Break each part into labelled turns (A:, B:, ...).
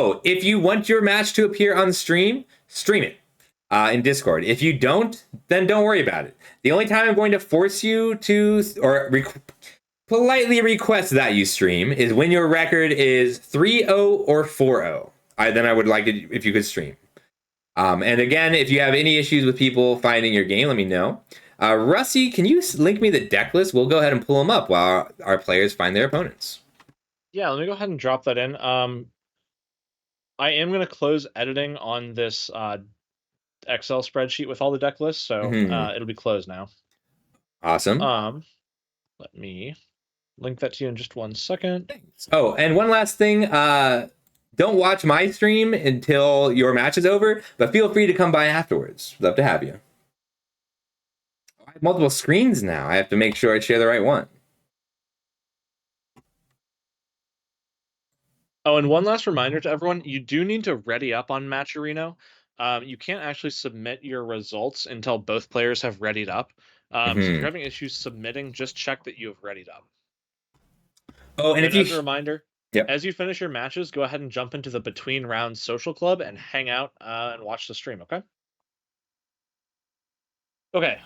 A: Oh, if you want your match to appear on stream, stream it in Discord. If you don't, then don't worry about it. The only time I'm going to force you to, or politely request that you stream, is when your record is 3-0 or 4-0. Then I would like it if you could stream. And again, if you have any issues with people finding your game, let me know. Rusty, can you link me the deck list? We'll go ahead and pull them up while our players find their opponents.
B: Yeah, let me go ahead and drop that in. I am going to close editing on this Excel spreadsheet with all the deck lists, so it'll be closed now.
A: Awesome.
B: Let me link that to you in just 1 second.
A: Thanks. Oh, and one last thing. Don't watch my stream until your match is over, but feel free to come by afterwards. Love to have you. I have multiple screens now. I have to make sure I share the right one.
B: Oh, and one last reminder to everyone, you do need to ready up on Matcherino. You can't actually submit your results until both players have readied up. So if you're having issues submitting, just check that you have readied up.
A: Oh, and if you...
B: as a reminder, as you finish your matches, go ahead and jump into the Between Rounds social club and hang out and watch the stream, okay? Okay.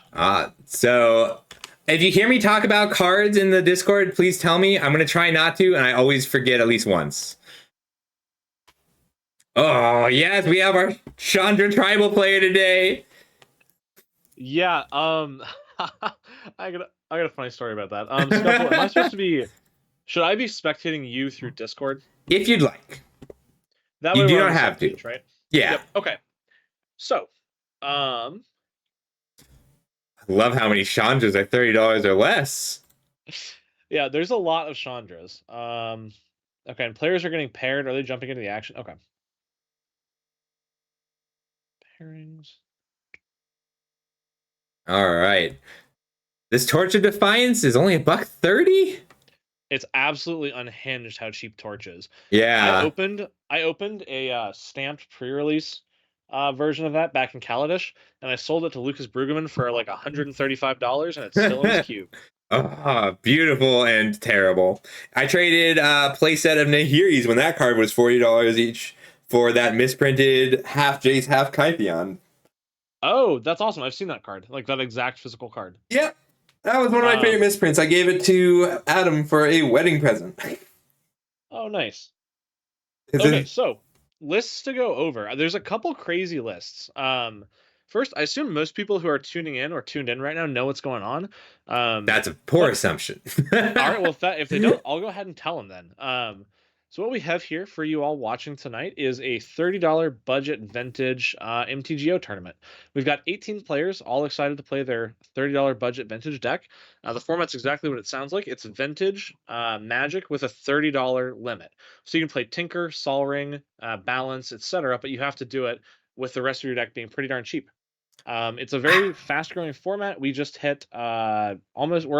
A: So if you hear me talk about cards in the Discord, please tell me. I'm going to try not to, and I always forget at least once. Oh, yes, we have our Chandra tribal player today.
B: Yeah, I got a funny story about that. Scuffle, am I supposed to be... Should I be spectating you through Discord?
A: If you'd like.
B: That way
A: you do not have to.
B: Page, right?
A: Yeah.
B: Yep. Okay. So,
A: I love how many Chandras are $30 or less.
B: Yeah, there's a lot of Chandras. Okay, and players are getting paired. Are they jumping into the action? Okay. Pairings.
A: All right. This Torch of Defiance is only $1.30?
B: It's absolutely unhinged how cheap Torch is.
A: Yeah.
B: I opened a stamped pre-release version of that back in Kaladesh, and I sold it to Lucas Brueggemann for like $135, and it's still in his queue.
A: Oh, beautiful and terrible. I traded a playset of Nahiri's when that card was $40 each for that misprinted half Jace, half Kytheon.
B: Oh, that's awesome. I've seen that card. Like that exact physical card.
A: Yep. That was one of my favorite misprints. I gave it to Adam for a wedding present.
B: Oh, nice. Okay, so lists to go over. There's a couple crazy lists. First, I assume most people who are tuning in or tuned in right now know what's going on.
A: That's a poor assumption.
B: All right, well, if they don't, I'll go ahead and tell them then. So what we have here for you all watching tonight is a $30 budget vintage MTGO tournament. We've got 18 players, all excited to play their $30 budget vintage deck. The format's exactly what it sounds like. It's vintage Magic with a $30 limit. So you can play Tinker, Sol Ring, Balance, etc., but you have to do it with the rest of your deck being pretty darn cheap. It's a very fast-growing format. We just hit we're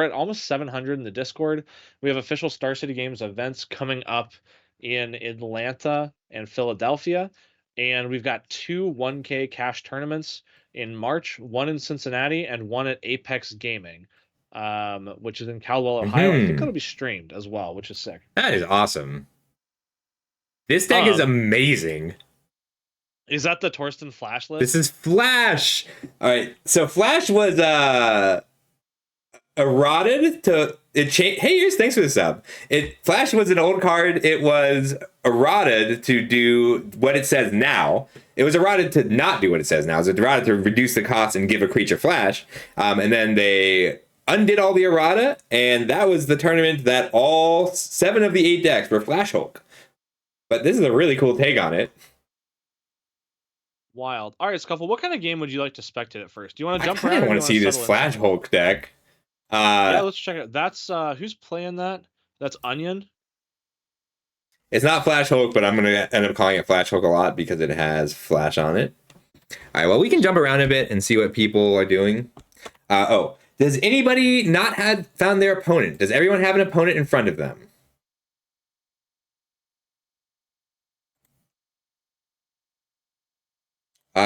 B: at almost 700 in the Discord. We have official Star City Games events coming up in Atlanta and Philadelphia, and we've got 2 1K cash tournaments in March, one in Cincinnati and one at Apex Gaming, which is in Caldwell, Ohio. I think it'll be streamed as well, which is sick.
A: That is awesome. This deck is amazing.
B: Is that the Torsten Flash list?
A: This is Flash. All right, so Flash was eroded to it. Hey, here's thanks for the sub. Flash was an old card. It was eroded to do what it says now. It was eroded to not do what it says now. It was eroded to reduce the cost and give a creature Flash. And then they undid all the errata, and that was the tournament that all 7 of the 8 decks were Flash Hulk. But this is a really cool take on it.
B: Wild. All right, Scuffle, what kind of game would you like to spectate at first? Do you want to jump around?
A: I want to see this Flash Hulk deck.
B: Yeah, let's check it. That's who's playing that? That's Onion.
A: It's not Flash Hulk, but I'm going to end up calling it Flash Hulk a lot because it has Flash on it. All right, well, we can jump around a bit and see what people are doing. Does anybody not found their opponent? Does everyone have an opponent in front of them?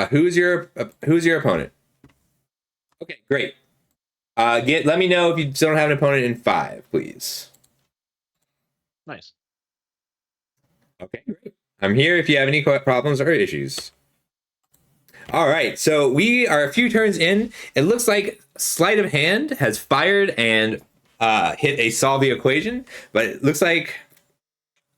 A: Who's your opponent? Okay, great. Let me know if you still don't have an opponent in 5, please.
B: Nice.
A: Okay, great. I'm here if you have any problems or issues. All right, so we are a few turns in. It looks like Sleight of Hand has fired and hit a solve the equation, but it looks like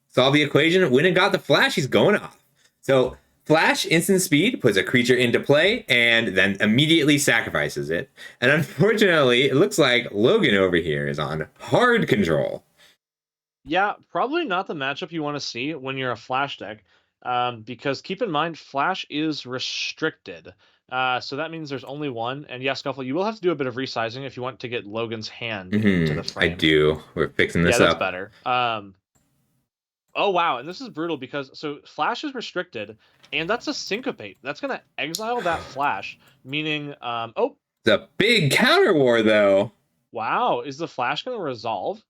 A: solve the equation went and got the flash. He's going off. So flash instant speed puts a creature into play and then immediately sacrifices it. And unfortunately, it looks like Logan over here is on hard control.
B: Yeah, probably not the matchup you want to see when you're a flash deck, because keep in mind, flash is restricted. So that means there's only one. And yeah, Scuffle, you will have to do a bit of resizing if you want to get Logan's hand into the frame.
A: I do. We're fixing this
B: yeah, that's
A: up.
B: better. Oh wow, and this is brutal because so flash is restricted, and that's a syncopate. That's gonna exile that flash, meaning oh,
A: It's a big counter war though.
B: wow, is the flash gonna resolve?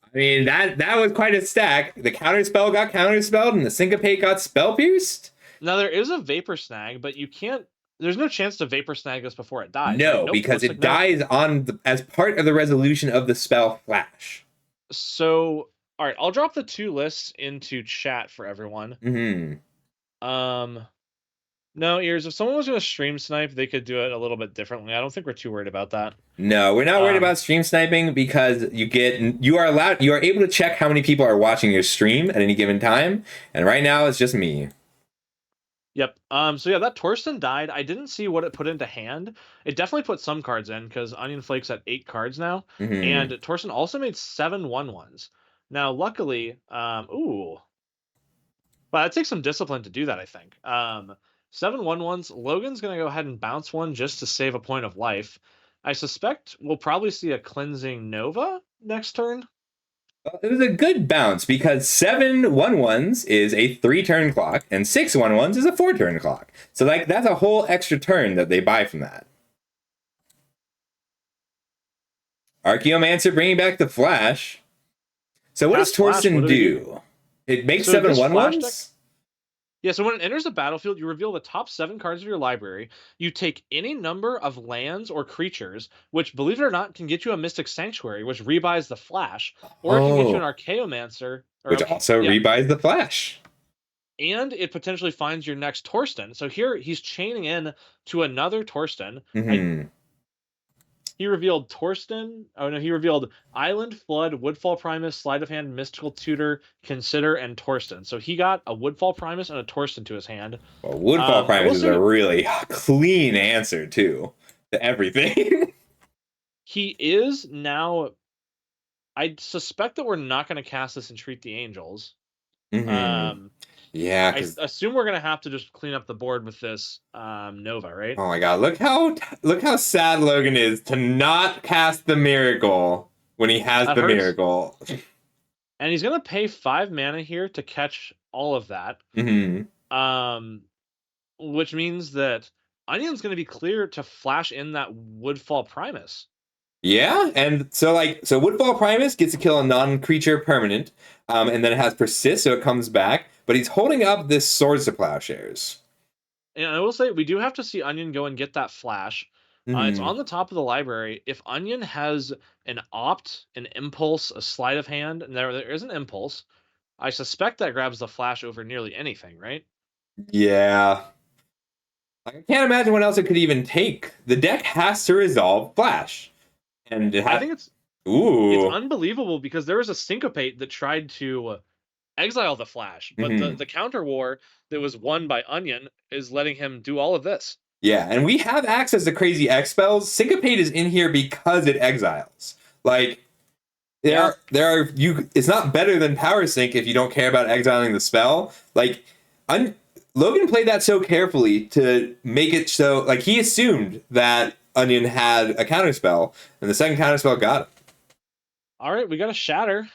A: I mean, that was quite a stack. The counter spell got counter spelled and the syncopate got spell pierced.
B: Now there is a vapor snag, but you can't. There's no chance to vapor snag this before it dies.
A: No,
B: right? Nope,
A: because
B: looks
A: it
B: like no.
A: dies as part of the resolution of the spell flash.
B: So all right, I'll drop the two lists into chat for everyone. No, Ears, if someone was going to stream snipe, they could do it a little bit differently. I don't think we're too worried about that.
A: No, we're not worried about stream sniping because you are able to check how many people are watching your stream at any given time, and right now it's just me.
B: Yep. So yeah, that Torsten died. I didn't see what it put into hand. It definitely put some cards in because Onion Flake's at 8 cards now, and Torsten also made 7 1/1s. Now, luckily, ooh, well, it takes some discipline to do that. I think. 7 1/1s. Logan's gonna go ahead and bounce one just to save a point of life. I suspect we'll probably see a cleansing Nova next turn.
A: It was a good bounce because 7 1/1s is a 3-turn clock and 6 1/1s is a 4-turn clock. So like that's a whole extra turn that they buy from that. Archaeomancer bringing back the flash. So what does Torsten do? It makes so 7 1/1s?
B: Yeah, so when it enters the battlefield, you reveal the top 7 cards of your library. You take any number of lands or creatures, which, believe it or not, can get you a Mystic Sanctuary, which rebuys the flash, or it can get you an Archaeomancer,
A: which also rebuys the flash.
B: And it potentially finds your next Torsten. So here he's chaining in to another Torsten. He revealed Torsten. Oh no, he revealed Island, Flood, Woodfall Primus, Sleight of Hand, Mystical Tutor, Consider, and Torsten. So he got a Woodfall Primus and a Torsten to his hand.
A: Well, Woodfall Primus is a really clean answer too to everything.
B: He is now. I suspect that we're not going to cast this and treat the Angels.
A: Yeah,
B: I assume we're gonna have to just clean up the board with this Nova, right?
A: Oh my god, look how sad Logan is to not cast the Miracle when he has the Miracle.
B: And he's gonna pay 5 mana here to catch all of that. Which means that Onion's gonna be clear to flash in that Woodfall Primus.
A: Yeah, and so Woodfall Primus gets to kill a non-creature permanent, and then it has Persist, so it comes back. But he's holding up this Swords to Plowshares.
B: And I will say, we do have to see Onion go and get that flash. It's on the top of the library. If Onion has an Opt, an Impulse, a Sleight of Hand, and there is an Impulse, I suspect that grabs the flash over nearly anything, right?
A: Yeah. I can't imagine what else it could even take. The deck has to resolve flash. And
B: I think it's unbelievable because there was a Syncopate that tried to exile the flash, but the counter war that was won by Onion is letting him do all of this.
A: Yeah, and we have access to crazy X spells. Syncopate is in here because it exiles. Like it's not better than Power Sync if you don't care about exiling the spell. Like Logan played that so carefully to make it so like he assumed that Onion had a counterspell, and the second counterspell got it.
B: All right, we got a Shatter.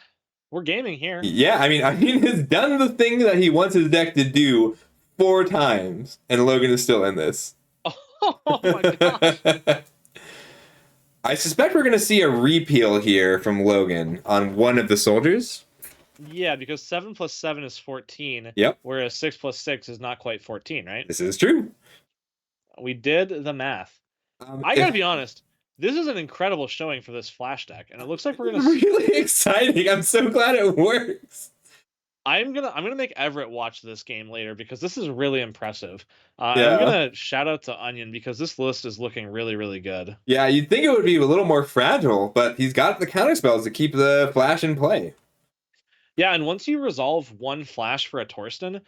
B: We're gaming here.
A: Yeah, I mean, Onion has done the thing that he wants his deck to do 4 times, and Logan is still in this.
B: Oh my gosh.
A: I suspect we're going to see a repeal here from Logan on one of the soldiers.
B: Yeah, because 7 + 7 is 14.
A: Yep.
B: Whereas 6 + 6 is not quite 14, right?
A: This is true.
B: We did the math. I gotta be honest. This is an incredible showing for this flash deck, and it looks like we're gonna.
A: Really exciting! I'm so glad it works.
B: I'm gonna make Everett watch this game later because this is really impressive. And I'm
A: Yeah.
B: gonna shout out to Onion because this list is looking really, really good.
A: Yeah, you'd think it would be a little more fragile, but he's got the counter spells to keep the flash in play.
B: Yeah, and once you resolve one flash for a Torsten,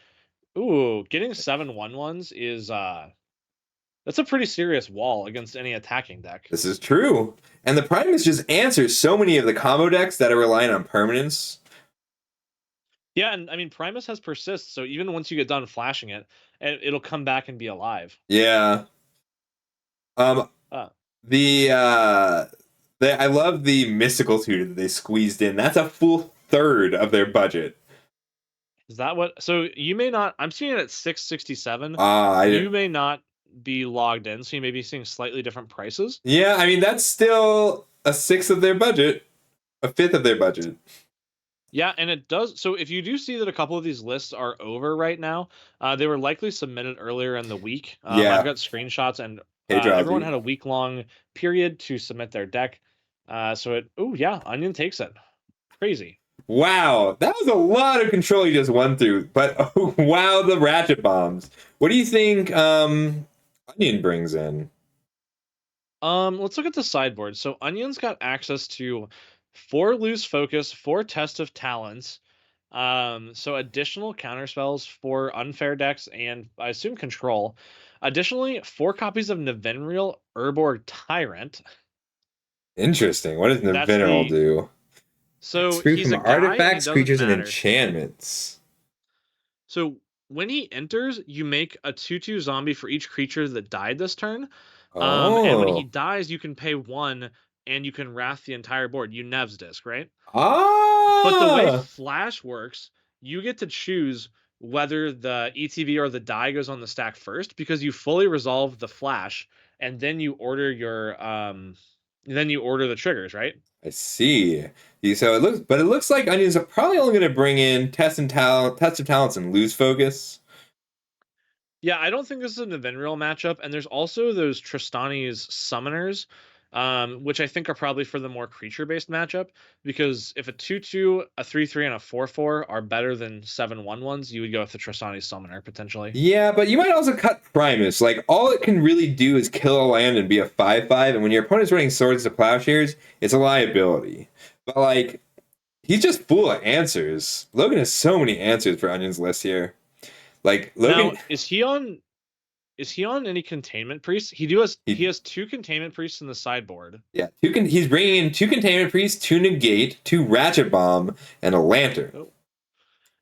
B: ooh, getting 7/1/1s is that's a pretty serious wall against any attacking deck.
A: This is true. And the Primus just answers so many of the combo decks that are relying on permanence.
B: Yeah, and I mean Primus has persist, so even once you get done flashing it, it'll come back and be alive.
A: Yeah. Um
B: Uh,
A: the I love the mystical tutor that they squeezed in. That's a full third of their budget.
B: is that what? So you may not. I'm seeing it at 667.
A: I
B: You may not be logged in, so you may be seeing slightly different prices.
A: Yeah, I mean that's still a sixth of their budget, a fifth of their budget.
B: Yeah, and it does. So if you do see that a couple of these lists are over right now, they were likely submitted earlier in the week.
A: Yeah.
B: I've got screenshots, and
A: Hey,
B: everyone
A: Drowsy.
B: had a week-long period to submit their deck. So it. Oh yeah, Onion takes it. Crazy.
A: Wow, that was a lot of control you just went through. But oh, wow, the ratchet bombs. What do you think Onion brings in?
B: Let's look at the sideboard. So Onion's got access to 4 lose focus, 4 test of talents. So additional counter spells for unfair decks and I assume control. Additionally, 4 copies of Nevinriel Urborg Tyrant.
A: Interesting. What does
B: That's
A: Nevinral
B: the
A: do?
B: so
A: Free
B: he's
A: from
B: a guy and he
A: artifacts,
B: doesn't
A: creatures, and
B: matter.
A: enchantments.
B: So when he enters, you make a 2/2 zombie for each creature that died this turn. And when he
A: Oh.
B: dies, you can pay 1 and you can wrath the entire board. You Nev's disc, right? But the way
A: Ah.
B: Flash works, you get to choose whether the ETB or the die goes on the stack first because you fully resolve the Flash and then you order your the triggers, right?
A: I see. So it looks like Onions are probably only going to bring in test of talents, and lose focus.
B: Yeah, I don't think this is a Nevinriel matchup, and there's also those Tristani's summoners, which I think are probably for the more creature-based matchup, because if a 2/2, a 3/3, and a 4/4 are better than 7/1/1s, you would go with the Tristani's summoner, potentially.
A: Yeah, but you might also cut Primus. Like, all it can really do is kill a land and be a 5/5, and when your opponent's running Swords to Plowshares, it's a liability. But, like, he's just full of answers. Logan has so many answers for Onion's list here. Like, Logan...
B: Now, is he on any containment priests? He has 2 containment priests in the sideboard.
A: Yeah, he's bringing in 2 containment priests, 2 negate, 2 ratchet bomb, and a lantern.
B: Oh.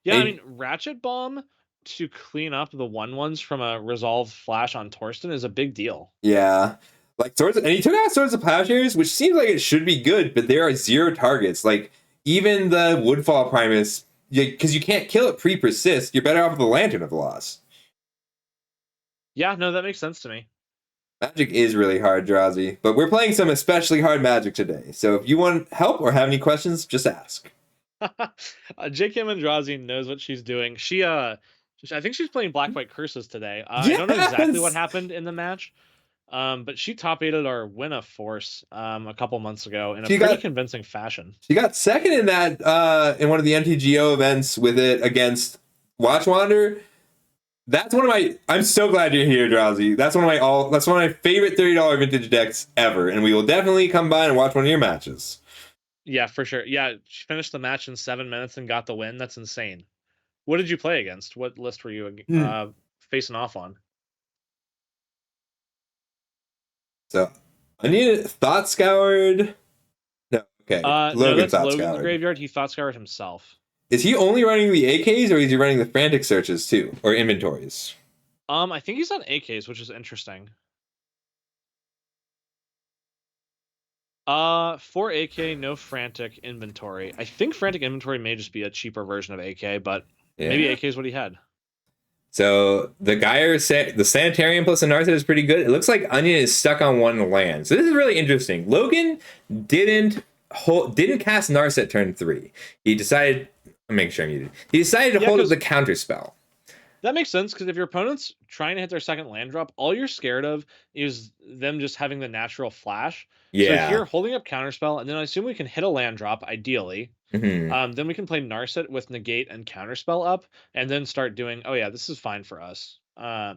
B: Yeah, I mean ratchet bomb to clean up the 1/1s from a resolved flash on Torsten is a big deal.
A: Yeah, like Swords, and he took out Swords of Plowshares, which seems like it should be good, but there are 0 targets. Like, even the Woodfall Primus, because you can't kill it pre-persist, you're better off with the Lantern of Loss.
B: Yeah, no, that makes sense to me.
A: Magic is really hard, Drowsy, but we're playing some especially hard Magic today. So if you want help or have any questions, just ask.
B: J.K. Mandrazi knows what she's doing. I think she's playing Black White Curses today. I don't know exactly what happened in the match, but she top aided our win of Force a couple months ago in a pretty convincing fashion.
A: She got second in that in one of the MTGO events with it against Watchwander. That's one of my... I'm so glad you're here, Drowsy. That's one of my favorite $30 vintage decks ever, and we will definitely come by and watch one of your matches.
B: Yeah, for sure. Yeah, she finished the match in 7 minutes and got the win. That's insane. What did you play against? What list were you facing off on?
A: So, I need Thought Scoured. No, okay.
B: Logan Thought Logan's graveyard. He Thought Scoured himself.
A: Is he only running the AKs, or is he running the frantic searches too, or inventories?
B: I think he's on AKs, which is interesting. For AK, no frantic inventory. I think frantic inventory may just be a cheaper version of AK, but maybe AK is what he had.
A: So the the Sanitarium plus the Narset is pretty good. It looks like Onion is stuck on 1 land. So this is really interesting. Logan didn't cast Narset turn 3. He decided... I'm making sure I'm muted. He decided to hold up the counter spell.
B: That makes sense, because if your opponent's trying to hit their second land drop, all you're scared of is them just having the natural flash.
A: Yeah.
B: So here, holding up counterspell, and then I assume we can hit a land drop, ideally.
A: Mm-hmm.
B: Then we can play Narset with Negate and Counterspell up, and then start doing, oh yeah, this is fine for us. I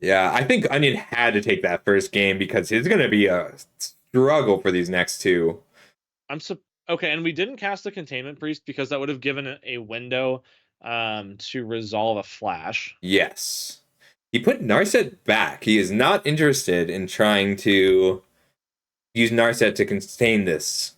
A: Yeah, I think Onion had to take that first game because it's going to be a struggle for these next two.
B: Okay, and we didn't cast the Containment Priest because that would have given it a window to resolve a flash.
A: Yes. He put Narset back. He is not interested in trying to use Narset to contain this.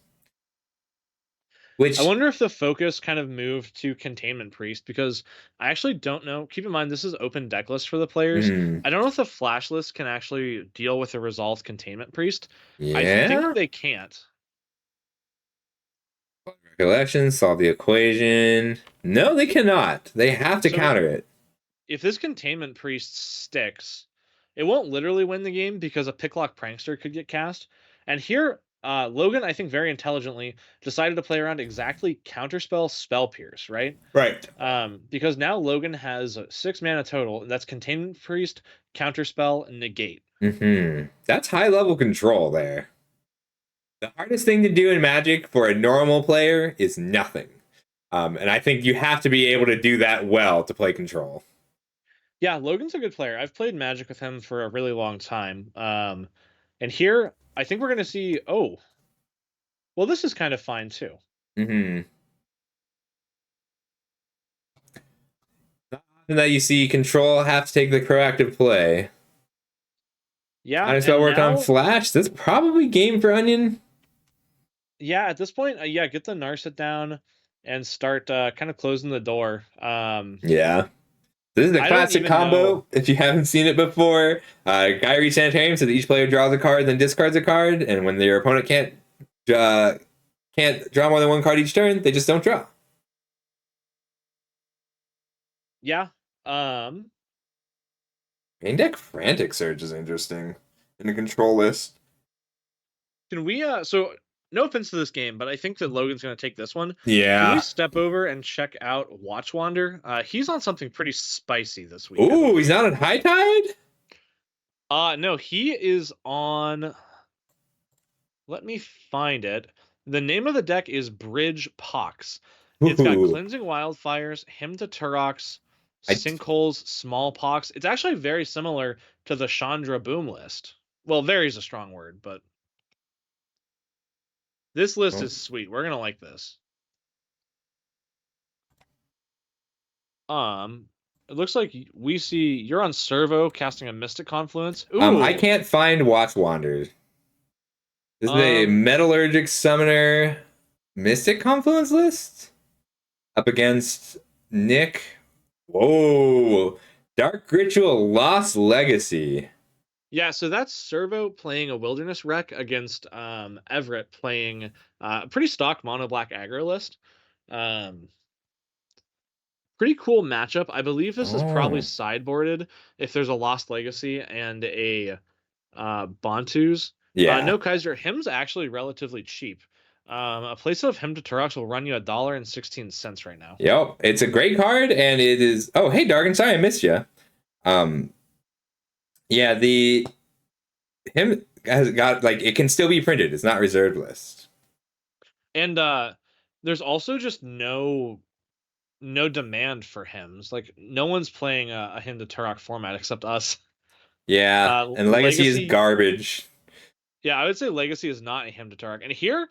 B: I
A: Which,
B: wonder if the focus kind of moved to Containment Priest because I actually don't know. Keep in mind, this is open deck list for the players. I don't know if the flash list can actually deal with a resolved Containment Priest. I think
A: yeah.
B: they can't.
A: Recollection, solve the equation. No, they cannot. They have to
B: So
A: counter it.
B: if this Containment Priest sticks, it won't literally win the game because a Picklock Prankster could get cast. And here, Logan, I think very intelligently, decided to play around exactly Counterspell Spell Pierce, right?
A: Right.
B: Because now Logan has 6 mana total, and that's Containment Priest, Counterspell, and Negate.
A: Mm-hmm. That's high level control there. The hardest thing to do in Magic for a normal player is nothing. And I think you have to be able to do that well to play control.
B: Yeah, Logan's a good player. I've played Magic with him for a really long time. And here, I think we're going to see, oh, well, this is kind of fine too.
A: Mm-hmm. And that you see control have to take the proactive play.
B: Yeah,
A: Might as well
B: and
A: work on
B: now,
A: Flash. That's probably game for Onion.
B: yeah, at this point, yeah, get the Narset down and start kind of closing the door.
A: Yeah. This is a
B: I don't
A: classic
B: even know.
A: combo. If you haven't seen it before, Gyrie Sanitarium, so that each player draws a card, then discards a card, and when their opponent can't draw more than one card each turn, they just don't draw.
B: Yeah.
A: Main deck Frantic Surge is interesting in the control list.
B: Can we so no offense to this game, but I think that Logan's going to take this one. Can we
A: Yeah.
B: step over and check out Watchwander? He's on something pretty spicy this week.
A: Ooh, he's not on High Tide?
B: No, he is on. Let me find it. The name of the deck is Bridge Pox. It's got
A: Ooh.
B: Cleansing Wildfires, Hymn to Turox,
A: I,
B: Sinkholes, Smallpox. It's actually very similar to the Chandra Boom list. Well, very is a strong word, but this list is sweet. We're gonna like this. It looks like we see you're on Servo casting a Mystic Confluence. Ooh.
A: I can't find Watch Wanders. This is a
B: Um,
A: Metallurgic Summoner Mystic Confluence list up against Nick. Whoa. Dark Ritual Lost Legacy.
B: yeah, so that's Servo playing a Wilderness Wreck against Everett playing a pretty stock mono black aggro list. Um, Pretty cool matchup. I believe this is probably sideboarded if there's a Lost Legacy and a Bantus.
A: Yeah.
B: No, Kaiser, Hymn's actually relatively cheap. A place of Hymn to Turox will run you $1.16 right now.
A: Yep. It's a great card, and it is. Oh, hey, Dargan, sorry I missed you. Yeah, the him has got like it can still be printed. It's not reserved list.
B: And there's also just no demand for hymns. Like no one's playing a Hymn to Turok format except us.
A: Yeah, and Legacy is garbage.
B: Yeah, I would say Legacy is not a Hymn to Turok. And here,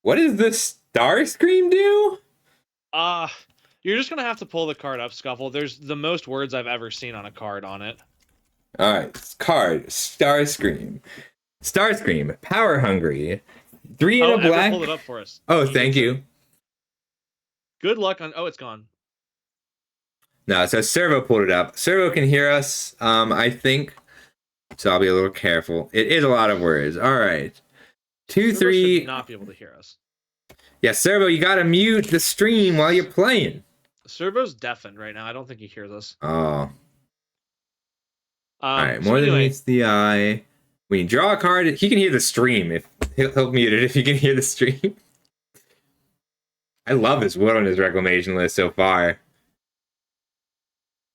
A: what does the Star Scream do?
B: you're just gonna have to pull the card up, Scuffle. There's the most words I've ever seen on a card on it.
A: All right, card Starscream. Starscream, power hungry, 3 in a black.
B: Pull it up for us.
A: Oh, thank you.
B: Good luck on. Oh, it's gone.
A: No, so Servo pulled it up. Servo can hear us, I think. So I'll be a little careful. It is a lot of words. All right, 2,
B: Servo
A: 3.
B: Should not be able to hear us.
A: Yeah, Servo, you gotta mute the stream while you're playing.
B: Servo's deafened right now. I don't think he hears us.
A: Oh. All right, more than meets the eye. When you draw a card, he can hear the stream. If he'll mute it if you can hear the stream. I love his wood on his Reclamation list so far.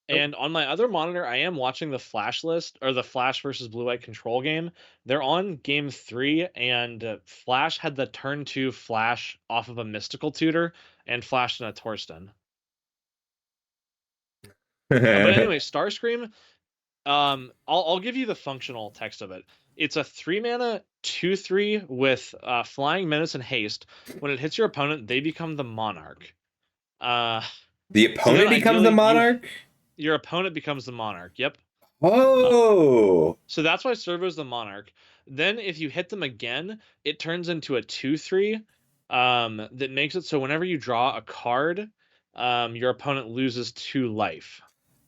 B: And on my other monitor, I am watching the Flash list, or the Flash versus Blue White Control game. They're on game 3, and Flash had the turn 2 Flash off of a Mystical Tutor and flashed in a Torsten. But anyway, Starscream, I'll give you the functional text of it. It's a 3-mana 2/3 with Flying Menace and Haste. When it hits your opponent, they become the Monarch.
A: The opponent becomes the Monarch?
B: Your opponent becomes the Monarch, yep.
A: Oh!
B: So that's why Servo's the Monarch. Then if you hit them again, it turns into a 2/3 that makes it so whenever you draw a card, your opponent loses 2 life.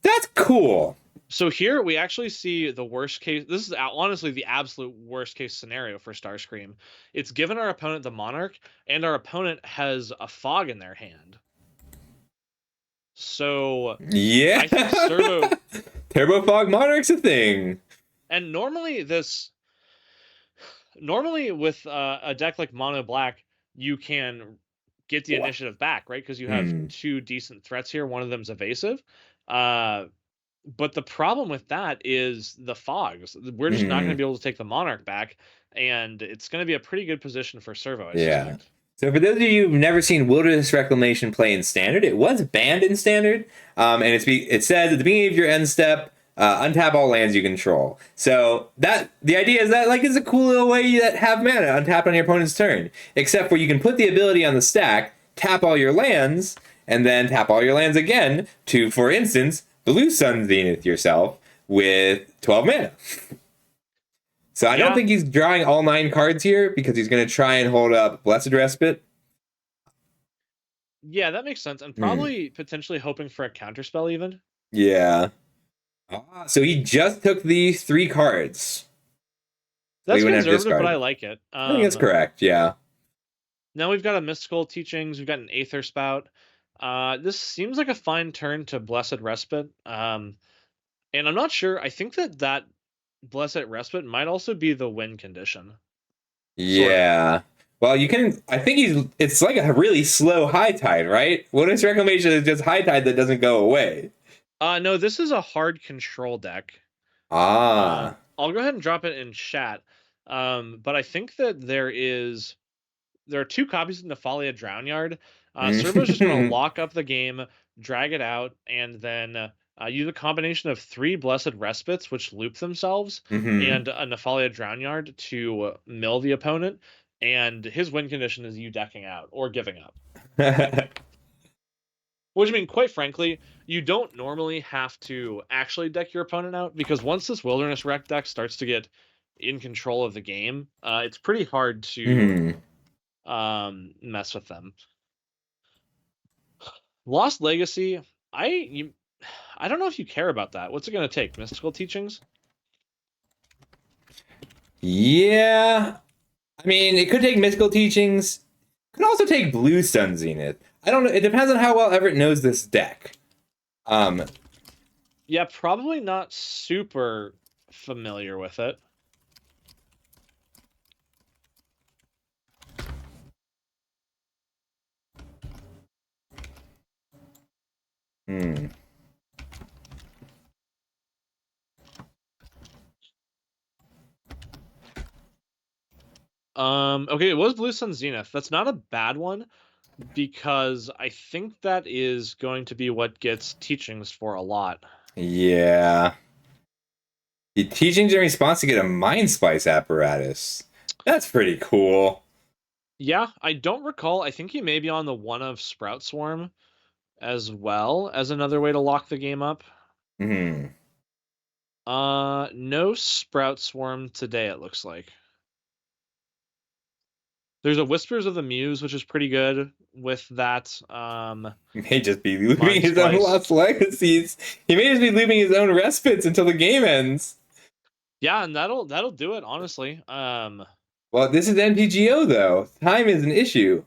A: That's cool.
B: So here we actually see the worst case. This is honestly the absolute worst case scenario for Starscream. It's given our opponent the Monarch, and our opponent has a Fog in their hand. So
A: yeah,
B: I think Servo
A: Turbo Fog Monarch's a thing.
B: And normally with a deck like Mono Black, you can get the initiative back, right? Because you have 2 decent threats here. One of them's evasive. But the problem with that is the fogs. We're just not going to be able to take the Monarch back, and it's going to be a pretty good position for Servo, I suspect.
A: So for those of you who've never seen Wilderness Reclamation play in Standard, it was banned in Standard, and it says at the beginning of your end step, untap all lands you control. So the idea is that it's a cool little way that have mana untapped on your opponent's turn, except for you can put the ability on the stack, tap all your lands, and then tap all your lands again to, for instance, Blue Sun Zenith yourself with 12 mana. So I don't think he's drawing all 9 cards here because he's going to try and hold up Blessed Respite.
B: Yeah, that makes sense. And probably potentially hoping for a counterspell even.
A: Yeah. So he just took these 3 cards.
B: That's conservative, but I like it.
A: I think that's correct, yeah.
B: Now we've got a Mystical Teachings, we've got an Aether Spout. This seems like a fine turn to Blessed Respite. And I'm not sure. I think that Blessed Respite might also be the win condition.
A: Yeah. Sort of. Well, you can... I think it's like a really slow high tide, right? Wilderness Reclamation is just high tide that doesn't go away.
B: No, this is a hard control deck.
A: I'll
B: go ahead and drop it in chat. But I think that there are 2 copies of Nephalia Drownyard. Servo's just going to lock up the game, drag it out, and then use a combination of 3 Blessed Respites, which loop themselves, and a Nephalia Drownyard to mill the opponent. And his win condition is you decking out or giving up. Which, I mean, quite frankly, you don't normally have to actually deck your opponent out, because once this Wilderness Rec deck starts to get in control of the game, it's pretty hard to mess with them. Lost Legacy, I don't know if you care about that. What's it going to take? Mystical Teachings?
A: Yeah. I mean, it could take Mystical Teachings. It could also take Blue Sun Zenith. I don't know. It depends on how well Everett knows this deck.
B: Yeah, probably not super familiar with it. Okay, it was Blue Sun Zenith. That's not a bad one, because I think that is going to be what gets Teachings for a lot.
A: Yeah. The Teachings in response to get a Mindsplice apparatus. That's pretty cool.
B: Yeah, I don't recall. I think he may be on the one of Sprout Swarm as well as another way to lock the game up. No Sprout Swarm today, it looks like. There's a Whispers of the Muse, which is pretty good with that.
A: He may just be looping his own Lost Legacies. He may just be looping his own Respites until the game ends.
B: Yeah, and that'll do it, honestly.
A: Well, this is MTGO, though. Time is an issue.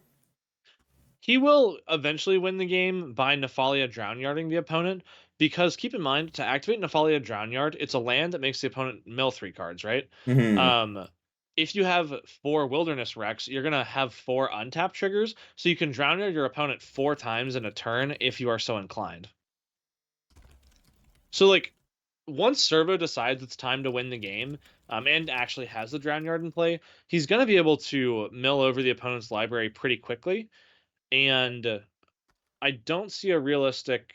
B: He will eventually win the game by Nephalia Drownyarding the opponent, because keep in mind, to activate Nephalia Drownyard, it's a land that makes the opponent mill 3 cards, right? If you have 4 Wilderness Recs, you're going to have 4 untap triggers, so you can Drownyard your opponent 4 times in a turn if you are so inclined. So like once Servo decides it's time to win the game, and actually has the Drown Yard in play, he's gonna be able to mill over the opponent's library pretty quickly. And I don't see a realistic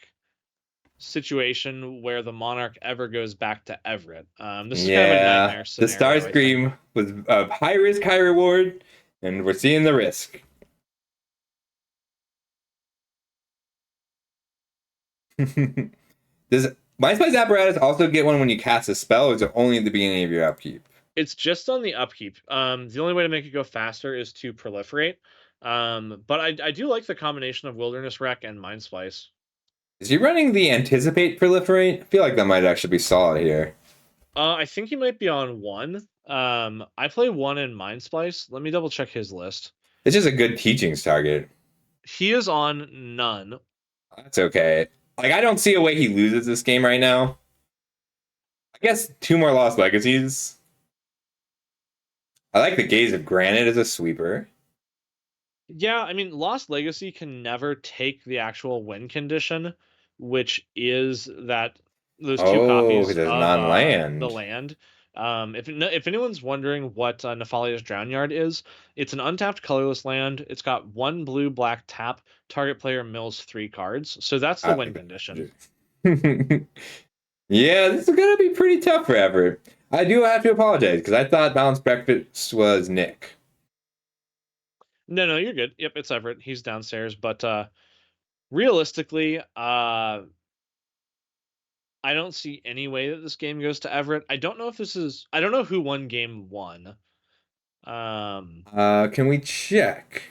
B: situation where the Monarch ever goes back to Everett. This is kind of a
A: Yeah,
B: nightmare
A: the
B: scenario, I think.
A: Starscream was a high risk, high reward, and we're seeing the risk. Does Mindsplice Apparatus also get one when you cast a spell, or is it only at the beginning of your upkeep?
B: It's just on the upkeep. The only way to make it go faster is to proliferate. But I do like the combination of Wilderness Wreck and Mindsplice.
A: Is he running the Anticipate Proliferate? I feel like that might actually be solid here.
B: I think he might be on one. I play one in Mindsplice. Let me double check his list.
A: It's just a good teachings target.
B: He is on none.
A: That's okay. Like, I don't see a way he loses this game right now. I guess 2 more Lost Legacies. I like the Gaze of Granite as a sweeper.
B: Yeah, I mean, Lost Legacy can never take the actual win condition, which is that those two
A: Oh,
B: copies
A: because it's
B: of the
A: non-land.
B: land. If anyone's wondering what Nephalia's Drown Yard is, it's an untapped colorless land. It's got 1 blue black tap. Target player mills 3 cards, so that's the win condition.
A: Yeah, this is gonna be pretty tough for Everett. I do have to apologize because I thought Balanced Breakfast was Nick.
B: No, you're good. Yep, it's Everett. He's downstairs, but realistically, I don't see any way that this game goes to Everett. I don't know if this is. I don't know who won game 1.
A: Can we check?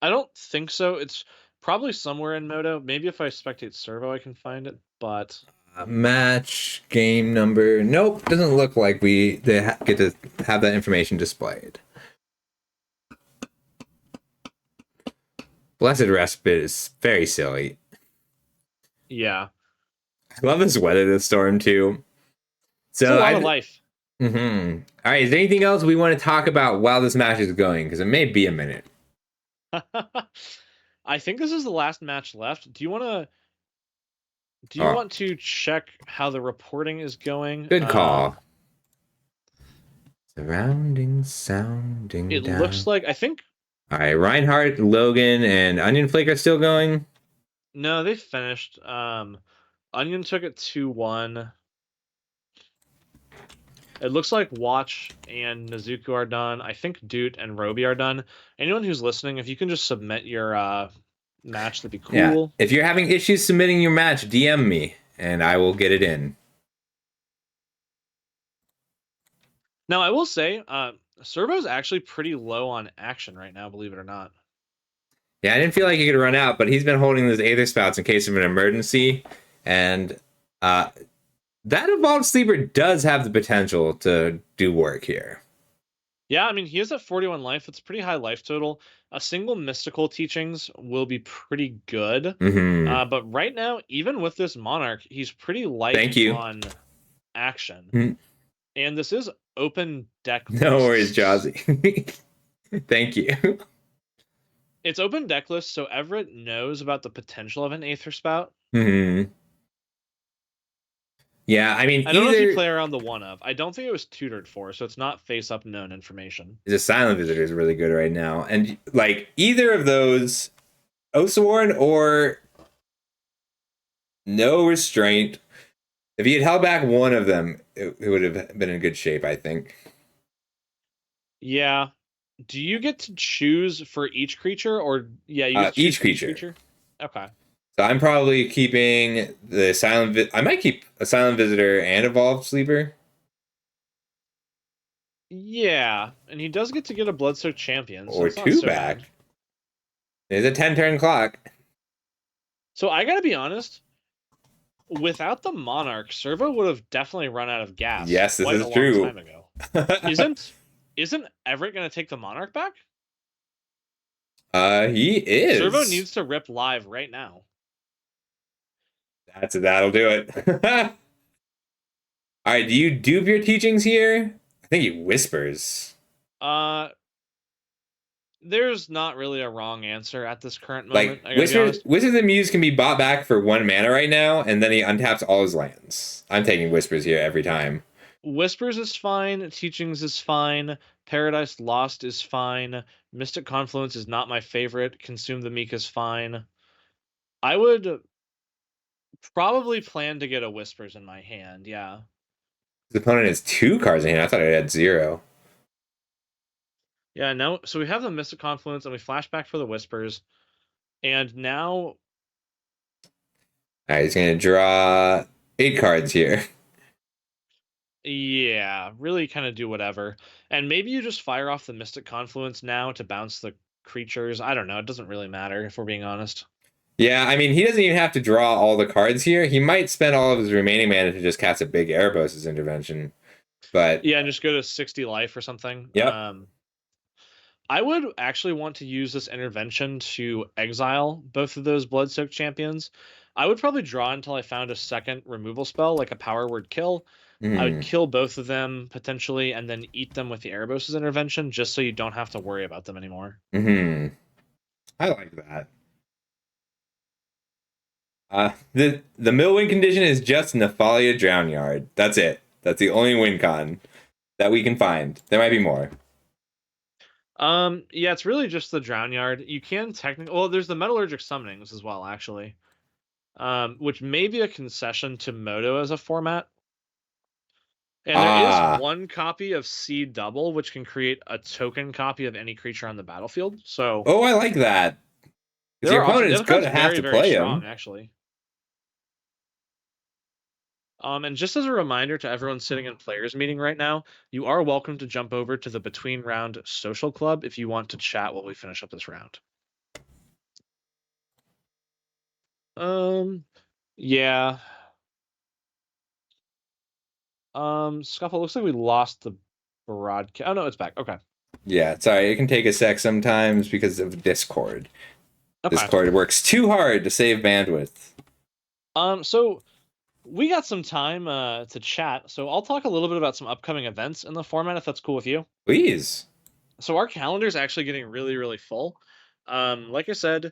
B: I don't think so. It's probably somewhere in Moto. Maybe if I spectate Servo, I can find it. But
A: Match game number. Nope, doesn't look like they get to have that information displayed. Blessed Respite is very silly.
B: yeah,
A: I love this weather this storm too. So
B: it's a lot of life.
A: All right, is there anything else we want to talk about while this match is going? Because it may be a minute.
B: I think this is the last match left. Do you want to? Do you
A: Oh.
B: want to check how the reporting is going?
A: Good call. Surrounding, sounding
B: It
A: down.
B: looks like I think.
A: All right, Reinhardt, Logan, and Onion Flake are still going.
B: No, they finished. Onion took it 2-1. It looks like Watch and Nezuko are done. I think Doot and Roby are done. Anyone who's listening, if you can just submit your match, that'd be cool.
A: Yeah. If you're having issues submitting your match, DM me and I will get it in.
B: Now, I will say, Servo's actually pretty low on action right now, believe it or not.
A: Yeah, I didn't feel like he could run out, but he's been holding those Aether Spouts in case of an emergency. And that Evolved Sleeper does have the potential to do work here.
B: Yeah, I mean, he is at 41 life. It's pretty high life total. A single Mystical Teachings will be pretty good. But right now, even with this Monarch, he's pretty light on action. And this is open deck list.
A: No worries, Jazzy. Thank you.
B: It's open deck list, so Everett knows about the potential of an Aether Spout.
A: Yeah, I mean,
B: I don't know if you play around the one of. I don't think it was tutored for, so it's not face-up known information.
A: The Silent Visitor is really good right now. And, like, either of those, Osawarn or No Restraint, if he had held back one of them, it would have been in good shape, I think.
B: Yeah. Do you get to choose for each creature, or you get to
A: each creature?
B: Okay.
A: So I'm probably keeping the Silent. I might keep a Silent Visitor and Evolved Sleeper.
B: Yeah, and he does get to get a Bloodsoaked Champion, so
A: or
B: it's not
A: 2
B: so
A: back.
B: bad.
A: There's a 10-turn clock.
B: So I gotta be honest. Without the Monarch, Servo would have definitely run out of gas.
A: Yes, this
B: quite
A: is
B: a
A: true.
B: Long time ago. Isn't Everett gonna take the Monarch back?
A: He is.
B: Servo needs to rip live right now.
A: That'll do it. All right, do you dupe your teachings here? I think he whispers.
B: There's not really a wrong answer at this current
A: Like
B: moment. I gotta be
A: Whispers,
B: honest.
A: Whispers of Muse can be bought back for 1 mana right now, and then he untaps all his lands. I'm taking Whispers here every time.
B: Whispers is fine. Teachings is fine. Paradise Lost is fine. Mystic Confluence is not my favorite. Consume the Meek is fine. I would probably plan to get a Whispers in my hand. Yeah.
A: His opponent has 2 cards in hand. I thought it had 0.
B: Yeah. No. So we have the Mystic Confluence, and we flash back for the Whispers, and now.
A: All right, he's gonna draw 8 cards here.
B: Yeah, really kind of do whatever. And maybe you just fire off the Mystic Confluence now to bounce the creatures. I don't know. It doesn't really matter if we're being honest.
A: Yeah, I mean, he doesn't even have to draw all the cards here. He might spend all of his remaining mana to just cast a big Erebos' intervention. But
B: Yeah, and just go to 60 life or something.
A: yep.
B: I would actually want to use this intervention to exile both of those Blood-Soaked Champions. I would probably draw until I found a second removal spell, like a Power Word Kill. I would kill both of them potentially, and then eat them with the Erebos' intervention, just so you don't have to worry about them anymore.
A: I like that. The mill win condition is just Nephalia Drownyard. That's it. That's the only win con that we can find. There might be more.
B: Yeah, it's really just the Drownyard. You can technically, well, there's the Metallurgic Summonings as well, actually, which may be a concession to Moto as a format. And there is one copy of Seed Double, which can create a token copy of any creature on the battlefield. So,
A: oh, I like that. Because your opponent is going to have to play
B: strong,
A: him.
B: actually. And just as a reminder to everyone sitting in players meeting right now, you are welcome to jump over to the Between Round Social Club if you want to chat while we finish up this round. Yeah. Scuffle, looks like we lost the broadcast. Oh, no, it's back. Okay.
A: Yeah, sorry. It can take a sec sometimes because of Discord.
B: Okay.
A: Discord works too hard to save bandwidth.
B: So we got some time to chat, so I'll talk a little bit about some upcoming events in the format, if that's cool with you.
A: Please.
B: So our calendar is actually getting really, really full. Like I said,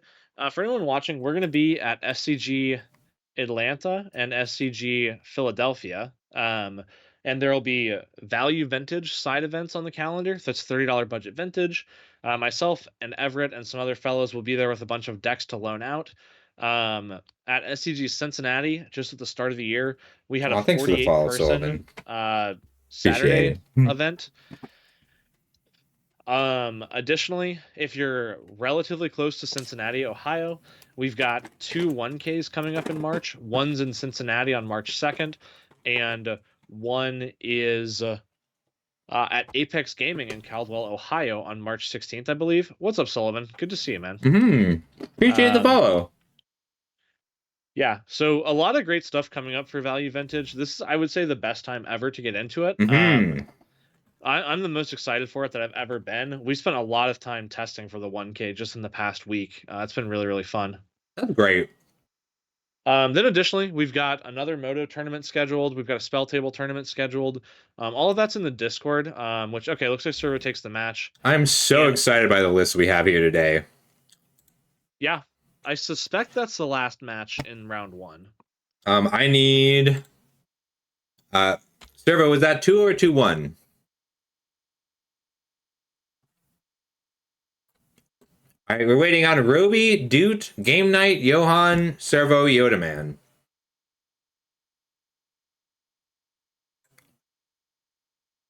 B: for anyone watching, we're going to be at SCG Atlanta and SCG Philadelphia. And there will be value vintage side events on the calendar. That's $30 budget vintage. Myself and Everett and some other fellows will be there with a bunch of decks to loan out. At SCG Cincinnati, just at the start of the year, we had a
A: thanks for the follow,
B: 48-person
A: Sullivan.
B: Saturday event. Additionally, if you're relatively close to Cincinnati, Ohio, we've got 2 1Ks coming up in March. One's in Cincinnati on March 2nd, and one is at Apex Gaming in Caldwell, Ohio on March 16th, I believe. What's up, Sullivan? Good to see you, man.
A: Appreciate the follow.
B: Yeah, so a lot of great stuff coming up for Value Vintage. This is, I would say, the best time ever to get into it. I'm the most excited for it that I've ever been. We spent a lot of time testing for the 1K just in the past week. It's been really, really fun.
A: That's great.
B: Then additionally, we've got another Moto tournament scheduled. We've got a Spell Table tournament scheduled. All of that's in the Discord, which, okay, looks like Servo takes the match.
A: I'm so excited by the list we have here today.
B: Yeah, I suspect that's the last match in round 1.
A: I need... Servo, was that 2 or 2-1? All right, we're waiting on Roby, Doot, Game Night, Johan, Servo, Yoda Man.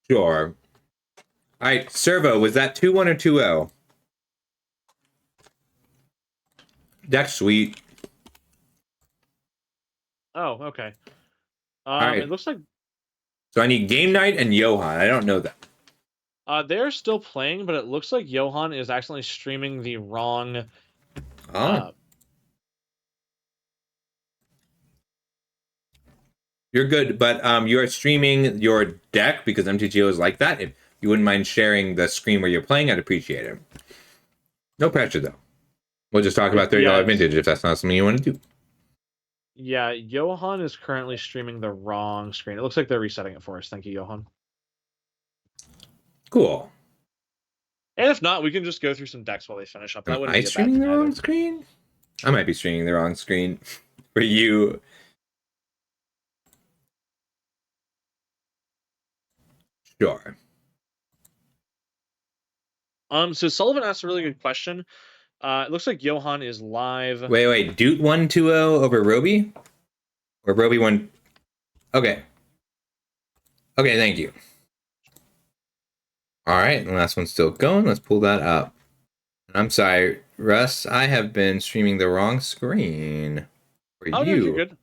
A: Sure. All right, Servo, was that 2-1 or 2-0? That's sweet.
B: Oh, okay.
A: All right.
B: It looks like...
A: So I need Game Night and Johan. I don't know that.
B: They're still playing, but it looks like Johan is actually streaming the wrong...
A: You're good, but you are streaming your deck because MTGO is like that. If you wouldn't mind sharing the screen where you're playing, I'd appreciate it. No pressure, though. We'll just talk about $30 vintage if that's not something you want to do.
B: Yeah, Johan is currently streaming the wrong screen. It looks like they're resetting it for us. Thank you, Johan.
A: Cool.
B: And if not, we can just go through some decks while they finish up. That
A: Am
B: wouldn't
A: I
B: be a bad
A: streaming
B: thing
A: the
B: either.
A: wrong screen? I might be streaming the wrong screen for you. Sure.
B: So Sullivan asked a really good question. It looks like Johan is live.
A: Wait. Doot 120 over Roby? Or Roby 1. Okay. Okay, thank you. All right, the last one's still going. Let's pull that up. I'm sorry, Russ. I have been streaming the wrong screen for
B: Oh no, you're
A: you.
B: good.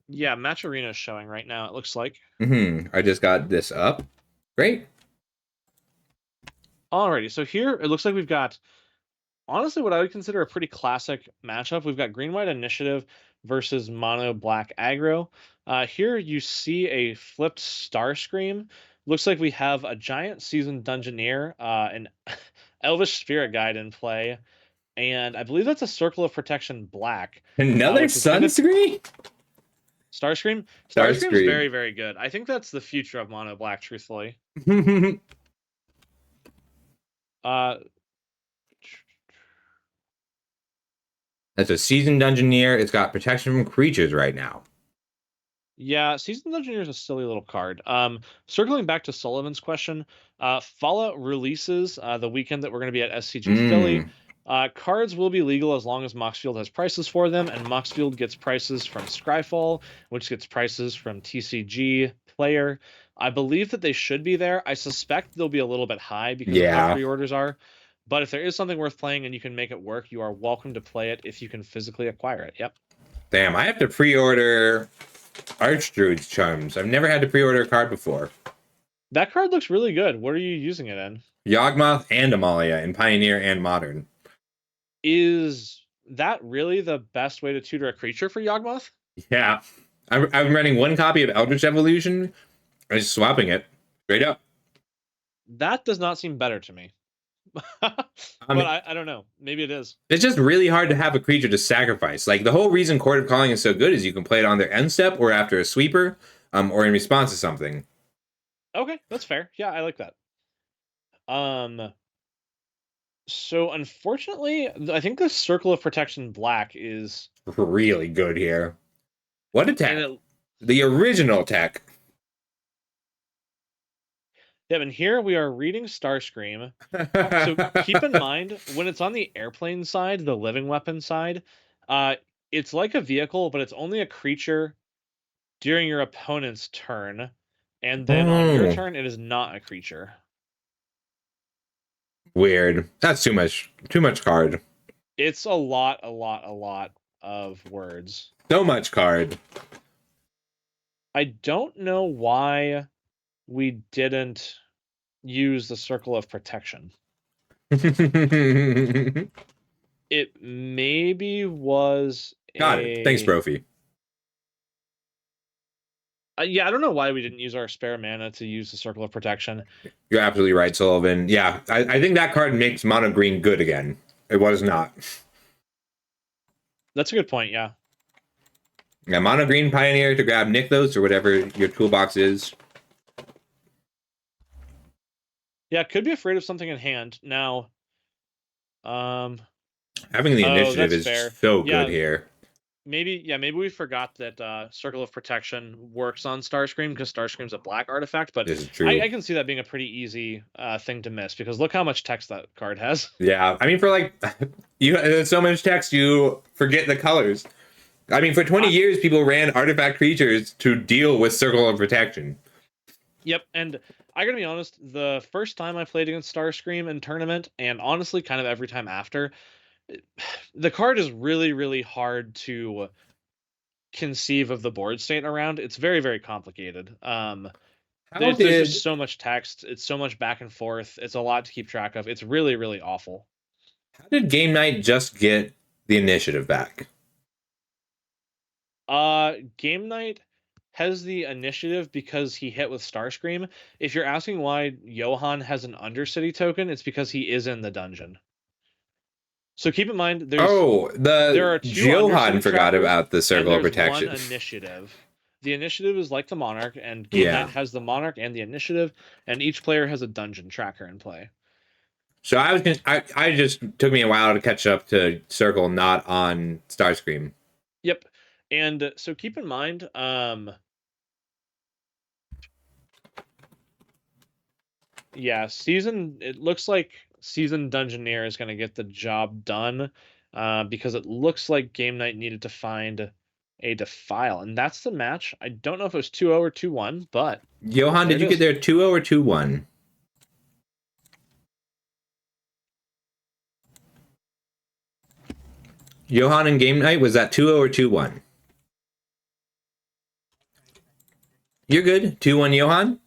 B: Yeah, Match Arena is showing right now. It looks like.
A: I just got this up. Great.
B: Alrighty, so here it looks like we've got honestly what I would consider a pretty classic matchup. We've got green-white initiative versus mono-black aggro. Here you see a flipped Starscream. Looks like we have a giant seasoned dungeoneer, an elvish spirit guide in play, and I believe that's a circle of protection black.
A: Another
B: which is intended-
A: sunscreen?
B: Starscream? Starscream's
A: Starscream.
B: very, very good. I think that's the future of mono black, truthfully.
A: That's a seasoned dungeoneer. It's got protection from creatures right now.
B: Yeah, Seasoned Engineer is a silly little card. Circling back to Sullivan's question, Fallout releases the weekend that we're going to be at SCG Philly. Cards will be legal as long as Moxfield has prices for them, and Moxfield gets prices from Scryfall, which gets prices from TCG Player. I believe that they should be there. I suspect they'll be a little bit high because of how pre-orders are. But if there is something worth playing and you can make it work, you are welcome to play it if you can physically acquire it. Yep.
A: Damn, I have to pre-order Archdruid's Charms. I've never had to pre-order a card before.
B: That card looks really good. What are you using it in?
A: Yawgmoth and Amalia in Pioneer and Modern.
B: Is that really the best way to tutor a creature for Yawgmoth?
A: Yeah. I'm running one copy of Eldritch Evolution. I'm just swapping it straight up.
B: That does not seem better to me. But I don't know. Maybe it is.
A: It's just really hard to have a creature to sacrifice. Like, the whole reason Court of Calling is so good is you can play it on their end step or after a sweeper, or in response to something.
B: Okay, that's fair. Yeah, I like that. So unfortunately, I think the Circle of Protection Black is
A: really good here. What a tech. The original tech.
B: Yeah, and here we are reading Starscream. So keep in mind, when it's on the airplane side, the living weapon side, it's like a vehicle, but it's only a creature during your opponent's turn. And then on your turn, it is not a creature.
A: Weird. That's too much card.
B: It's a lot of words.
A: So much card.
B: I don't know why we didn't use the Circle of Protection. It maybe was
A: Got it. Thanks, Brophy.
B: Yeah, I don't know why we didn't use our spare mana to use the Circle of Protection.
A: You're absolutely right, Sullivan. Yeah, I think that card makes mono green good again. It was not.
B: That's a good point, yeah.
A: Yeah, mono green Pioneer to grab Nykthos or whatever your toolbox is.
B: Yeah, could be afraid of something in hand. Now,
A: having the initiative is fair. So good here.
B: Maybe we forgot that Circle of Protection works on Starscream because Starscream's a black artifact, but
A: this is true.
B: I can see that being a pretty easy thing to miss because look how much text that card has.
A: Yeah, I mean, for like, so much text, you forget the colors. I mean, for 20 years, people ran artifact creatures to deal with Circle of Protection.
B: Yep, and I gotta be honest, the first time I played against Starscream in tournament, and honestly kind of every time after, the card is really, really hard to conceive of the board state around. It's very, very complicated. There's just so much text. It's so much back and forth. It's a lot to keep track of. It's really, really awful.
A: How did Game Night just get the initiative back?
B: Game Night has the initiative because he hit with Starscream. If you're asking why Johan has an Undercity token, it's because he is in the dungeon. So keep in mind, there are two
A: Johan forgot about the Circle of Protection.
B: One initiative. The initiative is like the Monarch, and Game Night has the Monarch and the initiative, and each player has a dungeon tracker in play.
A: So I just took me a while to catch up to Circle, not on Starscream.
B: Yep. And so keep in mind, yeah, it looks like Seasoned Dungeoneer is going to get the job done because it looks like Game Night needed to find a Defile. And that's the match. I don't know if it was 2-0 or 2-1, but
A: Johan,
B: there
A: did
B: it
A: you get
B: is.
A: there 2-0 or 2-1? Johan and Game Night, was that 2-0 or 2-1? You're good. 2-1 Johan?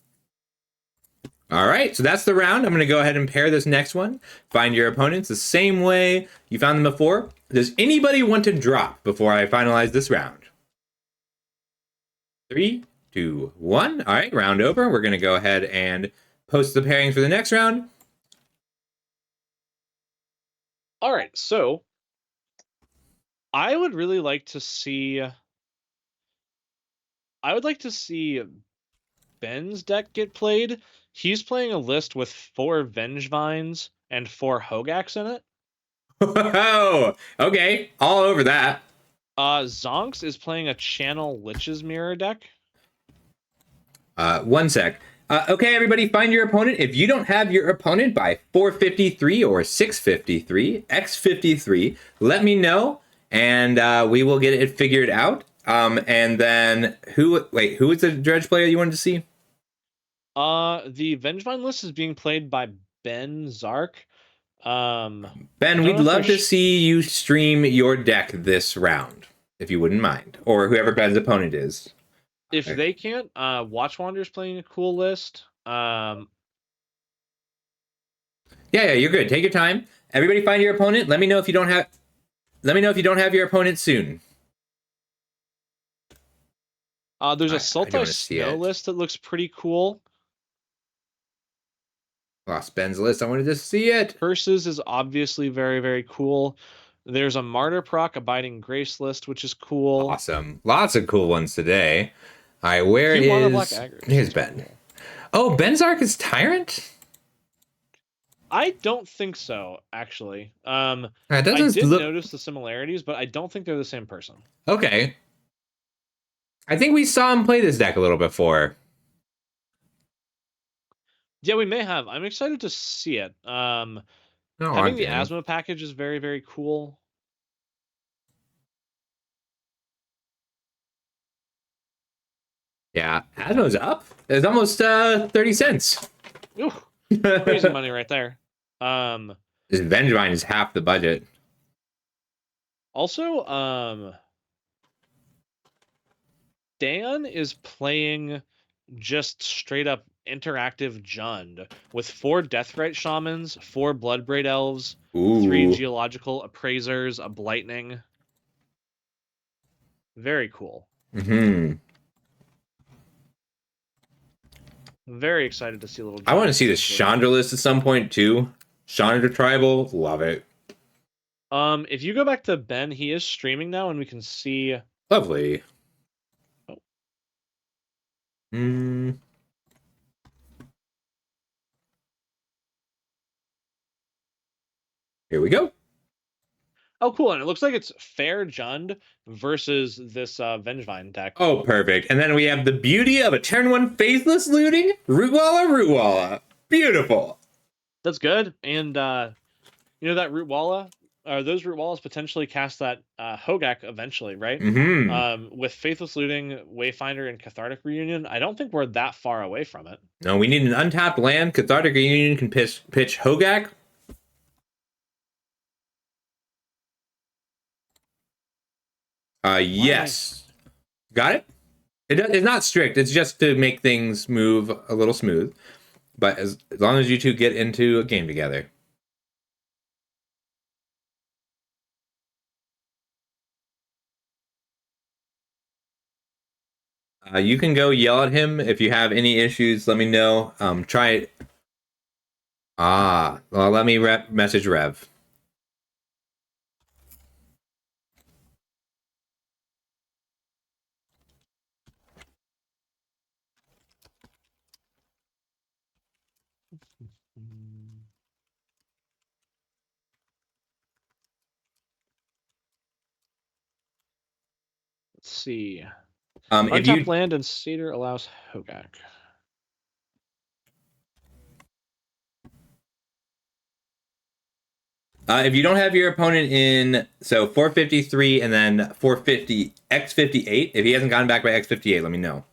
A: All right, so that's the round. I'm going to go ahead and pair this next one. Find your opponents the same way you found them before. Does anybody want to drop before I finalize this round? 3, 2, 1. All right, round over. We're going to go ahead and post the pairings for the next round.
B: All right, so I would really like to see. I would like to see Ben's deck get played. He's playing a list with 4 Vengevines and 4 Hogaks in it.
A: Oh, okay, all over that.
B: Zonks is playing a Channel Lich's Mirror deck.
A: One sec. Okay, everybody, find your opponent. If you don't have your opponent by 453 or 653, X53, let me know, and we will get it figured out. And then who was the Dredge player you wanted to see?
B: The Vengevine list is being played by Ben Zark.
A: Ben, we'd love to see you stream your deck this round, if you wouldn't mind, or whoever Ben's opponent is.
B: If they can't, Watch Wander's playing a cool list.
A: Yeah, you're good. Take your time. Everybody, find your opponent. Let me know if you don't have. Let me know if you don't have your opponent soon.
B: There's a Sultai Snow list that looks pretty cool.
A: Lost Ben's list. I wanted to see it.
B: Curses is obviously very, very cool. There's a Martyr proc Abiding Grace list, which is cool.
A: Awesome. Lots of cool ones today. All right, where is... Here's Ben. Cool. Oh, Ben's Arc is Tyrant?
B: I don't think so, actually. I did notice the similarities, but I don't think they're the same person.
A: Okay. I think we saw him play this deck a little before.
B: Yeah, we may have. I'm excited to see it. Having the Asthma package is very, very cool.
A: Yeah, Asthma's up. It's almost 30 cents.
B: Ooh, crazy money right there.
A: This Vengevine is half the budget.
B: Also, Dan is playing just straight up interactive Jund with 4 Deathrite Shamans, 4 Bloodbraid Elves, 3 Geological Appraisers, a Blightning. Very cool.
A: Mm-hmm.
B: Very excited to see a little.
A: I want to see the Chandra list at some point too. Chandra Tribal, love it.
B: If you go back to Ben, he is streaming now, and we can see.
A: Lovely.
B: Oh.
A: Here we go.
B: Oh, cool. And it looks like it's Fair Jund versus this Vengevine deck.
A: Oh, perfect. And then we have the beauty of a turn 1 Faithless looting. Rootwalla. Beautiful.
B: That's good. And, you know, that Rootwalla, those Rootwallas potentially cast that Hogak eventually, right?
A: Mm-hmm.
B: With Faithless Looting, Wayfinder, and Cathartic Reunion, I don't think we're that far away from it.
A: No, we need an untapped land. Cathartic Reunion can pitch Hogak. Yes. Got it? It's not strict. It's just to make things move a little smooth. But as long as you two get into a game together. You can go yell at him. If you have any issues, let me know. Try it. Well, let me message Rev.
B: Let's see.
A: If
B: Untapped
A: you
B: land and Satyr allows Hogak.
A: if you don't have your opponent in, so 453 and then 450 X58, if he hasn't gotten back by X58, let me know.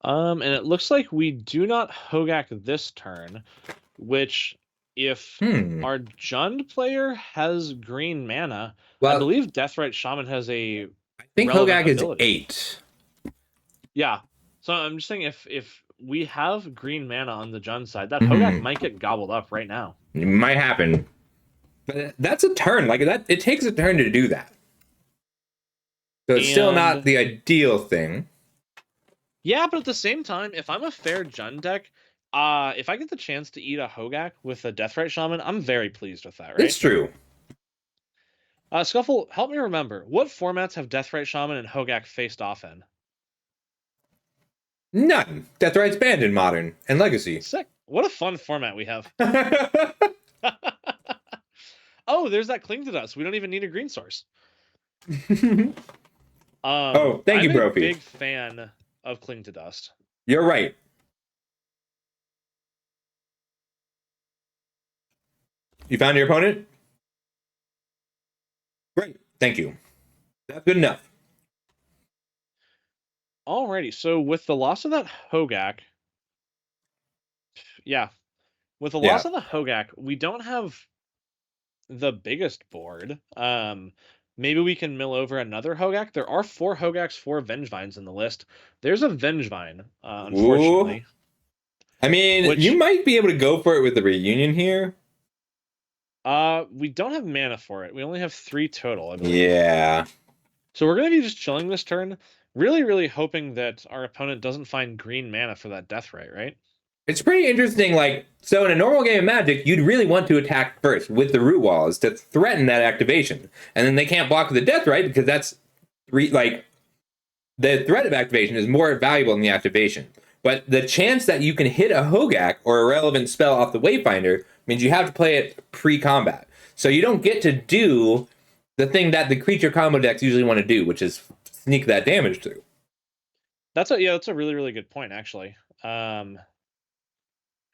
B: And it looks like we do not Hogak this turn, which if our Jund player has green mana, I believe Deathrite Shaman has a
A: I think
B: relevant
A: Hogak
B: ability.
A: is 8.
B: Yeah. So I'm just saying if we have green mana on the Jund side, that Hogak might get gobbled up right now.
A: It might happen. But that's a turn. Like that, it takes a turn to do that. So it's still not the ideal thing.
B: Yeah, but at the same time, if I'm a fair Jund deck, if I get the chance to eat a Hogak with a Deathrite Shaman, I'm very pleased with that, right?
A: It's true.
B: Scuffle, help me remember. What formats have Deathrite Shaman and Hogak faced off in?
A: None. Deathrite's banned in Modern and Legacy.
B: Sick. What a fun format we have. Oh, there's that Cling to Dust. We don't even need a green source.
A: Oh, thank you, Brophy.
B: I'm a big fan of Cling to Dust.
A: You're right. You found your opponent? Great. Thank you. That's good enough.
B: Alrighty, so with the loss of that Hogak, with the loss of the Hogak, we don't have the biggest board. Maybe we can mill over another Hogak. There are 4 Hogaks, 4 Vengevines in the list. There's a Vengevine, unfortunately.
A: Ooh. I mean, you might be able to go for it with the reunion here.
B: We don't have mana for it. We only have 3 total, I believe.
A: Yeah.
B: So we're going to be just chilling this turn, really, really hoping that our opponent doesn't find green mana for that Deathrite, right?
A: It's pretty interesting, like, so in a normal game of Magic, you'd really want to attack first with the root walls to threaten that activation. And then they can't block with the Deathrite because that's, the threat of activation is more valuable than the activation. But the chance that you can hit a Hogak or a relevant spell off the Wayfinder means you have to play it pre-combat. So you don't get to do the thing that the creature combo decks usually want to do, which is sneak that damage through.
B: That's a really, really good point, actually.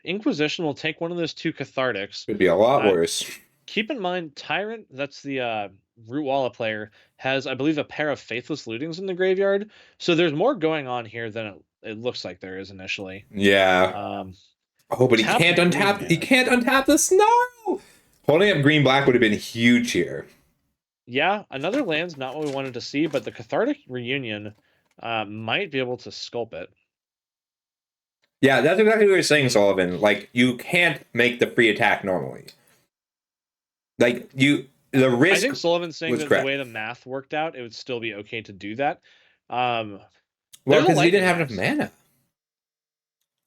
B: Inquisition will take one of those 2 Cathartics.
A: Could be a lot worse.
B: Keep in mind, Tyrant, that's the Root Walla player, has, I believe, a pair of Faithless Lootings in the graveyard. So there's more going on here than it looks like there is initially.
A: Yeah. But he can't untap. He can't untap the Snarl. Holding up green-black would have been huge here.
B: Yeah, another land's not what we wanted to see, but the Cathartic Reunion might be able to sculpt it.
A: Yeah, that's exactly what you're saying, Sullivan. Like, you can't make the free attack normally. Like, the risk.
B: I think Sullivan's saying that
A: correct.
B: The way the math worked out, it would still be okay to do that.
A: Well, because he didn't have enough mana.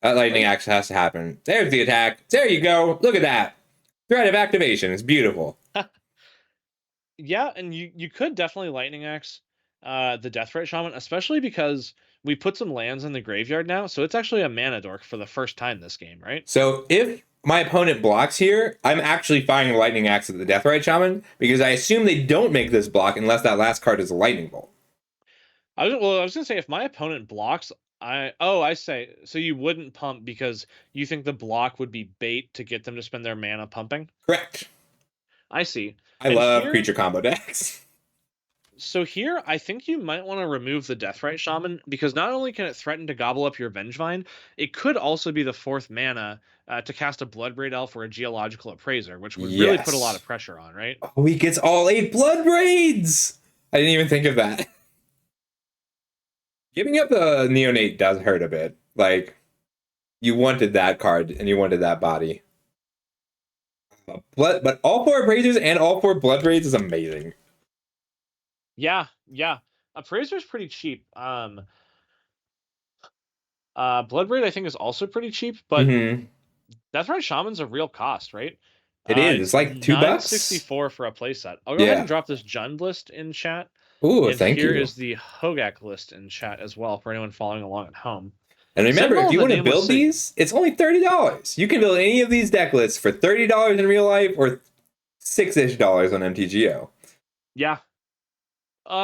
A: That lightning axe has to happen. There's the attack. There you go. Look at that. Threat of activation. It's beautiful.
B: Yeah, and you could definitely lightning axe the Deathrite Shaman, especially because we put some lands in the graveyard now, so it's actually a mana dork for the first time this game, right?
A: So if my opponent blocks here, I'm actually firing Lightning Axe at the Deathrite Shaman, because I assume they don't make this block unless that last card is a Lightning Bolt.
B: I was going to say, if my opponent blocks, I say, so you wouldn't pump because you think the block would be bait to get them to spend their mana pumping?
A: Correct.
B: I see.
A: I love creature combo decks.
B: So here, I think you might want to remove the Deathrite Shaman, because not only can it threaten to gobble up your Vengevine, it could also be the 4th mana to cast a Bloodbraid Elf or a Geological Appraiser, which would really put a lot of pressure on, right?
A: Oh, he gets all 8 Bloodbraids! I didn't even think of that. Giving up the Neonate does hurt a bit. Like, you wanted that card, and you wanted that body. But all 4 Appraisers and all 4 Bloodbraids is amazing.
B: Yeah. Appraiser's pretty cheap. Bloodbraid, I think, is also pretty cheap, but Deathrite Shaman's a real cost, right?
A: It is. It's like $2.
B: $9.64 for a playset. I'll go ahead and drop this Jund list in chat.
A: Ooh,
B: and
A: thank you.
B: Here is the Hogak list in chat as well for anyone following along at home.
A: And remember, if you want to build these, it's only $30. You can build any of these deck lists for $30 in real life or $6-ish on MTGO.
B: Yeah.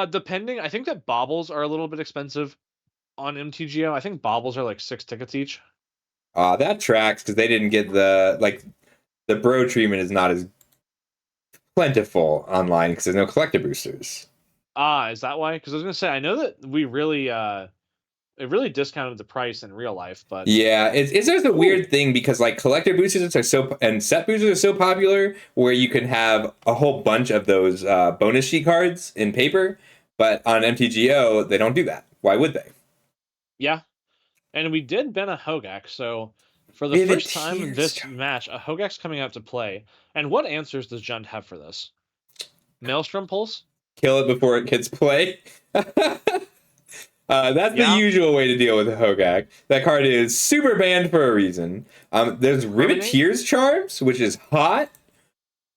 B: Depending, I think that baubles are a little bit expensive on MTGO. I think baubles are like 6 tickets each.
A: That tracks because they didn't get the bro treatment is not as plentiful online because there's no collector boosters.
B: Is that why? Because I was gonna say I know that we really it really discounted the price in real life, but
A: Yeah, it's there's a weird thing because like collector boosters are so and set boosters are so popular where you can have a whole bunch of those bonus sheet cards in paper, but on MTGO they don't do that. Why would they?
B: yeah. And we did ban a Hogak, so for the first time in this match, a Hogak's coming out to play. And what answers does Jund have for this? Maelstrom Pulse?
A: Kill it before it gets play. That's the usual way to deal with a Hogak. That card is super banned for a reason. There's Riveteer's Charms, which is hot.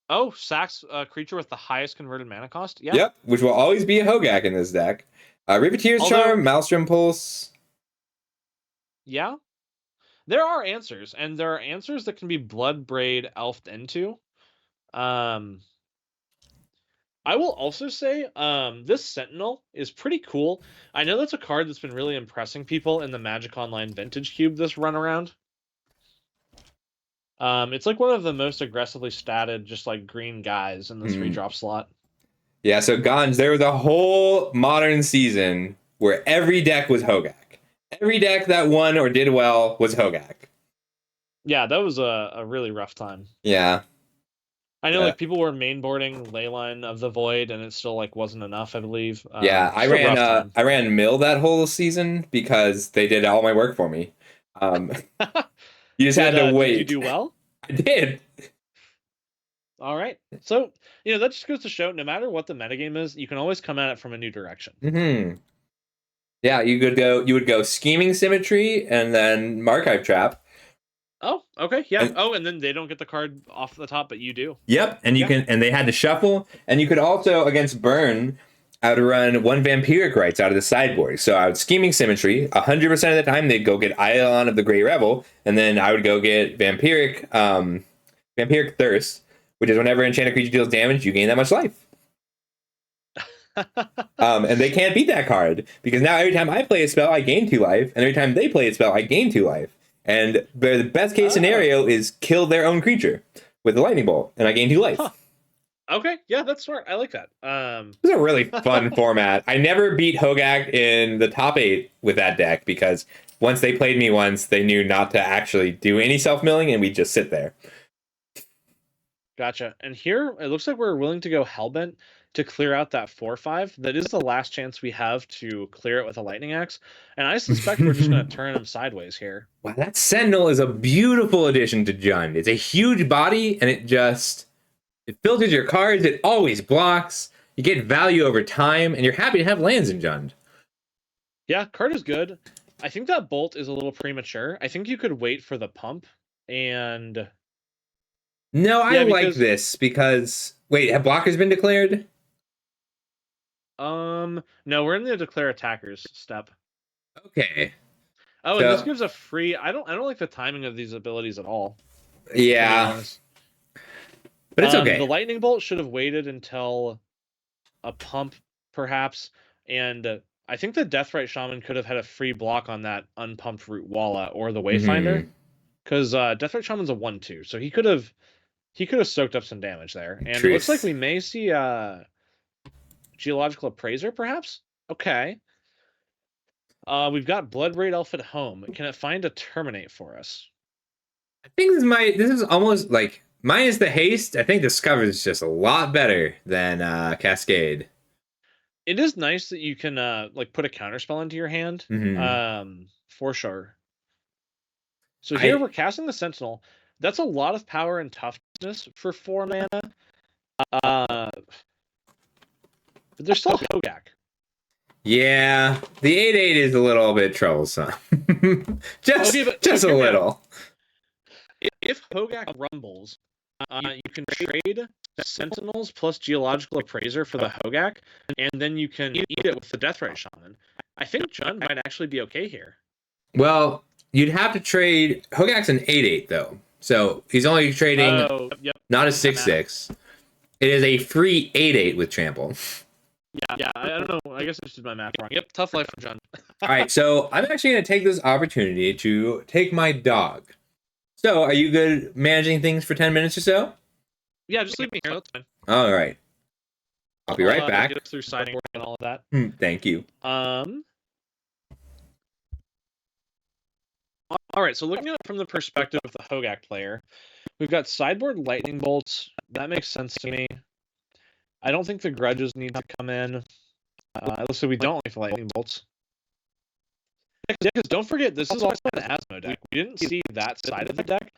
B: Oh, sacks a creature with the highest converted mana cost? Yeah.
A: Yep, which will always be a Hogak in this deck. Riveteer's Charm, Maelstrom Pulse.
B: Yeah. There are answers, and there are answers that can be Bloodbraid elfed into. I will also say, this Sentinel is pretty cool. I know that's a card that's been really impressing people in the Magic Online Vintage Cube this run around. It's like one of the most aggressively statted, just like green guys in this redrop slot.
A: Yeah, so Gons, there was a whole modern season where every deck was Hogak. Every deck that won or did well was Hogak.
B: Yeah, that was a really rough time.
A: Yeah.
B: I know, like, people were mainboarding Leyline of the Void, and it still, like, wasn't enough, I believe.
A: Yeah, I ran Mill that whole season because they did all my work for me. You just had to wait.
B: Did you do well?
A: I did.
B: All right. So, that just goes to show, no matter what the metagame is, you can always come at it from a new direction.
A: Mm-hmm. Yeah, you would go Scheming Symmetry and then Archive Trap.
B: Oh, okay, yeah. And then they don't get the card off the top, but you do.
A: Yep, and and they had to shuffle, and you could also against Burn, I would run 1 Vampiric Rites out of the sideboard. So I would Scheming Symmetry 100% of the time. They'd go get Eidolon of the Grey Rebel, and then I would go get Vampiric Thirst, which is whenever enchanted creature deals damage, you gain that much life. And they can't beat that card because now every time I play a spell, I gain 2 life, and every time they play a spell, I gain 2 life. And the best case scenario is kill their own creature with a lightning bolt, and I gain 2 life.
B: Huh. Okay, yeah, that's smart. I like that.
A: This is a really fun format. I never beat Hogak in the top 8 with that deck because once they played me once, they knew not to actually do any self-milling, and we'd just sit there.
B: Gotcha. And here, it looks like we're willing to go Hellbent to clear out that 4/5. That is the last chance we have to clear it with a Lightning Axe. And I suspect we're just going to turn him sideways here.
A: Wow, that Sentinel is a beautiful addition to Jund. It's a huge body, and it filters your cards. It always blocks. You get value over time, and you're happy to have lands in Jund.
B: Yeah, card is good. I think that Bolt is a little premature. I think you could wait for the pump, and...
A: No, I like this because... Wait, have blockers been declared?
B: No, we're in the declare attackers step.
A: Okay.
B: Oh, and this gives a free... I don't like the timing of these abilities at all.
A: Yeah. But it's okay.
B: The Lightning Bolt should have waited until a pump, perhaps, and I think the Deathrite Shaman could have had a free block on that unpumped Root Walla or the Wayfinder, because Deathrite Shaman's a 1/2, so he could have soaked up some damage there. And it looks like we may see Geological Appraiser, perhaps? Okay. We've got Bloodbraid Elf at home. Can it find a Terminate for us?
A: I think this is almost like minus the haste. I think Discover is just a lot better than Cascade.
B: It is nice that you can like put a counterspell into your hand. For sure. So here we're casting the Sentinel. That's a lot of power and toughness for 4 mana. But there's still Hogak.
A: Yeah, the 8/8 is a little bit troublesome. just a little.
B: If Hogak rumbles, you can trade Sentinels plus Geological Appraiser for the Hogak, and then you can eat it with the Deathrite Shaman. I think Jund might actually be okay here.
A: Well, you'd have to trade... Hogak's an 8/8, though. So he's only trading not a 6/6. It is a free 8/8 with trample.
B: Yeah. I don't know. I guess I just did my math wrong. Yep, tough life for John.
A: All right, so I'm actually going to take this opportunity to take my dog. So, are you good managing things for 10 minutes or so?
B: Yeah, just leave me here. That's fine.
A: All right. I'll be right back.
B: Get us through sideboard and all of that.
A: Thank you.
B: All right, so looking at it from the perspective of the Hogak player, we've got sideboard lightning bolts. That makes sense to me. I don't think the grudges need to come in. It looks like we don't like the lightning bolts. Yeah, because don't forget, this is also an Asmo deck. We didn't see that side of the deck,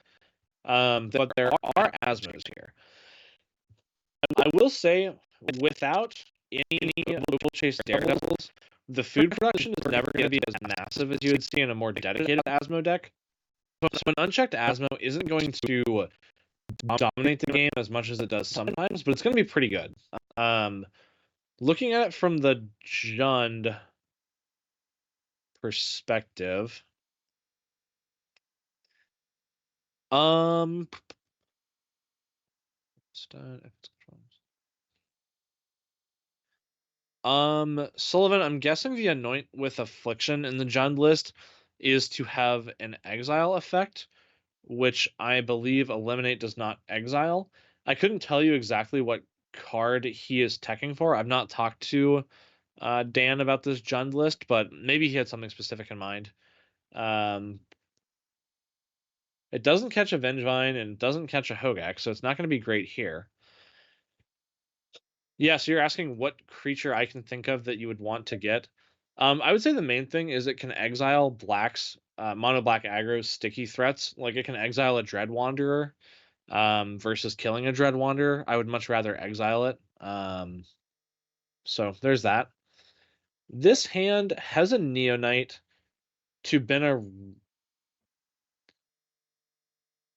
B: but there are Asmos here. I will say, without any local chase daredevils, the food production is never going to be as massive as you would see in a more dedicated Asmo deck. So an unchecked Asmo isn't going to dominate the game as much as it does sometimes, but it's going to be pretty good. Looking at it from the Jund perspective, Sullivan, I'm guessing the Anoint with Affliction in the Jund list is to have an exile effect, which I believe Eliminate does not exile. I couldn't tell you exactly what card he is teching for. I've not talked to Dan about this Jund list, but maybe he had something specific in mind. It doesn't catch a Vengevine and it doesn't catch a Hogak, so it's not going to be great here. Yeah, so you're asking what creature I can think of that you would want to get. I would say the main thing is it can exile blacks, mono black aggro sticky threats. Like it can exile a Dread Wanderer versus killing a Dread Wanderer. I would much rather exile it. So there's that. This hand has a Neonite to been a...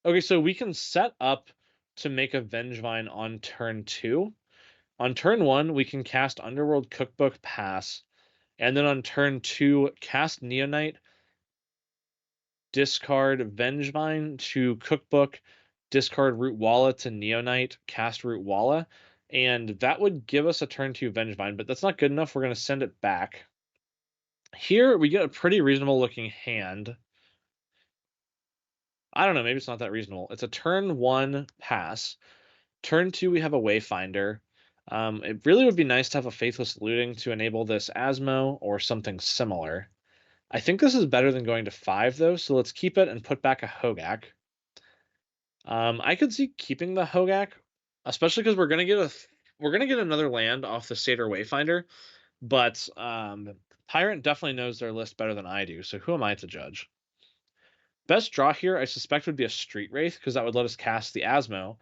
B: Okay, so we can set up to make a Vengevine on turn 2. On turn 1, we can cast Underworld Cookbook, pass, and then on turn 2, cast Neonite, discard Vengevine to Cookbook, discard Root Walla to Neonite, cast Root Walla, and that would give us a turn 2 Vengevine, but that's not good enough. We're going to send it back. Here, we get a pretty reasonable looking hand. I don't know, maybe it's not that reasonable. It's a turn 1 pass. Turn 2, we have a Wayfinder. It really would be nice to have a Faithless Looting to enable this Asmo or something similar. I think this is better than going to 5, though, so let's keep it and put back a Hogak. I could see keeping the Hogak, especially because we're gonna get another land off the Satyr Wayfinder, but Tyrant definitely knows their list better than I do, so who am I to judge? Best draw here, I suspect, would be a Street Wraith, because that would let us cast the Asmo.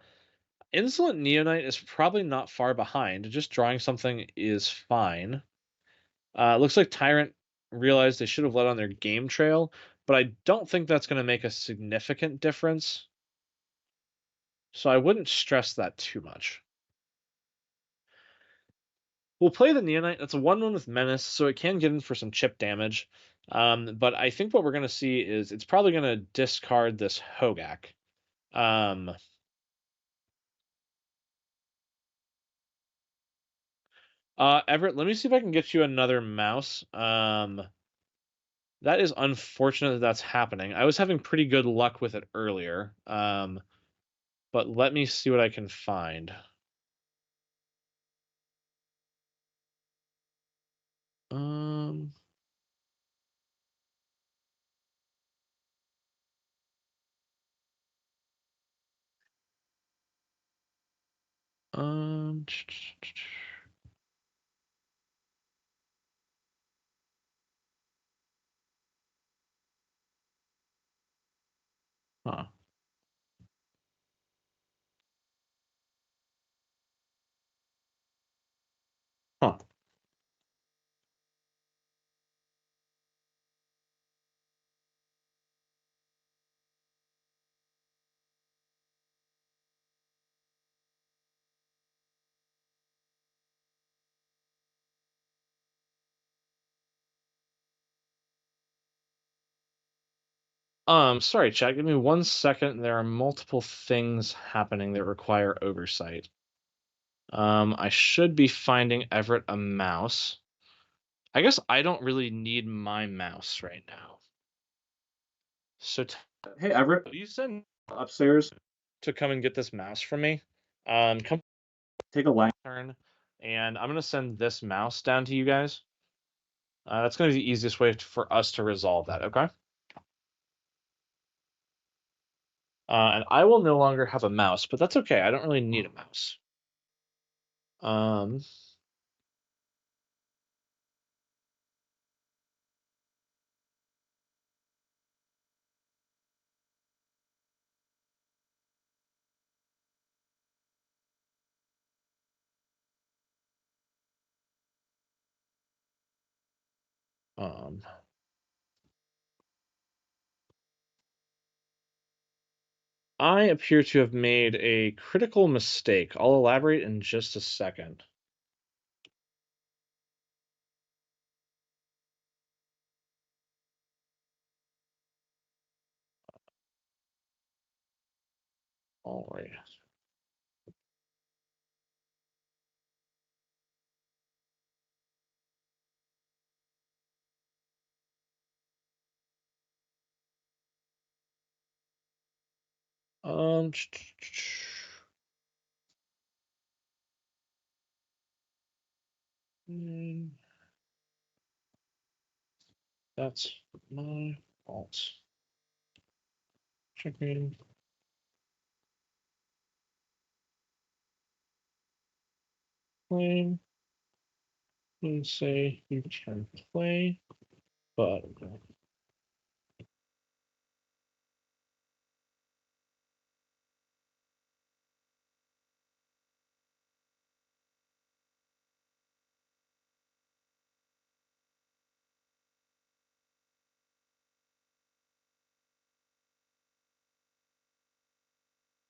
B: Insolent Neonite is probably not far behind. Just drawing something is fine. Looks like Tyrant realized they should have let on their game trail, but I don't think that's going to make a significant difference. So I wouldn't stress that too much. We'll play the Neonite. That's a 1/1 with Menace, so it can get in for some chip damage. But I think what we're going to see is it's probably going to discard this Hogak. Everett, let me see if I can get you another mouse. That is unfortunate that that's happening. I was having pretty good luck with it earlier. But let me see what I can find. Um, um, huh. Huh. Sorry, chat. Give me 1 second. There are multiple things happening that require oversight. I should be finding Everett a mouse. I guess I don't really need my mouse right now. So, hey Everett, will you send upstairs to come and get this mouse from me? Come take a lantern, and I'm gonna send this mouse down to you guys. That's gonna be the easiest way for us to resolve that. Okay. And I will no longer have a mouse, but that's okay. I don't really need a mouse. Um, um, I appear to have made a critical mistake. I'll elaborate in just a second. All right. Um, mm, that's my fault. Checking. Claim. Please say you can play, but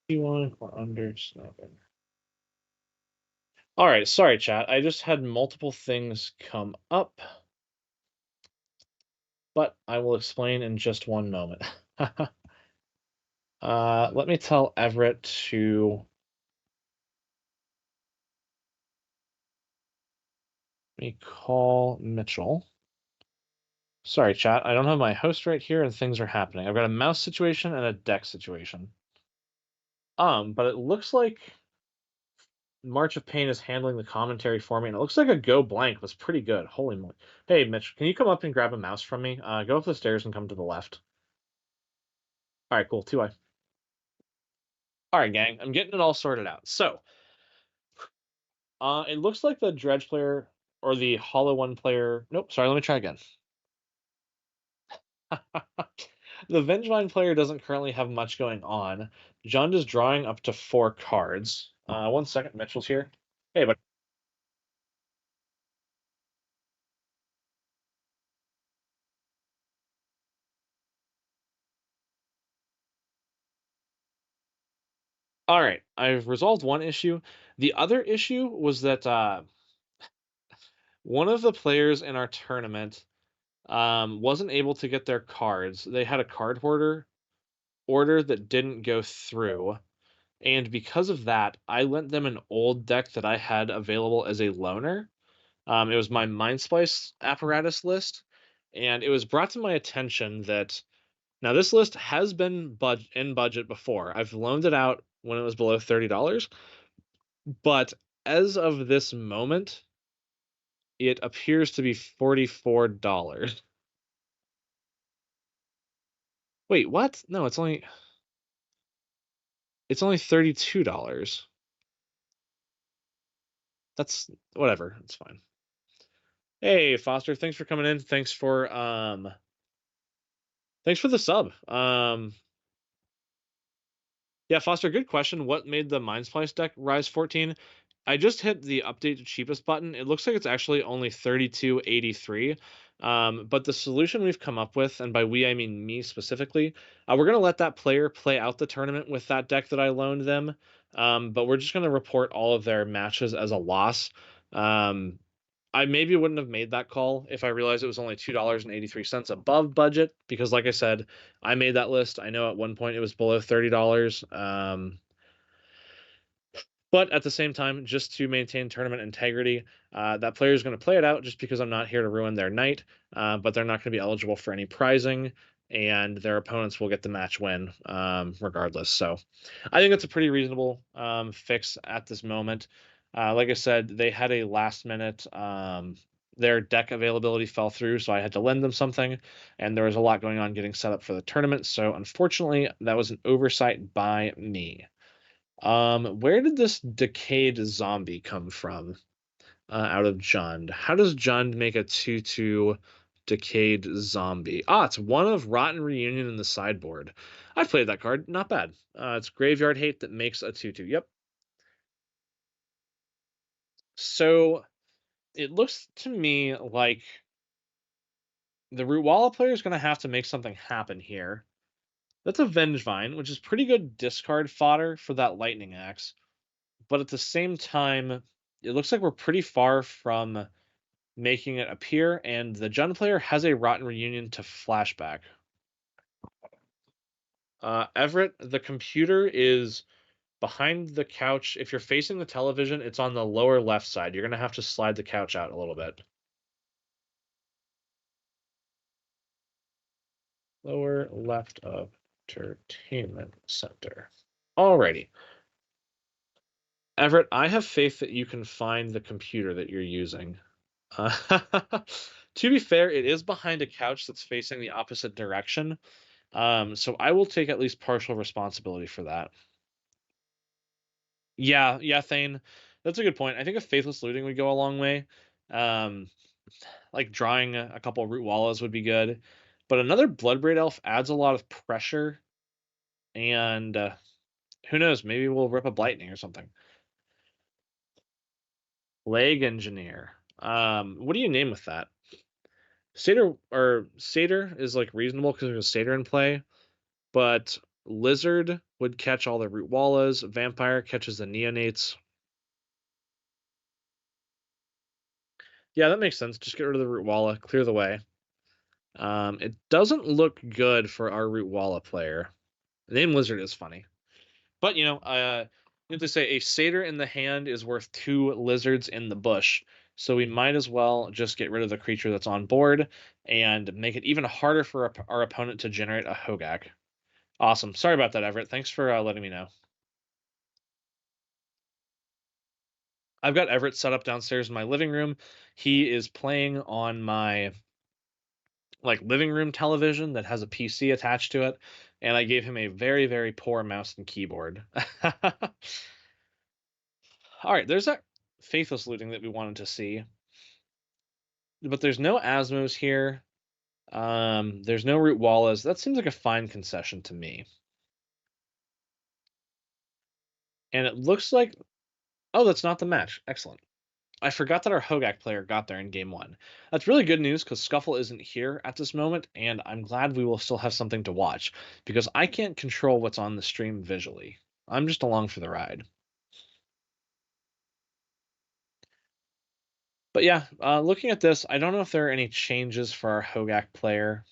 B: you want or under snapping. All right, sorry, chat. I just had multiple things come up, but I will explain in just one moment. Let me tell Everett to let me call Mitchell. Sorry, chat. I don't have my host right here, and things are happening. I've got a mouse situation and a deck situation. But it looks like March of Pain is handling the commentary for me, and it looks like a go blank was pretty good. Holy moly! Hey, Mitch, can you come up and grab a mouse from me? Go up the stairs and come to the left. All right, cool. 2i. All right, gang. I'm getting it all sorted out. So, it looks like the Dredge player or the Hollow One player. Nope. Sorry. Let me try again. The Vengevine player doesn't currently have much going on. John is drawing up to 4 cards. 1 second, Mitchell's here. Hey, but all right. I've resolved one issue. The other issue was that one of the players in our tournament wasn't able to get their cards. They had a card hoarder order that didn't go through. And because of that, I lent them an old deck that I had available as a loaner. It was my Mindsplice apparatus list, and it was brought to my attention that now this list has been in budget before. I've loaned it out when it was below $30, but as of this moment, it appears to be $44. Wait, what? No, it's only $32. That's whatever. It's fine. Hey, Foster, thanks for coming in. Thanks for the sub. Yeah, Foster, good question. What made the Mindsplice deck rise 14? I just hit the update to cheapest button. It looks like it's actually only 32.83. But the solution we've come up with, and by we I mean me specifically, we're gonna let that player play out the tournament with that deck that I loaned them. But we're just gonna report all of their matches as a loss. I maybe wouldn't have made that call if I realized it was only $2.83 above budget, because like I said, I made that list. I know at one point it was below $30. But at the same time, just to maintain tournament integrity, that player is going to play it out just because I'm not here to ruin their night, but they're not going to be eligible for any prizing, and their opponents will get the match win regardless. So I think it's a pretty reasonable fix at this moment. Like I said, they had a last minute, their deck availability fell through, so I had to lend them something, and there was a lot going on getting set up for the tournament. So unfortunately, that was an oversight by me. Where did this decayed zombie come from? Out of Jund. How does Jund make a 2/2 decayed zombie? Ah, it's one of Rotten Reunion in the sideboard. I've played that card. Not bad. It's Graveyard Hate that makes a 2/2. Yep. So it looks to me like the Rootwalla player is going to have to make something happen here. That's a Vengevine, which is pretty good discard fodder for that Lightning Axe. But at the same time, it looks like we're pretty far from making it appear, and the Jund player has a Rotten Reunion to flashback. Everett, the computer is behind the couch. If you're facing the television, it's on the lower left side. You're going to have to slide the couch out a little bit. Lower left of Entertainment Center. Alrighty. Everett, I have faith that you can find the computer that you're using. To be fair, it is behind a couch that's facing the opposite direction. So I will take at least partial responsibility for that. Yeah, Thane. That's a good point. I think a Faithless Looting would go a long way. Like drawing a couple Root Wallas would be good. But another Bloodbraid Elf adds a lot of pressure. And who knows, maybe we'll rip a Blightning or something. Leg Engineer. What do you name with that? Satyr is like reasonable because there's a Satyr in play, but Lizard would catch all the Root Wallas. Vampire catches the Neonates. Yeah, that makes sense. Just get rid of the Root Walla, clear the way. It doesn't look good for our Root Walla player. The name Lizard is funny, but you have to say a Satyr in the hand is worth 2 lizards in the bush. So we might as well just get rid of the creature that's on board and make it even harder for our opponent to generate a Hogak. Awesome. Sorry about that, Everett. Thanks for letting me know. I've got Everett set up downstairs in my living room. He is playing on my living room television that has a PC attached to it, and I gave him a very, very poor mouse and keyboard. All right, there's that Faithless Looting that we wanted to see. But there's no Asmos here. There's no Root Wallas. That seems like a fine concession to me. And it looks like... Oh, that's not the match. Excellent. I forgot that our Hogak player got there in game 1. That's really good news because Scuffle isn't here at this moment, and I'm glad we will still have something to watch because I can't control what's on the stream visually. I'm just along for the ride. But yeah, looking at this, I don't know if there are any changes for our Hogak player.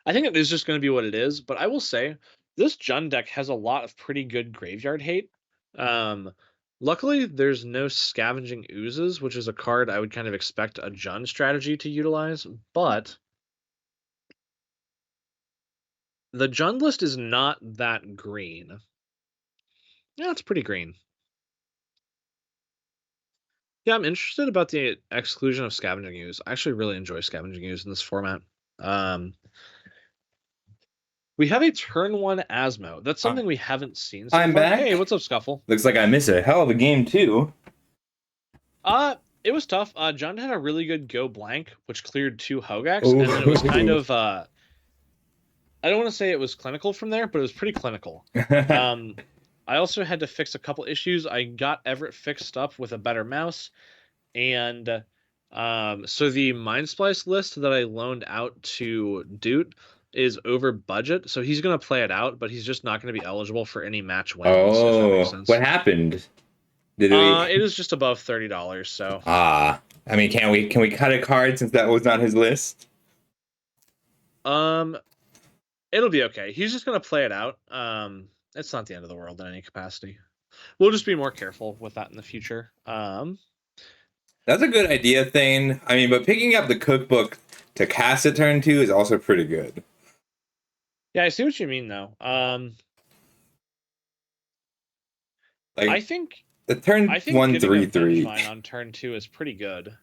B: I think it is just going to be what it is, but I will say this Jund deck has a lot of pretty good graveyard hate. Luckily, there's no Scavenging Oozes, which is a card I would kind of expect a Jund strategy to utilize, but the Jund list is not that green. Yeah, it's pretty green. Yeah, I'm interested about the exclusion of Scavenging Ooze. I actually really enjoy Scavenging Ooze in this format. We have a turn 1 Asmo. That's something we haven't seen so
A: I'm
B: far.
A: back.
B: Hey, what's up, Scuffle?
A: Looks like I missed a hell of a game too.
B: It was tough. Jund had a really good go blank, which cleared 2 Hogaks, and then it was kind of I don't want to say it was clinical from there, but it was pretty clinical. I also had to fix a couple issues. I got Everett fixed up with a better mouse, and so the Mindsplice list that I loaned out to Doot is over budget, so he's going to play it out, but he's just not going to be eligible for any match wins. If that makes sense.
A: What happened?
B: It is just above $30, so.
A: I mean, can we cut a card since that was on his list?
B: It'll be okay. He's just gonna play it out. And it's not the end of the world in any capacity. We'll just be more careful with that in the future.
A: That's a good idea, Thane. I mean, but picking up the cookbook to cast at turn 2 is also pretty good.
B: Yeah, I see what you mean, though.
A: Like,
B: I think
A: the turn
B: I think
A: 1
B: getting a
A: 3/3.
B: Vengevine on turn 2 is pretty good.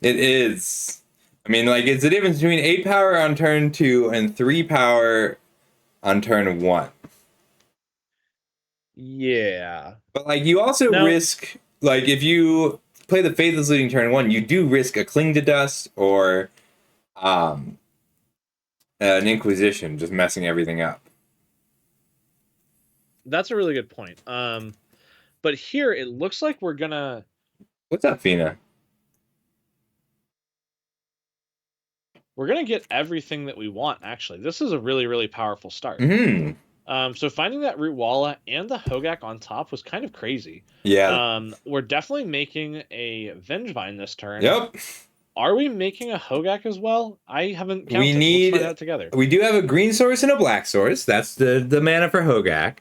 A: It is. I mean, like, it's the difference between 8 power on turn 2 and 3 power on turn 1.
B: Yeah.
A: But, like, you also risk, like, if you play the Faithless Looting turn 1, you do risk a Cling to Dust or an Inquisition just messing everything up.
B: That's a really good point. But here it looks like we're gonna...
A: What's up, Fina?
B: We're gonna get everything that we want, actually. This is a really, really powerful start.
A: Mm-hmm.
B: So finding that Root Walla and the Hogak on top was kind of crazy.
A: Yeah.
B: We're definitely making a Vengevine this turn.
A: Yep.
B: Are we making a Hogak as well? I haven't counted.
A: We need...
B: Let's find out together.
A: We do have a green source and a black source. That's the mana for Hogak.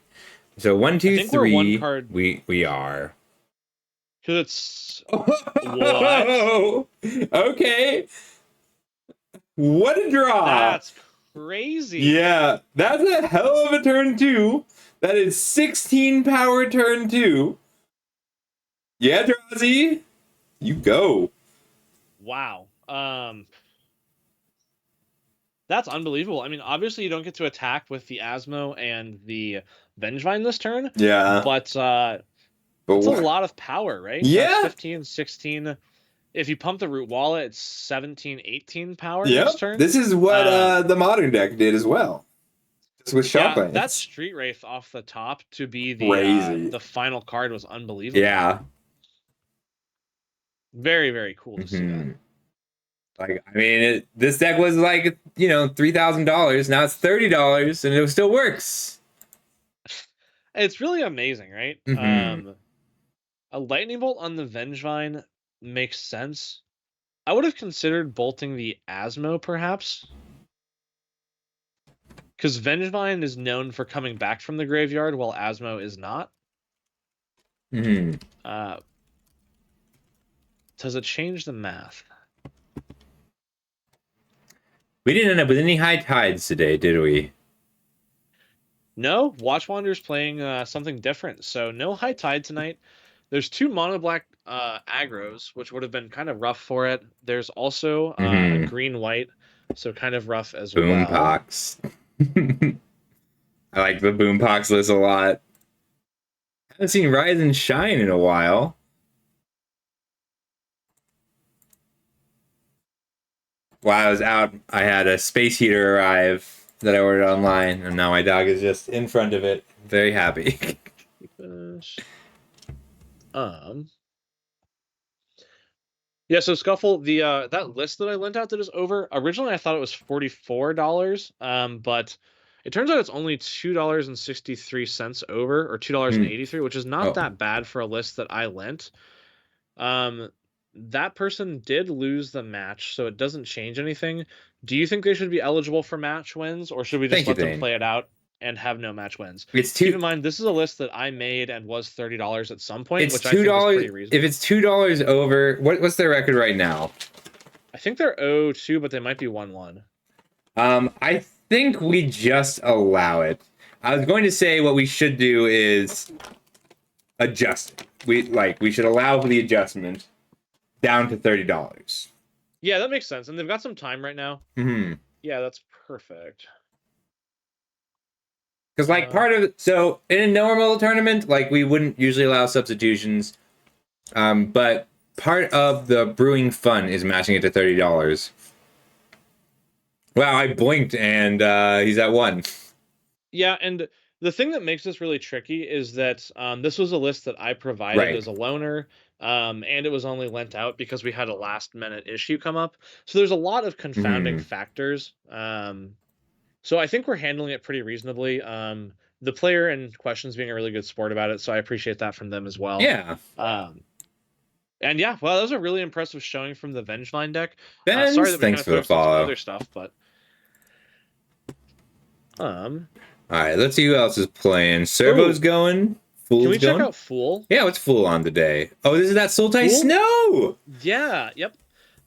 A: So 1, 2, 3.
B: We're one card...
A: We are.
B: Because it's...
A: What? Okay. What a draw.
B: That's crazy.
A: Yeah, that's a hell of a turn 2. That is 16 power turn 2. Yeah, Drazi. You go.
B: Wow. That's unbelievable. I mean, obviously you don't get to attack with the Asmo and the Vengevine this turn.
A: Yeah.
B: But it's a lot of power, right?
A: Yeah.
B: That's 15, 16. If you pump the Root Walla, it's 17, 18 power
A: yep.
B: this turn.
A: This is what the modern deck did as well. Just with Shaman.
B: Yeah, that Street Wraith off the top to be the final card was unbelievable.
A: Yeah.
B: Very, very cool to see that.
A: Like, I mean, this deck was like, $3,000. Now it's $30, and it still works.
B: It's really amazing, right?
A: Mm-hmm.
B: A Lightning Bolt on the Vengevine makes sense. I would have considered bolting the Asmo, perhaps. Because Vengevine is known for coming back from the graveyard, while Asmo is not.
A: Mm-hmm.
B: Does it change the math?
A: We didn't end up with any high tides today, did we?
B: No, Watch Wanderer's playing something different. So no high tide tonight. There's 2 mono black aggros, which would have been kind of rough for it. There's also a green-white, so kind of rough as well.
A: Boompox. I like the Boompox list a lot. Haven't seen Rise and Shine in a while. While I was out, I had a space heater arrive that I ordered online, and now my dog is just in front of it. Very happy.
B: Yeah, so Scuffle, the that list that I lent out that is over, originally I thought it was $44, but it turns out it's only $2.63 over, or $2.83, which is not that bad for a list that I lent. That person did lose the match, so it doesn't change anything. Do you think they should be eligible for match wins, or should we just let them play it out and have no match wins? Keep in mind, this is a list that I made and was $30 at some point, which I think is pretty reasonable.
A: If it's $2 over, what's their record right now?
B: I think they're 0-2, but they might be 1-1.
A: I think we just allow it. I was going to say what we should do is adjust it. We should allow for the adjustment down to $30.
B: Yeah, that makes sense. And they've got some time right now.
A: Mm-hmm.
B: Yeah, that's perfect.
A: Because, part of it... So, in a normal tournament, we wouldn't usually allow substitutions. But part of the brewing fun is matching it to $30. Wow, I blinked, and he's at 1.
B: Yeah, and the thing that makes this really tricky is that this was a list that I provided as a loaner, and it was only lent out because we had a last-minute issue come up. So there's a lot of confounding factors. So I think we're handling it pretty reasonably. The player in question is being a really good sport about it, so I appreciate that from them as well.
A: Yeah.
B: And yeah, well, that was a really impressive showing from the Vengevine deck.
A: Sorry that we
B: thanks for the follow. Other stuff, but
A: All right, let's see who else is playing. Servo's
B: Ooh,
A: going.
B: can
A: Fool's
B: we check
A: going.
B: out Fool?
A: Yeah, what's Fool on today? Oh, this is that Sultai
B: Fool?
A: Snow!
B: Yeah, yep.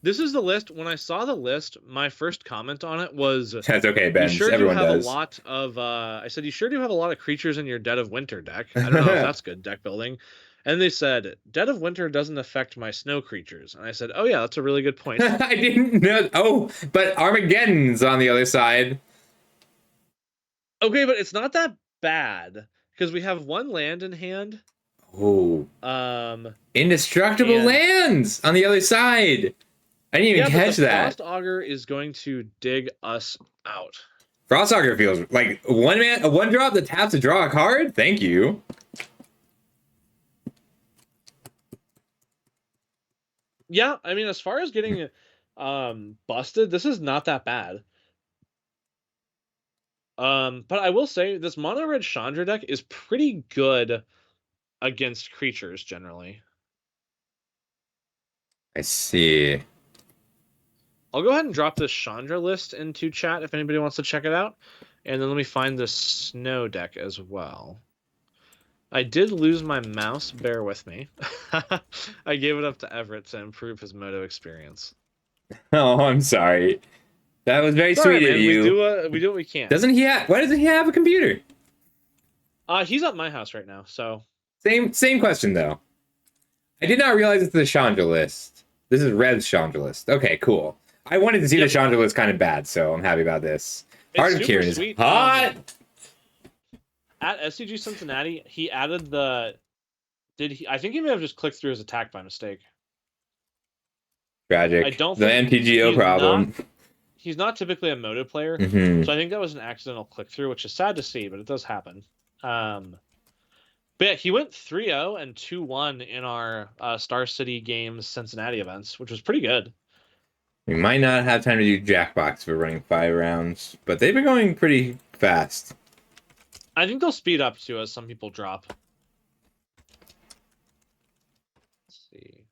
B: This is the list. When I saw the list, my first comment on it was,
A: That's okay,
B: you
A: Ben.
B: sure do
A: Everyone
B: have a
A: does.
B: lot of, I said, you sure do have a lot of creatures in your Dead of Winter deck. I don't know if that's good deck building. And they said, Dead of Winter doesn't affect my snow creatures. And I said, oh yeah, that's a really good point.
A: I didn't know. Oh, but Armageddon's on the other side.
B: Okay, but it's not that bad because we have one land in hand.
A: Oh,
B: Um,
A: indestructible
B: and
A: lands on the other side. I didn't even
B: yeah, but the
A: catch that.
B: Frost Augur is going to dig us out.
A: Frostauger feels like a one drop that taps to draw a card. Thank you.
B: Yeah, I mean, as far as getting busted, this is not that bad. But I will say this mono red Chandra deck is pretty good against creatures generally.
A: I see.
B: I'll go ahead and drop this Chandra list into chat if anybody wants to check it out. And then let me find the snow deck as well. I did lose my mouse, bear with me. I gave it up to Everett to improve his moto experience.
A: Oh, I'm sorry. That was very
B: It's all right,
A: sweet of
B: man.
A: you.
B: We do what we can.
A: Doesn't he have? Why doesn't he have a computer?
B: He's at my house right now, so
A: Same question though. I did not realize it's the Chandra list. This is Rev's Chandra list. Okay, cool. I wanted to see the Chandra list kind of bad, so I'm happy about this. Heart of
B: super
A: Kieran is
B: sweet.
A: hot.
B: At SCG Cincinnati, he added the. Did he? I think he may have just clicked through his attack by mistake.
A: Tragic.
B: I don't
A: The
B: think
A: MTGO problem.
B: He's not typically a moto player,
A: Mhm.
B: so I think that was an accidental click through, which is sad to see, but it does happen. But yeah, he went 3-0 and 2-1 in our Star City Games Cincinnati events, which was pretty good.
A: We might not have time to do Jackbox for running 5 rounds, but they've been going pretty fast.
B: I think they'll speed up too as some people drop. Let's see.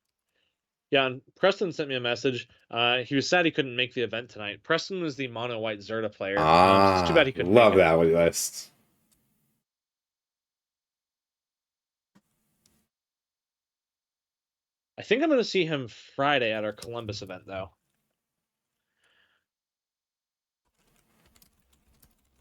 B: Yeah, and Preston sent me a message. He was sad he couldn't make the event tonight. Preston was the mono white Zerta player. So it's too bad he couldn't
A: Love
B: make it.
A: that list.
B: I think I'm going to see him Friday at our Columbus event, though.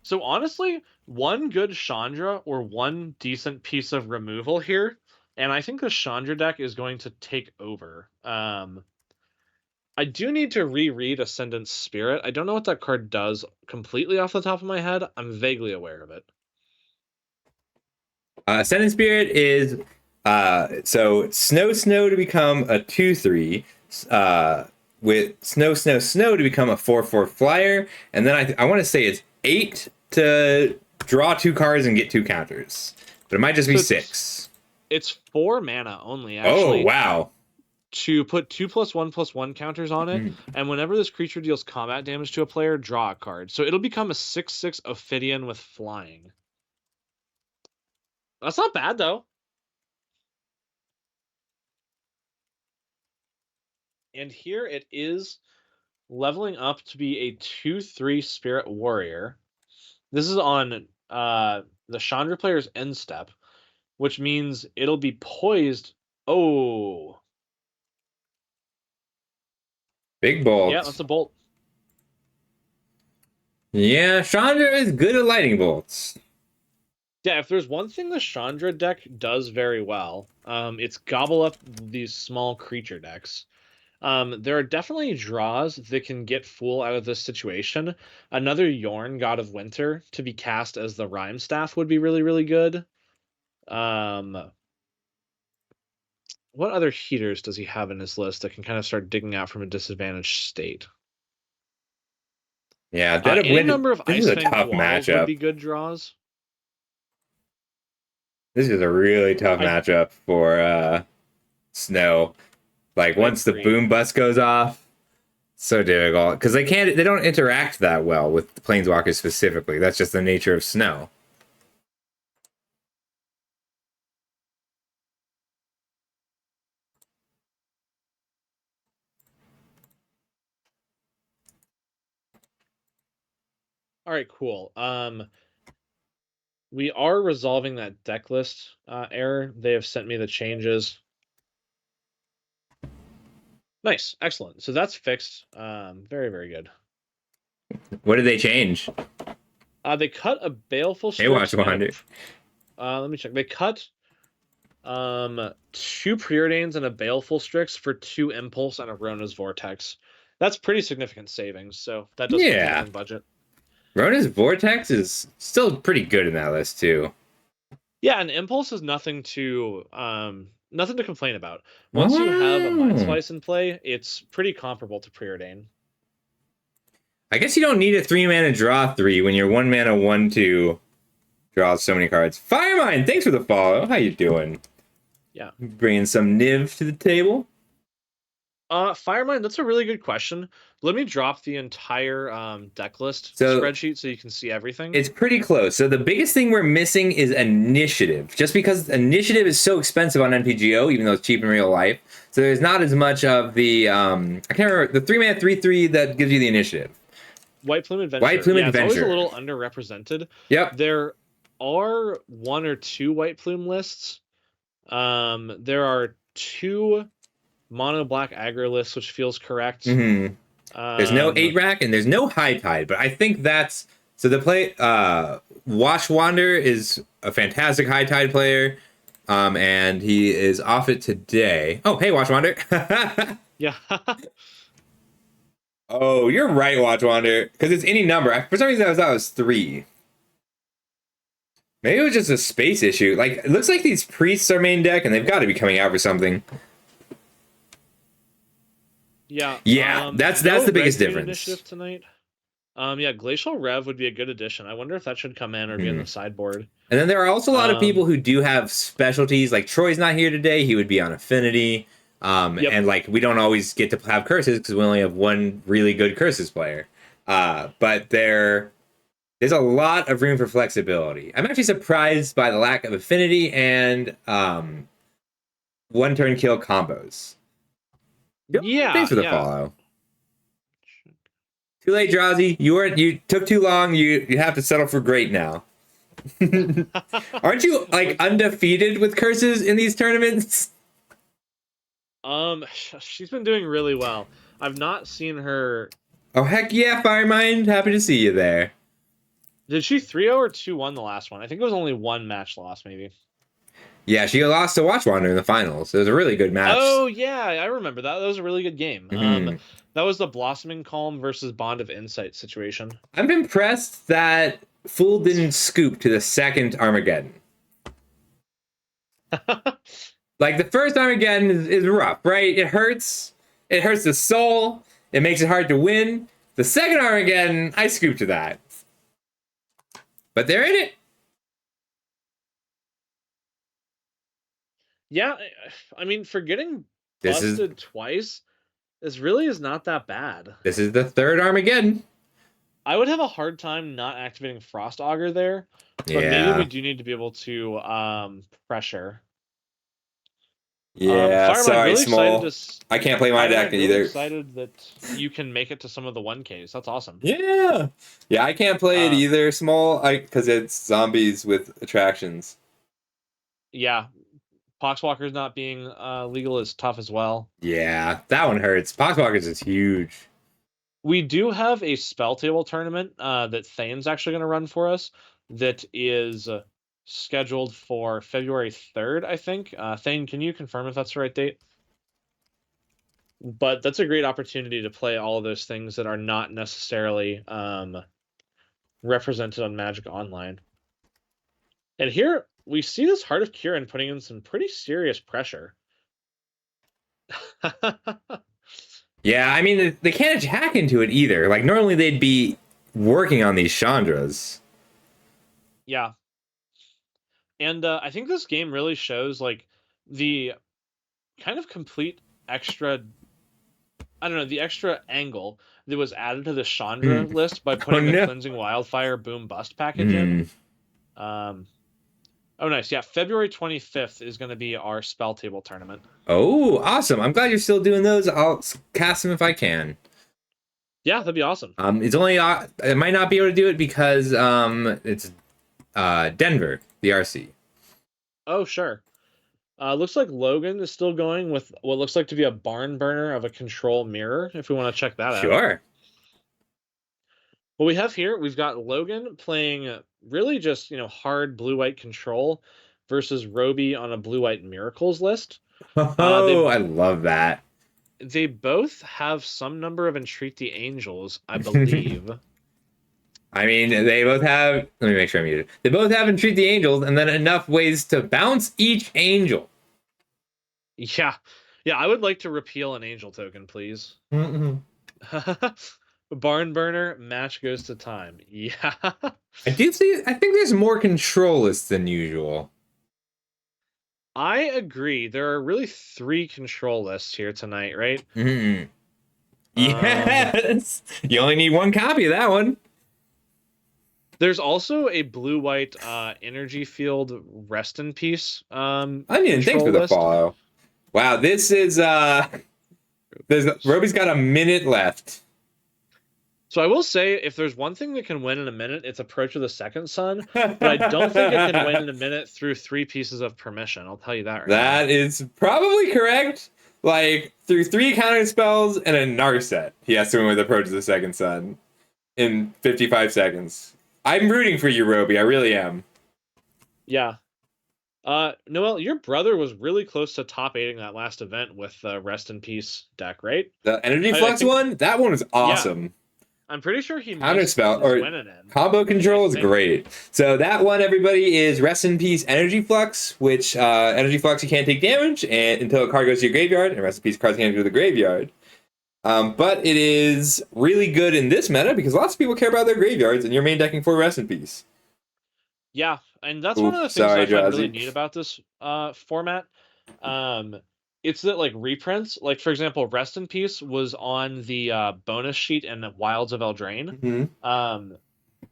B: So honestly, one good Chandra or one decent piece of removal here, and I think the Chandra deck is going to take over. I do need to reread Ascendant Spirit. I don't know what that card does completely off the top of my head. I'm vaguely aware of it.
A: Ascendant Spirit is so Snow to become a 2/3, with Snow to become a 4/4 flyer, and then I want to say it's 8 to draw 2 cards and get 2 counters, but it might just be 6.
B: It's 4 mana only,
A: Oh
B: actually.
A: wow!
B: To put 2+1/+1 counters on it, and whenever this creature deals combat damage to a player, draw a card. So it'll become a 6/6 Ophidian with flying. That's not bad though. And here it is leveling up to be a 2/3 Spirit Warrior. This is on the Chandra player's end step, which means it'll be poised. Oh,
A: Big bolt.
B: yeah, that's a bolt.
A: Yeah, Chandra is good at lightning bolts.
B: Yeah, if there's one thing the Chandra deck does very well, it's gobble up these small creature decks. There are definitely draws that can get Fool out of this situation. Another Yorn, God of Winter, to be cast as the Rhyme Staff would be really, really good. What other heaters does he have in his list that can kind of start digging out from a disadvantaged state?
A: Yeah, Dead of
B: Any
A: Winter.
B: number of
A: This
B: Ice
A: is a
B: Fang
A: tough
B: Koalas would
A: matchup.
B: be good draws.
A: This is a really tough matchup for Snow. Like once the boom bust goes off, so difficult because they don't interact that well with the planeswalkers specifically. That's just the nature of Snow.
B: All right, cool. We are resolving that deck list error. They have sent me the changes. Nice, excellent. So that's fixed. Very, very good.
A: What did they change?
B: They cut a Baleful
A: Hey,
B: Strix.
A: Watch Wander.
B: Let me check. They cut 2 Preordains and a Baleful Strix for 2 Impulse and a Rona's Vortex. That's pretty significant savings, so that does fit
A: Yeah.
B: in budget.
A: Rona's Vortex is still pretty good in that list too.
B: Yeah, and Impulse is nothing to complain about. Once you have a Mindsplice in play, it's pretty comparable to Preordain.
A: I guess you don't need a 3-mana draw 3 when your 1-mana 1/2 draws so many cards. Firemine, thanks for the follow. How you doing?
B: Yeah.
A: Bringing some Niv to the table.
B: Firemine, that's a really good question. Let me drop the entire deck list spreadsheet so you can see everything.
A: It's pretty close. So the biggest thing we're missing is initiative. Just because initiative is so expensive on MTGO, even though it's cheap in real life. So there's not as much of the I can't remember the 3-mana 3/3 that gives you the initiative.
B: White Plume Adventure.
A: White Plume Adventure.
B: It's always a little underrepresented.
A: Yep.
B: There are 1 or 2 White Plume lists. There are 2 mono black aggro lists, which feels correct.
A: Mm-hmm. There's no 8-rack and there's no High Tide, but I think that's so the play. Watch Wander is a fantastic High Tide player, and he is off it today. Oh, hey, Watch Wander.
B: Yeah.
A: Oh, you're right, Watch Wander, because it's any number. For some reason, I thought it was 3. Maybe it was just a space issue. Like, it looks like these priests are main deck, and they've got to be coming out for something.
B: Yeah.
A: Yeah, that's the biggest difference.
B: Initiative tonight. Yeah, Glacial Rev would be a good addition. I wonder if that should come in or be in the sideboard.
A: And then there are also a lot of people who do have specialties. Like Troy's not here today; he would be on Affinity. And like we don't always get to have curses because we only have one really good curses player. But there's a lot of room for flexibility. I'm actually surprised by the lack of Affinity and one-turn kill combos.
B: Yeah,
A: thanks for the follow. Too late, Drazi. You took too long. You have to settle for great now. Aren't you like undefeated with curses in these tournaments?
B: She's been doing really well. I've not seen her.
A: Oh heck yeah, Firemind! Happy to see you there.
B: Did she 3-0 or 2-1 the last one? I think it was only 1 match loss, maybe.
A: Yeah, she lost to Watch Wander in the finals. It was a really good match.
B: Oh yeah, I remember that. That was a really good game.
A: Mm-hmm.
B: That was the Blossoming Calm versus Bond of Insight situation.
A: I'm impressed that Fool didn't scoop to the second Armageddon. Like the first Armageddon is rough, right? It hurts. It hurts the soul. It makes it hard to win. The second Armageddon, I scooped to that. But they're in it.
B: Yeah, I mean, for getting busted twice, this really is not that bad.
A: This is the third Armageddon.
B: I would have a hard time not activating Frost Augur there, but maybe we do need to be able to pressure.
A: Yeah, sorry,
B: really
A: Small. I can't play my deck
B: really
A: either.
B: Excited that you can make it to some of the 1Ks. That's awesome.
A: Yeah, I can't play it either, Small, because it's zombies with attractions.
B: Yeah, Poxwalkers not being legal is tough as well.
A: Yeah, that one hurts. Poxwalkers is huge.
B: We do have a spell table tournament that Thane's actually going to run for us that is scheduled for February 3rd, I think. Thane, can you confirm if that's the right date? But that's a great opportunity to play all of those things that are not necessarily represented on Magic Online. And here we see this Heart of Kirin putting in some pretty serious pressure.
A: Yeah, I mean, they can't hack into it either. Like, normally they'd be working on these Chandras.
B: Yeah. And I think this game really shows, like, the kind of complete extra... I don't know, the extra angle that was added to the Chandra list by putting the Cleansing Wildfire Boom Bust package in. Oh, nice. Yeah, February 25th is going to be our spell table tournament.
A: Oh, awesome. I'm glad you're still doing those. I'll cast them if I can.
B: Yeah, that'd be awesome.
A: It's only... I might not be able to do it because it's Denver, the RC.
B: Oh, sure. Looks like Logan is still going with what looks like to be a barn burner of a control mirror, if we want to check that out.
A: Sure.
B: What we have here, we've got Logan playing really just, hard blue-white control versus Roby on a blue-white miracles list.
A: Oh, I love that.
B: They both have some number of Entreat the Angels, I believe.
A: I mean, they both have. Let me make sure I'm muted. They both have Entreat the Angels, and then enough ways to bounce each angel.
B: Yeah. Yeah, I would like to repeal an angel token, please. Barn burner, match goes to time. Yeah.
A: I do see. I think there's more control lists than usual.
B: I agree. There are really 3 control lists here tonight, right?
A: Yes. You only need 1 copy of that one.
B: There's also a blue-white energy field rest in peace.
A: Onion, thanks for the follow. Wow, this is Roby's got a minute left.
B: So I will say, if there's one thing that can win in a minute, it's Approach of the Second Sun. But I don't think it can win in a minute through 3 pieces of permission. I'll tell you that right now.
A: That is probably correct. Like, through 3 counter spells and a Narset, he has to win with Approach of the Second Sun in 55 seconds. I'm rooting for you, Roby. I really am.
B: Yeah. Noel, your brother was really close to top 8ing that last event with the Rest in Peace deck, right?
A: The Energy Flux one? That one was awesome.
B: Yeah. I'm pretty sure he
A: Counterspell or combo control is great. So that one, everybody, is Rest in Peace Energy Flux, which Energy Flux you can't take damage and until a card goes to your graveyard, and Rest in Peace cards can't go to the graveyard. But it is really good in this meta because lots of people care about their graveyards, and you're main decking for Rest in Peace.
B: Yeah, and that's one of the things I find really neat about this format. It's that, like, reprints, like, for example, Rest in Peace was on the bonus sheet in the Wilds of Eldraine.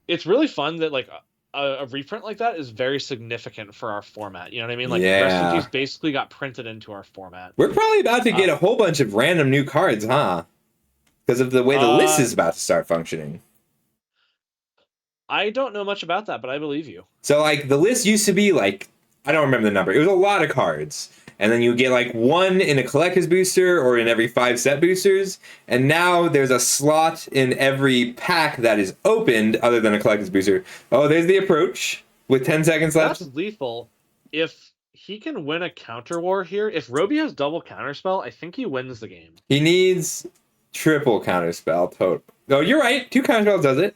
B: It's really fun that, like, a reprint like that is very significant for our format. You know what I mean? Like, Rest in Peace basically got printed into our format.
A: We're probably about to get a whole bunch of random new cards, huh? Because of the way the list is about to start functioning.
B: I don't know much about that, but I believe you.
A: So, like, the list used to be, like, I don't remember the number. It was a lot of cards. And then you get, like, 1 in a collector's booster or in every 5 set boosters. And now there's a slot in every pack that is opened other than a collector's booster. Oh, there's the Approach with 10 seconds left.
B: That's lethal. If he can win a counter war here, if Roby has double counterspell, I think he wins the game.
A: He needs triple counterspell total. Oh, you're right. 2 counterspells does it.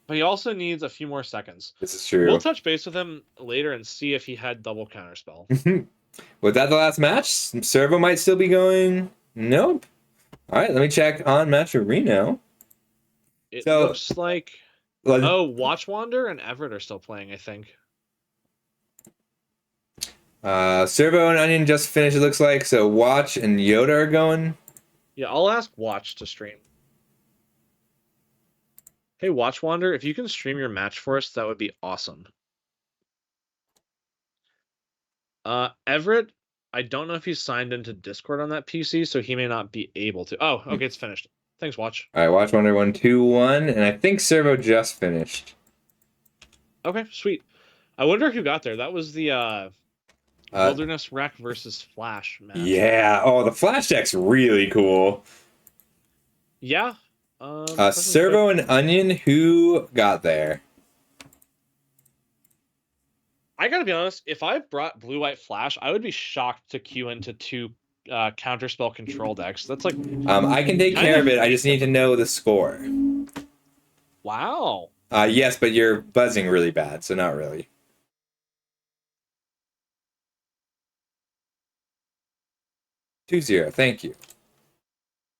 B: But he also needs a few more seconds.
A: This is true.
B: We'll touch base with him later and see if he had double counterspell.
A: Was that the last match? Servo might still be going. Nope. All right, let me check on Match Reno.
B: It looks like... Oh, Watchwander and Everett are still playing, I think.
A: Servo and Onion just finished, it looks like. So Watch and Yoda are going.
B: Yeah, I'll ask Watch to stream. Hey, Watchwander, if you can stream your match for us, that would be awesome. Everett, I don't know if he's signed into Discord on that PC, so he may not be able to. Oh, okay, it's finished. Thanks, Watch.
A: All right, Watchwander 1-2-1, and I think Servo just finished.
B: Okay, sweet. I wonder who got there. That was the Wilderness Wreck versus Flash match.
A: Yeah. Oh, the Flash deck's really cool.
B: Yeah.
A: Servo and Onion, who got there?
B: I gotta be honest, if I brought Blue-White Flash, I would be shocked to queue into 2 counterspell control decks. That's like...
A: I can take care of it. I just need to know the score.
B: Wow.
A: Yes, but you're buzzing really bad, so not really. 2-0, thank you.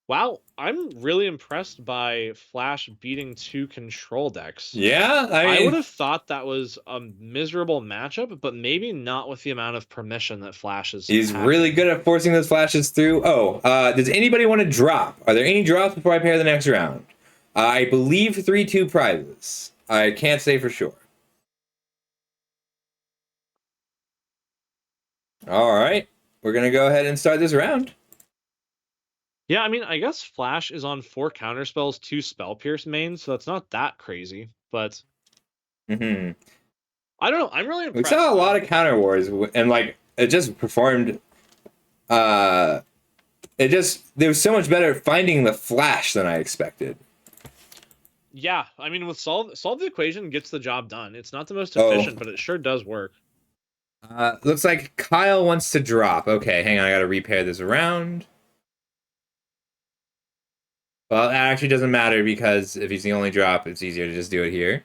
B: Wow, I'm really impressed by Flash beating 2 control decks.
A: Yeah,
B: I would have thought that was a miserable matchup, but maybe not with the amount of permission that Flash is.
A: He's really good at forcing those flashes through. Oh, does anybody want to drop? Are there any drops before I pair the next round? I believe 3-2 prizes. I can't say for sure. All right, we're going to go ahead and start this round.
B: Yeah, I mean, I guess Flash is on 4 counterspells, 2 Spell Pierce mains, so that's not that crazy, but... I I don't know. I'm really
A: We
B: impressed.
A: saw a lot of counter wars, and like it just performed. There was so much better finding the flash than I expected.
B: Yeah, I mean, with solve the equation gets the job done. It's not the most
A: Oh.
B: efficient, but it sure does work.
A: Looks like Kyle wants to drop. Okay, hang on. I got to repair this around. Well, it actually doesn't matter because if he's the only drop, it's easier to just do it here.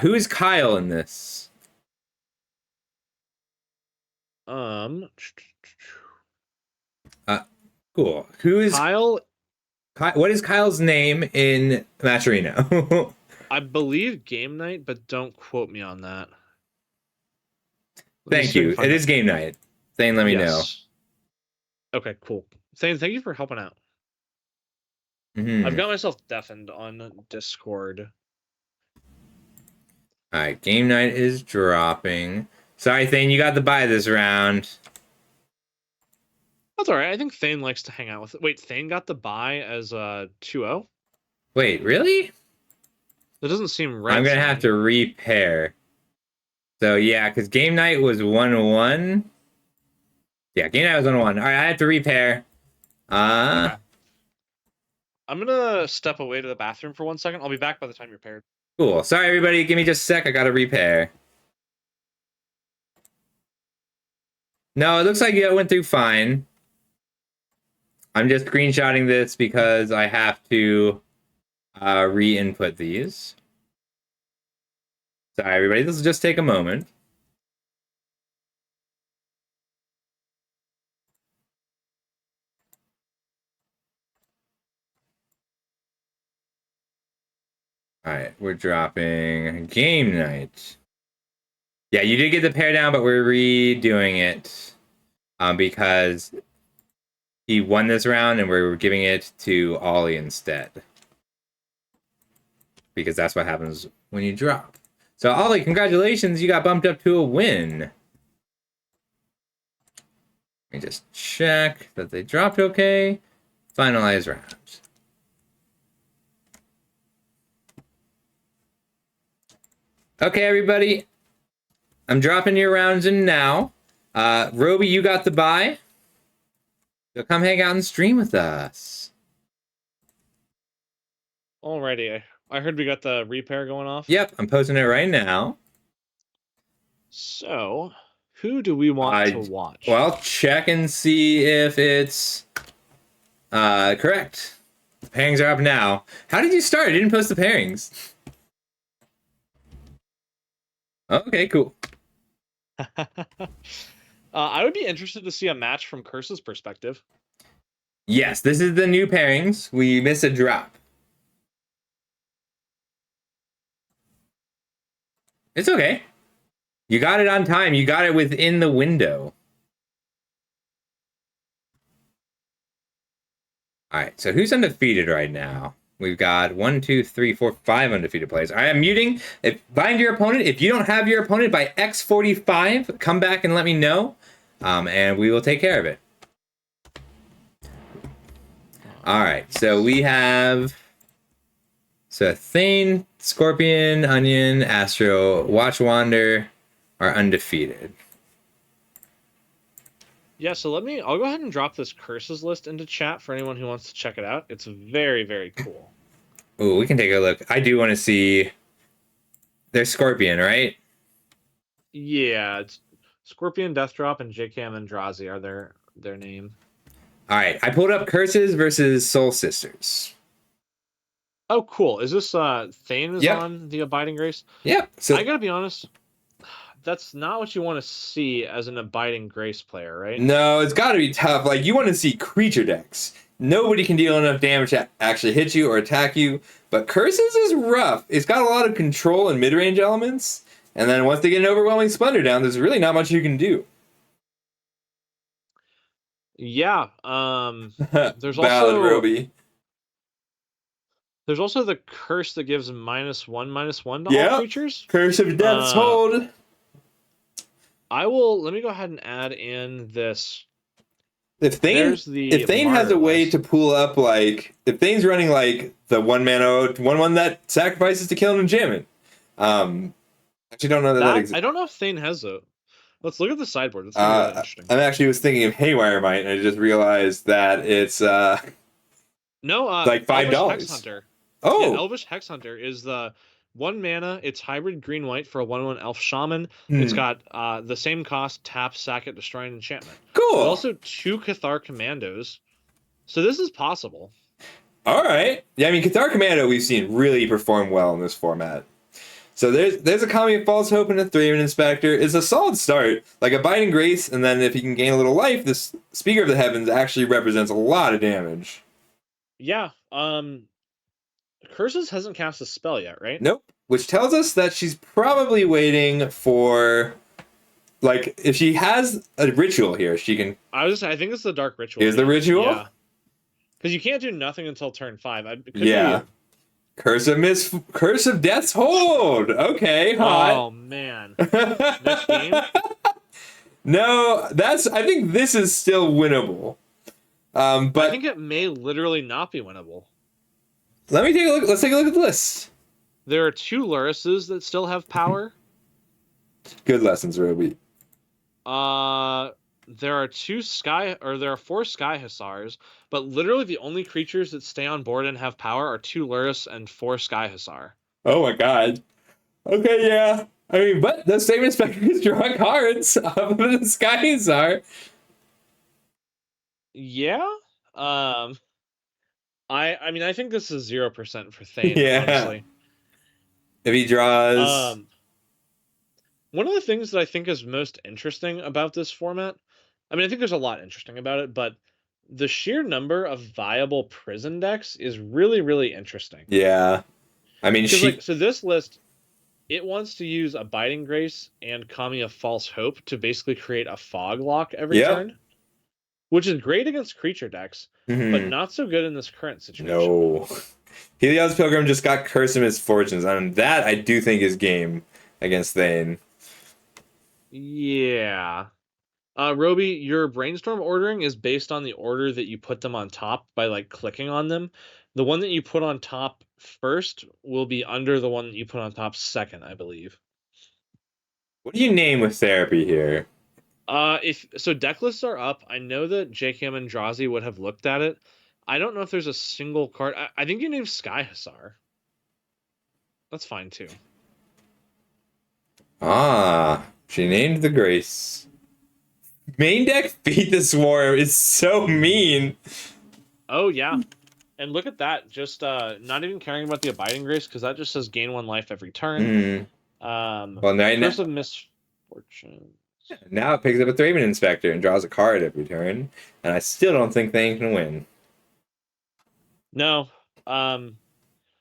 A: Who is Kyle in this? Cool. Who is
B: Kyle?
A: What is Kyle's name in Matcherino?
B: I believe Game Night, but don't quote me on that.
A: Thank you. It is Game Night. Thane, let me know.
B: Okay, cool. Thane, thank you for helping out.
A: Mm-hmm.
B: I've got myself deafened on Discord.
A: All right, Game Night is dropping. Sorry, Thane, you got the buy this round.
B: That's all right. I think Thane likes to hang out with it. Wait, Thane got the buy as 2-0?
A: Wait, really?
B: That doesn't seem right.
A: I'm going to have to repair. So, yeah, because Game Night was 1-1. Yeah, Game Night was 1-1. All right, I have to repair. Okay.
B: I'm going to step away to the bathroom for 1 second. I'll be back by the time you're paired.
A: Cool. Sorry, everybody. Give me just a sec. I got to repair. No, it looks like it went through fine. I'm just screenshotting this because I have to re-input these. Sorry, everybody. This will just take a moment. All right, we're dropping Game Night. Yeah, you did get the pair down, but we're redoing it because he won this round and we're giving it to Ollie instead. Because that's what happens when you drop. So, Ollie, congratulations. You got bumped up to a win. Let me just check that they dropped okay. Finalize rounds. Okay, everybody. I'm dropping your rounds in now. Roby, you got the buy. So come hang out and stream with us.
B: Alrighty. I heard we got the repair going off.
A: Yep, I'm posting it right now.
B: So, who do we want to watch?
A: Well, check and see if it's correct. The pairings are up now. How did you start? I didn't post the pairings. Okay, cool.
B: I would be interested to see a match from Curse's perspective.
A: Yes, this is the new pairings. We missed a drop. It's okay. You got it on time. You got it within the window. All right, so who's undefeated right now? We've got 1, 2, 3, 4, 5 undefeated players. I am muting. Find your opponent. If you don't have your opponent by X45, come back and let me know, and we will take care of it. All right, so we have Thane, Scorpion, Onion, Astro, Watch Wander are undefeated.
B: Yeah, so I'll go ahead and drop this Curses list into chat for anyone who wants to check it out. It's very, very cool.
A: Ooh, we can take a look. I do want to see their Scorpion, right?
B: Yeah, it's Scorpion, Deathdrop, and JKM and Drazi are their name.
A: All right, I pulled up Curses versus Soul Sisters.
B: Oh, cool. Is this Thane is on the Abiding Grace?
A: Yep. So
B: I gotta be honest, that's not what you want to see as an Abiding Grace player, right?
A: No, it's got to be tough. Like, you want to see creature decks. Nobody can deal enough damage to actually hit you or attack you. But Curses is rough. It's got a lot of control and mid-range elements. And then once they get an overwhelming Splendor down, there's really not much you can do.
B: Yeah. There's
A: Roby.
B: There's also the curse that gives -1/-1 to all creatures.
A: Curse of Death's Hold.
B: Let me go ahead and add in this.
A: If Thane has a way to pull up, like, if Thane's running like the 1-mana 1/1 that sacrifices to kill an enchantment, Actually, don't know that
B: That
A: exists.
B: I don't know if Thane has a. Let's look at the sideboard. That's gonna be really interesting.
A: I actually was thinking of Haywire Mite, and I just realized that it's
B: No,
A: like
B: Elvish Hex
A: $5.
B: Hunter. Yeah,
A: Oh,
B: Elvish Hex Hunter is the 1 mana. It's hybrid green white for a 1/1 elf shaman. It's
A: hmm.
B: got the same cost, tap, sack it, destroy an enchantment. There's
A: Cool.
B: also 2 Cathar commandos. So this is possible.
A: All right. Yeah, I mean, Cathar Commando we've seen really perform well in this format. So there's a Kami of False Hope and a 3-man Inspector. It's a solid start. Like Abiding Grace, and then if you can gain a little life, this Speaker of the Heavens actually represents a lot of damage.
B: Yeah. Curses hasn't cast a spell yet, right?
A: Nope. Which tells us that she's probably waiting for, like, if she has a ritual here, she can.
B: I think it's the Dark Ritual.
A: Here's the ritual?
B: Yeah. Because you can't do nothing until turn 5. It could
A: Yeah.
B: be...
A: Curse of Death's Hold. Okay, hot.
B: Oh man. Next game?
A: No, I think this is still winnable. But
B: I think it may literally not be winnable.
A: let me take a look. Let's take a look at the list.
B: There are 2 Lurruses that still have power.
A: Good lessons, Roby.
B: There are 4 Sky Hussars, but literally the only creatures that stay on board and have power are 2 Lurrus and 4 Sky Hussar.
A: Oh my god. Okay, yeah. I mean, but the same Inspector is drawing cards of the skies are.
B: Yeah. I mean I think this is 0% for Thane,
A: Yeah.
B: honestly.
A: If he draws.
B: One of the things that I think is most interesting about this format, I mean, I think there's a lot interesting about it, but the sheer number of viable prison decks is really, really interesting.
A: Yeah. I mean,
B: So this list, it wants to use Abiding Grace and Kami of False Hope to basically create a fog lock every turn, which is great against creature decks, but not so good in this current situation.
A: No. Helios Pilgrim just got Curse of Misfortunes, and that I do think is game against Thane.
B: Yeah. Roby, your brainstorm ordering is based on the order that you put them on top by like clicking on them. The one that you put on top first will be under the one that you put on top second, I believe.
A: What do you name with therapy here?
B: If so, deck lists are up. I know that JKM and Drazi would have looked at it. I don't know if there's a single card. I think you named Sky Hussar. That's fine too.
A: Ah, she named the Grace. Main deck Feed the Swarm is so mean.
B: Oh yeah, and look at that. Just not even caring about the Abiding Grace because that just says gain 1 life every turn.
A: Well,
B: Curse of Misfortune.
A: Now it picks up a 3-man Inspector and draws a card every turn, and I still don't think Thane can win.
B: No. I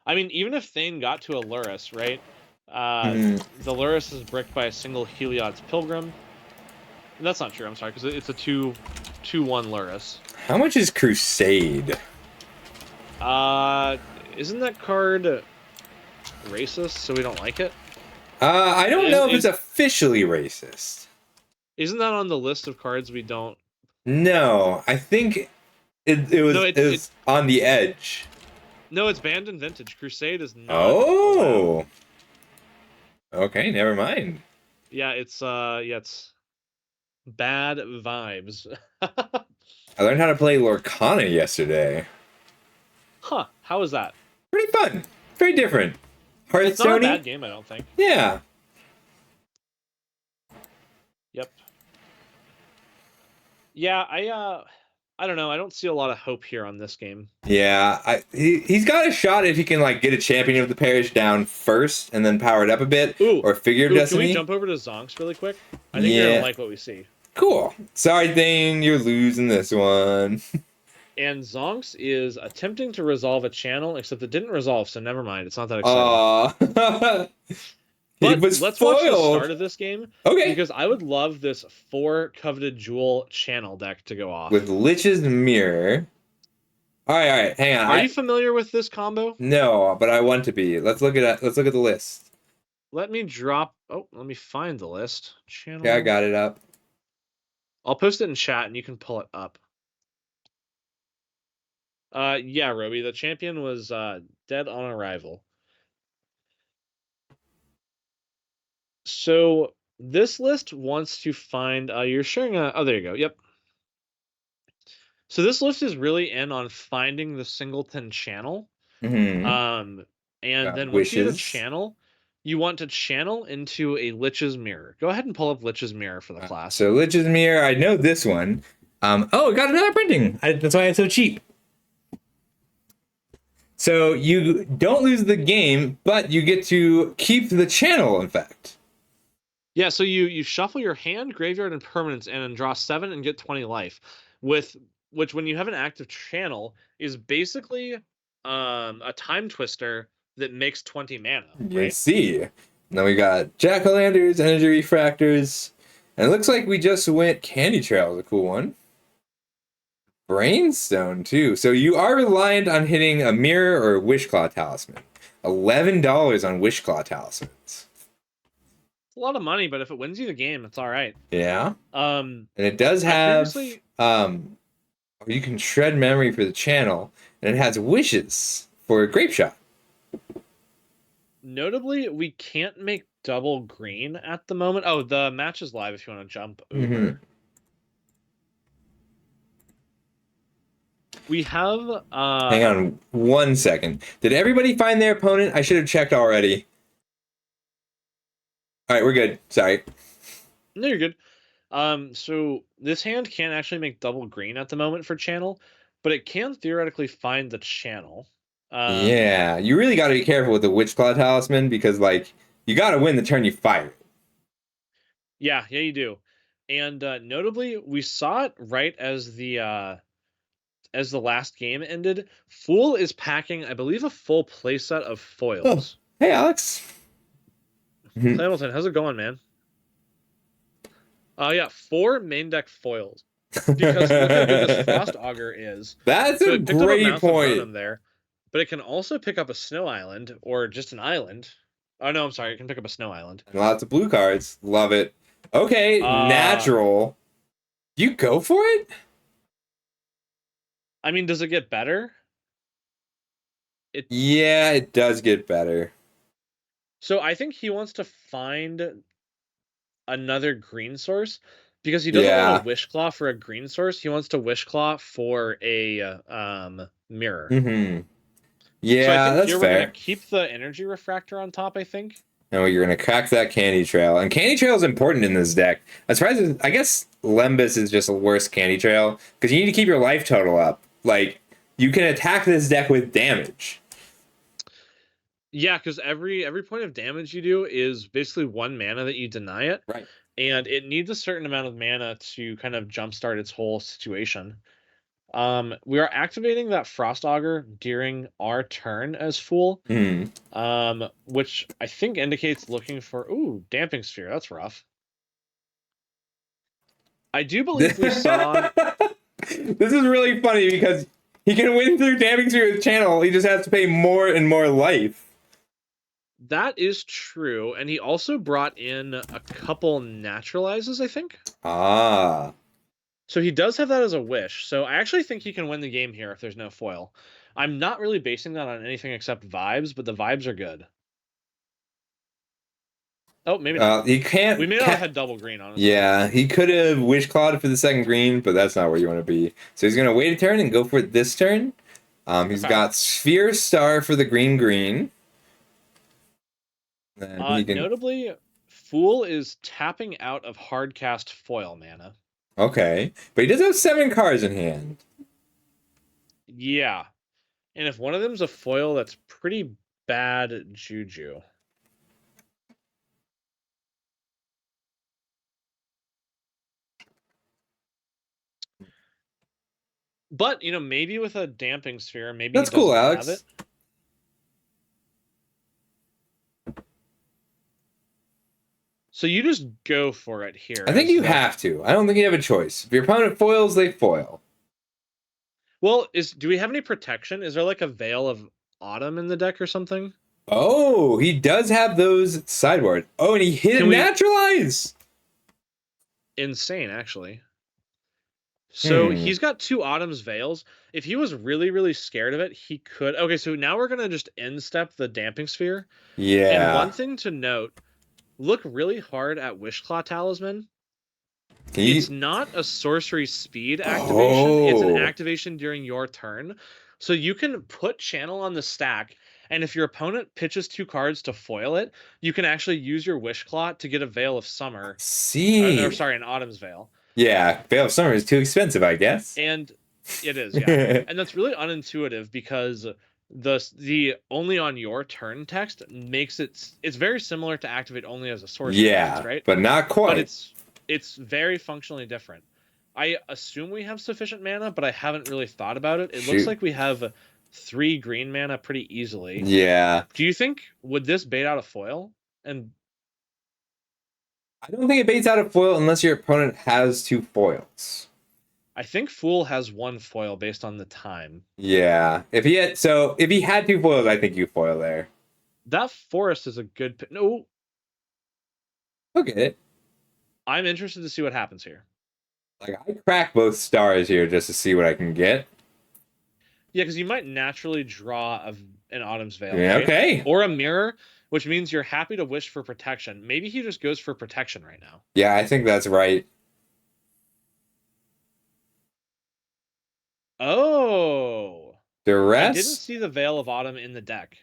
B: mean, even if Thane got to a Lurrus, right? The Lurrus is bricked by a single Heliod's Pilgrim. And that's not true, I'm sorry, because it's a 2/1 Lurrus.
A: How much is Crusade?
B: Isn't that card racist, so we don't like it?
A: I don't know if it's officially racist.
B: Isn't that on the list of cards we don't...
A: No, I think it was on the edge.
B: No, it's banned in Vintage. Crusade is not.
A: Oh. Okay, never mind.
B: Yeah, it's bad vibes.
A: I learned how to play Lorcana yesterday.
B: Huh, how was that?
A: Pretty fun. Very different.
B: It's not a bad game, I don't think.
A: Yeah.
B: Yep. Yeah, I don't know. I don't see a lot of hope here on this game.
A: Yeah, he's got a shot if he can like get a champion of the parish down first and then power it up a bit. Or Figure of Destiny.
B: Can we jump over to Zonks really quick? I think you're gonna like what we see.
A: Cool. Sorry, Thane, you're losing this one.
B: And Zonks is attempting to resolve a channel, except it didn't resolve, so never mind. It's not that exciting. But let's watch the start of this game.
A: Okay.
B: Because I would love this 4 Coveted Jewel channel deck to go off.
A: With Lich's Mirror. All right, hang on.
B: Are you familiar with this combo?
A: No, but I want to be. Let's look at the list.
B: Let me find the list. Channel.
A: Yeah, I got it up.
B: I'll post it in chat and you can pull it up. Yeah, Roby, the champion was dead on arrival. So this list wants to find. You're sharing a. Oh, there you go. Yep. So this list is really in on finding the singleton channel.
A: Mm-hmm.
B: And then once you get a
A: Wishes.
B: channel, you want to channel into a Lich's Mirror. Go ahead and pull up Lich's Mirror for the class.
A: So Lich's Mirror, I know this one. Oh, it got another printing. That's why it's so cheap. So you don't lose the game, but you get to keep the channel, in fact.
B: Yeah, so you shuffle your hand, graveyard, and permanents in and draw 7 and get 20 life. With which, when you have an active channel, is basically a time twister that makes 20 mana.
A: You
B: Right?
A: see. Now we got Jack-o'-lanterns, energy refractors, and it looks like we just went Candy Trail, is a cool one. Brainstone too. So you are reliant on hitting a mirror or a Wishclaw talisman. $11 on Wishclaw talismans.
B: It's a lot of money, but if it wins you the game, it's all right.
A: Yeah. And it does have you can shred memory for the channel, and it has wishes for Grape Shot.
B: Notably, we can't make double green at the moment. Oh, the match is live if you want to jump over.
A: Mm-hmm.
B: We have
A: Hang on 1 second. Did everybody find their opponent? I should have checked already. All right, we're good. Sorry.
B: No, you're good. So this hand can't actually make double green at the moment for channel, but it can theoretically find the channel.
A: Yeah, you really got to be careful with the Witchclaw Talisman because, like, you got to win the turn you fire.
B: Yeah, you do. And notably, we saw it right as the last game ended. Fool is packing, I believe, a full playset of foils.
A: Oh, hey, Alex.
B: Hamilton, how's it going, man? Yeah, 4 main deck foils. Because look how good this Frost Augur is.
A: That's a great point.
B: There, but it can also pick up a snow island or just an island. Oh no, I'm sorry, it can pick up a snow island.
A: And lots of blue cards. Love it. Okay, natural. You go for it?
B: I mean, does it get better?
A: Yeah, it does get better.
B: So I think he wants to find another green source because he doesn't want to Wishclaw for a green source. He wants to Wishclaw for a mirror.
A: Mm-hmm. Yeah,
B: so I think
A: that's
B: here
A: fair.
B: We're gonna keep the energy refractor on top, I think.
A: No, you're gonna crack that Candy Trail, and Candy Trail is important in this deck. I'm surprised. I guess Lembas is just a worse Candy Trail because you need to keep your life total up. Like, you can attack this deck with damage.
B: Yeah, because every point of damage you do is basically 1 mana that you deny it.
A: Right.
B: And it needs a certain amount of mana to kind of jumpstart its whole situation. We are activating that Frost Augur during our turn as Fool. Which I think indicates looking for Damping Sphere. That's rough. I do believe we saw.
A: This is really funny because he can win through Damping Sphere with Channel. He just has to pay more and more life.
B: That is true, and he also brought in a couple naturalizes, I think. So he does have that as a wish. So I actually think he can win the game here if there's no foil. I'm not really basing that on anything except vibes, but the vibes are good. Oh, maybe not.
A: He can't.
B: We may not have had double green, honestly.
A: Yeah, he could have Wishclawed for the second green, but that's not where you want to be. So he's going to wait a turn and go for it this turn. He's got Sphere Star for the green.
B: Notably, Fool is tapping out of hardcast foil mana.
A: Okay, but he does have 7 cards in hand.
B: Yeah, and if one of them's a foil, that's pretty bad juju. But, maybe with a Damping Sphere, maybe
A: that's cool, Alex.
B: Have it. So you just go for it here.
A: I think you have to. I don't think you have a choice. If your opponent foils, they foil.
B: Well, do we have any protection? Is there like a Veil of Autumn in the deck or something?
A: Oh, he does have those sideboard. Oh, and he hit Naturalize!
B: Insane, actually. So he's got 2 Autumn's Veils. If he was really, really scared of it, he could... Okay, so now we're going to just end step the Damping Sphere.
A: Yeah.
B: And one thing to note, look really hard at Wishclaw Talisman.
A: Can
B: It's
A: you?
B: not a sorcery speed activation. It's an
A: Oh,
B: activation during your turn. So you can put Channel on the stack, and if your opponent pitches 2 cards to foil it, you can actually use your Wishclaw to get a Veil of Summer. Or
A: see.
B: sorry, an Autumn's Veil.
A: Yeah, Veil of Summer is too expensive, I guess.
B: And it is, yeah. And that's really unintuitive because the only on your turn text makes it's very similar to activate only as a sorcery text,
A: Yeah,
B: right?
A: but not
B: But
A: quite.
B: it's very functionally different. I assume we have sufficient mana, but I haven't really thought about it. It looks
A: Shoot.
B: like we have 3 green mana pretty easily.
A: Yeah.
B: Do you think would this bait out a foil? And
A: I don't think it baits out a foil unless your opponent has 2 foils.
B: I think Fool has 1 foil based on the time.
A: Yeah. If he had 2 foils, I think you foil there.
B: That forest is a good no.
A: I'll get it.
B: I'm interested to see what happens here.
A: Like I crack both stars here just to see what I can get.
B: Yeah, because you might naturally draw an Autumn's Veil.
A: Yeah,
B: right?
A: okay.
B: Or a mirror, which means you're happy to wish for protection. Maybe he just goes for protection right now.
A: Yeah, I think that's right.
B: Oh.
A: Duress?
B: I didn't see the Veil of Autumn in the deck.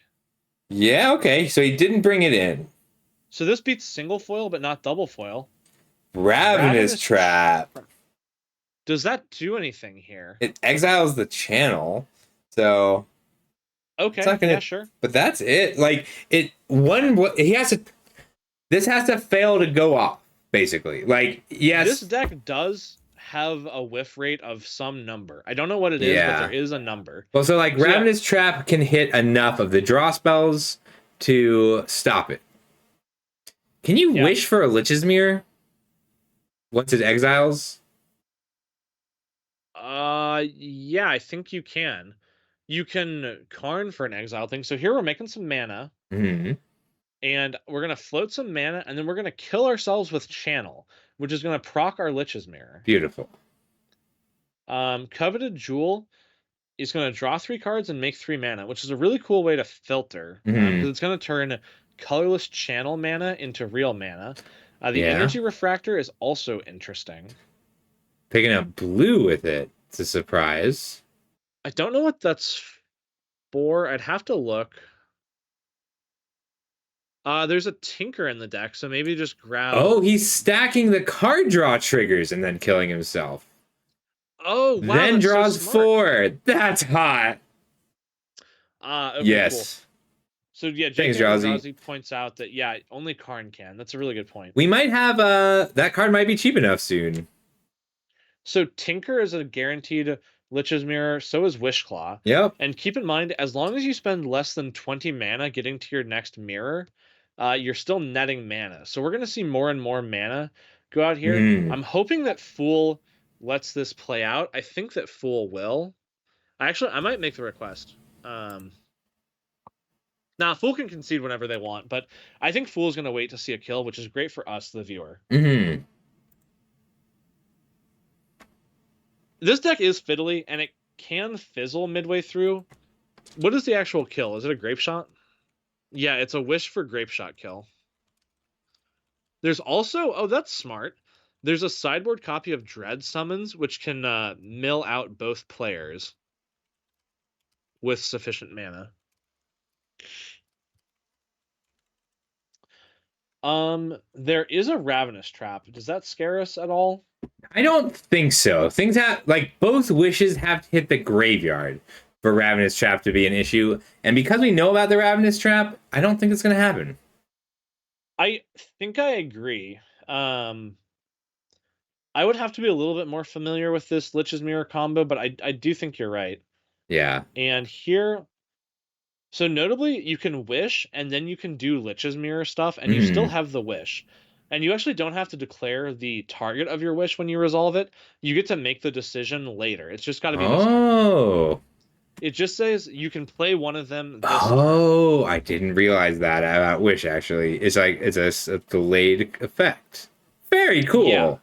A: Yeah, okay. So he didn't bring it in.
B: So this beats single foil, but not double foil.
A: Ravenous Trap.
B: Does that do anything here?
A: It exiles the channel. So
B: okay,
A: it's not gonna,
B: yeah, sure.
A: But that's it. Like he has to. This has to fail to go off, basically. Like yes,
B: this deck does have a whiff rate of some number. I don't know what it is, but there is a number.
A: Well, so like Ravenous Trap can hit enough of the draw spells to stop it. Can you wish for a Lich's Mirror once it exiles?
B: Yeah, I think you can. You can Karn for an exile thing. So here we're making some mana.
A: Mm-hmm.
B: And we're going to float some mana, and then we're going to kill ourselves with Channel, which is going to proc our Lich's Mirror.
A: Beautiful.
B: Coveted Jewel is going to draw 3 cards and make 3 mana, which is a really cool way to filter. Because it's going to turn colorless Channel mana into real mana. The Energy Refractor is also interesting.
A: Picking up blue with it. It's a surprise.
B: I don't know what that's for. I'd have to look. There's a Tinker in the deck, so maybe just grab...
A: Oh, he's stacking the card draw triggers and then killing himself.
B: Oh, wow,
A: then draws
B: so
A: 4. That's hot.
B: Okay,
A: yes.
B: Cool. So yeah,
A: Thanks,
B: Jazzy points out that only Karn can. That's a really good point.
A: We might have that card might be cheap enough soon.
B: So Tinker is a guaranteed Lich's Mirror, so is Wishclaw.
A: Yep.
B: And keep in mind, as long as you spend less than 20 mana getting to your next mirror, you're still netting mana. So we're gonna see more and more mana go out here. I'm hoping that Fool lets this play out. I think that Fool will. I might make the request. Now, Fool can concede whenever they want, but I think Fool's going to wait to see a kill, which is great for us, the viewer.
A: Mm-hmm.
B: This deck is fiddly, and it can fizzle midway through. What is the actual kill? Is it a Grape Shot? Yeah, it's a Wish for Grape Shot kill. There's also... Oh, that's smart. There's a sideboard copy of Dread Summons, which can mill out both players with sufficient mana. There is a Ravenous Trap. Does that scare us at all?
A: I don't think so. Things have, like, both wishes have to hit the graveyard for Ravenous Trap to be an issue. And because we know about the Ravenous Trap, I don't think it's going to happen.
B: I think I agree. I would have to be a little bit more familiar with this Lich's Mirror combo, but I do think you're right.
A: Yeah.
B: And here... So notably, you can wish, and then you can do Lich's Mirror stuff, and you still have the wish. And you actually don't have to declare the target of your wish when you resolve it. You get to make the decision later. It's just got to be this turn. It just says you can play one of them this turn.
A: I didn't realize that about wish, actually. It's like, it's a delayed effect. Very cool.
B: Yeah.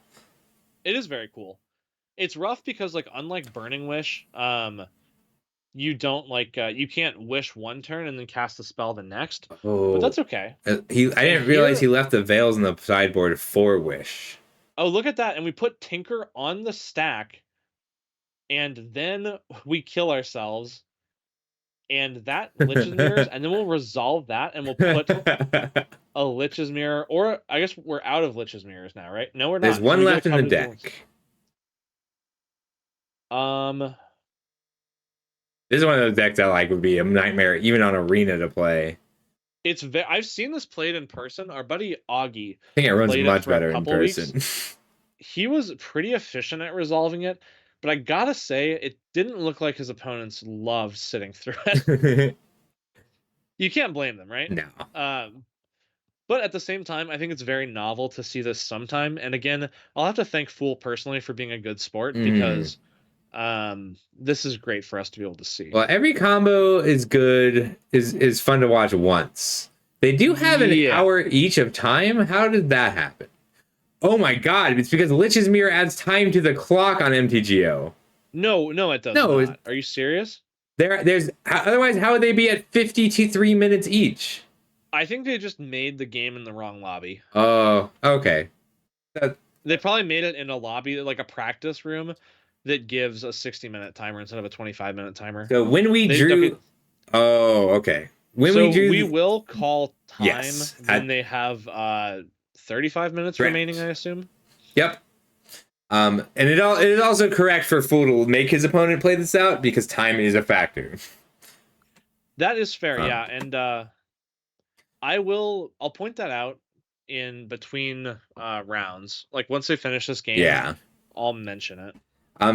B: It is very cool. It's rough because, like, unlike Burning Wish, you don't like you can't wish one turn and then cast a spell the next, but
A: Oh,
B: that's okay.
A: I
B: And
A: didn't realize
B: here,
A: he left the veils on the sideboard for Wish.
B: oh, look at that. And we put Tinker on the stack, and then we kill ourselves, and that Lich's Mirrors, and then we'll resolve that, and we'll put a Lich's Mirror, or I guess we're out of Lich's Mirrors now, right? No, we're
A: There's
B: not, because
A: one
B: we get a
A: left in the
B: covenant of
A: deck.
B: Duels.
A: This is one of those decks that like would be a nightmare even on Arena to play.
B: I've seen this played in person. Our buddy Augie
A: I think it runs
B: played it
A: much
B: for a
A: better in
B: couple weeks.
A: person.
B: He was pretty efficient at resolving it, but I gotta say, it didn't look like his opponents loved sitting through it. You can't blame them, right?
A: No.
B: But at the same time, I think it's very novel to see this sometime. And again, I'll have to thank Fool personally for being a good sport, because this is great for us to be able to see.
A: Well, every combo is good, is fun to watch once. They do have an hour each of time. How did that happen? Oh my god, it's because Lich's Mirror adds time to the clock on MTGO.
B: No, it does not. Are you serious?
A: There's otherwise, how would they be at 53 minutes each?
B: I think they just made the game in the wrong lobby.
A: Oh, okay.
B: They probably made it in a lobby, like a practice room, that gives a 60-minute timer instead of a 25-minute timer.
A: So when we drew... Oh, okay.
B: We will call time
A: yes,
B: when they have 35 minutes remaining, I assume.
A: Yep. And it is also correct for Fool to make his opponent play this out, because time is a factor.
B: That is fair, yeah. And I'll point that out in between rounds. Like once they finish this game, I'll mention it.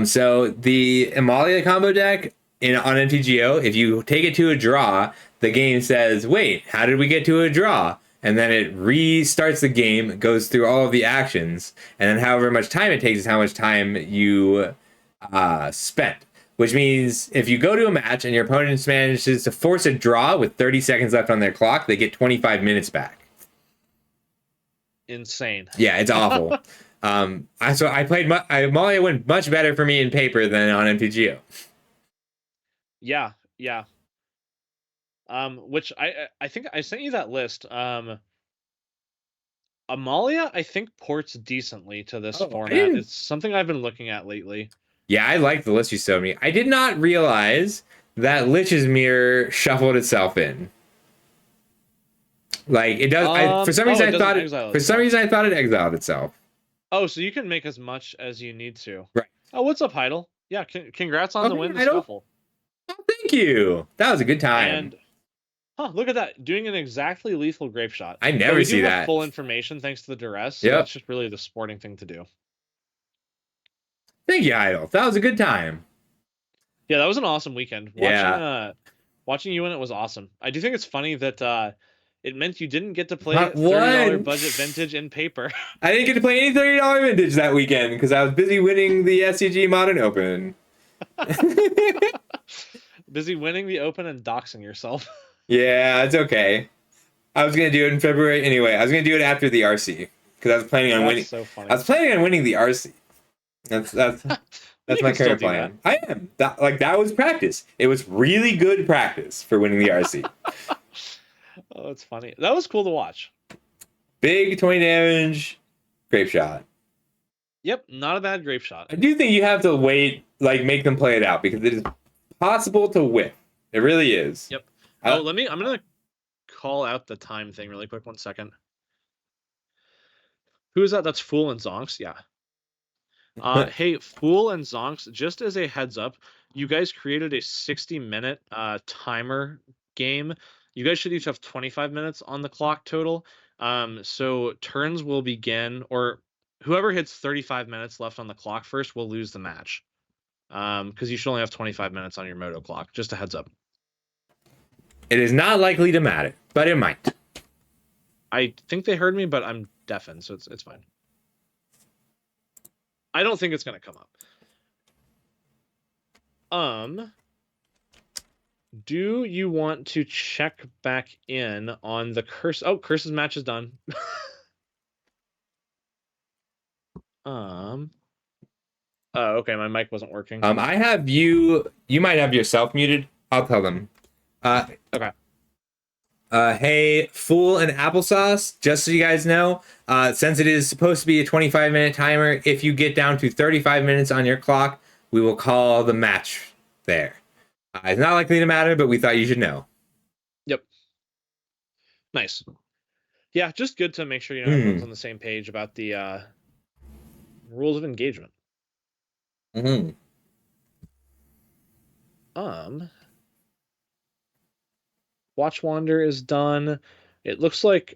A: So the Amalia combo deck on MTGO, if you take it to a draw, the game says, wait, how did we get to a draw? And then it restarts the game, goes through all of the actions, and then however much time it takes is how much time you spent. Which means if you go to a match and your opponent manages to force a draw with 30 seconds left on their clock, they get 25 minutes back.
B: Insane.
A: Yeah, it's awful. I played Amalia went much better for me in paper than on MTGO.
B: Yeah. Which I think I sent you that list. Amalia, I think, ports decently to this format. It's something I've been looking at lately.
A: Yeah, I like the list you showed me. I did not realize that Lich's Mirror shuffled itself in. Like it does. For some reason, I thought it exiled itself.
B: Oh, so you can make as much as you need to.
A: Right.
B: Oh, what's up, Heidel? Yeah, congrats on the win, the scuffle.
A: Oh, thank you. That was a good time.
B: And look at that, doing an exactly lethal grape shot.
A: I never see that.
B: Full information thanks to the duress. So that's just really the sporting thing to do.
A: Thank you, Idol. That was a good time.
B: Yeah, that was an awesome weekend. Watching you win it was awesome. I do think it's funny that it meant you didn't get to play $30 budget vintage in paper.
A: I didn't get to play any $30 vintage that weekend because I was busy winning the SCG Modern Open.
B: Busy winning the Open and doxing yourself.
A: Yeah, it's okay. I was gonna do it in February anyway. I was gonna do it after the RC because I was planning on winning.
B: So funny.
A: I was planning on winning the RC. That's my current plan. I am. That was practice. It was really good practice for winning the RC.
B: Oh, it's funny. That was cool to watch.
A: Big 20 damage, grape shot.
B: Yep, not a bad grape shot.
A: I do think you have to wait, make them play it out because it is possible to whiff. It really is.
B: Yep. I'm gonna call out the time thing really quick. 1 second. Who is that? That's Fool and Zonks. Yeah. Hey, Fool and Zonks, just as a heads up, you guys created a 60-minute timer game. You guys should each have 25 minutes on the clock total. So turns will begin, or whoever hits 35 minutes left on the clock first will lose the match. Because you should only have 25 minutes on your Moto clock. Just a heads up.
A: It is not likely to matter, but it might.
B: I think they heard me, but I'm deafened, so it's fine. I don't think it's gonna come up. Do you want to check back in on the curse? Oh, Curse's match is done. Oh, okay, my mic wasn't working.
A: I have you you might have yourself muted. I'll tell them.
B: Okay.
A: Hey, Fool and Applesauce, just so you guys know, since it is supposed to be a 25-minute timer, if you get down to 35 minutes on your clock, we will call the match there. It's not likely to matter, but we thought you should know.
B: Yep. Nice. Yeah, just good to make sure everyone's on the same page about the rules of engagement.
A: Mm-hmm.
B: Watch Wander is done. It looks like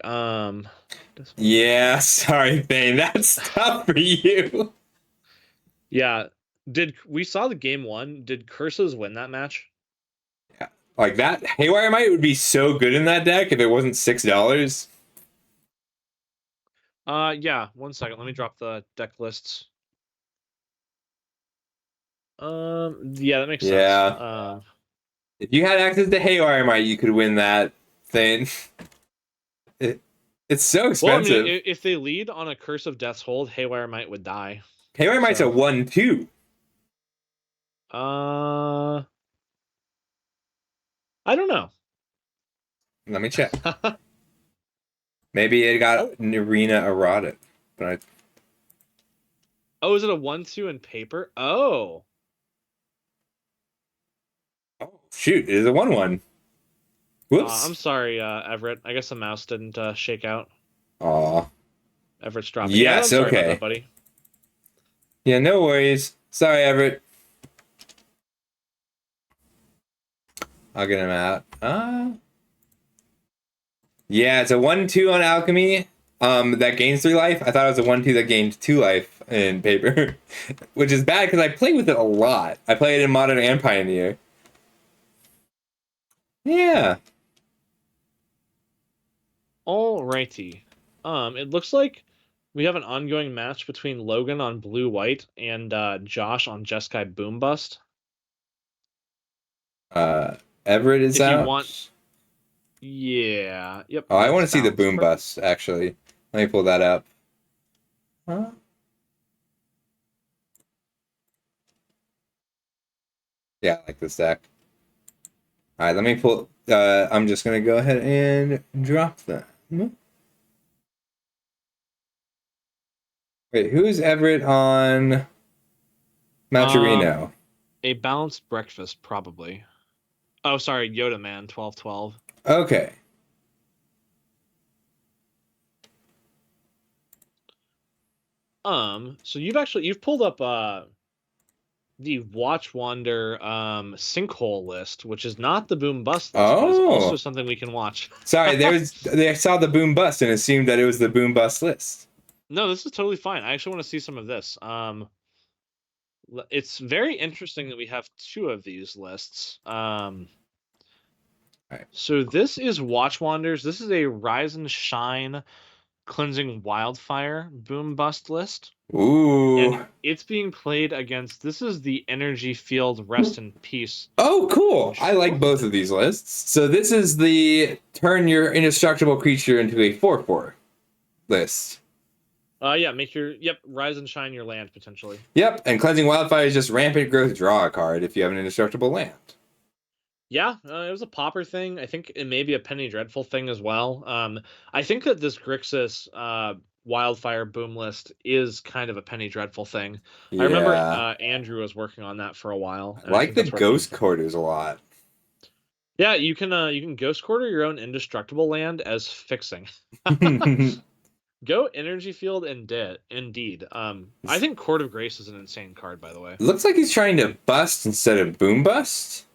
A: Yeah, sorry, Bane. That's tough for you.
B: Yeah. We saw the game 1? Did Curses win that match?
A: Yeah, like that Haywire Might would be so good in that deck if it wasn't $6.
B: Yeah, 1 second. Let me drop the deck lists. Yeah, that makes sense.
A: If you had access to Haywire Might, you could win that thing. It's so expensive.
B: Well, I mean, if they lead on a Curse of Death's Hold, Haywire Might would die.
A: Haywire Might's a 1/2.
B: I don't know.
A: Let me check. Maybe it got Arena erotic. But
B: Oh, is it a 1/2 in paper? Oh,
A: shoot, it is a 1/1. Whoops.
B: I'm sorry, Everett. I guess the mouse didn't shake out.
A: Aw.
B: Everett's dropping.
A: Yes,
B: yeah, I'm sorry
A: okay.
B: about that, buddy.
A: Yeah, no worries. Sorry, Everett. I'll get him out. Yeah, it's a 1/2 on Alchemy. That gains 3 life. I thought it was a 1/2 that gained 2 life in paper, which is bad because I play with it a lot. I play it in Modern and Pioneer. Yeah.
B: Alrighty. It looks like we have an ongoing match between Logan on blue-white and Josh on Jeskai Boombust.
A: Everett is
B: if
A: out.
B: You want... Yeah. Yep.
A: Oh, I want to see the Boombust, actually. Let me pull that up. Huh? Yeah, I like this deck. All right, let me pull. I'm just gonna go ahead and drop that. Wait, who's Everett on Maturino?
B: A balanced breakfast, probably. Oh, sorry, Yoda Man, 1212.
A: Okay.
B: So you've pulled up the Watch Wander sinkhole list, which is not the boom bust list, but it's also something we can watch.
A: Sorry, they saw the boom bust and assumed that it was the boom bust list.
B: No, this is totally fine. I actually want to see some of this. It's very interesting that we have 2 of these lists.
A: Right.
B: So this is Watch Wanders. This is a Rise and Shine Cleansing Wildfire boom bust list.
A: Ooh.
B: And it's being played against, this is the Energy Field Rest in Peace.
A: Oh, cool. I like both of these lists. So this is the turn your indestructible creature into a 4/4 list.
B: Yeah, Rise and Shine your land, potentially.
A: Yep, and Cleansing Wildfire is just rampant growth, draw a card if you have an indestructible land.
B: Yeah, it was a popper thing. I think it may be a Penny Dreadful thing as well. I think that this Grixis Wildfire boom list is kind of a Penny Dreadful thing. Yeah. I remember Andrew was working on that for a while.
A: I like the Ghost Quarters a lot.
B: Yeah, you can Ghost Quarter your own indestructible land as fixing. Go Energy Field indeed. I think Court of Grace is an insane card, by the way.
A: Looks like he's trying to bust instead of boom bust.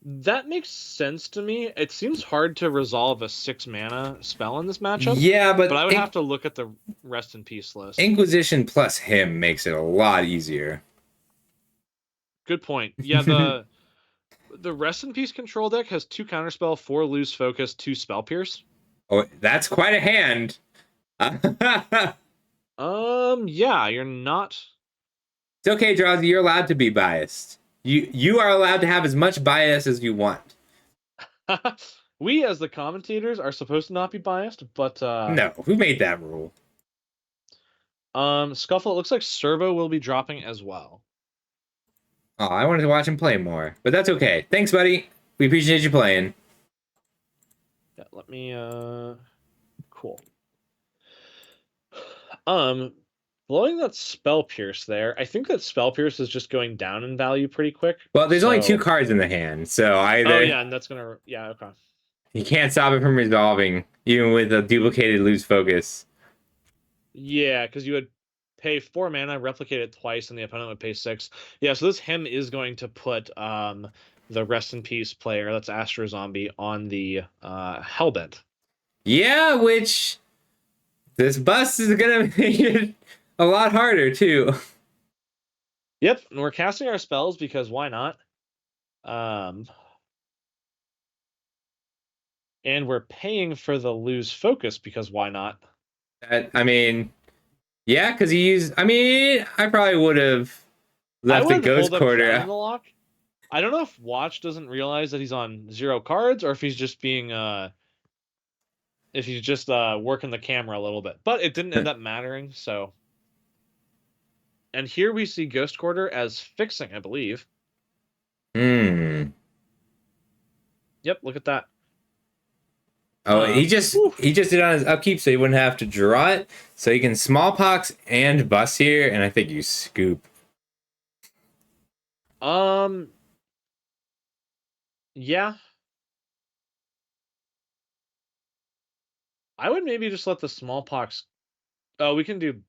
B: That makes sense to me. It seems hard to resolve a 6 mana spell in this matchup.
A: Yeah, but
B: I would have to look at the Rest in Peace list.
A: Inquisition plus him makes it a lot easier.
B: Good point. Yeah, the Rest in Peace control deck has 2 counterspell, 4 lose focus, 2 spell pierce.
A: Oh, that's quite a hand.
B: Yeah, you're not.
A: It's okay, Drowsy. You're allowed to be biased. You are allowed to have as much bias as you want.
B: We, as the commentators, are supposed to not be biased, but
A: no, who made that rule?
B: Scuffle. It looks like Servo will be dropping as well.
A: Oh, I wanted to watch him play more, but that's okay. Thanks, buddy. We appreciate you playing.
B: Yeah, let me cool. Blowing that Spell Pierce there, I think that Spell Pierce is just going down in value pretty quick.
A: Well, there's only 2
B: So
A: cards in the hand, so
B: oh
A: either
B: yeah, and that's gonna okay.
A: you can't stop it from resolving, even with a duplicated lose focus.
B: Yeah, because you would pay 4 mana, replicate it twice, and the opponent would pay 6. Yeah, so this hymn is going to put the Rest in Peace player, that's Astro Zombie, on the Hellbent.
A: Yeah, which this bust is gonna make it a lot harder too.
B: Yep, and we're casting our spells because why not? And we're paying for the lose focus because why not?
A: I mean, yeah, because he used. I mean, I probably would have left the
B: would
A: Ghost
B: hold up Drown in
A: Quarter.
B: the Lock. I don't know if Watch doesn't realize that he's on 0 cards or if he's just being working the camera a little bit. But it didn't end up mattering, so. And here we see Ghost Quarter as fixing, I believe.
A: Hmm.
B: Yep, look at that.
A: Oh, he just did it on his upkeep, so he wouldn't have to draw it. So he can smallpox and bust here, and I think you scoop.
B: Yeah. I would maybe just let the smallpox. Oh, we can do.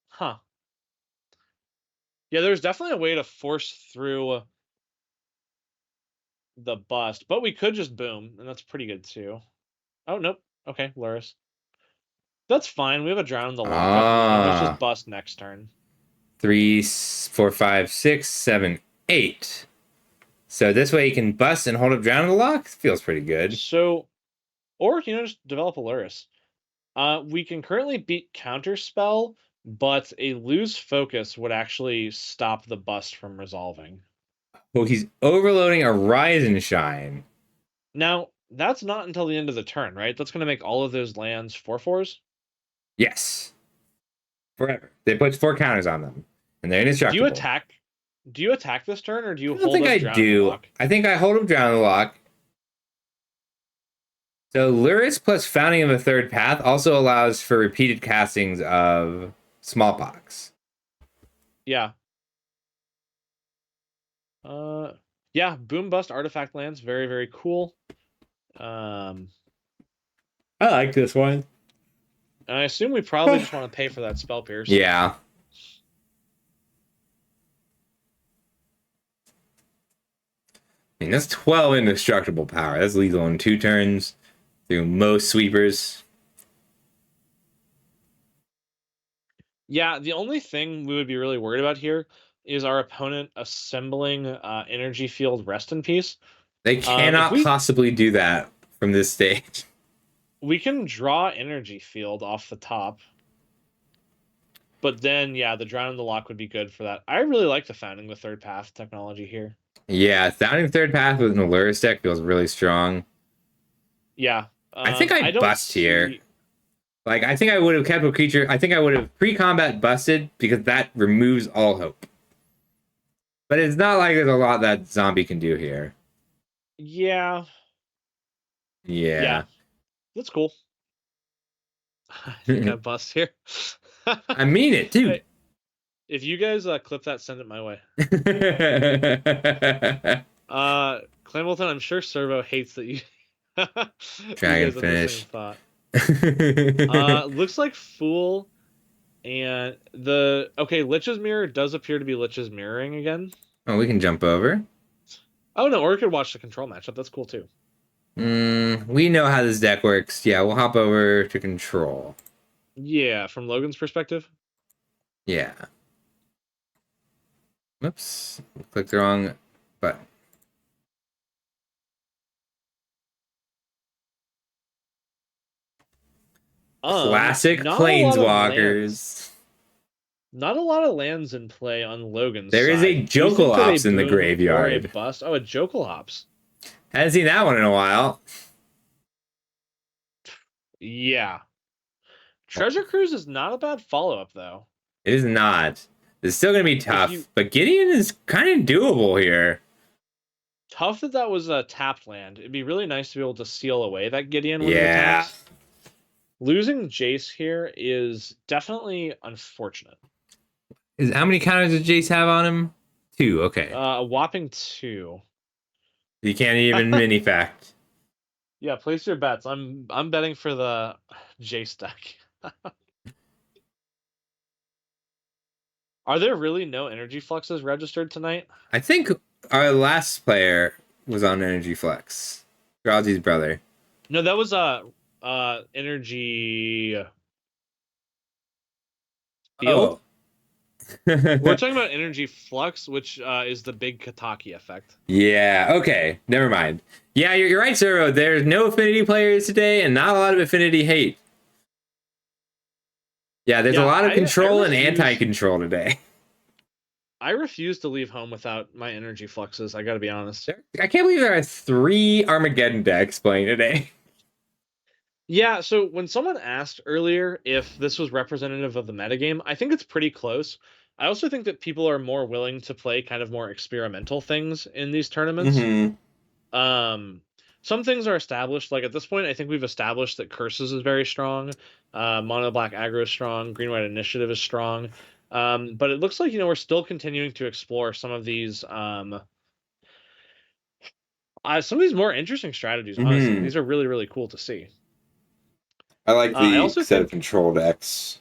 B: Huh. Yeah, there's definitely a way to force through the bust, but we could just boom, and that's pretty good too. Oh, nope. Okay, Lurrus. That's fine. We have a Drown in the Lock up, and let's just bust next turn.
A: 3, 4, 5, 6, 7, 8. So this way you can bust and hold up Drown in the Lock. Feels pretty good.
B: So, or just develop a Lurrus. We can currently beat Counterspell, but a lose focus would actually stop the bust from resolving.
A: Oh, he's overloading a Rise and Shine.
B: Now, that's not until the end of the turn, right? That's going to make all of those lands 4/4s.
A: Yes. Forever. They put 4 counters on them, and they're indestructible.
B: Do you attack this turn, or do you
A: I don't think I do. I think I hold up Drown in the Lock. So Lurrus plus Founding of a Third Path also allows for repeated castings of Smallpox.
B: Yeah. Yeah, boom bust artifact lands, very, very cool.
A: I like this one.
B: And I assume we probably just want to pay for that Spell Pierce.
A: Yeah. I mean, that's 12 indestructible power. That's lethal in 2 turns through most sweepers.
B: Yeah, the only thing we would be really worried about here is our opponent assembling Energy Field Rest in Peace.
A: They cannot possibly do that from this stage.
B: We can draw Energy Field off the top. But then, yeah, the Drown in the Lock would be good for that. I really like the Founding the Third Path technology here.
A: Yeah, Founding the Third Path with an Lurrus deck feels really strong.
B: Yeah.
A: I think I bust here. Like, I think I would have kept a creature. I think I would have pre-combat busted because that removes all hope. But it's not like there's a lot that zombie can do here.
B: Yeah.
A: Yeah.
B: That's cool. I think I bust here.
A: I mean it, too.
B: Hey, if you guys clip that, send it my way. Clanwilton, I'm sure Servo hates that you.
A: Dragon finish.
B: Looks like Fool and Lich's Mirror does appear to be Lich's mirroring again.
A: Oh, we can jump over.
B: Oh no, or we could watch the control matchup. That's cool too.
A: We know how this deck works. Yeah, we'll hop over to control.
B: Yeah, from Logan's perspective.
A: Yeah. Whoops. Clicked the wrong button. Classic Planeswalkers.
B: Not a lot of lands in play on Logan's
A: There is a Jokalops in the graveyard.
B: Or a bust. Oh, a Jokalops.
A: Haven't seen that one in a while.
B: Yeah. Treasure Cruise is not a bad follow-up, though.
A: It is not. It's still going to be tough, but Gideon is kind of doable here.
B: Tough that was a tapped land. It'd be really nice to be able to seal away that Gideon when it attacks. Losing Jace here is definitely unfortunate.
A: How many counters does Jace have on him? 2, okay.
B: A whopping 2.
A: You can't even mini fact.
B: Yeah, place your bets. I'm betting for the Jace deck. Are there really no energy fluxes registered tonight?
A: I think our last player was on Energy Flex. Drazi's brother.
B: No, that was energy field.
A: Oh.
B: We're talking about energy flux, which is the big Kataki effect.
A: Yeah, okay. Never mind. Yeah, you're right, Zero. There's no affinity players today and not a lot of affinity hate. Yeah, there's a lot of control and anti-control today.
B: I refuse to leave home without my energy fluxes, I gotta be honest.
A: I can't believe there are 3 Armageddon decks playing today.
B: Yeah, so when someone asked earlier if this was representative of the metagame, I think it's pretty close. I also think that people are more willing to play kind of more experimental things in these tournaments. Some things are established. Like at this point, I think we've established that Curses is very strong. Mono Black Aggro is strong. Green White Initiative is strong. But it looks like, we're still continuing to explore some of these more interesting strategies, honestly. These are really, really cool to see.
A: I like the set of control decks.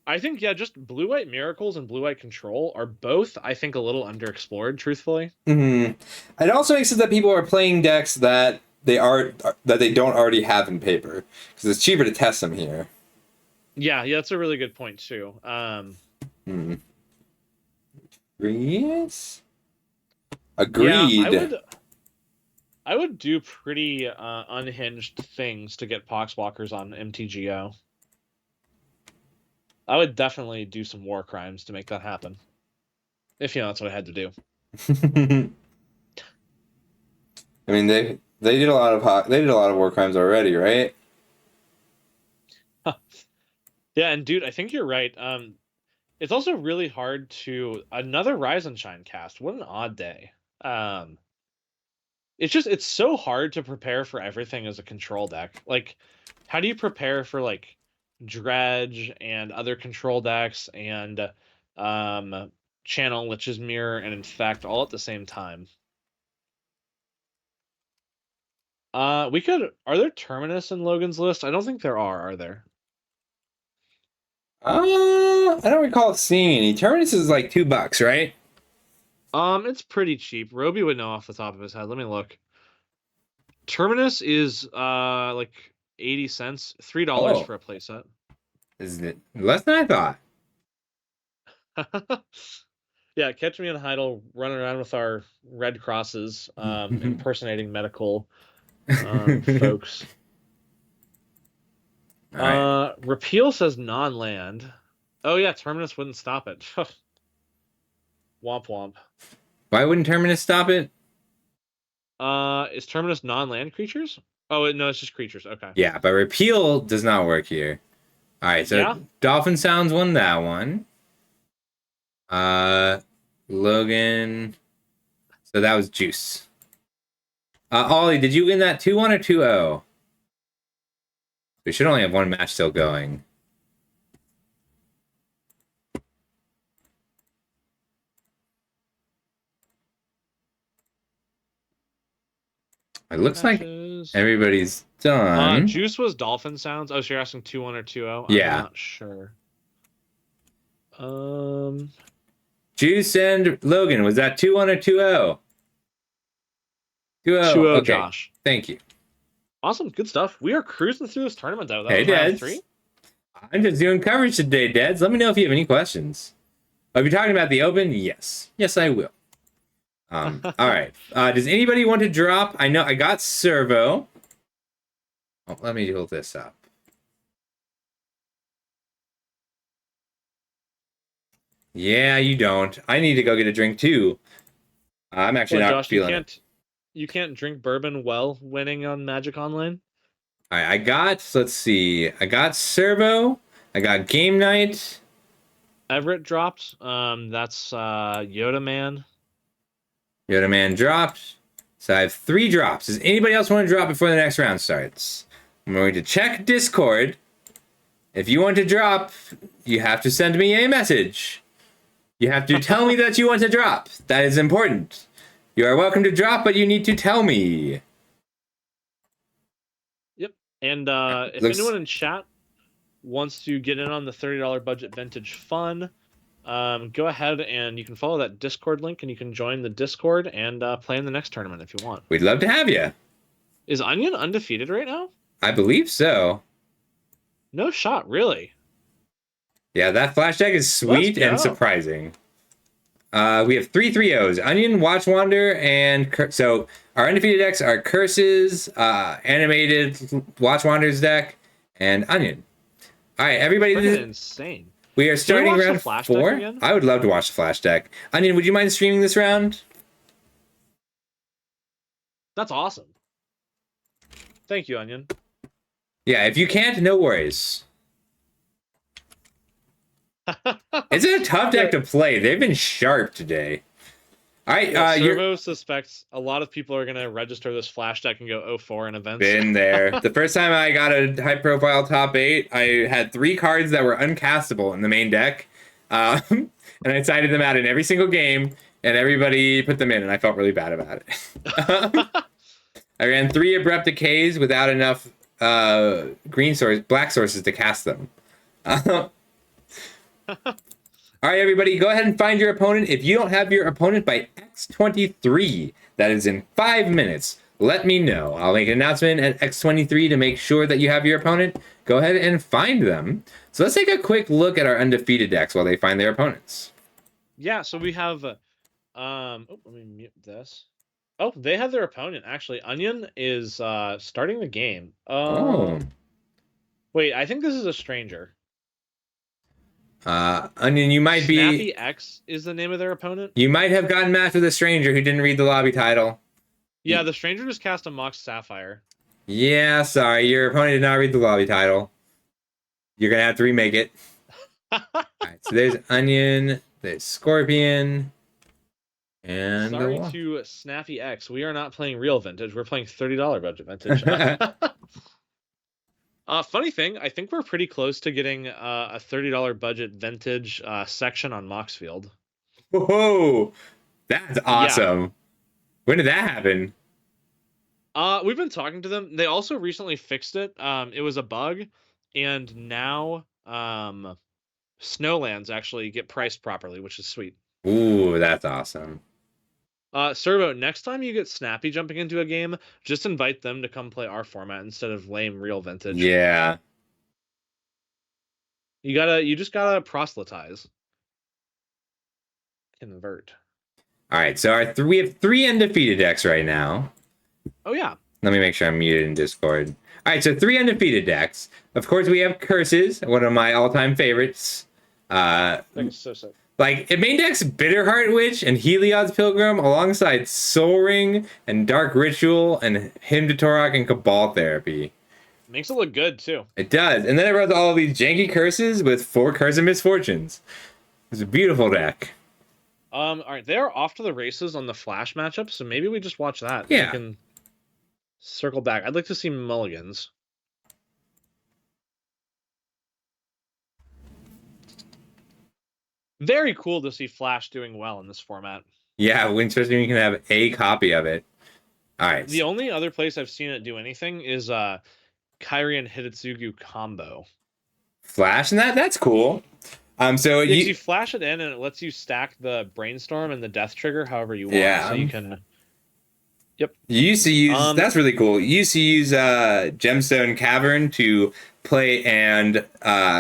B: I think, yeah, just Blue-White Miracles and Blue-White Control are both, I think, a little underexplored, truthfully.
A: It also makes sense that people are playing decks that they don't already have in paper, because it's cheaper to test them here.
B: Yeah, that's a really good point, too.
A: Yes? Agreed.
B: Yeah, I would do pretty unhinged things to get Poxwalkers on MTGO. I would definitely do some war crimes to make that happen. If that's what I had to do.
A: I mean, they did a lot of war crimes already, right?
B: Yeah, and dude, I think you're right. It's also really hard to another Rise and Shine cast. What an odd day. It's so hard to prepare for everything as a control deck. Like, how do you prepare for like Dredge and other control decks and Channel Lich's Mirror and Infect all at the same time? Are there Terminus in Logan's list? I don't think there are there?
A: I don't recall seeing any. Terminus is like $2, right?
B: It's pretty cheap. Roby would know off the top of his head. Let me look. Terminus is like 80 cents, $3 for a playset.
A: Isn't it less than I
B: thought? Yeah, catch me in Heidel running around with our red crosses, impersonating medical folks. Right. Repeal says non-land. Oh yeah, Terminus wouldn't stop it. Womp womp.
A: Why wouldn't Terminus stop it?
B: Is Terminus non-land creatures? Oh no, it's just creatures. Okay.
A: Yeah, but Repeal does not work here. All right, so Dolphin Sounds won that one. Logan. So that was Juice. Ollie, did you win that 2-1 or 2-0? We should only have one match still going. It looks like everybody's done.
B: Juice was Dolphin Sounds. Oh, so you're asking 2-1 or 2-0?
A: Yeah.
B: I'm not sure.
A: Juice and Logan, was that 2-1 or 2-0? 2-0.
B: 2-0,
A: okay.
B: Josh.
A: Thank you.
B: Awesome. Good stuff. We are cruising through this tournament, though.
A: Hey, Deds. I'm just doing coverage today, Deds. Let me know if you have any questions. Are you talking about the Open? Yes. Yes, I will. All right. Does anybody want to drop? I know I got Servo. Oh, let me hold this up. Yeah, you don't. I need to go get a drink too. I'm actually not
B: Josh,
A: feeling it.
B: You can't drink bourbon while winning on Magic Online?
A: All right, let's see. I got Servo. I got Game Night.
B: Everett dropped. That's Yoda Man.
A: Yoda Man dropped. So I have 3 drops. Does anybody else want to drop before the next round starts? I'm going to check Discord. If you want to drop, you have to send me a message. You have to tell me that you want to drop. That is important. You are welcome to drop, but you need to tell me.
B: Yep. And if anyone in chat wants to get in on the $30 budget vintage fun, go ahead and you can follow that Discord link and you can join the Discord and play in the next tournament if you want.
A: We'd love to have you.
B: Is Onion undefeated right now?
A: I believe so.
B: No shot, really.
A: Yeah, that flash deck is sweet and surprising. We have 3 3-0s. Onion, Watchwander, and... So, our undefeated decks are Curses, Animated Watchwander's deck, and Onion. All right, everybody...
B: This is insane.
A: We are starting round 4. I would love to watch the flash deck. Onion, would you mind streaming this round? That's
B: awesome. Thank you, Onion.
A: Yeah, if you can't, no worries. It's a tough deck to play. They've been sharp today. All right,
B: Servo suspects a lot of people are going to register this flash deck and go 0-4 in events.
A: Been there. The first time I got a high-profile top 8, I had 3 cards that were uncastable in the main deck, and I sided them out in every single game, and everybody put them in, and I felt really bad about it. I ran 3 Abrupt Decays without enough black sources to cast them. All right, everybody, go ahead and find your opponent. If you don't have your opponent by X23, that is in 5 minutes, let me know. I'll make an announcement at X23 to make sure that you have your opponent. Go ahead and find them. So let's take a quick look at our undefeated decks while they find their opponents.
B: Yeah, so we have... let me mute this. Oh, they have their opponent, actually. Onion is starting the game. Wait, I think this is a stranger.
A: Onion, you might be...
B: Snappy X is the name of their opponent.
A: You might have gotten matched with a stranger who didn't read the lobby title.
B: Yeah, the stranger just cast a Mox Sapphire.
A: Yeah, sorry. Your opponent did not read the lobby title. You're going to have to remake it. All right, so there's Onion, there's Scorpion, and...
B: Sorry to Snappy X. We are not playing real vintage. We're playing $30 budget vintage. Funny thing, I think we're pretty close to getting a $30 budget vintage section on Moxfield.
A: Whoa, that's awesome. Yeah. When did that happen?
B: We've been talking to them. They also recently fixed it. It was a bug, and now Snowlands actually get priced properly, which is sweet.
A: Ooh, that's awesome.
B: Servo, next time you get Snappy jumping into a game, just invite them to come play our format instead of lame real vintage.
A: Yeah.
B: You just gotta proselytize. Convert.
A: All right, so we have 3 undefeated decks right now.
B: Oh, yeah.
A: Let me make sure I'm muted in Discord. All right, so 3 undefeated decks. Of course, we have Curses, one of my all-time favorites.
B: Thanks, so sick.
A: Like, it main decks Bitterheart Witch and Heliod's Pilgrim alongside Soul Ring and Dark Ritual and Hymn to Torok and Cabal Therapy.
B: Makes it look good, too.
A: It does. And then it runs all of these janky curses with 4 Curse of Misfortunes. It's a beautiful deck.
B: All right, they're off to the races on the Flash matchup, so maybe we just watch that.
A: Yeah.
B: We can circle back. I'd like to see mulligans. Very cool to see Flash doing well in this format.
A: Yeah, especially when you can have a copy of it. All right.
B: The only other place I've seen it do anything is Kairi and Hidetsugu combo.
A: Flash and that's cool. So
B: you flash it in and it lets you stack the Brainstorm and the Death Trigger however you want.
A: Yeah.
B: So you can... Yep.
A: You used to use... that's really cool. You used to use Gemstone Cavern to play and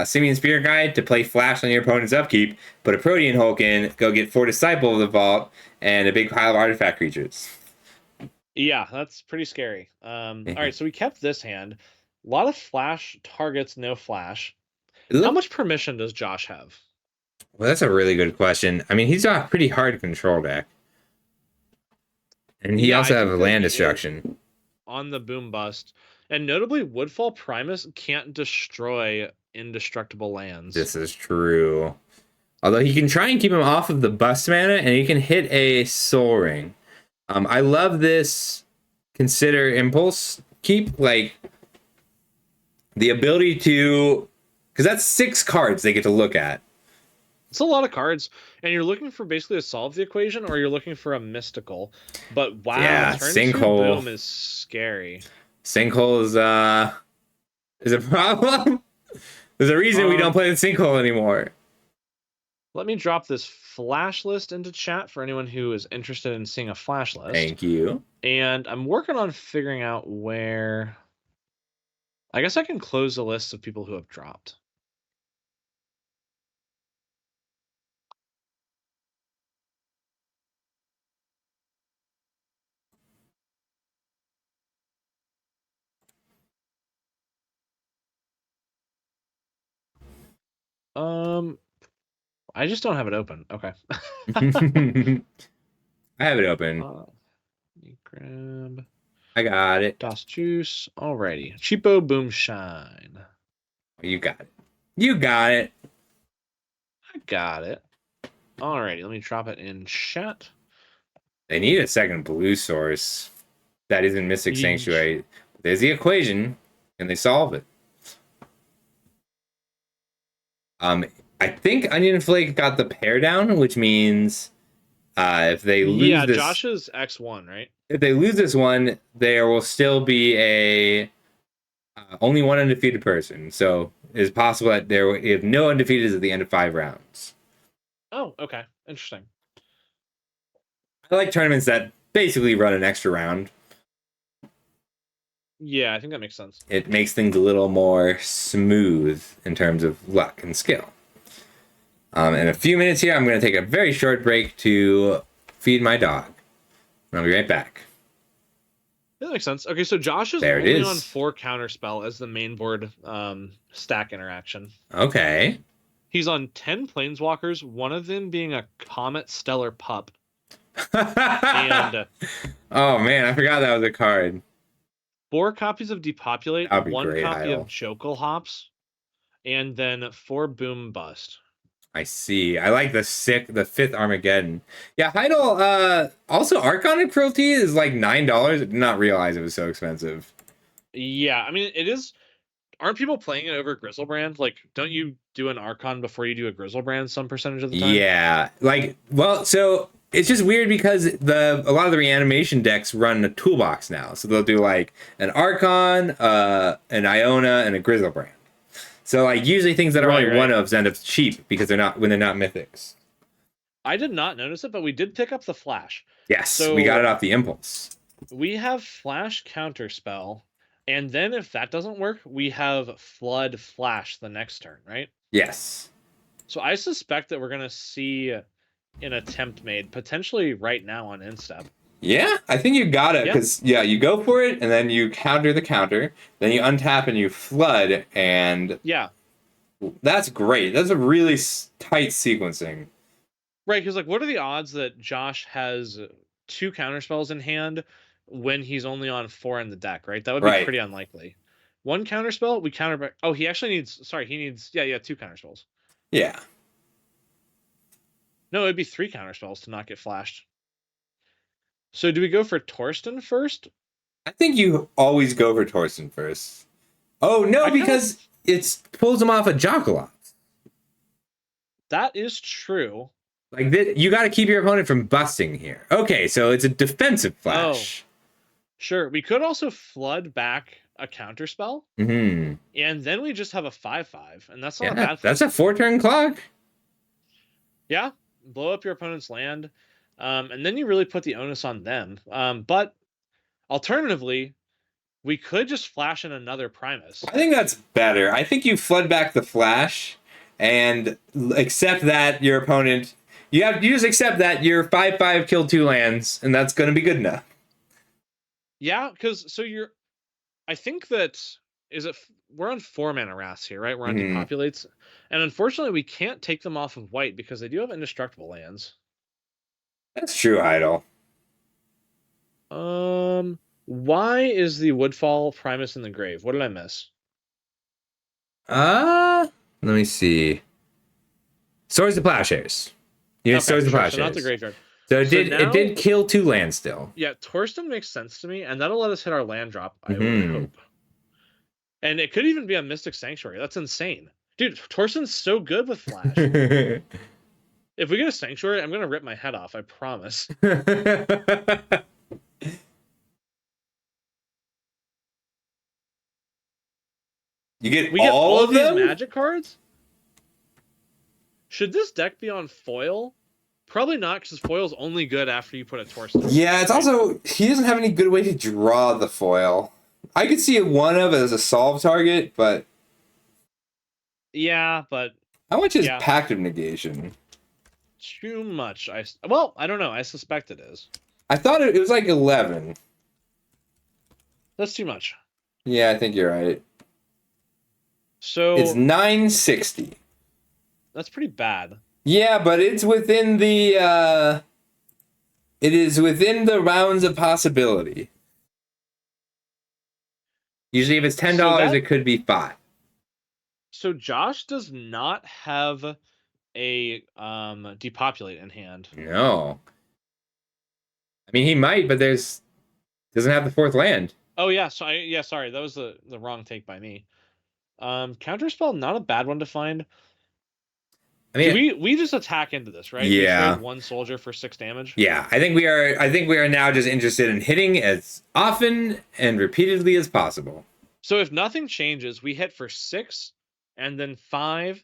A: Simian Spear Guide to play Flash on your opponent's upkeep, put a Protean Hulk in, go get 4 Disciple of the Vault, and a big pile of artifact creatures.
B: Yeah, that's pretty scary. All right, so we kept this hand. A lot of Flash targets, no Flash. How much permission does Josh have?
A: Well, that's a really good question. I mean, he's got a pretty hard control deck. And he also has land destruction.
B: On the Boom Bust. And notably, Woodfall Primus can't destroy indestructible lands.
A: This is true. Although he can try and keep him off of the bust mana, and he can hit a Soul Ring. I love this consider impulse keep, like the ability to, because that's 6 cards they get to look at.
B: It's a lot of cards, and you're looking for basically to solve the equation, or you're looking for a mystical. But wow,
A: Yeah,
B: turn 2
A: Sinkhole.
B: boom is scary.
A: Sinkhole is a problem. There's a reason we don't play the Sinkhole anymore.
B: Let me drop this flash list into chat for anyone who is interested in seeing a flash list.
A: Thank you.
B: And I'm working on figuring out where. I guess I can close the list of people who have dropped. I just don't have it open. Okay.
A: I have it open.
B: Let me grab.
A: I got it.
B: DOS juice. Alrighty. Cheapo boom shine.
A: You got it. You got it.
B: I got it. Alrighty, let me drop it in chat.
A: They need a second blue source that isn't Mystic Sanctuary. There's the equation, and they solve it. I think Onion Flake got the pair down, which means if they lose this...
B: Josh is X1, right?
A: If they lose this one, there will still be a only one undefeated person. So it's possible that there if no undefeated at the end of 5 rounds.
B: Oh, okay. Interesting.
A: I like tournaments that basically run an extra round.
B: Yeah, I think that makes sense.
A: It makes things a little more smooth in terms of luck and skill. In a few minutes here, I'm going to take a very short break to feed my dog. I'll be right back.
B: That makes sense. Okay, so Josh is only on 4 counterspell as the main board stack interaction.
A: Okay.
B: He's on 10 planeswalkers, one of them being a Comet Stellar Pup.
A: And oh man, I forgot that was a card.
B: 4 copies of Depopulate, 1 copy of Jokel Hops, and then 4 Boom Bust.
A: I see. I like the 5th Armageddon. Yeah, Heidel, also Archon and Cruelty is like $9. I did not realize it was so expensive.
B: Yeah, I mean, it is. Aren't people playing it over Grizzlebrand? Like, don't you do an Archon before you do a Grizzlebrand some percentage of the time?
A: Yeah, like, well, so it's just weird because a lot of the reanimation decks run a toolbox now. So they'll do like an Archon, an Iona, and a Grizzlebrand. So like usually things that are only one-ofs end up cheap because they're not mythics.
B: I did not notice it, but we did pick up the flash.
A: Yes, so we got it off the impulse.
B: We have flash counterspell, and then if that doesn't work, we have flood flash the next turn, right?
A: Yes.
B: So I suspect that we're gonna see an attempt made potentially right now on Instep.
A: Yeah, I think you got it because you go for it and then you counter the counter, then you untap and you flood, and that's great. That's a really tight sequencing.
B: Right, because like, what are the odds that Josh has 2 counterspells in hand when he's only on 4 in the deck? Right, that would be pretty unlikely. 1 counterspell, we counter back. Oh, he actually needs. Sorry, he needs. 2 counterspells.
A: Yeah.
B: No, it'd be 3 counterspells to not get flashed. So do we go for Torsten first?
A: I think you always go for Torsten first. Oh, no, because it pulls him off a Jokulov.
B: That is true.
A: Like, you got to keep your opponent from busting here. Okay, so it's a defensive flash.
B: Oh, sure. We could also flood back a counterspell.
A: Mm-hmm.
B: And then we just have a 5/5. And that's not a bad thing.
A: That's a 4-turn clock.
B: Yeah. Blow up your opponent's land. And then you really put the onus on them. But alternatively, we could just flash in another Primus.
A: I think that's better. I think you flood back the flash and accept that your opponent... You just accept that your 5/5 killed 2 lands, and that's going to be good enough.
B: Yeah, because I think that... We're on 4 mana wraths here, right? We're on Depopulates. And unfortunately, we can't take them off of white because they do have indestructible lands.
A: That's true, Idol.
B: Why is the Woodfall Primus in the grave? What did I miss?
A: Let me see. Swords to Plowshares. Yeah, Swords to Plowshares.
B: So not the graveyard.
A: So it did kill 2 lands still.
B: Yeah, Torsten makes sense to me, and that'll let us hit our land drop, I would hope. And it could even be a Mystic Sanctuary. That's insane. Dude, Torsten's so good with Flash. If we get a Sanctuary, I'm going to rip my head off, I promise.
A: We get all of
B: these Magic cards? Should this deck be on foil? Probably not, because foil's only good after you put a Torsten.
A: Yeah, it's also... He doesn't have any good way to draw the foil. I could see one of it as a solve target, but...
B: Yeah, but...
A: How much is Pact of Negation?
B: Too much. Well, I don't know. I suspect it is.
A: I thought it was like 11.
B: That's too much.
A: Yeah, I think you're right.
B: So...
A: It's 960.
B: That's pretty bad.
A: Yeah, but it's within the... It is within the rounds of possibility. Usually if it's $10, it could be 5.
B: So Josh does not have a depopulate in hand.
A: No. I mean, he might, but doesn't have the 4th land.
B: Oh yeah, sorry, that was the wrong take by me. Counterspell, not a bad one to find. I mean, we just attack into this, right?
A: Yeah.
B: We trade 1 soldier for 6 damage.
A: Yeah, I think we are now just interested in hitting as often and repeatedly as possible.
B: So if nothing changes, we hit for 6, and then 5,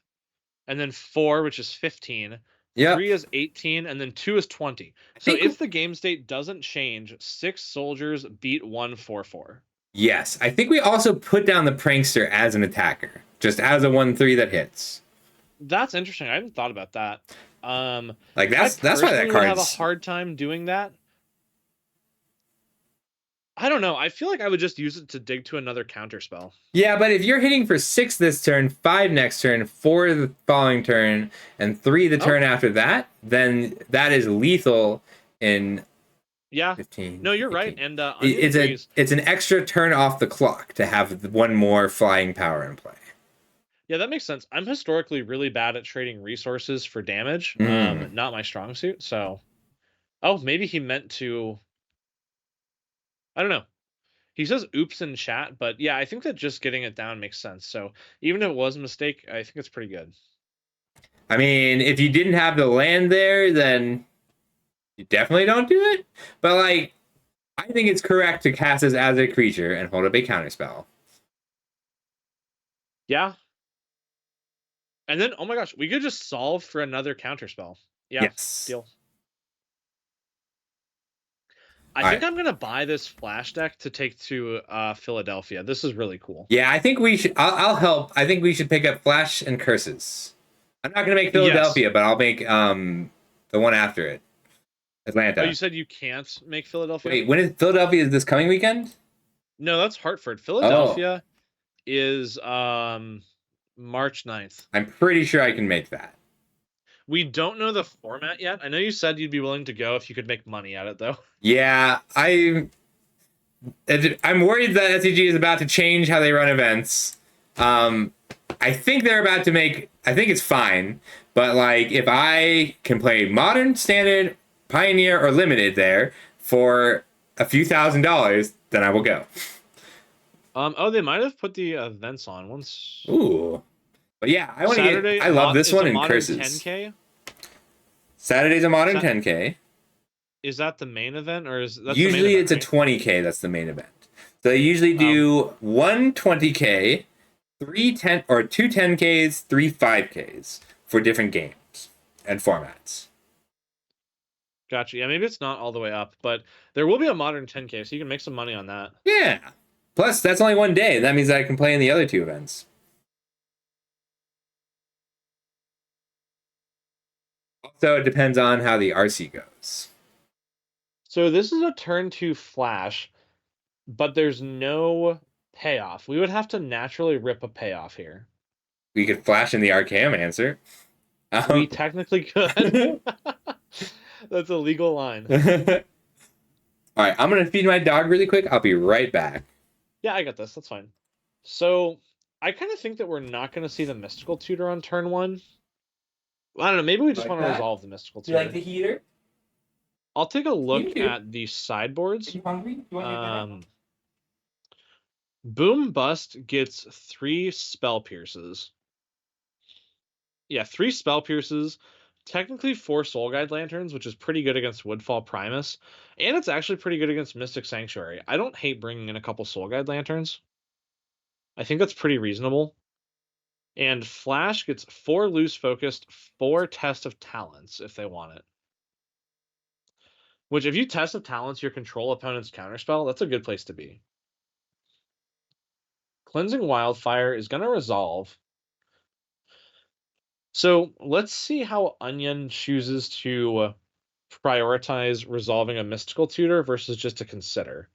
B: and then 4, which is 15. Yep. 3 is 18, and then 2 is 20. So if the game state doesn't change, 6 soldiers beat 1 4/4.
A: Yes, I think we also put down the Prankster as an attacker, just as a 1/3 that hits.
B: That's interesting. I hadn't thought about that.
A: Like that's why that card
B: have a hard time doing that. I don't know. I feel like I would just use it to dig to another counter spell.
A: Yeah, but if you're hitting for 6 this turn, 5 next turn, 4 the following turn, and 3 the turn after that, then that is lethal in 15.
B: No, you're 15. Right. And
A: it's an extra turn off the clock to have 1 more flying power in play.
B: Yeah, that makes sense. I'm historically really bad at trading resources for damage. Not my strong suit. So, maybe he meant to. I don't know. He says oops in chat, but yeah, I think that just getting it down makes sense. So even if it was a mistake, I think it's pretty good.
A: I mean, if you didn't have the land there, then you definitely don't do it. But like, I think it's correct to cast this as a creature and hold up a counterspell.
B: Yeah. And then, oh my gosh, we could just solve for another counterspell. Yeah,
A: yes.
B: Deal. I think I'm going to buy this flash deck to take to Philadelphia. This is really cool.
A: Yeah, I think we should. I'll help. I think we should pick up Flash and Curses. I'm not going to make Philadelphia, but I'll make the one after it. Atlanta.
B: Oh, you said you can't make Philadelphia?
A: Wait, when is Philadelphia? Is this coming weekend?
B: No, that's Hartford. Philadelphia is March 9th.
A: I'm pretty sure I can make that.
B: We don't know the format yet. I know you said you'd be willing to go if you could make money at it, though.
A: Yeah, I'm worried that SCG is about to change how they run events. I think they're about to make... I think it's fine, but like if I can play Modern, Standard, Pioneer, or Limited there for a few $1,000s, then I will go.
B: They might have put the events on once.
A: Ooh. But yeah, I want to get... I love this one in Curses.
B: 10K?
A: Saturday's a Modern 10K.
B: Is that the main event, or is that
A: usually
B: the main event,
A: it's a 20K that's the main event. So they usually do 1 20K, 3 10 or 2 10Ks, 3 5Ks for different games and formats.
B: Gotcha. Yeah, maybe it's not all the way up, but there will be a Modern 10K, so you can make some money on that.
A: Yeah. Plus, that's only 1 day. That means I can play in the other 2 events. Also, it depends on how the RC goes.
B: So this is a turn 2 flash, but there's no payoff. We would have to naturally rip a payoff here.
A: We could flash in the Archaeomancer.
B: We technically could. That's a legal line.
A: All right, I'm going to feed my dog really quick. I'll be right back.
B: Yeah, I got this. That's fine. So I kind of think that we're not going to see the Mystical Tutor on turn 1. I don't know. Maybe we just
A: Like
B: want to
A: that?
B: resolve the mystical
A: Do you
B: tutor.
A: like the heater?
B: I'll take a look
A: You do.
B: at the sideboards.
A: Are you hungry? Do you want your dinner?
B: Boom Bust gets 3 Spell Pierces. Yeah, 3 Spell Pierces. Technically 4 Soul Guide Lanterns, which is pretty good against Woodfall Primus. And it's actually pretty good against Mystic Sanctuary. I don't hate bringing in a couple Soul Guide Lanterns. I think that's pretty reasonable. And Flash gets 4 Loose Focused, 4 Test of Talents if they want it. Which, if you Test of Talents your control opponent's counterspell, that's a good place to be. Cleansing Wildfire is going to resolve. So let's see how Onion chooses to prioritize resolving a Mystical Tutor versus just to consider.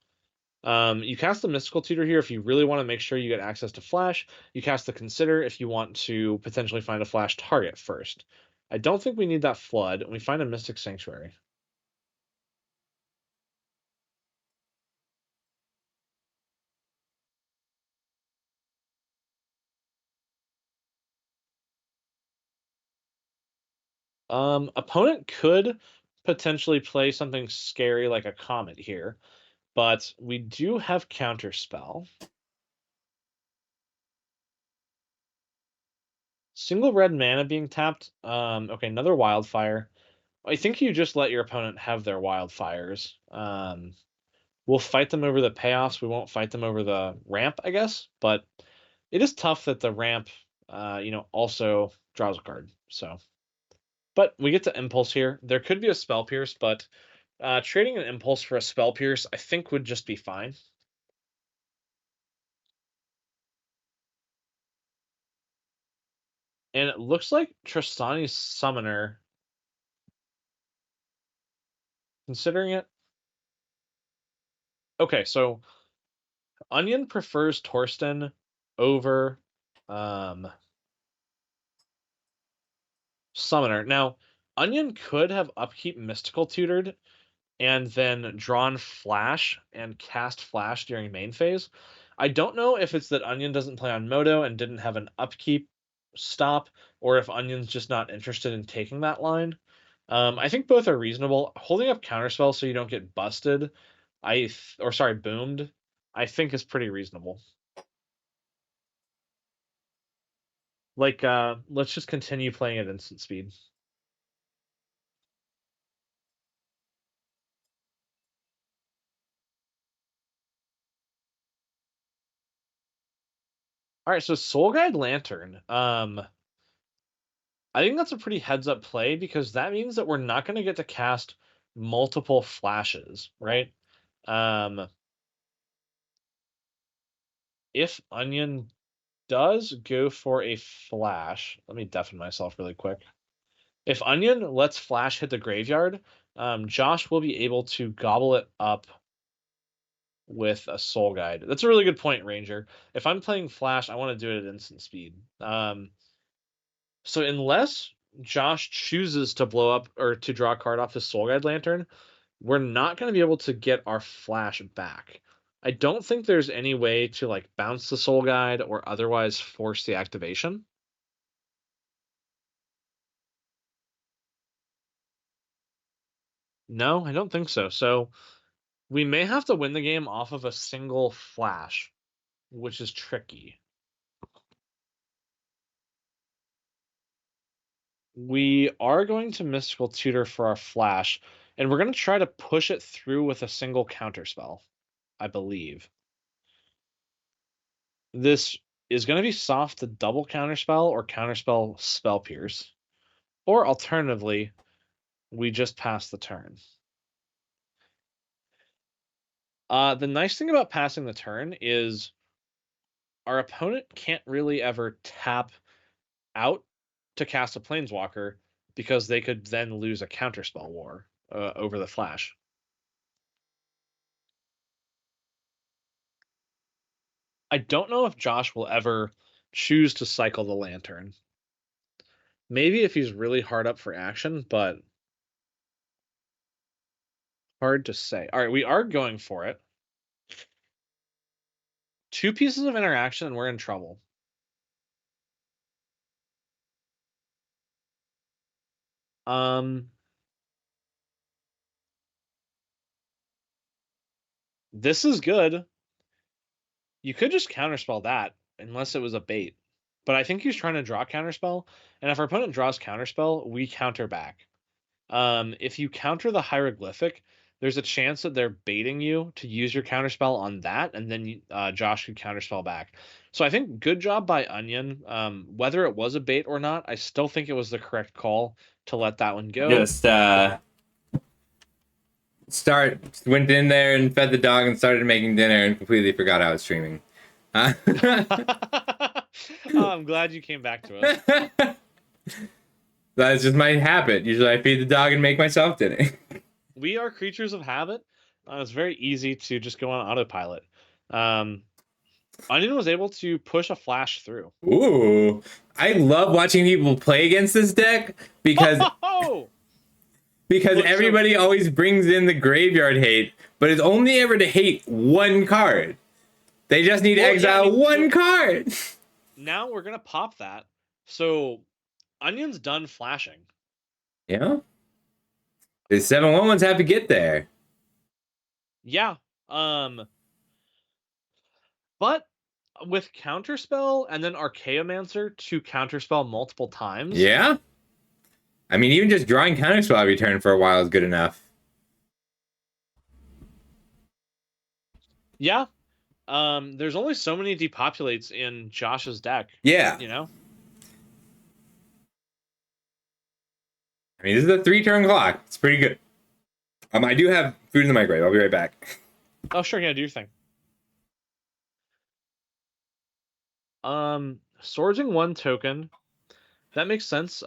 B: You cast the Mystical Tutor here if you really want to make sure you get access to Flash. You cast the Consider if you want to potentially find a Flash target first. I don't think we need that Flood. We find a Mystic Sanctuary. Opponent could potentially play something scary like a Comet here, but we do have Counterspell. Single red mana being tapped. Okay, another Wildfire. I think you just let your opponent have their Wildfires. We'll fight them over the payoffs. We won't fight them over the ramp, I guess. But it is tough that the ramp, also draws a card. So, but we get to Impulse here. There could be a Spell Pierce, but trading an Impulse for a Spell Pierce, I think, would just be fine. And it looks like Tristani's Summoner, considering it. Okay, so Onion prefers Torsten over Summoner. Now, Onion could have Upkeep Mystical tutored and then drawn Flash and cast Flash during main phase. I don't know if it's that Onion doesn't play on Moto and didn't have an Upkeep stop, or if Onion's just not interested in taking that line. I think both are reasonable. Holding up Counterspell so you don't get busted, boomed, I think is pretty reasonable. Like, let's just continue playing at instant speed. All right, so Soul Guide Lantern. I think that's a pretty heads up play because that means that we're not going to get to cast multiple flashes, right? If Onion does go for a flash, let me deafen myself really quick. If Onion lets Flash hit the graveyard, Josh will be able to gobble it up with a Soul Guide. That's a really good point, Ranger. If I'm playing Flash, I want to do it at instant speed. So unless Josh chooses to blow up or to draw a card off his Soul Guide Lantern, we're not going to be able to get our Flash back. I don't think there's any way to like bounce the Soul Guide or otherwise force the activation. No, I don't think so. So we may have to win the game off of a single Flash, which is tricky. We are going to Mystical Tutor for our Flash, and we're going to try to push it through with a single counterspell, I believe. This is going to be soft to double counterspell or counterspell spell pierce. Or alternatively, we just pass the turn. The nice thing about passing the turn is our opponent can't really ever tap out to cast a Planeswalker because they could then lose a counterspell war over the Flash. I don't know if Josh will ever choose to cycle the Lantern. Maybe if he's really hard up for action, but hard to say. All right, we are going for it. 2 pieces of interaction and we're in trouble. This is good. You could just counterspell that, unless it was a bait. But I think he's trying to draw counterspell, and if our opponent draws counterspell, we counter back. If you counter the hieroglyphic, there's a chance that they're baiting you to use your counterspell on that, and then Josh could counterspell back. So I think good job by Onion. Whether it was a bait or not, I still think it was the correct call to let that one go.
A: Just went in there and fed the dog and started making dinner and completely forgot I was streaming.
B: I'm glad you came back to us.
A: That's just my habit. Usually I feed the dog and make myself dinner.
B: We are creatures of habit. It's very easy to just go on autopilot. Onion was able to push a flash through.
A: Ooh. I love watching people play against this deck because everybody always brings in the graveyard hate, but it's only ever to hate one card. They just need to exile one card.
B: Now we're gonna pop that. So Onion's done flashing.
A: Yeah. The 7/1s have to get there.
B: Yeah. But with counterspell and then Archaeomancer to counterspell multiple times.
A: Yeah. I mean, even just drawing counterspell every turn for a while is good enough.
B: Yeah. There's only so many depopulates in Josh's deck.
A: Yeah.
B: You know?
A: I mean, this is a 3-turn clock. It's pretty good. I do have food in the microwave. I'll be right back.
B: Oh, sure. Yeah, do your thing. Sorting 1 token. That makes sense.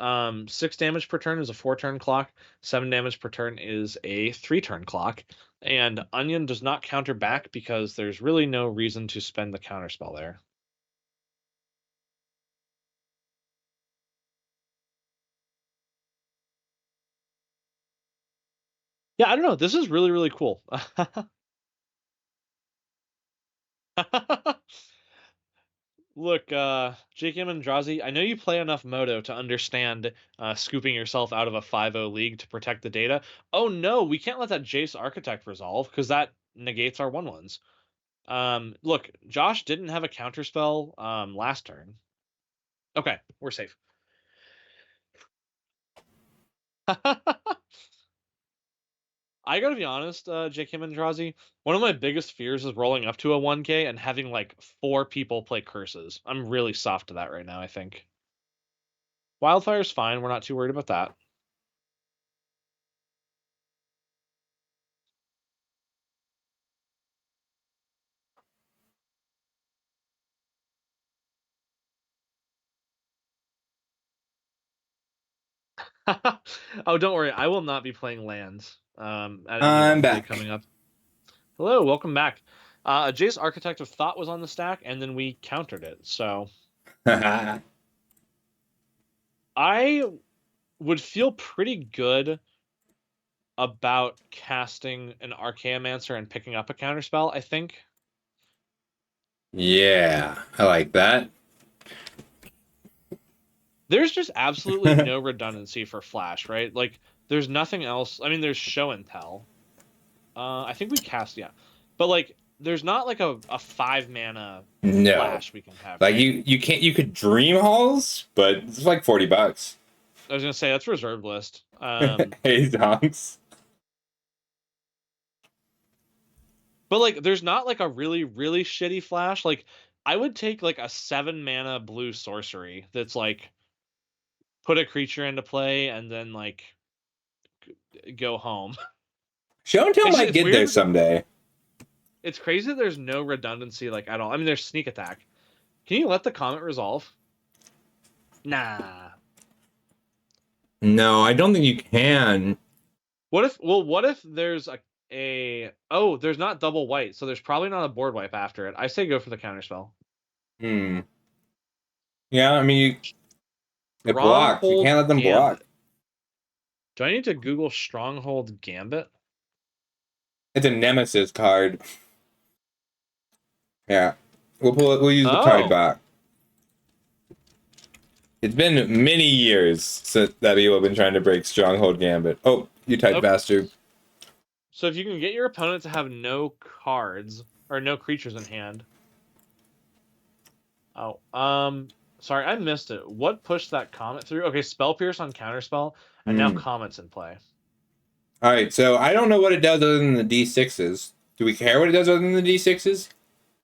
B: 6 damage per turn is a 4-turn clock. 7 damage per turn is a 3-turn clock. And Onion does not counter back because there's really no reason to spend the counterspell there. Yeah, I don't know. This is really, really cool. Look, JK Mandrazi, I know you play enough Moto to understand scooping yourself out of a 5-0 league to protect the data. Oh no, we can't let that Jace Architect resolve because that negates our 1/1s. Look, Josh didn't have a counterspell last turn. Okay, we're safe. I gotta be honest, JK Mandrazi, one of my biggest fears is rolling up to a 1K and having like 4 people play curses. I'm really soft to that right now, I think. Wildfire's fine, we're not too worried about that. Oh, don't worry, I will not be playing lands at any
A: I'm back.
B: coming up. Hello, welcome back. Jace Architect of Thought was on the stack, and then we countered it, so... I would feel pretty good about casting an Archaeomancer and picking up a counterspell, I think.
A: Yeah, I like that.
B: There's just absolutely no redundancy for Flash, right? Like, there's nothing else. I mean, there's Show and Tell. I think we cast, yeah. But, like, there's not, like, a 5-mana Flash we can have.
A: Like,
B: right?
A: you could Dream Halls, but it's like $40.
B: I was going to say, that's reserved list.
A: Hey, donks.
B: But, like, there's not, like, a really, really shitty Flash. Like, I would take, like, a 7-mana blue sorcery that's, like, put a creature into play and then, like, go home.
A: Show and Tell might get there someday.
B: It's crazy that there's no redundancy, like, at all. I mean, there's Sneak Attack. Can you let the Comet resolve? Nah.
A: No, I don't think you can.
B: What if there's oh, there's not double white, so there's probably not a board wipe after it. I say go for the counterspell.
A: Yeah, I mean, it blocks. You can't let them block.
B: Do I need to Google Stronghold Gambit?
A: It's a Nemesis card. Yeah. We'll use the card back. It's been many years since that people have been trying to break Stronghold Gambit. Oh, you typed
B: Okay.
A: faster.
B: So if you can get your opponent to have no cards or no creatures in hand. Oh, sorry, I missed it. What pushed that Comet through? Okay, Spell Pierce on Counterspell, and now Comet's in play.
A: All right, so I don't know what it does other than the D6s. Do we care what it does other than the D6s?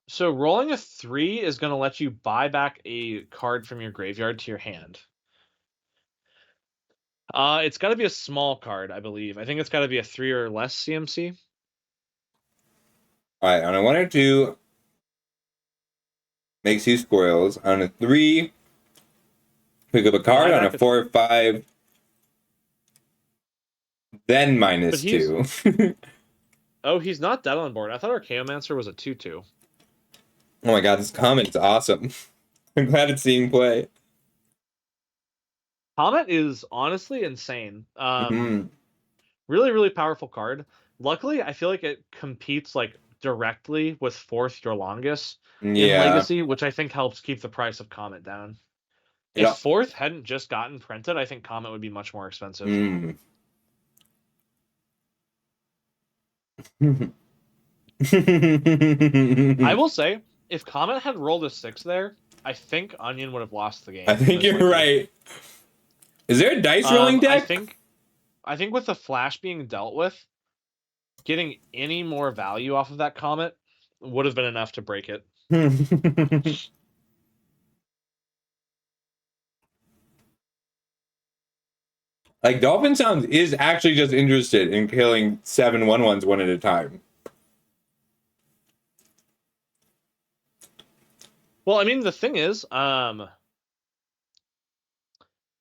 B: So rolling a 3 is going to let you buy back a card from your graveyard to your hand. It's got to be a small card, I believe. I think it's got to be a 3 or less CMC.
A: All right, on a 1 or 2, makes 2 squirrels. On a 3, pick up a card. On a 4 or 5, then -2.
B: Oh, he's not dead on board. I thought Archaeomancer was a 2/2.
A: Oh my god, this Comet is awesome. I'm glad it's seeing play.
B: Comet is honestly insane. Really, really powerful card. Luckily, I feel like it competes like directly with fourth Your Longest in Legacy, which I think helps keep the price of Comet down. If fourth hadn't just gotten printed, I think Comet would be much more expensive. I will say, if Comet had rolled a 6 there, I think Onion would have lost the game.
A: I think you're right. Is there a dice rolling deck?
B: I think with the flash being dealt with, getting any more value off of that Comet would have been enough to break it.
A: Like, Dolphin Sounds is actually just interested in killing 7 1/1s one at a time.
B: Well, I mean, the thing is,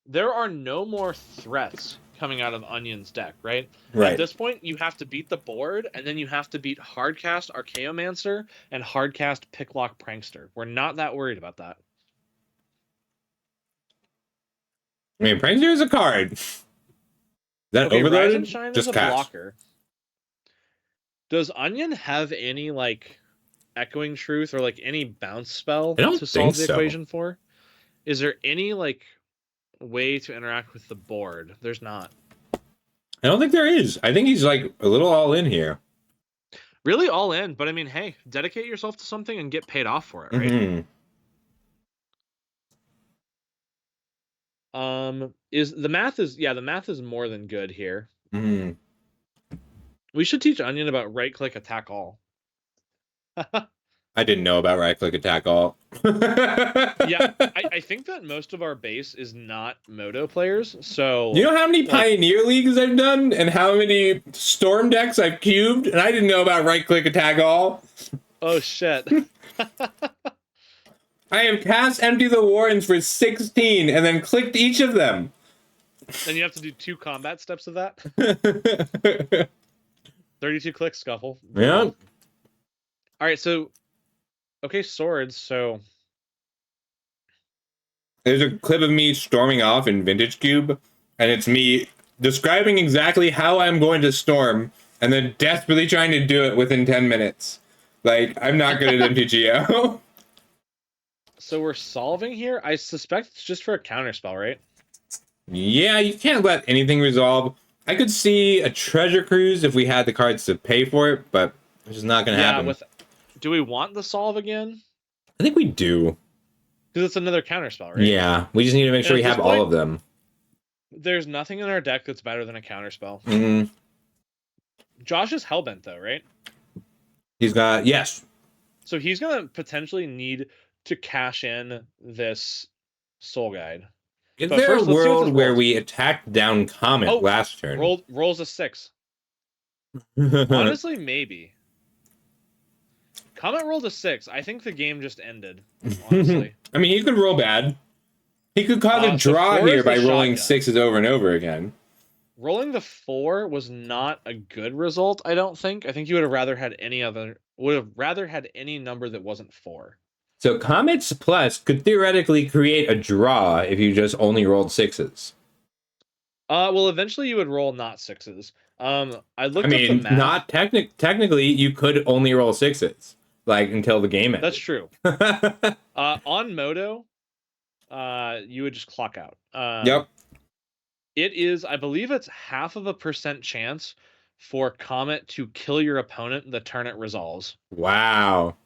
B: there are no more threats coming out of Onion's deck, right? At this point, you have to beat the board, and then you have to beat Hardcast Archaeomancer and Hardcast Picklock Prankster. We're not that worried about that.
A: I mean, Prankster is a card. Is that overloaded?
B: Rise and Shine is a blocker. Does Onion have any, like, Echoing Truth or, like, any bounce spell to solve the equation for? Is there any, like, way to interact with the board? There's not.
A: I don't think there is. I think he's like a little all in here.
B: Really all in, but I mean, hey, dedicate yourself to something and get paid off for it, right? The math is more than good here. We should teach Onion about right-click attack all.
A: I didn't know about right-click attack all.
B: Yeah, I think that most of our base is not Moto players, so...
A: You know how many Pioneer Leagues I've done, and how many Storm decks I've cubed, and I didn't know about right-click attack all?
B: Oh, shit.
A: I have cast Empty the Warrens for 16, and then clicked each of them.
B: And you have to do 2 combat steps of that? 32 clicks, Scuffle.
A: Yeah.
B: All right, so... Okay, swords, so...
A: There's a clip of me storming off in Vintage Cube, and it's me describing exactly how I'm going to storm, and then desperately trying to do it within 10 minutes. Like, I'm not good at MTGO.
B: So we're solving here? I suspect it's just for a counterspell, right?
A: Yeah, you can't let anything resolve. I could see a treasure cruise if we had the cards to pay for it, but it's just not going to happen.
B: Do we want the solve again?
A: I think we do.
B: Because it's another counterspell, right?
A: Yeah, we just need to make sure we have all of them.
B: There's nothing in our deck that's better than a counterspell.
A: Mm-hmm.
B: Josh is Hellbent, though, right?
A: He's got... Yes.
B: So he's going to potentially need to cash in this Soul Guide.
A: Is there a world where we attacked down Comet last turn?
B: Rolls a 6. Honestly, maybe. Comet rolled a 6. I think the game just ended, honestly.
A: I mean, he could roll bad. He could cause a draw here by rolling 6s over and over again.
B: Rolling the 4 was not a good result, I don't think. I think you would have rather had any number that wasn't 4.
A: So Comet's Plus could theoretically create a draw if you just only rolled 6s.
B: Well, eventually you would roll not 6s. I looked up the math.
A: Not technically, you could only roll 6s, like until the game ends.
B: That's true. On Moto, you would just clock out.
A: Yep.
B: It is, I believe it's 0.5% chance for Comet to kill your opponent the turn it resolves.
A: Wow.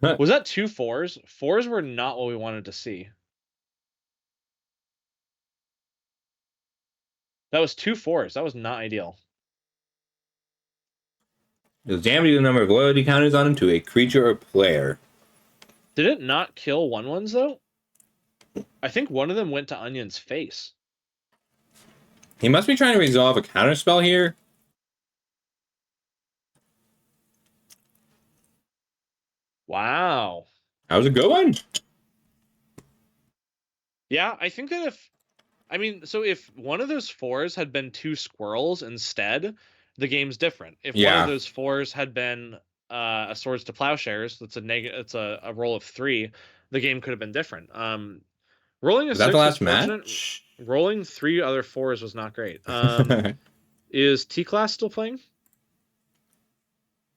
B: Was that 2 4s? 4s were not what we wanted to see. That was 2 4s. That was not ideal.
A: Does damage the number of loyalty counters on him to a creature or player.
B: Did it not kill 1/1s though? I think one of them went to Onion's face.
A: He must be trying to resolve a counterspell here.
B: Wow.
A: That was a good one.
B: Yeah, I think that if one of those 4s had been 2 squirrels instead, the game's different. If one of those 4s had been a Swords to Plowshares, that's it's a roll of 3, the game could have been different. Rolling a
A: Was that
B: 6
A: the
B: was
A: last
B: fortunate.
A: match?
B: Rolling 3 other 4s was not great. Is T-Class still playing?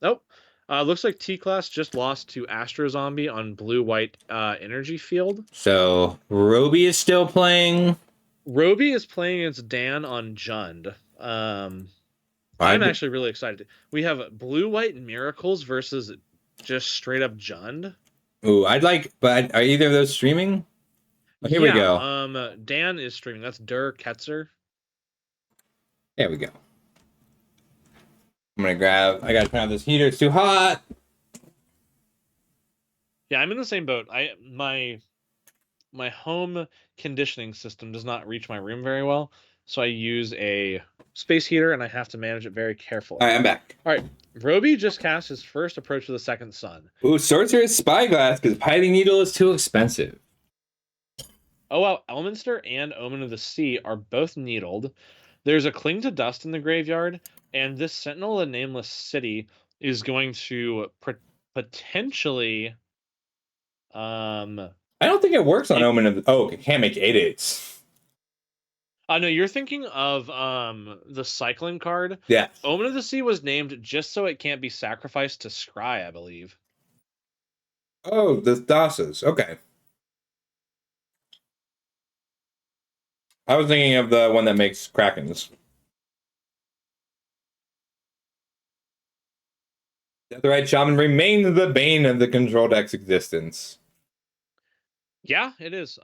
B: Nope. Looks like T-Class just lost to Astro Zombie on blue-white energy field.
A: So Roby is still playing.
B: Roby is playing against Dan on Jund. I'm actually really excited. We have blue-white miracles versus just straight-up Jund.
A: Ooh, but are either of those streaming? Oh, here we go.
B: Dan is streaming. That's Ketzer.
A: There we go. I gotta turn off this heater. It's too hot.
B: Yeah, I'm in the same boat. My home conditioning system does not reach my room very well, so I use a space heater, and I have to manage it very carefully.
A: All right, I'm back.
B: All right, Roby just cast his first Approach to the Second Sun.
A: Ooh, Sorcerer's Spyglass, because Piting Needle is too expensive.
B: Oh, wow, Elminster and Omen of the Sea are both needled. There's a Cling to Dust in the graveyard, and this Sentinel of the Nameless City is going to potentially...
A: I don't think it works on Omen of the... Oh, it can't make 8/8s.
B: No, you're thinking of the cycling card.
A: Yeah.
B: Omen of the Sea was named just so it can't be sacrificed to Scry, I believe.
A: Oh, the Thassa's. Okay. I was thinking of the one that makes Krakens. Deathrite Shaman remains the bane of the control deck's existence.
B: Yeah, it is.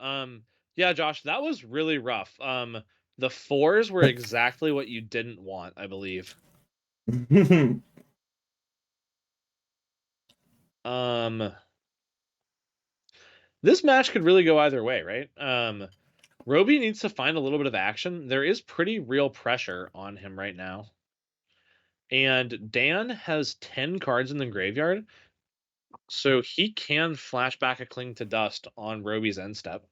B: Yeah, Josh, that was really rough. The 4s were exactly what you didn't want, I believe. This match could really go either way, right? Roby needs to find a little bit of action. There is pretty real pressure on him right now. And Dan has 10 cards in the graveyard, so he can flash back a Cling to Dust on Roby's end step.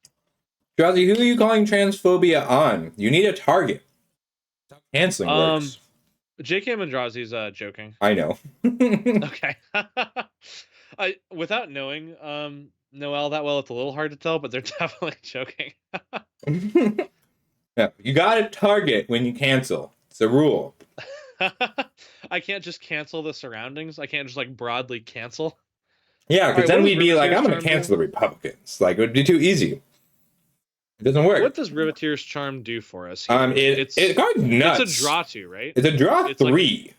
A: Drowsy, who are you calling transphobia on? You need a target. Stop canceling works.
B: JK Mandrazi's joking.
A: I know.
B: Okay. Without knowing Noel that well, it's a little hard to tell, but they're definitely joking.
A: Yeah, you gotta target when you cancel. It's a rule.
B: I can't just cancel the surroundings. I can't just like broadly cancel.
A: Yeah, because then we'd be like, I'm gonna cancel the Republicans. Like, it would be too easy. It doesn't work.
B: What does Riveteer's Charm do for us here?
A: It's card's nuts.
B: It's a draw 2, right?
A: It's a draw 3.
B: Like,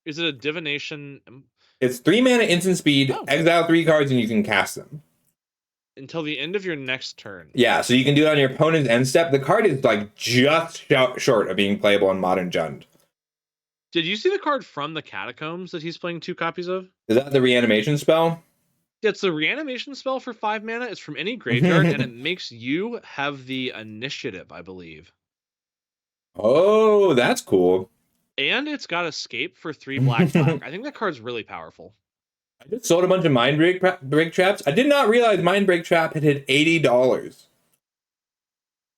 B: is it a divination?
A: It's 3 mana instant speed, exile 3 cards, and you can cast them.
B: Until the end of your next turn.
A: Yeah, so you can do it on your opponent's end step. The card is like just short of being playable on Modern Jund.
B: Did you see the card from the Catacombs that he's playing 2 copies of?
A: Is that the reanimation spell?
B: It's the reanimation spell for 5 mana. It's from any graveyard, and it makes you have the initiative, I believe.
A: Oh, that's cool.
B: And it's got escape for 3 black. I think that card's really powerful.
A: I just sold a bunch of Mind Break Traps. I did not realize Mind Break Trap had hit $80.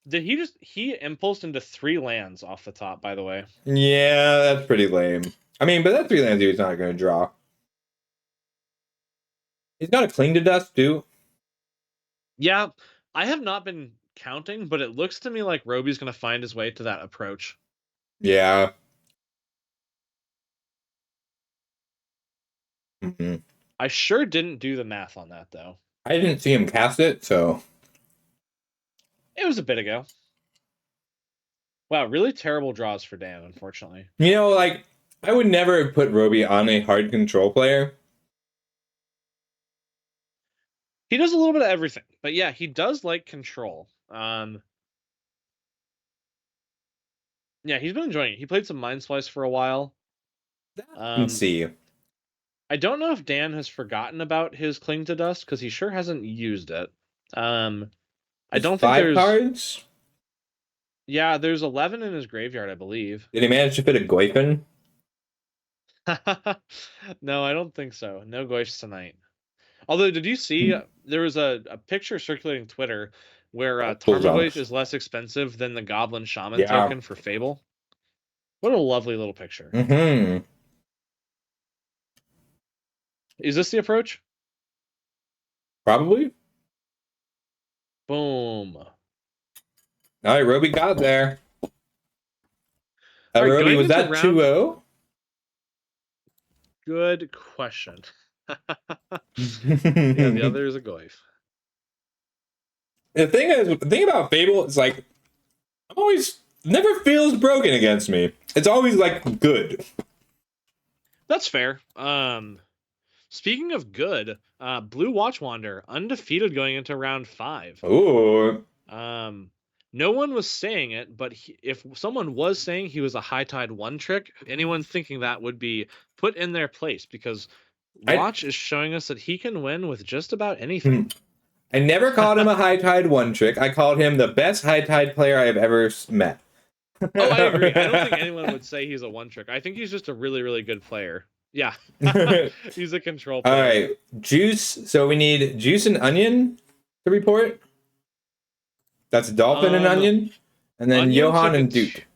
B: Did he impulsed into 3 lands off the top, by the way.
A: Yeah, that's pretty lame. I mean, but that 3 lands he's not going to draw. He's got a Cling to Dust, too.
B: Yeah, I have not been counting, but it looks to me like Roby's going to find his way to that approach.
A: Yeah. Mm-hmm.
B: I sure didn't do the math on that, though.
A: I didn't see him cast it, so...
B: It was a bit ago. Wow, really terrible draws for Dan, unfortunately.
A: You know, like, I would never put Roby on a hard control player.
B: He does a little bit of everything, but yeah, he does like control. Yeah, he's been enjoying it. He played some Mindsplice for a while.
A: Let's see.
B: I don't know if Dan has forgotten about his Cling to Dust because he sure hasn't used it. I don't think
A: 5
B: there's.
A: cards?
B: Yeah, there's 11 in his graveyard, I believe.
A: Did he manage to fit a Goyfin?
B: No, I don't think so. No Goyfs tonight. Although, did you see there was a picture circulating Twitter where Tarmogoyf is less expensive than the Goblin Shaman token for Fable? What a lovely little picture.
A: Mm-hmm.
B: Is this the approach?
A: Probably.
B: Boom.
A: All right, Roby got there.
B: All right,
A: Roby, was that 2-0?
B: Good question. Yeah, the other is a Goyf.
A: The thing about Fable is like, I'm always never feels broken against me. It's always like good.
B: That's fair. Speaking of good, Blue Watchwander undefeated going into round 5.
A: Ooh.
B: No one was saying it, but if someone was saying he was a high tide one trick, anyone thinking that would be put in their place because Watch is showing us that he can win with just about anything.
A: I never called him a high tide one trick. I called him the best high tide player I've ever met.
B: Oh, I agree. I don't think anyone would say he's a one trick. I think he's just a really, really good player. Yeah. He's a control player.
A: All right. Juice. So we need Juice and Onion to report. That's Dolphin and Onion. And then
B: Onion
A: Johan and Duke.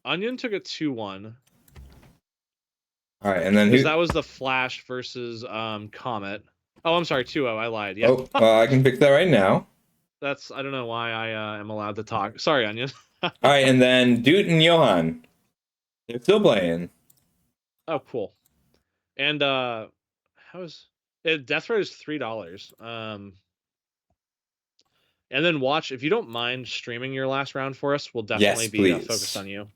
B: Onion took a 2-1.
A: All right. And then
B: because that was the Flash versus Comet. Oh, I'm sorry, 2-0. I lied. Yeah.
A: Oh, well, I can fix that right now.
B: I don't know why I am allowed to talk. Sorry, Onion.
A: All right, and then Dude and Johan. They're still playing.
B: Oh, cool. And how is it? Deathrite is $3. And then Watch, if you don't mind streaming your last round for us, we'll definitely be focused on you.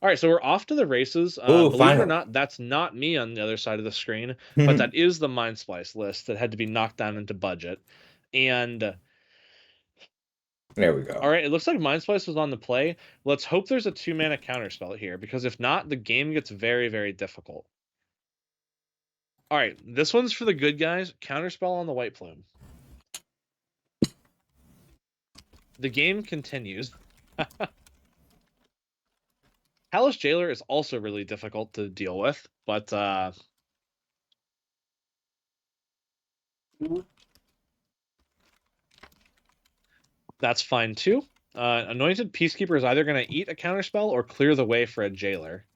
B: All right, so we're off to the races. Believe it or not, that's not me on the other side of the screen, but that is the Mindsplice list that had to be knocked down into budget. And
A: there we go.
B: All right, it looks like Mindsplice was on the play. Let's hope there's a 2-mana counterspell here, because if not, the game gets very, very difficult. All right, this one's for the good guys. Counterspell on the White Plume. The game continues. Palace Jailer is also really difficult to deal with, but that's fine too. Anointed Peacekeeper is either going to eat a counterspell or clear the way for a Jailer.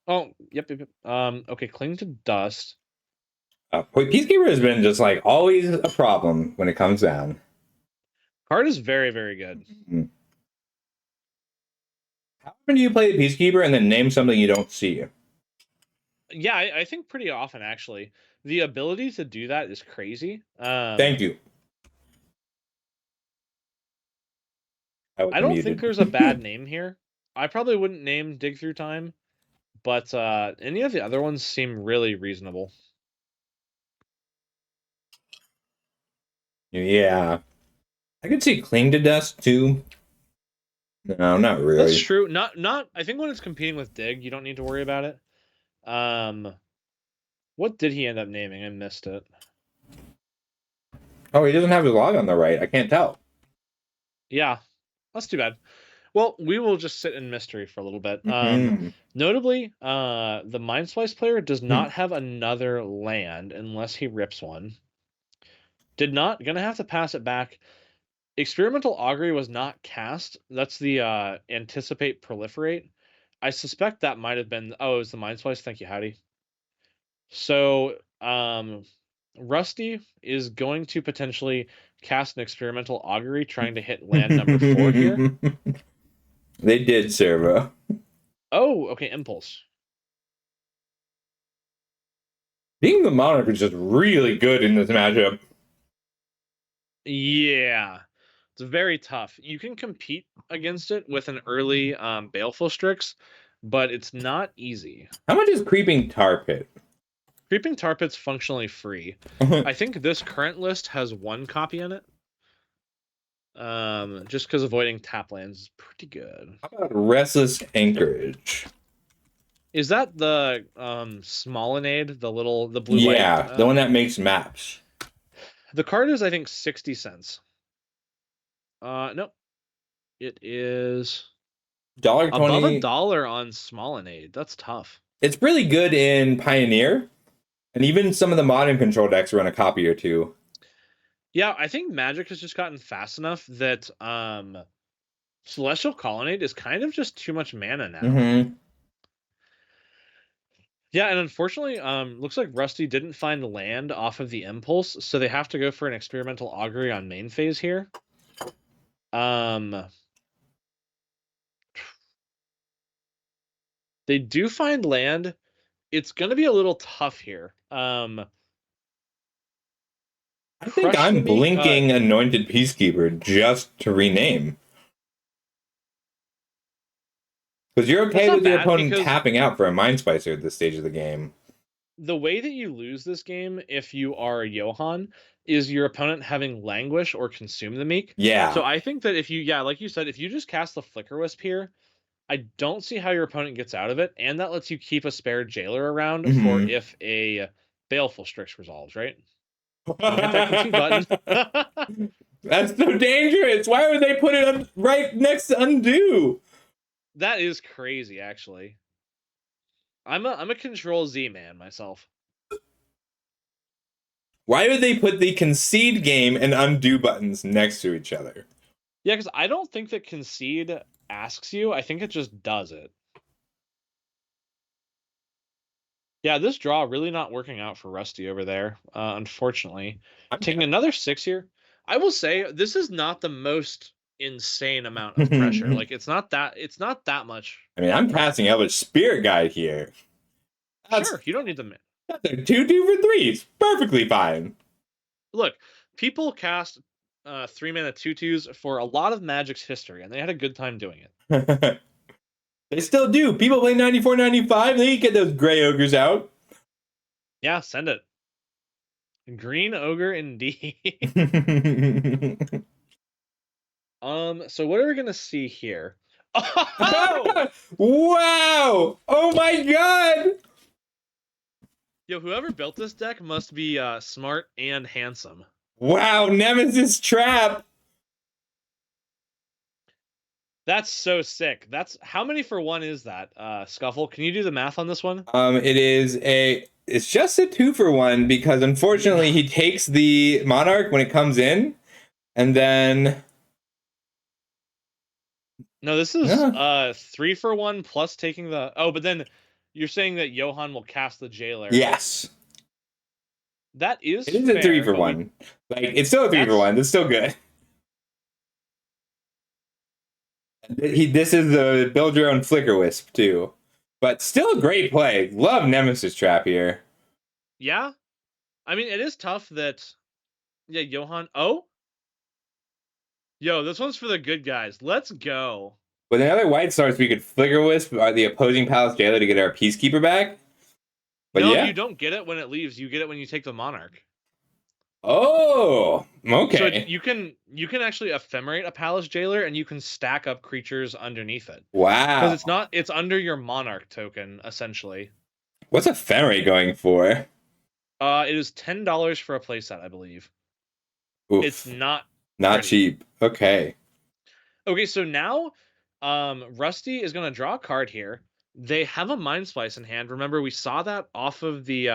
B: Oh, yep. Okay, Cling to Dust.
A: Peacekeeper has been just like always a problem when it comes down.
B: Card is very, very good.
A: Mm-hmm. How often do you play Peacekeeper and then name something you don't see?
B: Yeah, I think pretty often, actually. The ability to do that is crazy.
A: Thank you.
B: I don't think there's a bad name here. I probably wouldn't name Dig Through Time, but any of the other ones seem really reasonable.
A: Yeah. I could see Cling to Dust too. No, not really.
B: That's true. Not. I think when it's competing with Dig, you don't need to worry about it. What did he end up naming? I missed it.
A: Oh, he doesn't have his log on the right. I can't tell.
B: Yeah, that's too bad. Well, we will just sit in mystery for a little bit. Notably, the Mindsplice player does not have another land unless he rips one. Gonna have to pass it back. Experimental Augury was not cast. That's the Anticipate Proliferate. I suspect that might have been... Oh, it was the Mindsplice. Thank you, Howdy. So, Rusty is going to potentially cast an Experimental Augury trying to hit land number 4 here.
A: They did, Servo.
B: Oh, okay, Impulse.
A: Being the Monarch is just really good in this matchup.
B: Yeah. It's very tough. You can compete against it with an early Baleful Strix, but it's not easy.
A: How much is Creeping Tar Pit?
B: Creeping Tar Pit's functionally free. I think this current list has 1 copy in it. Just because avoiding tap lands is pretty good.
A: How about Restless Anchorage?
B: Is that the Smolinade, the blue white?
A: Yeah, the one that makes maps.
B: The card is, I think, 60 cents. Nope. It is above
A: $1.20.
B: $1 on Smolinade. That's tough.
A: It's really good in Pioneer, and even some of the modern control decks run a copy or two.
B: Yeah, I think Magic has just gotten fast enough that Celestial Colonnade is kind of just too much mana now.
A: Mm-hmm.
B: Yeah, and unfortunately, looks like Rusty didn't find land off of the Impulse, so they have to go for an experimental augury on main phase here. They do find land. It's gonna be a little tough here.
A: I think I'm blinking Anointed Peacekeeper just to rename. Because you're okay with your opponent tapping out for a Mindsplicer at this stage of the game.
B: The way that you lose this game, if you are Johan, is your opponent having Languish or Consume the Meek.
A: Yeah.
B: So I think that if you, like you said, if you just cast the Flicker Wisp here, I don't see how your opponent gets out of it, and that lets you keep a spare Jailer around for if a Baleful Strix resolves, right? Hit that QT button.
A: That's so dangerous. Why would they put it right next to Undo?
B: That is crazy, actually. I'm a Control Z man myself.
A: Why would they put the Concede game and Undo buttons next to each other?
B: Yeah, because I don't think that Concede asks you. I think it just does it. Yeah, this draw really not working out for Rusty over there, unfortunately. I'm taking another 6 here. I will say this is not the most insane amount of pressure. Like it's not that much.
A: I mean, I'm casting Eldritch Spirit Guide here.
B: Sure, you don't need the.
A: That's a 2/2 for 3. It's perfectly fine.
B: Look, people cast 3-mana 2/2s for a lot of Magic's history, and they had a good time doing it.
A: They still do. People play 94-95. They get those gray ogres out.
B: Yeah, send it. Green ogre indeed. So what are we gonna see here? Oh!
A: Wow! Oh my god!
B: Yo, whoever built this deck must be smart and handsome.
A: Wow, Nemesis Trap!
B: That's so sick. That's how many for 1 is that? Scuffle, can you do the math on this one?
A: It's just a 2 for 1 because unfortunately he takes the Monarch when it comes in, and then
B: no, this is 3 for 1 plus taking the but then you're saying that Johan will cast the Jailer.
A: Yes.
B: That is
A: It is a 3 for 1. Like it's still a 3 for 1. It's still good. This is the build your own Flicker Wisp too. But still a great play. Love Nemesis Trap here.
B: Yeah. I mean, it is tough that Johan. Oh. Yo, this one's for the good guys. Let's go.
A: With another White Stars, we could Flicker Wisp the opposing Palace Jailer to get our Peacekeeper back. But
B: no, you don't get it when it leaves. You get it when you take the Monarch.
A: Oh, okay.
B: So you can actually ephemerate a Palace Jailer and you can stack up creatures underneath it.
A: Wow.
B: Because it's under your Monarch token, essentially.
A: What's Ephemerate going for?
B: It is $10 for a playset, I believe.
A: Oof.
B: It's not
A: cheap. Okay.
B: Okay, so now Rusty is gonna draw a card here. They have a Mindsplice in hand. Remember, we saw that off of the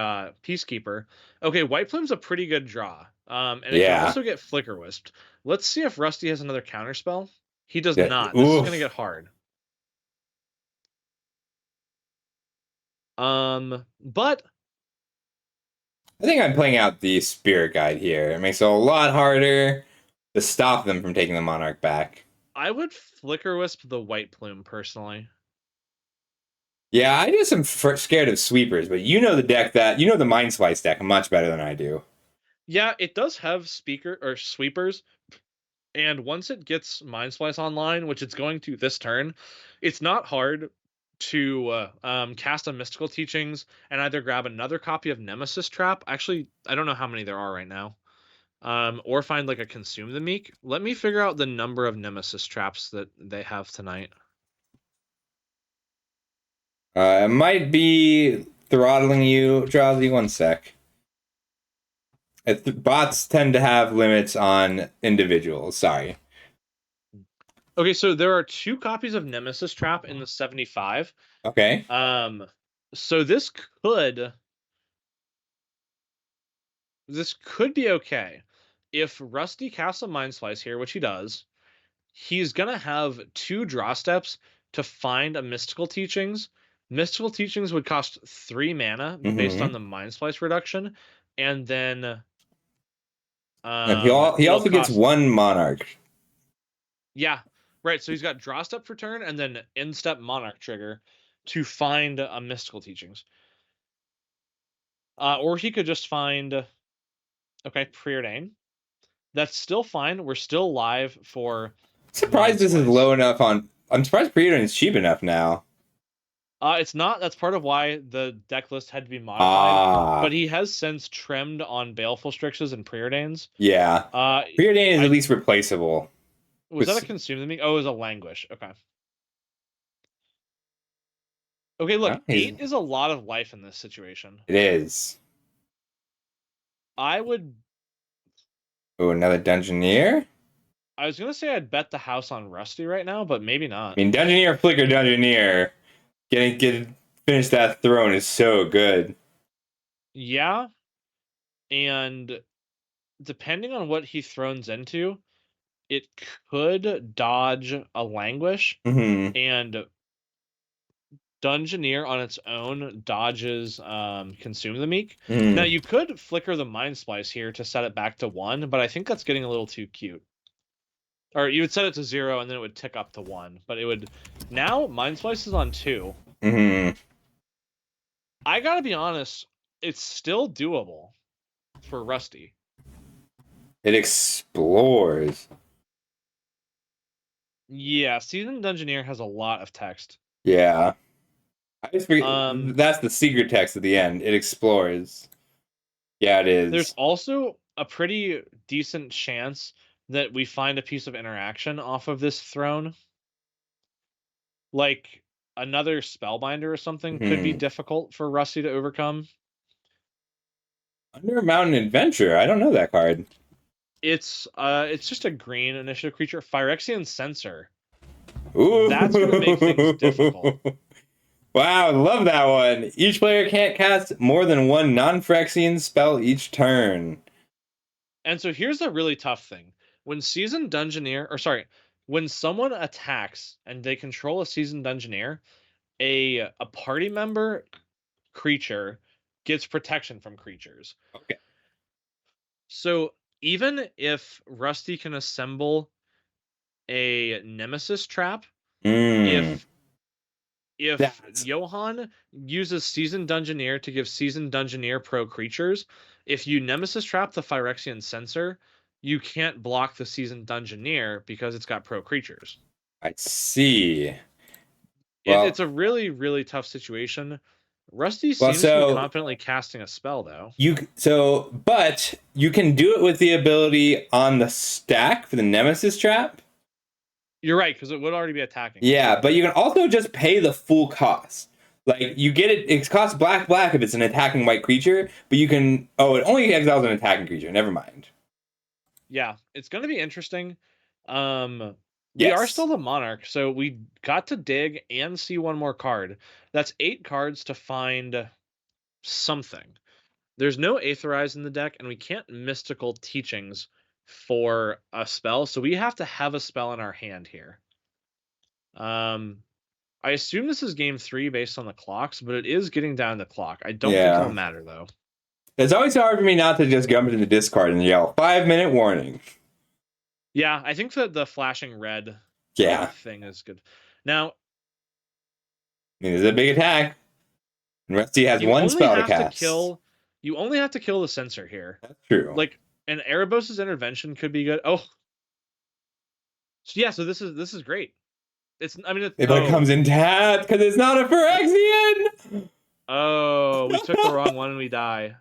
B: Peacekeeper. Okay, White Plume's a pretty good draw. And it can also get Flicker Wisped. Let's see if Rusty has another counterspell. He does not. This is gonna get hard. But
A: I think I'm playing out the Spirit Guide here. It makes it a lot harder to stop them from taking the Monarch back.
B: I would Flicker Wisp the White Plume, personally.
A: Yeah, I just am scared of sweepers, but you know the Mindsplice deck much better than I do.
B: Yeah, it does have speaker or sweepers, and once it gets Mindsplice online, which it's going to this turn, it's not hard to cast a Mystical Teachings and either grab another copy of Nemesis Trap. Actually, I don't know how many there are right now. Or find like a Consume the Meek. Let me figure out the number of Nemesis Traps that they have tonight.
A: It might be throttling you, Drowsy. One sec. Bots tend to have limits on individuals. Sorry.
B: Okay, so there are 2 copies of Nemesis Trap in the 75.
A: Okay.
B: So this could be okay. If Rusty casts a Mindsplice here, which he does, he's gonna have 2 draw steps to find a Mystical Teachings. Mystical Teachings would cost 3 mana based on the Mindsplice reduction, and then
A: And he
B: it'll
A: also gets
B: cost
A: 1 Monarch.
B: yeah, right. So he's got draw step for turn and then end step Monarch trigger to find a Mystical Teachings. Or he could just find Preordain. That's still fine. We're still live for
A: Surprised this is
B: Mindsplice.
A: low enough on. I'm surprised Preordain is cheap enough now.
B: It's not. That's part of why the deck list had to be modified. But
A: Ah,
B: he has since trimmed on Baleful Strixes and Preordains.
A: yeah. Preordain is at least replaceable.
B: Was that a Consume the Meek? Oh, it was a Languish. Okay. Okay, look, 8 is a lot of life in this situation.
A: It is.
B: I would.
A: Oh, another Dungeoneer?
B: I was gonna say I'd bet the house on Rusty right now, but maybe not.
A: I mean, Dungeoneer, Flicker, Dungeoneer. Finish that throne is so good.
B: Yeah, and depending on what he throws into, it could dodge a Languish, and Dungeoneer on its own dodges Consume the Meek. Now you could flicker the Mindsplice here to set it back to 1, but I think that's getting a little too cute. Or you would set it to 0 and then it would tick up to 1, but it would. Now Mindsplice is on 2. I gotta be honest, it's still doable for Rusty.
A: It explores.
B: Yeah, Seasoned Dungeoneer has a lot of text.
A: Yeah. I just forget, that's the secret text at the end. It explores. Yeah, it is.
B: There's also a pretty decent chance that we find a piece of interaction off of this throne. Like another Spellbinder or something could be difficult for Rusty to overcome.
A: Under Mountain Adventure. I don't know that card.
B: It's just a green initiative creature. Phyrexian Censor.
A: Ooh.
B: That's gonna make things difficult.
A: Wow, love that one. Each player can't cast more than 1 non-Phyrexian spell each turn.
B: And so here's a really tough thing. When Seasoned Dungeoneer, when someone attacks and they control a Seasoned Dungeoneer, a party member creature gets protection from creatures.
A: Okay.
B: So even if Rusty can assemble a Nemesis Trap, if Johan uses Seasoned Dungeoneer to give Seasoned Dungeoneer pro creatures, if you Nemesis Trap the Phyrexian Censor, you can't block the Seasoned Dungeoneer because it's got pro creatures.
A: I see. Well,
B: It's a really, really tough situation. Rusty seems to be confidently casting a spell, though.
A: But you can do it with the ability on the stack for the Nemesis Trap.
B: You're right, because it would already be attacking.
A: Yeah, but you can also just pay the full cost. Like, you get it, it costs black if it's an attacking white creature, but you can, it only exiles an attacking creature, never mind.
B: Yeah, it's going to be interesting. We are still the Monarch, so we got to dig and see one more card. That's 8 cards to find something. There's no Aetherize in the deck, and we can't Mystical Teachings for a spell, so we have to have a spell in our hand here. I assume this is game 3 based on the clocks, but it is getting down the clock. I don't think it'll matter, though.
A: It's always hard for me not to just jump into the discard and yell, 5-minute warning.
B: Yeah, I think that the flashing red thing is good. Now,
A: this is a big attack. And Rusty has 1 spell to cast.
B: To kill You only have to kill the Censor here.
A: That's true.
B: Like, and Erebos' intervention could be good. Oh, so yeah. So this is great.
A: But it comes in tapped because it's not a Phyrexian.
B: Oh, we took the wrong one and we die.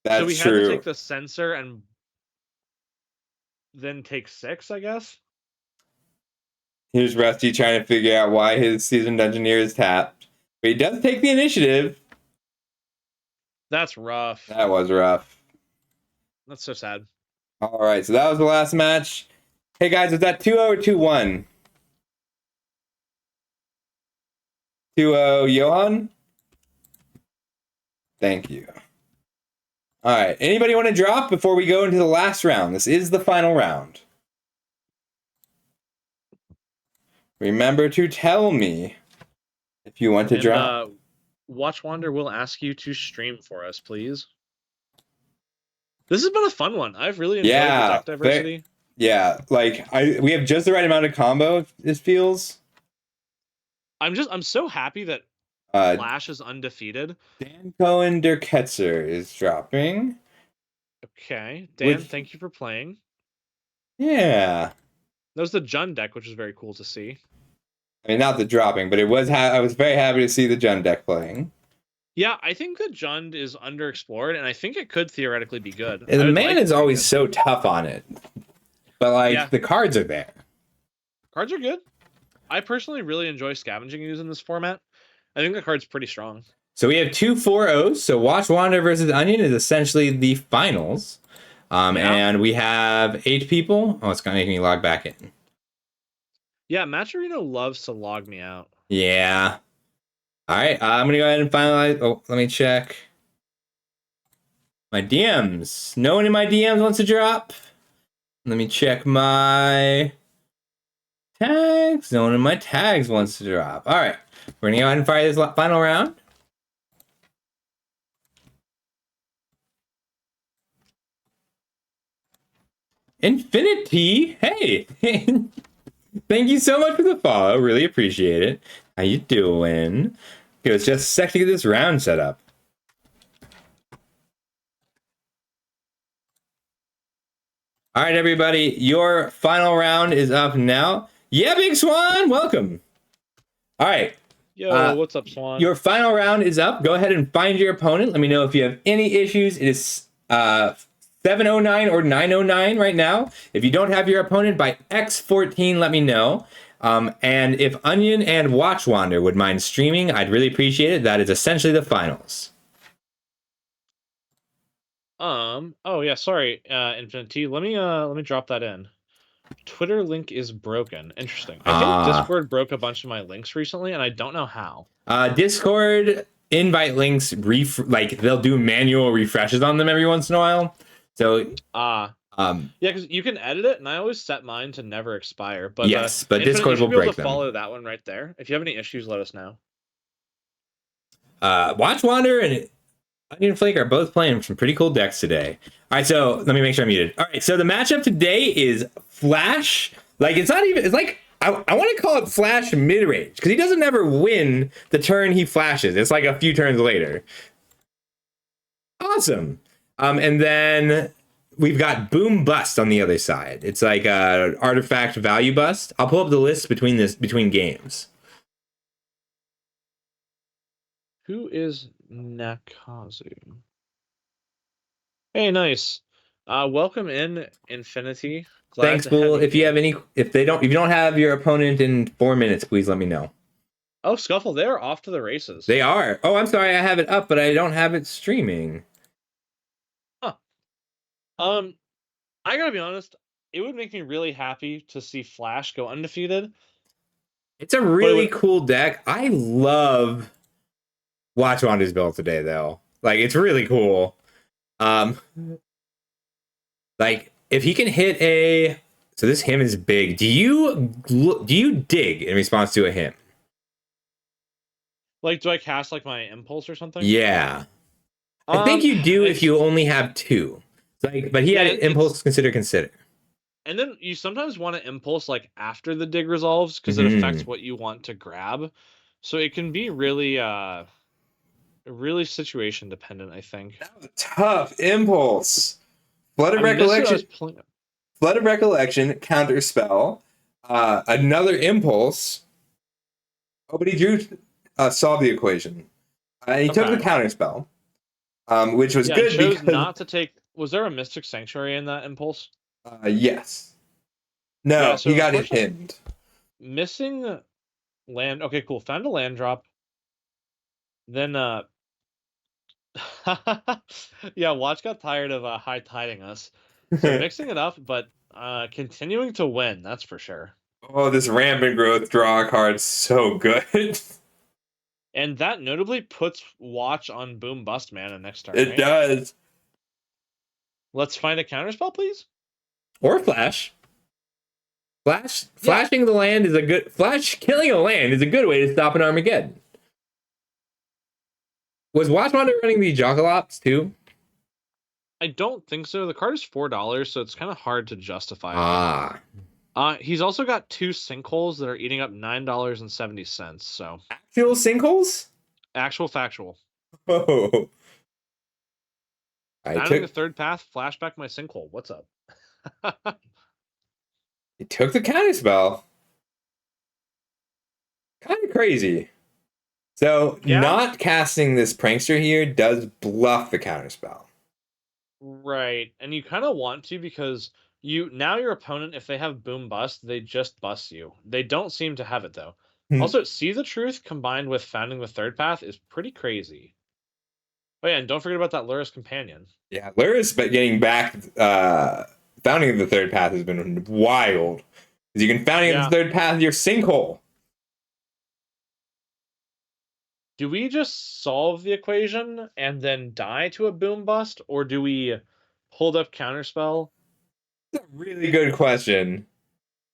A: That's
B: so we
A: true.
B: had to take the Censor and then take 6, I guess.
A: Here's Rusty trying to figure out why his Seasoned Engineer is tapped. But he does take the initiative.
B: That's rough.
A: That was rough.
B: That's so sad.
A: All right, so that was the last match. Hey, guys, was that 2-0 or 2-1? 2-0, Johan? Thank you. All right, anybody want to drop before we go into the last round? This is the final round. Remember to tell me if you want to drop.
B: Watch Wander will ask you to stream for us, please. This has been a fun one. I've really enjoyed the deck diversity.
A: We have just the right amount of combo, it feels.
B: I'm so happy that Flash is undefeated.
A: Dan Cohen Derketzer is dropping.
B: Okay. Dan, thank you for playing.
A: Yeah.
B: That was the Jund deck, which was very cool to see.
A: I mean, not the dropping, but it was. I was very happy to see the Jund deck playing.
B: Yeah, I think that Jund is underexplored, and I think it could theoretically be good.
A: And the man is always so tough on it. But, the cards are there.
B: Cards are good. I personally really enjoy scavenging using this format. I think the card's pretty strong.
A: So we have 2 4-0s. So Watch Wander versus Onion is essentially the finals. And we have 8 people. Oh, it's going to make me log back in.
B: Yeah, Matcherino loves to log me out.
A: Yeah. All right, I'm going to go ahead and finalize. Oh, let me check. My DMs. No one in my DMs wants to drop. Let me check my tags. No one in my tags wants to drop. All right, we're going to go ahead and fire this final round. Infinity, hey. Thank you so much for the follow. Really appreciate it. How you doing? It was just a sec to get this round set up. All right, everybody. Your final round is up now. Yeah, Big Swan, welcome. All right.
B: Yo, what's up, Swan?
A: Your final round is up. Go ahead and find your opponent. Let me know if you have any issues. It is 709 or 909 right now. If you don't have your opponent by X14, let me know. And if Onion and Watch Wander would mind streaming, I'd really appreciate it. That is essentially the finals.
B: Oh yeah, sorry, Infinity. Let me drop that in. Twitter link is broken. Interesting. I think Discord broke a bunch of my links recently, and I don't know how.
A: Discord invite links they'll do manual refreshes on them every once in a while. So
B: yeah, because you can edit it, and I always set mine to never expire. But
A: yes, but Discord will break them.
B: Follow that one right there. If you have any issues, let us know.
A: Watch Wander and Onion Flake are both playing some pretty cool decks today. All right, so let me make sure I'm muted. All right, so the matchup today is Flash. It's not even. It's like I want to call it Flash mid range because he doesn't ever win the turn he flashes. It's like a few turns later. Awesome. And then we've got Boom Bust on the other side. It's like a artifact value bust. I'll pull up the list between games.
B: Who is Nakazu? Hey, nice. Welcome in, Infinity.
A: Thanks, Bull. If you don't have your opponent in 4 minutes, please let me know.
B: Oh, Scuffle, they're off to the races.
A: They are. Oh, I'm sorry, I have it up, but I don't have it streaming.
B: Huh. I gotta be honest, it would make me really happy to see Flash go undefeated.
A: It's a really cool deck. I love Watch Wander's build today, though. It's really cool. If he can hit a... So this him is big. Do you dig in response to a him?
B: Do I cast my impulse or something?
A: Yeah. I think you do if you only have 2. But he had impulse consider.
B: And then you sometimes want to impulse after the dig resolves because it affects what you want to grab. So it can be really really situation dependent, I think.
A: That was a tough impulse. Flood of
B: I mean, this is what I was
A: Recollection.
B: playing.
A: Flood of Recollection, counter spell. Another impulse. Oh, but he drew solve the equation. And he took the
B: Okay.
A: counter spell, which was
B: Yeah, and
A: good
B: chose
A: because
B: not to take. Was there a Mystic Sanctuary in that impulse?
A: yes.
B: Yeah,
A: No, he
B: so
A: got it
B: unfortunately,
A: pinned.
B: missing land. Okay, cool. Found a land drop. Then, yeah, Watch got tired of high tiding us. So mixing it up, but continuing to win, that's for sure.
A: Oh, this rampant growth draw card so good.
B: And that notably puts Watch on Boom Bust Mana next turn,
A: It
B: right?
A: does.
B: Let's find a counterspell, please.
A: Or flash. Flashing the land is a good killing a land is a good way to stop an Armageddon. Was Watchwander running the Jogalops too?
B: I don't think so. The card is $4, so it's kind of hard to justify.
A: Ah.
B: He's also got 2 sinkholes that are eating up $9.70. So
A: Actual sinkholes?
B: actual factual.
A: Oh.
B: Finding the third path, flashback my sinkhole. What's up?
A: He took the counter spell. Kind of crazy. So not casting this prankster here does bluff the counter spell.
B: Right. And you kind of want to because your opponent, if they have boom bust, they just bust you. They don't seem to have it though. Also, See the Truth combined with Founding the Third Path is pretty crazy. Oh yeah, and don't forget about that Lurrus companion.
A: Yeah, Lurrus, but getting back Founding the Third Path has been wild. Because you can Founding the Third Path your sinkhole.
B: Do we just solve the equation and then die to a boom bust, or do we hold up counterspell?
A: That's a really good question.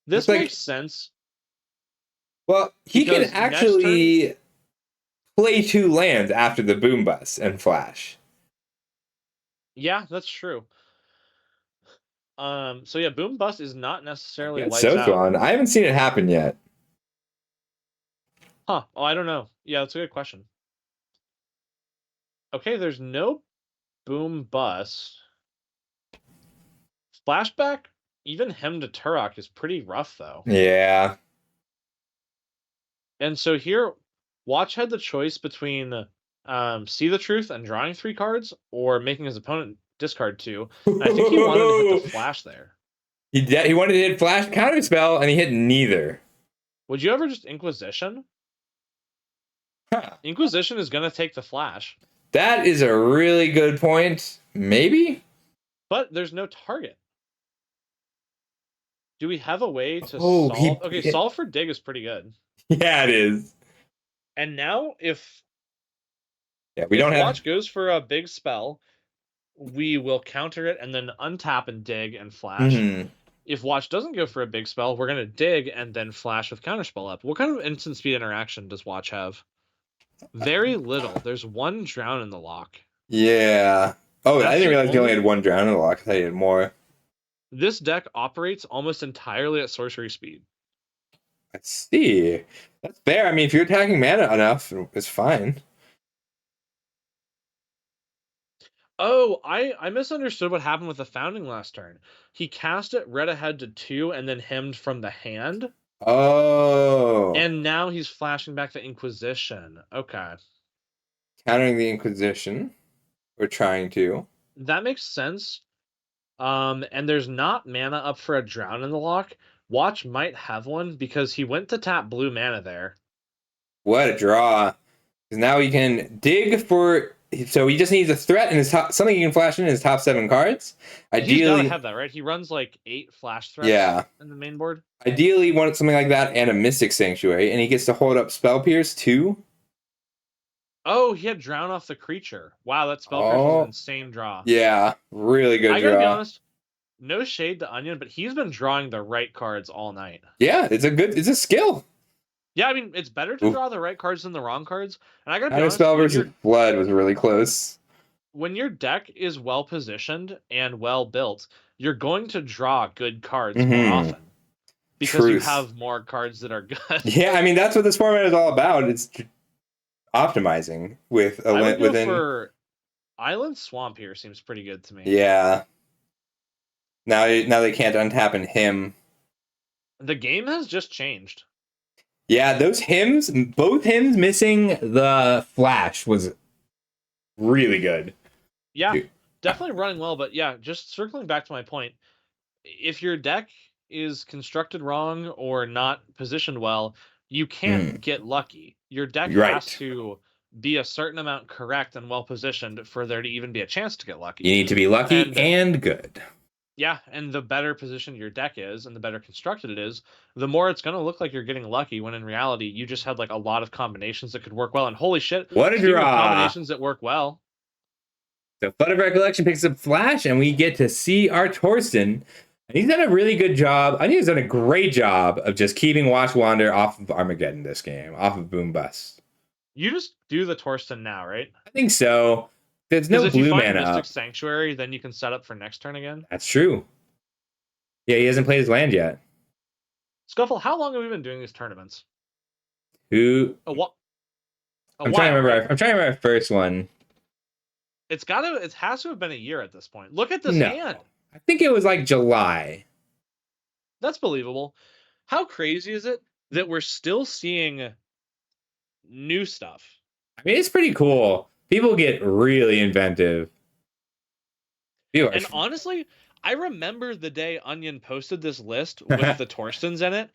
B: This makes sense.
A: Well, he can actually play 2 lands after the boom bust and flash.
B: Yeah, that's true. So yeah, boom bust is not necessarily lights
A: out. I haven't seen it happen yet.
B: Huh. Oh, I don't know. Yeah, that's a good question. Okay, there's no boom bust. Flashback, even him to Turok is pretty rough though.
A: Yeah.
B: And so here, Watch had the choice between See the Truth and drawing 3 cards, or making his opponent discard 2. And I think he wanted to hit the flash there.
A: He wanted to hit flash counterspell, and he hit neither.
B: Would you ever just Inquisition? Huh. Inquisition is going to take the flash.
A: That is a really good point. Maybe?
B: But there's no target. Do we have a way to solve? Okay, solve for dig is pretty good.
A: Yeah, it is.
B: And now if
A: Watch
B: goes for a big spell, we will counter it and then untap and dig and flash.
A: Mm-hmm.
B: If Watch doesn't go for a big spell, we're going to dig and then flash with counterspell up. What kind of instant speed interaction does Watch have? Very little. There's 1 drown in the lock.
A: Yeah. Oh, I didn't realize he only had 1 drown in the lock. I thought he had more.
B: This deck operates almost entirely at sorcery speed.
A: I see. That's fair. I mean, if you're attacking mana enough, it's fine.
B: Oh, I misunderstood what happened with the Founding last turn. He cast it, read ahead to 2, and then hemmed from the hand.
A: Oh.
B: And now he's flashing back the Inquisition. Okay.
A: Countering the Inquisition. We're trying to.
B: That makes sense. And there's not mana up for a drown in the lock. Watch might have one because he went to tap blue mana there.
A: What a draw. Because now he can dig for... So he just needs a threat in his top... Something he can flash in his top 7 cards. Ideally...
B: He's gotta have that, right? He runs like 8 flash threats in the main board.
A: Ideally, want something like that and a Mystic Sanctuary. And he gets to hold up Spell Pierce too.
B: Oh, he had Drown off the creature. Wow, that Spell Pierce was an insane draw.
A: Yeah, really good draw.
B: I gotta be honest, no shade to Onion, but he's been drawing the right cards all night.
A: Yeah, it's a skill.
B: Yeah, I mean, it's better to draw the right cards than the wrong cards. And I gotta be honest,
A: Spell versus Blood was really close.
B: When your deck is well positioned and well built, you're going to draw good cards more often. Because you have more cards that are good.
A: Yeah, I mean, that's what this format is all about. It's optimizing with a
B: I would go
A: within.
B: for Island Swamp here. Seems pretty good to me.
A: Yeah. Now they can't untap in him.
B: The game has just changed.
A: Yeah, those hymns, both hymns missing the flash was really good.
B: Yeah,
A: Dude.
B: definitely running well. But yeah, just circling back to my point, if your deck is constructed wrong or not positioned well, you can't get lucky. Your deck has
A: Right.
B: to be a certain amount correct and well positioned for there to even be a chance to get lucky.
A: You need to be lucky
B: And
A: and good.
B: yeah, and the better positioned your deck is and the better constructed it is, the more it's going to look like you're getting lucky when in reality you just had like a lot of combinations that could work well. And holy shit,
A: What a
B: speaking of
A: draw.
B: combinations that work well,
A: So Flood of Recollection picks up Flash, and we get to see our Torsten. And he's done a really good job. I think he's done a great job of just keeping Watch Wander off of Armageddon this game, off of Boom Bust.
B: you just do the Torsten now, right?
A: I think so. There's
B: Because
A: no
B: if you
A: blue
B: find
A: mana
B: Mystic
A: up.
B: Sanctuary, then you can set up for next turn again.
A: That's true. Yeah, he hasn't played his land yet.
B: Scuffle, how long have we been doing these tournaments?
A: Who?
B: A what?
A: I'm trying to remember. I'm trying to remember our first one.
B: It has to have been a year at this point. Look at this
A: No.
B: hand.
A: I think it was like July.
B: That's believable. How crazy is it that we're still seeing new stuff?
A: I mean, it's pretty cool. People get really inventive.
B: And honestly, I remember the day Onion posted this list with the Torstens in it.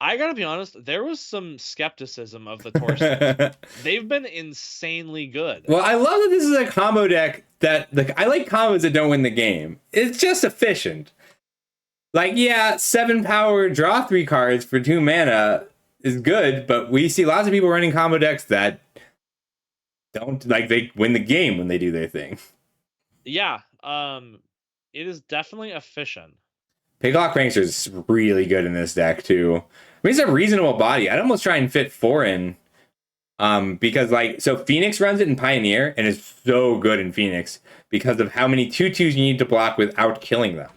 B: I gotta be honest, there was some skepticism of the Torstens. They've been insanely good.
A: Well, I love that this is a combo deck that I like combos that don't win the game. It's just efficient. Like, yeah, 7 power, draw 3 cards for 2 mana is good, but we see lots of people running combo decks that don't, like, they win the game when they do their thing.
B: Yeah, it is definitely efficient.
A: Picklock Prankster is really good in this deck, too. I mean, it's a reasonable body. I'd almost try and fit 4 in. Because, like, so Phoenix runs it in Pioneer, and it's so good in Phoenix because of how many 2/2s you need to block without killing them.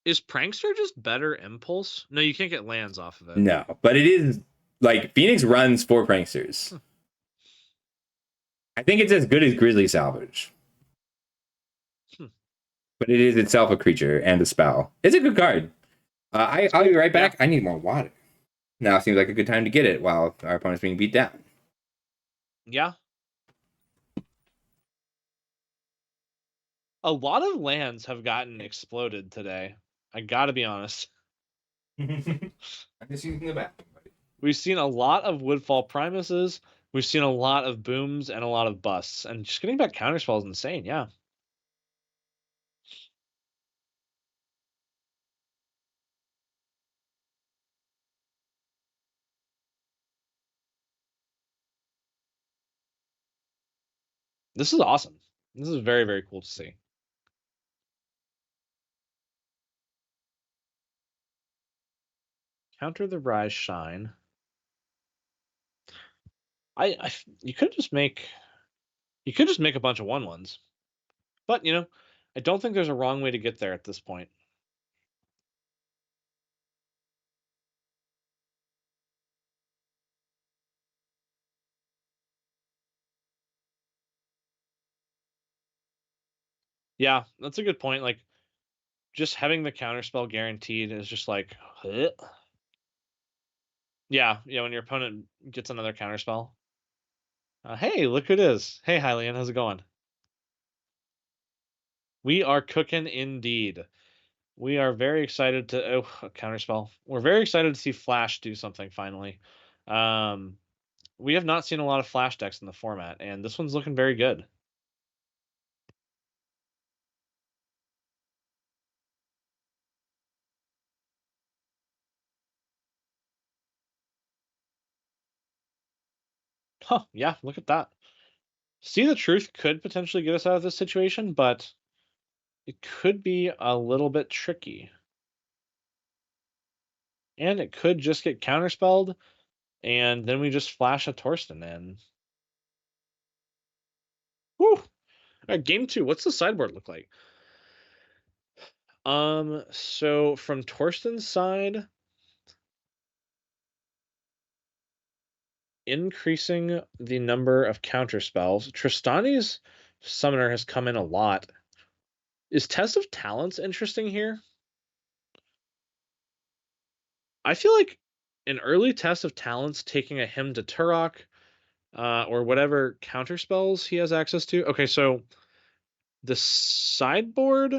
B: Is Prankster just better Impulse? No, you can't get lands off of it.
A: No, but it is, like, Phoenix runs 4 Pranksters. I think it's as good as Grizzly Salvage. But it is itself a creature and a spell. It's a good card. I'll be right back. Yeah. I need more water. Now seems like a good time to get it while our opponent's being beat down.
B: Yeah. A lot of lands have gotten exploded today. I gotta be honest.
A: I'm just using the bathroom.
B: We've seen a lot of Woodfall Primuses. We've seen a lot of booms and a lot of busts. And just getting back Counterspell is insane, yeah. This is awesome. This is very, very cool to see. Counter the Rise Shine. You could just make a bunch of 1/1s. But, you know, I don't think there's a wrong way to get there at this point. Yeah, that's a good point. Like, just having the counterspell guaranteed is just like, huh? Yeah, when your opponent gets another counterspell. Hey, look who it is. Hey, Hylian, how's it going? We are cooking indeed. We are very excited to a counterspell. We're very excited to see Flash do something finally. We have not seen a lot of Flash decks in the format, and this one's looking very good. Huh, yeah, look at that. See the Truth could potentially get us out of this situation, but it could be a little bit tricky. And it could just get counterspelled, and then we just flash a Torsten in. Whew! All right, game 2. What's the sideboard look like? So from Torsten's side, increasing the number of counter spells. Tristani's summoner has come in a lot. Is Test of Talents interesting here? I feel like an early Test of Talents taking a Hymn to Turok, or whatever counter spells he has access to. Okay, so the sideboard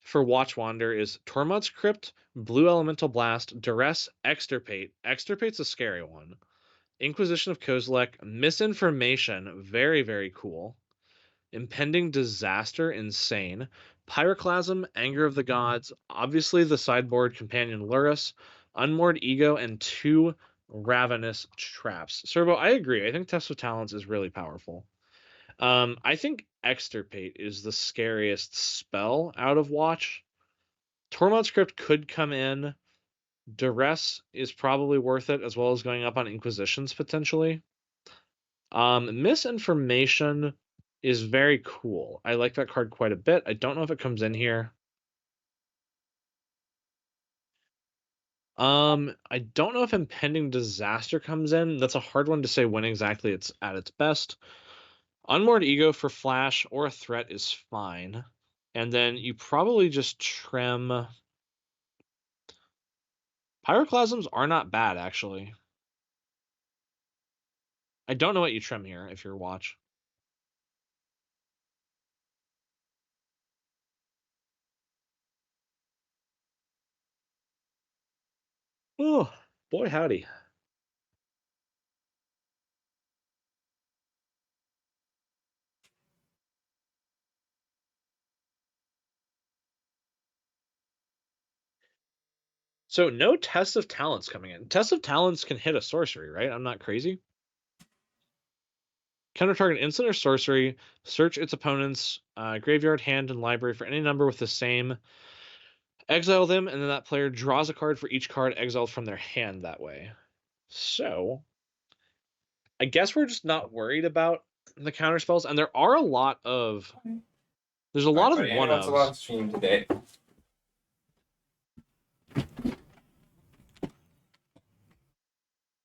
B: for Watchwander is Tormod's Crypt, Blue Elemental Blast, Duress, Extirpate. Extirpate's a scary one. Inquisition of Kozilek, Misinformation, very, very cool. Impending Disaster, insane. Pyroclasm, Anger of the Gods, obviously the sideboard companion Lurrus, Unmoored Ego, and 2 Ravenous Traps. Servo, I agree. I think Test of Talents is really powerful. I think Extirpate is the scariest spell out of Watch. Tormod's Crypt could come in. Duress is probably worth it, as well as going up on Inquisitions potentially. Misinformation is very cool. I like that card quite a bit. I don't know if it comes in here. I don't know if Impending Disaster comes in. That's a hard one to say when exactly it's at its best. Unmoored Ego for Flash or a threat is fine. And then you probably just trim... Pyroclasms are not bad, actually. I don't know what you trim here if you're Watch. Oh, boy howdy. So no Test of Talents coming in. Test of Talents can hit a sorcery, right? I'm not crazy. Counter target instant or sorcery. Search its opponent's graveyard, hand, and library for any number with the same. Exile them, and then that player draws a card for each card exiled from their hand that way. So, I guess we're just not worried about the counter spells, and there are a lot of. There's a lot of one-ofs.
A: A lot of stream today.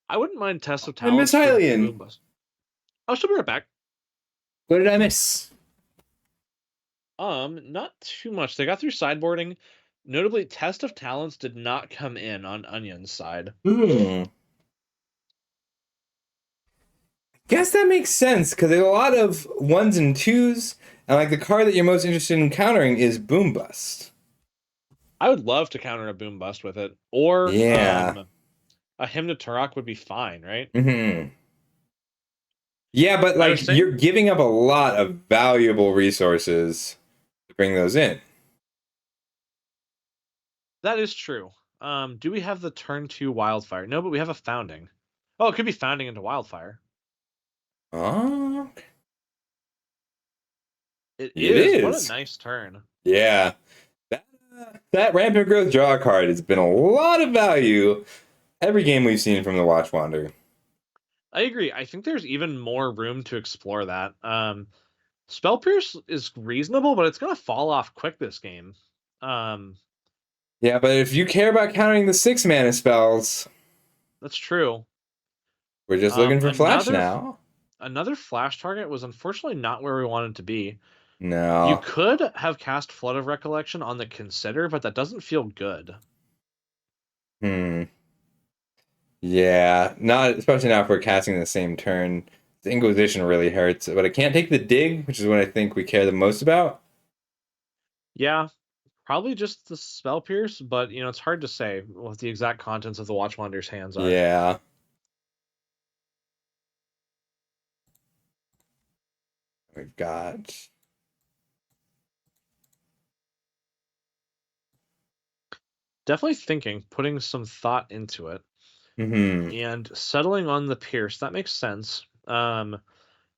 B: I wouldn't mind Test of
A: I miss
B: Talents.
A: Hylian.
B: Oh, she'll be right back.
A: What did I miss?
B: Not too much. They got through sideboarding. Notably, Test of Talents did not come in on Onion's side.
A: Guess that makes sense, because there's a lot of 1s and 2s, and like the card that you're most interested in countering is Boom Bust.
B: I would love to counter a Boom Bust with it. Or a Hymn to Turok would be fine, right?
A: Mm-hmm. Yeah, but like you're giving up a lot of valuable resources to bring those in.
B: That is true. Do we have the turn 2 Wildfire? No, but we have a Founding. Oh, it could be Founding into Wildfire.
A: Oh.
B: It is. What a nice turn.
A: Yeah. That Rampant Growth draw card has been a lot of value every game we've seen from the Watchwander.
B: I agree. I think there's even more room to explore that. Spell Pierce is reasonable, but it's going to fall off quick this game.
A: Yeah, but if you care about countering the 6-mana spells...
B: That's true.
A: We're just looking for Flash now.
B: Another Flash target was unfortunately not where we wanted to be.
A: No.
B: You could have cast Flood of Recollection on the Consider, but that doesn't feel good.
A: Yeah, not especially not if we're casting the same turn. The Inquisition really hurts, but I can't take the Dig, which is what I think we care the most about.
B: Yeah, probably just the Spell Pierce, but it's hard to say what the exact contents of the Watchwander's hands are.
A: Yeah. We've got...
B: Definitely thinking, putting some thought into it. And settling on the Pierce, that makes sense. And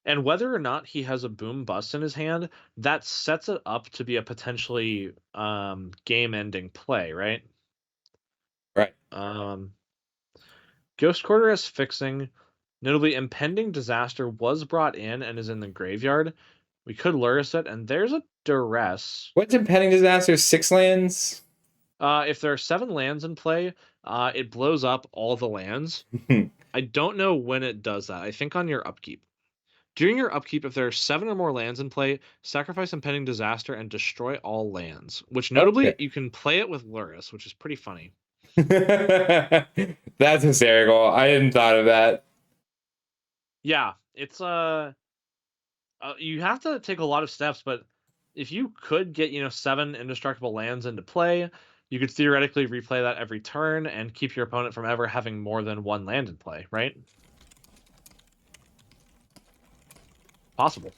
B: whether or not he has a Boom Bust in his hand, that sets it up to be a potentially game-ending play, right?
A: Right.
B: Ghost Quarter is fixing. Notably, Impending Disaster was brought in and is in the graveyard. We could Lurrus it, and there's a Duress.
A: What's Impending Disaster? 6 lands?
B: If there are 7 lands in play, it blows up all the lands. I don't know when it does that. I think on your upkeep. During your upkeep, if there are 7 or more lands in play, sacrifice Impending Disaster and destroy all lands. Which notably,
A: Okay.
B: you can play it with Lurrus, which is pretty funny.
A: That's hysterical. I hadn't thought of that.
B: Yeah, it's you have to take a lot of steps, but if you could get 7 indestructible lands into play, you could theoretically replay that every turn and keep your opponent from ever having more than 1 land in play, right? Possible.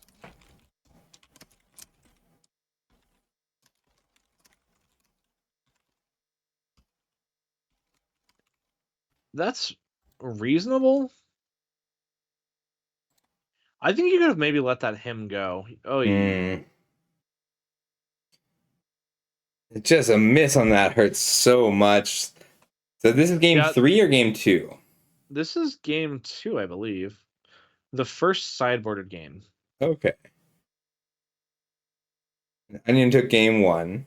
B: That's reasonable. I think you could have maybe let that hymn go. Oh,
A: Just a miss on that hurts so much. So this is game
B: yeah.
A: 3 or game 2?
B: This is game 2, I believe. The first sideboarded game.
A: Okay. Onion took game 1.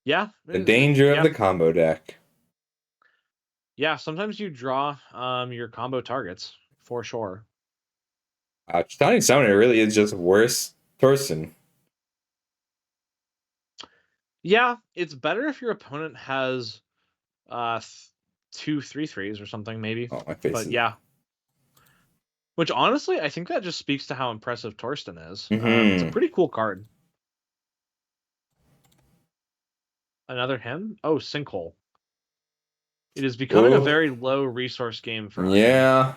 B: Yeah.
A: The danger of the combo deck.
B: Yeah, sometimes you draw your combo targets, for sure.
A: Chitani Summoner really is just worse Torsten.
B: Yeah, it's better if your opponent has 2 3/3s or something, maybe.
A: Oh, my face
B: But
A: is...
B: yeah. Which honestly, I think that just speaks to how impressive Torsten is. It's a
A: Mm-hmm.
B: pretty cool card. Another him? Oh, Sinkhole. It is becoming a
A: Whoa.
B: very low resource game for Onion.
A: Yeah.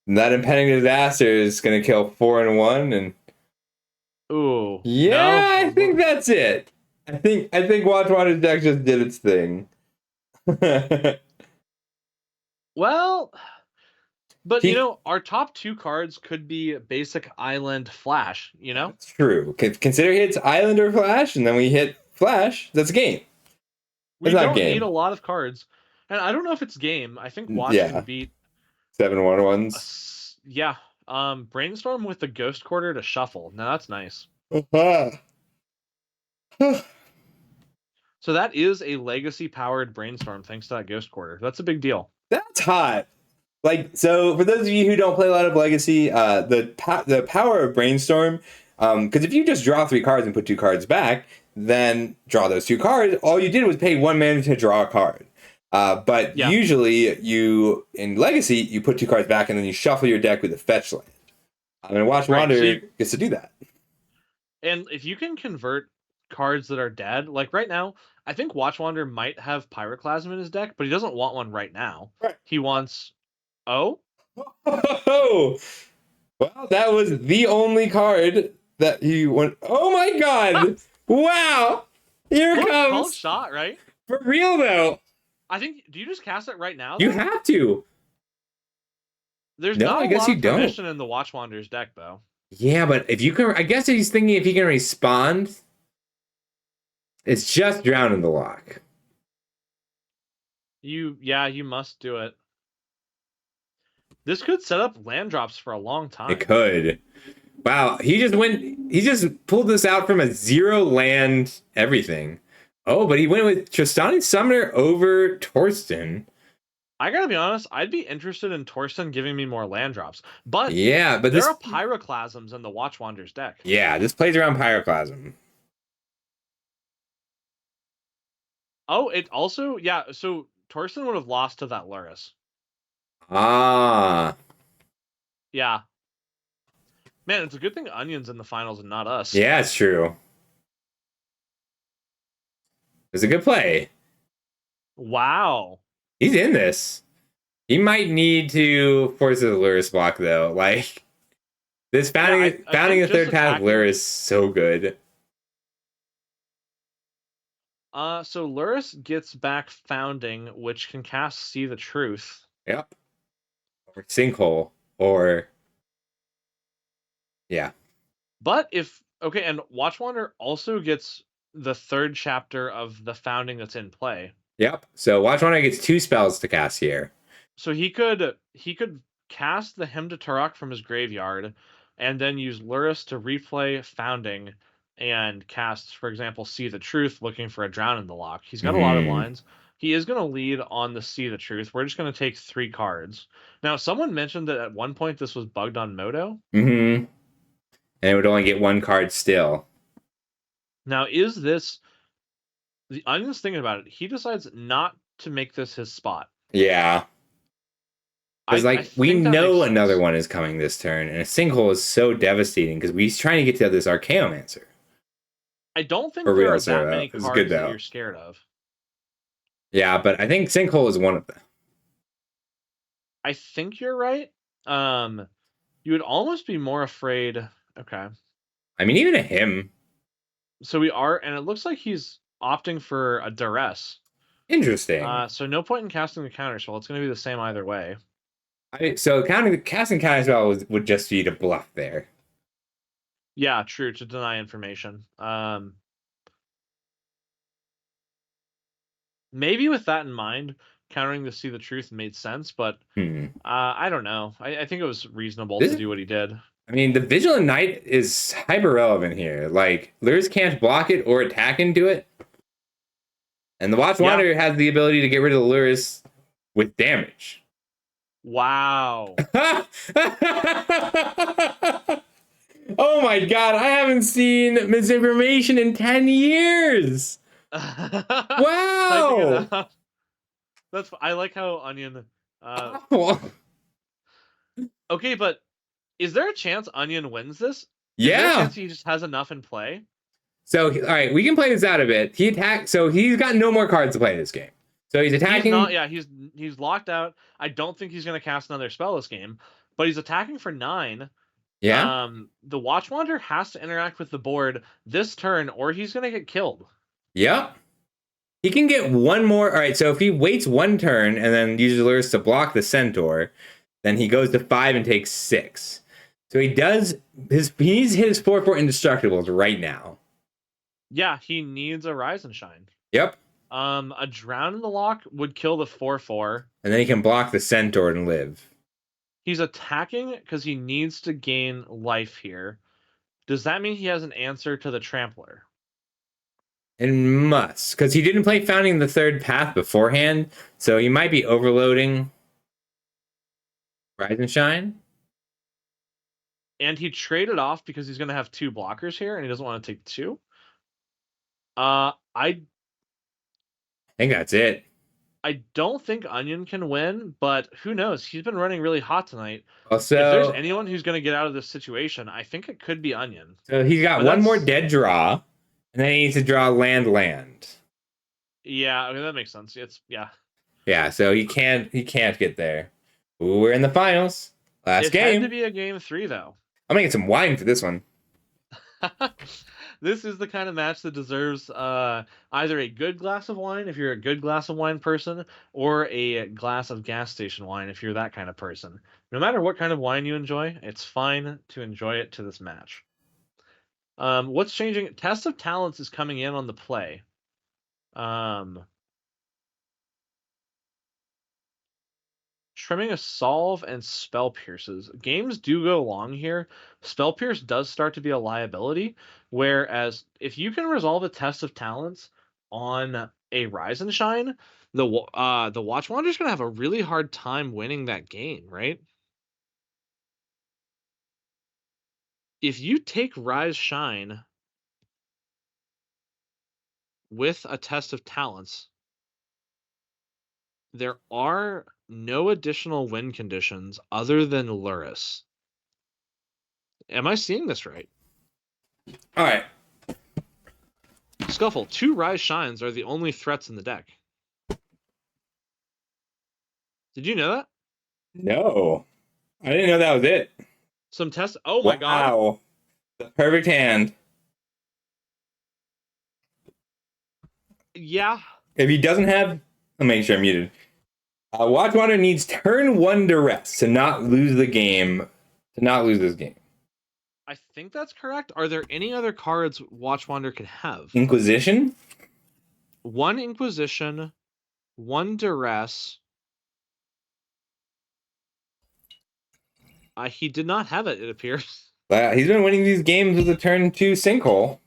A: And that Impending Disaster is going to kill 4 and 1. And
B: Ooh.
A: yeah,
B: No.
A: I think that's it. I think Watch Water's deck just did its thing.
B: Well, but
A: He,
B: our top 2 cards could be basic Island Flash,
A: That's true. Consider hits Island or Flash, and then we hit Flash. That's a game.
B: We
A: That's not
B: don't need
A: game.
B: a lot of cards. And I don't know if it's game. I think Watch
A: Yeah.
B: can beat
A: 7/1/1s.
B: yeah. Brainstorm with the Ghost Quarter to shuffle. Now that's nice. So that is a legacy powered Brainstorm thanks to that Ghost Quarter. That's a big deal.
A: That's hot. Like, so for those of you who don't play a lot of Legacy, the power of Brainstorm, because if you just draw 3 cards and put 2 cards back, then draw those 2 cards, all you did was pay 1 mana to draw a card. But
B: Yeah.
A: usually in Legacy, you put 2 cards back and then you shuffle your deck with a fetch land. And Watch Wander gets to do that.
B: And if you can convert cards that are dead, like right now, I think Watch Wander might have Pyroclasm in his deck, but he doesn't want one right now.
A: Right.
B: He wants Oh?
A: Oh, well, that was the only card that he went. Oh my god! Wow! Here it comes.
B: Called shot, right?
A: For real though.
B: I think. Do you just cast it right now?
A: You have to.
B: There's
A: No,
B: not
A: I guess
B: a lot
A: you
B: of
A: don't.
B: permission in the Watch Wander's deck, though.
A: Yeah, but if you can, I guess he's thinking if he can respond, it's just drown in the lock.
B: You must do it. This could set up land drops for a long time.
A: It could. Wow, he just pulled this out from a 0 land everything. Oh, but he went with Tristani Summoner over Torsten.
B: I gotta be honest, I'd be interested in Torsten giving me more land drops. But
A: yeah, but
B: there are Pyroclasms in the Watch Wander's deck.
A: Yeah, this plays around Pyroclasm.
B: Oh, it also, yeah, so Torsten would have lost to that Lurrus.
A: Ah.
B: Yeah. Man, it's a good thing Onion's in the finals and not us.
A: Yeah, it's true. It's a good play.
B: Wow.
A: He's in this. He might need to force the Lurrus block, though. Like, this founding the third path of Lurrus is so good.
B: So Lurrus gets back Founding, which can cast See the Truth.
A: Yep. Or Sinkhole. Or... yeah.
B: But and Watch Wander also gets the 3rd chapter of the Founding that's in play.
A: Yep. So Watch Wander gets 2 spells to cast here.
B: So he could cast the Hymn to Turok from his graveyard, and then use Lurrus to replay Founding and cast, for example, See the Truth, looking for a Drown in the Lock. He's got a lot of lines. He is going to lead on the See the Truth. We're just going to take 3 cards. Now, someone mentioned that at one point this was bugged on Moto.
A: Mm-hmm. And it would only get 1 card still.
B: Now, is this... The Onion's thinking about it. He decides not to make this his spot.
A: Yeah. Because, like, we know another one is coming this turn, and a sinkhole is so devastating because he's trying to get to this Archaeomancer.
B: I don't think there are that many cards that you're scared of.
A: Yeah, but I think sinkhole is one of them.
B: I think you're right. You would almost be more afraid. Okay.
A: I mean, even a him.
B: So we are, and it looks like he's opting for a duress.
A: Interesting.
B: So no point in casting the counter spell. It's going to be the same either way.
A: So casting counter spell would just be to bluff there.
B: Yeah, true, to deny information. Maybe with that in mind, countering the See the Truth made sense, but I don't know. I think it was reasonable to do what he did.
A: I mean, the Vigilant Knight is hyper relevant here. Like, Lurrus can't block it or attack into it. And the Watch Wanderer has the ability to get rid of the Lurrus with damage.
B: Wow.
A: Oh my god, I haven't seen misinformation in 10 years. Wow.
B: I like how Onion Okay, but is there a chance Onion wins this?
A: Yeah.
B: Is there a chance he just has enough in play?
A: So, all right, we can play this out a bit. He attacked, so he's got no more cards to play this game. So he's attacking.
B: He's locked out. I don't think he's going to cast another spell this game, but he's attacking for 9.
A: Yeah.
B: The Watch Wanderer has to interact with the board this turn, or he's going to get killed.
A: Yep. He can get 1 more. All right, so if he waits 1 turn and then uses Lurrus to block the Centaur, then he goes to 5 and takes 6. So he needs his 4/4 indestructibles right now.
B: Yeah, he needs a Rise and Shine.
A: Yep.
B: A Drown in the Lock would kill the 4/4.
A: And then he can block the Centaur and live.
B: He's attacking because he needs to gain life here. Does that mean he has an answer to the Trampler?
A: It must, because he didn't play Founding the Third Path beforehand, so he might be overloading Rise and Shine.
B: And he traded off because he's going to have 2 blockers here, and he doesn't want to take 2. I
A: think that's it.
B: I don't think Onion can win, but who knows? He's been running really hot tonight.
A: Also,
B: if there's anyone who's going to get out of this situation, I think it could be Onion.
A: So he's got 1 more dead draw, and then he needs to draw land.
B: Yeah, okay, that makes sense.
A: Yeah, so he can't get there. Ooh, we're in the finals. Last game.
B: It had to be a game 3, though.
A: I'm gonna get some wine for this one.
B: This is the kind of match that deserves either a good glass of wine if you're a good glass of wine person, or a glass of gas station wine if you're that kind of person. No matter what kind of wine you enjoy, it's fine to enjoy it to this match. What's changing? Test of Talents is coming in on the play. Trimming a Solve and Spell Pierces. Games do go long here. Spell Pierce does start to be a liability, whereas if you can resolve a Test of Talents on a Rise and Shine, the Watch Wanderer's going to have a really hard time winning that game, right? If you take Rise Shine with a Test of Talents, there are no additional win conditions other than Lurrus. Am I seeing this right?
A: All right.
B: Scuffle, 2 Rise Shines are the only threats in the deck. Did you know that?
A: No. I didn't know that was it.
B: Some tests. Oh my god.
A: Wow. The perfect hand.
B: Yeah.
A: If he doesn't have... I'll make sure I'm muted. Watch Wanderer needs turn 1 duress to not lose the game. To not lose this game.
B: I think that's correct. Are there any other cards Watch Wanderer could have?
A: Inquisition?
B: 1 Inquisition, 1 duress. He did not have it appears.
A: He's been winning these games with a turn 2 sinkhole.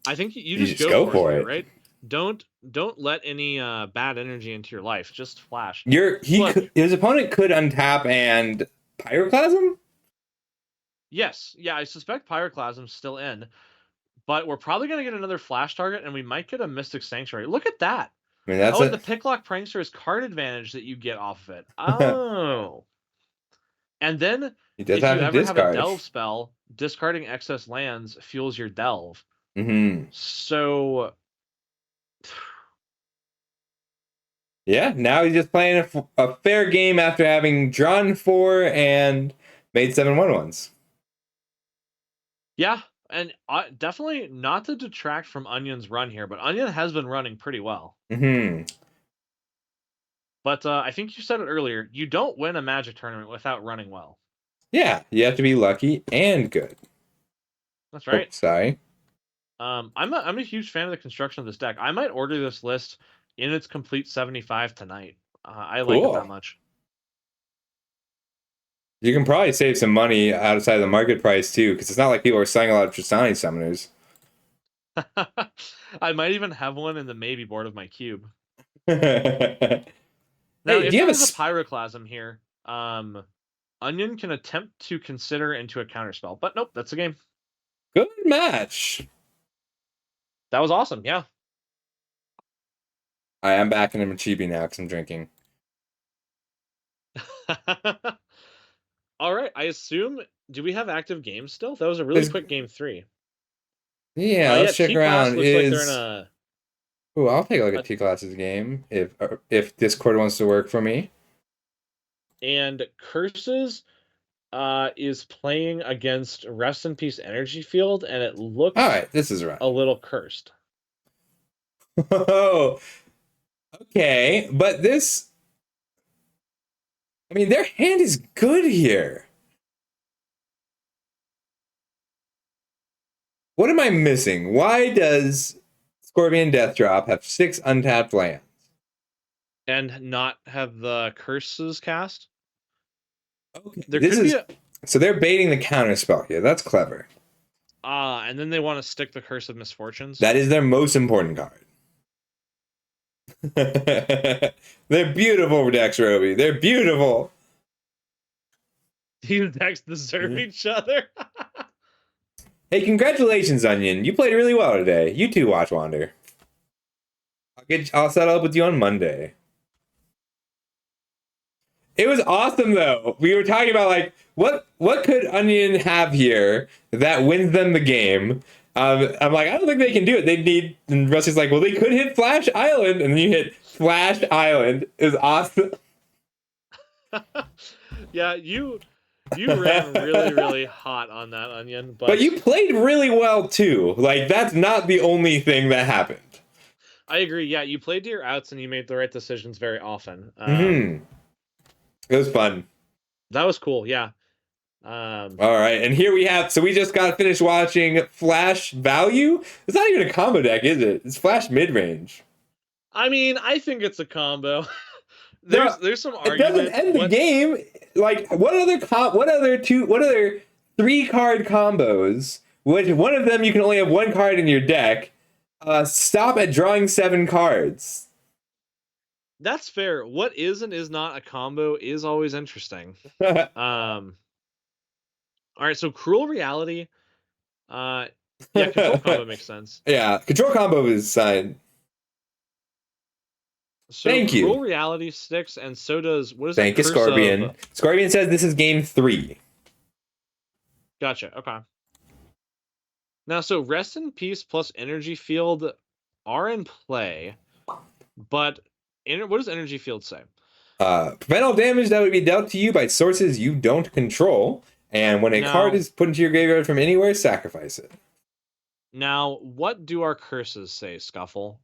B: I think you just go for it, right? Don't don't let any bad energy into your life. Just flash.
A: His opponent could untap and Pyroclasm?
B: Yes. Yeah, I suspect Pyroclasm's still in. But we're probably going to get another flash target, and we might get a Mystic Sanctuary. Look at that.
A: I mean, that's
B: and the Picklock Prankster is card advantage that you get off of it. Oh. And then, if you ever have a delve spell, discarding excess lands fuels your delve.
A: Mm-hmm.
B: So...
A: Yeah, now he's just playing a fair game after having drawn 4 and made 7 1/1s.
B: Yeah, and definitely not to detract from Onion's run here, but Onion has been running pretty well.
A: Mm-hmm.
B: But I think you said it earlier, you don't win a Magic tournament without running well.
A: Yeah, you have to be lucky and good.
B: That's right.
A: Oh, sorry.
B: I'm a huge fan of the construction of this deck. I might order this list in its complete 75 tonight. I like it that much.
A: You can probably save some money outside of the market price too, because it's not like people are selling a lot of Tristani summoners.
B: I might even have one in the maybe board of my cube.
A: Now,
B: if you have a Pyroclasm here, Onion can attempt to consider into a counterspell, but nope, that's a game.
A: Good match.
B: That was awesome, yeah.
A: I am back in a chibi now because I'm drinking.
B: All right, I assume. Do we have active games still? That was a really quick game 3.
A: Yeah, let's check around.
B: Looks like they're in a...
A: Ooh, I'll take a look at T-Class's game if Discord wants to work for me.
B: And Curses is playing against Rest in Peace Energy Field, and it looks
A: this is right.
B: A little cursed.
A: Oh, okay, but this... I mean, their hand is good here. What am I missing? Why does Scorpion Death Drop have 6 untapped lands?
B: And not have the curses cast?
A: Okay. So they're baiting the counterspell here. That's clever.
B: And then they want to stick the Curse of Misfortunes.
A: That is their most important card. They're beautiful decks, Roby. They're beautiful.
B: These decks deserve each other.
A: Hey, congratulations, Onion. You played really well today. You too, Watchwander. I'll settle up with you on Monday. It was awesome, though. We were talking about, like, what could Onion have here that wins them the game? I'm like, I don't think they can do it. They need... And Rusty's like, well, they could hit Flash Island. And then you hit Flash Island. It was awesome.
B: Yeah, you ran really, really hot on that, Onion.
A: But you played really well, too. Like, that's not the only thing that happened.
B: I agree. Yeah, you played to your outs and you made the right decisions very often.
A: It was fun.
B: That was cool, yeah.
A: All right, and here we have... So we just got finished watching Flash Value. It's not even a combo deck, is it? It's Flash Midrange.
B: I mean, I think it's a combo. There's some argument.
A: It doesn't end the game. Like, what other 3-card combos, which one of them you can only have 1 card in your deck, stop at drawing 7 cards?
B: That's fair. What is and is not a combo is always interesting. All right, so Cruel Reality. Yeah, Control Combo makes sense.
A: Yeah, Control Combo is signed.
B: So
A: Thank you.
B: Cruel Reality sticks, and so does... What is
A: Thank you, Scorpion. Scorpion says this is game 3.
B: Gotcha, okay. Now, so Rest in Peace plus Energy Field are in play, but what does Energy Field say?
A: Prevent all damage that would be dealt to you by sources you don't control, and when a card is put into your graveyard from anywhere, sacrifice it.
B: Now, what do our curses say, Scuffle?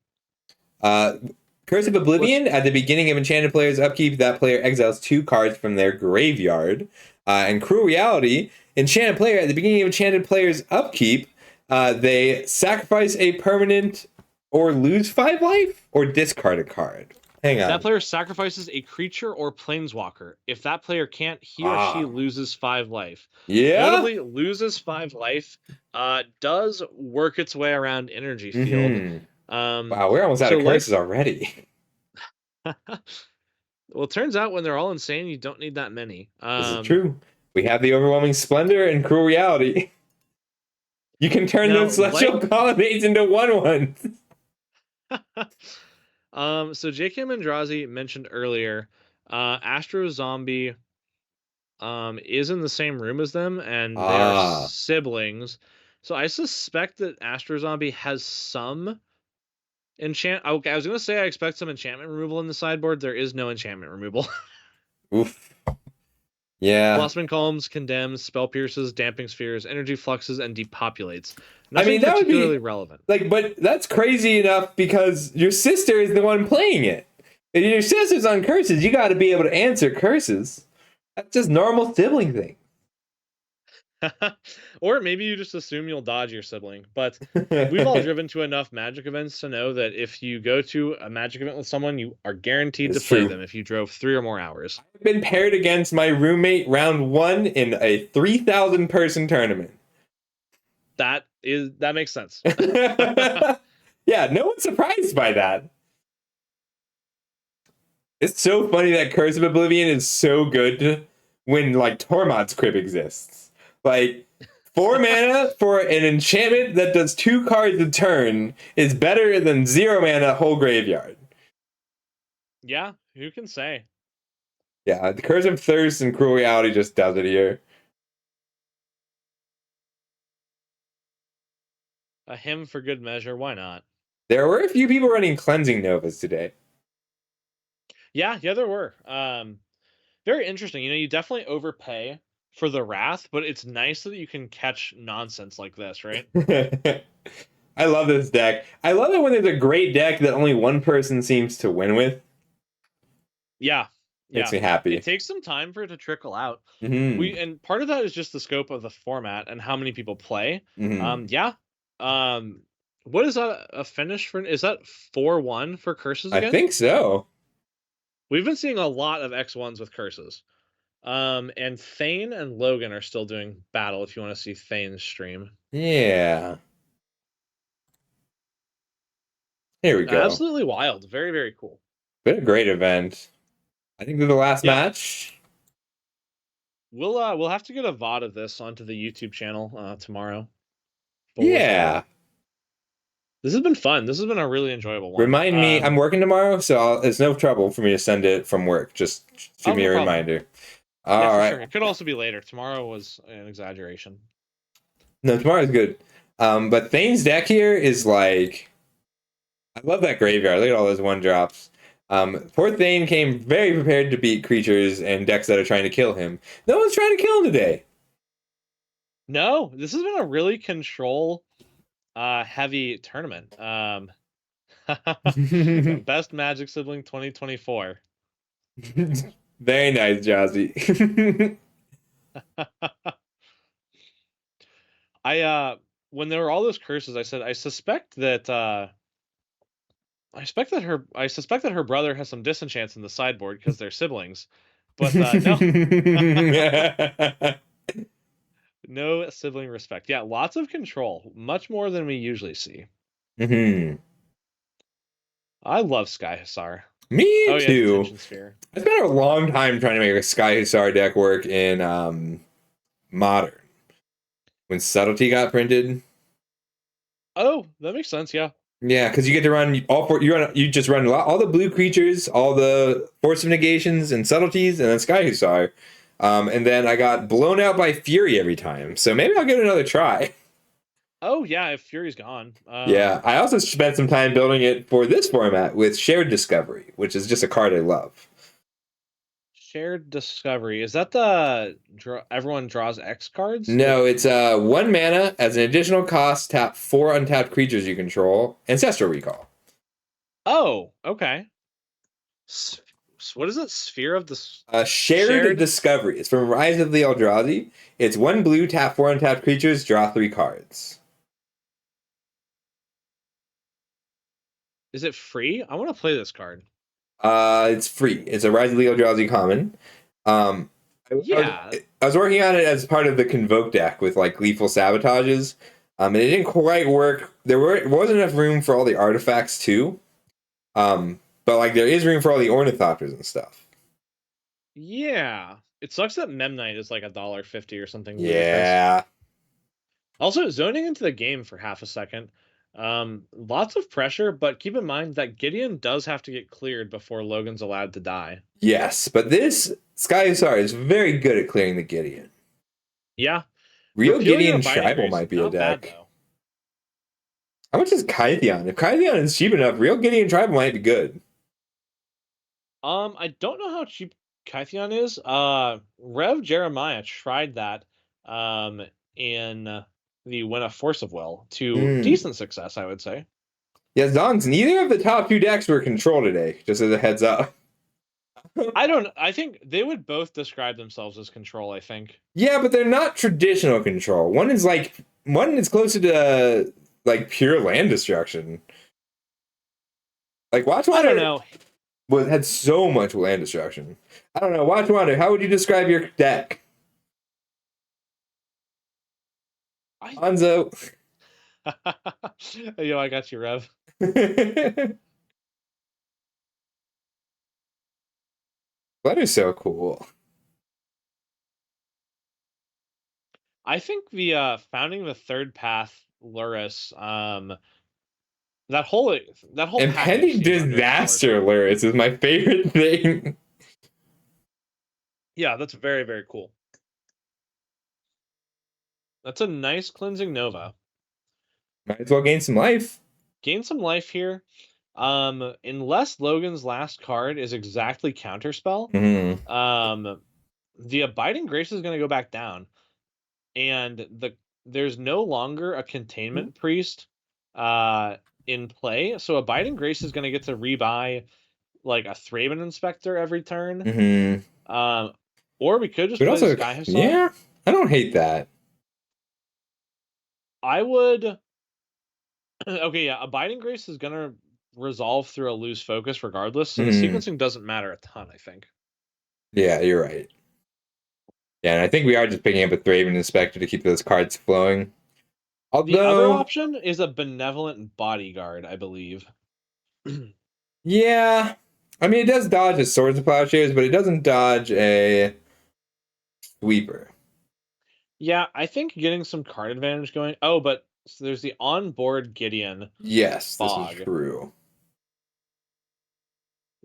A: Curse of Oblivion, at the beginning of enchanted player's upkeep, that player exiles 2 cards from their graveyard. And Cruel Reality, enchanted player, at the beginning of enchanted player's upkeep, they sacrifice a permanent or lose 5 life or discard a card. Hang on.
B: That player sacrifices a creature or planeswalker. If that player can't, he or she loses 5 life.
A: Yeah.
B: Notably, loses 5 life does work its way around Energy Field.
A: Wow, we're almost out
B: so
A: of curses already.
B: well, it turns out when they're all insane, you don't need that many.
A: This is true. We have the overwhelming splendor and cruel reality. You can turn
B: Now,
A: those celestial colonnades into 1/1.
B: So J.K. Mandrazi mentioned earlier, Astro Zombie is in the same room as them, and they are siblings. So I suspect that Astro Zombie has some Okay, I was gonna say I expect some enchantment removal in the sideboard. There is no enchantment removal.
A: Oof. Yeah.
B: Blossoming Columns, Condemns, Spell Pierces, Damping Spheres, Energy Fluxes, and Depopulates.
A: I
B: Nothing
A: mean, that would
B: particularly
A: be
B: relevant.
A: like, but that's crazy enough because your sister is the one playing it. If your sister's on curses, you got to be able to answer curses. That's just normal sibling thing.
B: Or maybe you just assume you'll dodge your sibling. But we've all driven to enough Magic events to know that if you go to a Magic event with someone, you are guaranteed to play them if you drove 3 or more hours.
A: I've been paired against my roommate round 1 in a 3,000 person tournament.
B: That makes sense.
A: Yeah, no one's surprised by that. It's so funny that Curse of Oblivion is so good when like Tormod's Crib exists. Like 4 mana for an enchantment that does 2 cards a turn is better than 0 mana whole graveyard.
B: Yeah, who can say?
A: Yeah, the Curse of Thirst and Cruel Reality just does it here.
B: A hymn for good measure, why not?
A: There were a few people running Cleansing Novas today.
B: Yeah, there were. Very interesting. You definitely overpay for the Wrath, but it's nice that you can catch nonsense like this, right?
A: I love this deck. I love it when there's a great deck that only one person seems to win with.
B: Yeah.
A: Makes me happy.
B: It takes some time for it to trickle out.
A: Mm-hmm.
B: And part of that is just the scope of the format and how many people play.
A: Mm-hmm.
B: What is that a finish for? Is that 4-1 for curses again?
A: I think so.
B: We've been seeing a lot of X1s with curses. And Thane and Logan are still doing battle if you want to see Thane's stream.
A: Yeah. Here we go.
B: Absolutely wild. Very, very cool.
A: Been a great event. I think they're the last match.
B: We'll have to get a VOD of this onto the YouTube channel tomorrow.
A: Yeah.
B: This has been fun. This has been a really enjoyable one.
A: Remind me, I'm working tomorrow, so it's no trouble for me to send it from work. Just shoot me a reminder. All right.
B: Sure. It could also be later. Tomorrow was an exaggeration.
A: No, tomorrow's good. But Thane's deck here is like, I love that graveyard. Look at all those 1-drops. Poor Thane came very prepared to beat creatures and decks that are trying to kill him. No one's trying to kill him today.
B: No, this has been a really control heavy tournament. Best Magic Sibling 2024.
A: Very nice, Jazzy.
B: When there were all those curses, I said I suspect that her brother has some disenchants in the sideboard because they're siblings. But no. No sibling respect. Yeah, lots of control. Much more than we usually see.
A: Mm-hmm.
B: I love Sky Hussar.
A: Me too.
B: Yeah, Sphere.
A: I spent a long time trying to make a Sky Hussar deck work in Modern. When Subtlety got printed.
B: Oh, that makes sense, yeah.
A: Yeah, because you get to run all 4. You just run all the blue creatures, all the Force of Negations and Subtleties, and then Sky Hussar. And then I got blown out by Fury every time. So maybe I'll give it another try.
B: Oh, yeah, if Fury's gone.
A: Yeah, I also spent some time building it for this format with Shared Discovery, which is just a card I love.
B: Shared Discovery. Is that the everyone draws X cards?
A: No, it's 1 mana as an additional cost, tap 4 untapped creatures you control, Ancestral Recall.
B: Oh, okay. What is it? Sphere of the...
A: Shared Discovery. It's from Rise of the Eldrazi. It's 1 blue, tap 4 untapped creatures, draw 3 cards.
B: Is it free? I want to play this card.
A: It's free. It's a Rise of the Eldrazi common. I was working on it as part of the Convoke deck with like Lethal Sabotages. And it didn't quite work. Wasn't enough room for all the artifacts too. But like there is room for all the ornithopters and stuff.
B: Yeah. It sucks that Memnite is like $1.50 or something ludicrous.
A: Yeah.
B: Also, zoning into the game for half a second. Lots of pressure, but keep in mind that Gideon does have to get cleared before Logan's allowed to die.
A: Yes, but this Skyzar is very good at clearing the Gideon.
B: Yeah.
A: Real
B: Repealing
A: Gideon
B: Abiding
A: Tribal
B: Grace,
A: might be a
B: not bad,
A: deck.
B: though.
A: How much is Kytheon? If Kytheon is cheap enough, Real Gideon Tribal might be good.
B: I don't know how cheap Kytheon is. Rev Jeremiah tried that in the Win a Force of Will to decent success, I would say.
A: Yeah, Zongs, neither of the top 2 decks were control today, just as a heads up.
B: I think they would both describe themselves as control, I think.
A: Yeah, but they're not traditional control. One is closer to like pure land destruction. Like Watchwater,
B: I don't know.
A: Had so much land destruction. I don't know. Watchwater, how would you describe your deck? Hanzo.
B: Yo, I got you, Rev.
A: That is so cool.
B: I think the founding the third path Lurrus, that whole
A: Impending disaster Lurrus is my favorite thing.
B: Yeah, that's very, very cool. That's a nice cleansing Nova.
A: Might as well gain some life.
B: Gain some life here. Unless Logan's last card is exactly counterspell, the Abiding Grace is going to go back down, and there's no longer a containment priest in play, so Abiding Grace is going to get to rebuy like a Thraben Inspector every turn. Or we could just play Sky Hussar.
A: Yeah, I don't hate that.
B: I would. Okay, yeah, Abiding Grace is going to resolve through a loose focus regardless, so the sequencing doesn't matter a ton, I think.
A: Yeah, you're right. Yeah, and I think we are just picking up a Thraben Inspector to keep those cards flowing.
B: The other option is a Benevolent Bodyguard, I believe.
A: Yeah. I mean, it does dodge a Swords of Plowshares, but it doesn't dodge a Sweeper.
B: Yeah, I think getting some card advantage going. Oh, but so there's the onboard Gideon.
A: Yes,
B: fog.
A: This is true.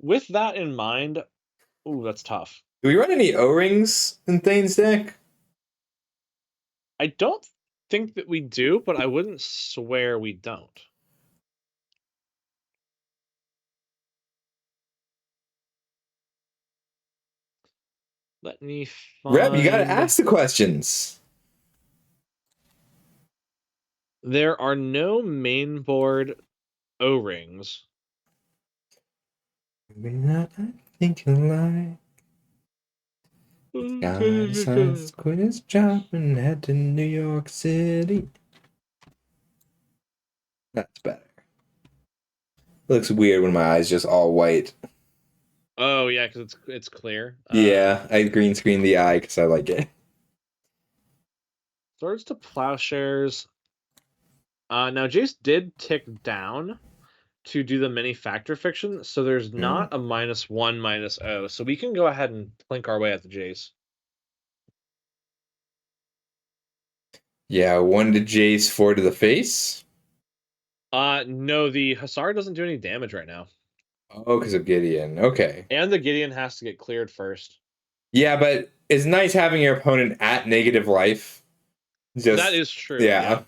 B: With that in mind, ooh, that's tough.
A: Do we run any O-rings in Thane's deck?
B: I don't think that we do, but I wouldn't swear we don't. Let me find...
A: Reb, you gotta ask the questions.
B: There are no main board O-rings.
A: Maybe not, I think you're like. Guy decides to quit his job and head to New York City. That's better. Looks weird when my eyes just all white.
B: Oh yeah, because it's clear.
A: Yeah, I green screen the eye because I like it.
B: Swords to Plowshares. Now Jace did tick down to do the many factor fiction, so there's not a -1 -0, so we can go ahead and plink our way at the Jace.
A: Yeah, 1 to Jace, 4 to the face.
B: No, the Hussar doesn't do any damage right now.
A: Oh, because of Gideon. Okay.
B: And the Gideon has to get cleared first.
A: Yeah, but it's nice having your opponent at negative life.
B: That is true.
A: Yeah.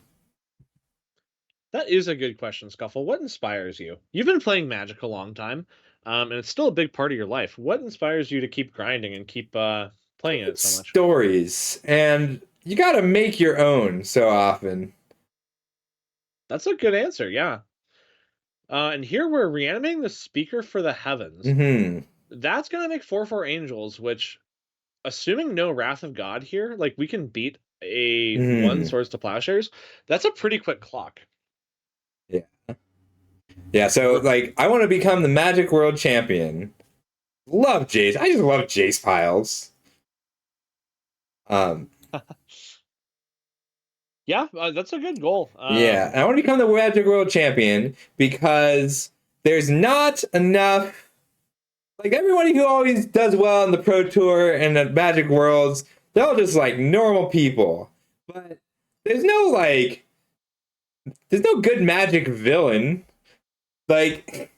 B: That is a good question, Scuffle. What inspires you? You've been playing Magic a long time, and it's still a big part of your life. What inspires you to keep grinding and keep playing it so much?
A: Stories. And you gotta make your own so often.
B: That's a good answer, yeah. And here we're reanimating the Speaker for the Heavens. That's going to make 4/4 Angels, which, assuming no Wrath of God here, like we can beat a 1 Swords to Plowshares. That's a pretty quick clock.
A: Yeah. Yeah, so like I want to become the Magic World Champion. Love Jace. I just love Jace piles.
B: Yeah, that's a good goal.
A: Yeah, I want to become the Magic World Champion because there's not enough. Like everybody who always does well in the Pro Tour and the Magic Worlds, they're all just like normal people. But there's no like, there's no good Magic villain. Like,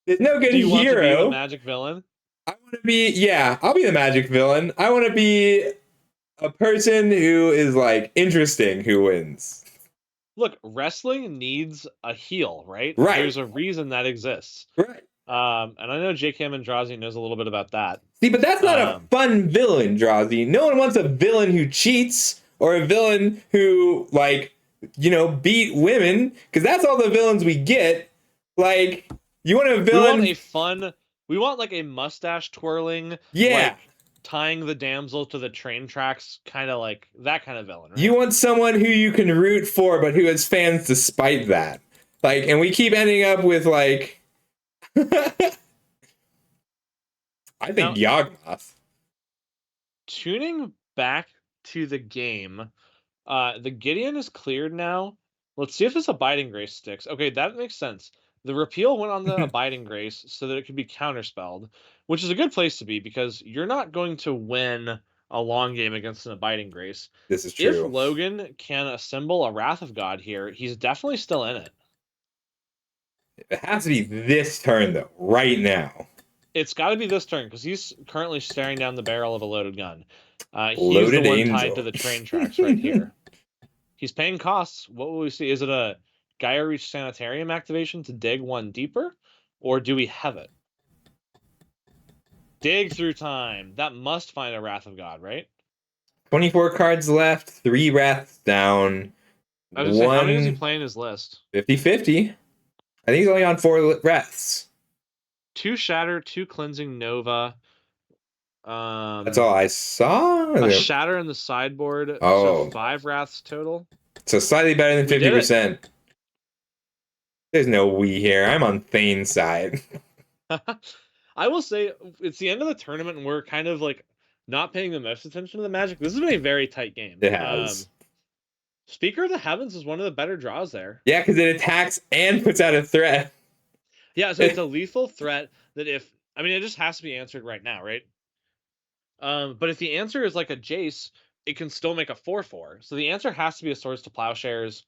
A: there's no good
B: Do you want to be the
A: hero.
B: magic villain?
A: I want to be, yeah, I'll be the Magic villain. I want to be a person who is like interesting who wins.
B: Look, wrestling needs a heel, right?
A: Right.
B: There's a reason that exists.
A: Right.
B: And I know J.K. Mandrazi knows a little bit about that.
A: See, but that's not a fun villain, Drazi. No one wants a villain who cheats or a villain who, like, beat women, because that's all the villains we get. Like, you want a villain?
B: We want like a mustache twirling,
A: yeah,
B: like tying the damsel to the train tracks, kind of like that kind of villain, right?
A: You want someone who you can root for, but who has fans despite that. Like, and we keep ending up with like, I think Yawgmoth.
B: Tuning back to the game, the Gideon is cleared now. Let's see if this Abiding Grace sticks. Okay, that makes sense. The repeal went on the Abiding Grace so that it could be counterspelled, which is a good place to be because you're not going to win a long game against an Abiding Grace.
A: This is true.
B: If Logan can assemble a Wrath of God here, he's definitely still in it.
A: It has to be this turn, though, right now.
B: It's got to be this turn because he's currently staring down the barrel of a loaded gun. He's
A: Loaded
B: the one
A: Angel.
B: tied to the train tracks right here. He's paying costs. What will we see? Is it a Gaia Reach Sanitarium activation to dig one deeper? Or do we have it? Dig through time. That must find a Wrath of God, right?
A: 24 cards left, 3 Wraths down.
B: I was gonna say, how many does he play in his list?
A: 50-50. I think he's only on 4 Wraths.
B: 2 Shatter, 2 Cleansing Nova.
A: That's all I saw?
B: A Shatter in the sideboard.
A: Oh.
B: So 5 Wraths total.
A: So slightly better than 50%. There's no we here. I'm on Thane's side.
B: I will say, it's the end of the tournament and we're kind of like not paying the most attention to the Magic. This has been a very tight game.
A: It has.
B: Speaker of the Heavens is one of the better draws there.
A: Yeah, because it attacks and puts out a threat.
B: Yeah, so it's a lethal threat that it just has to be answered right now, right? But if the answer is like a Jace, it can still make a 4/4. So the answer has to be a Swords to Plowshares.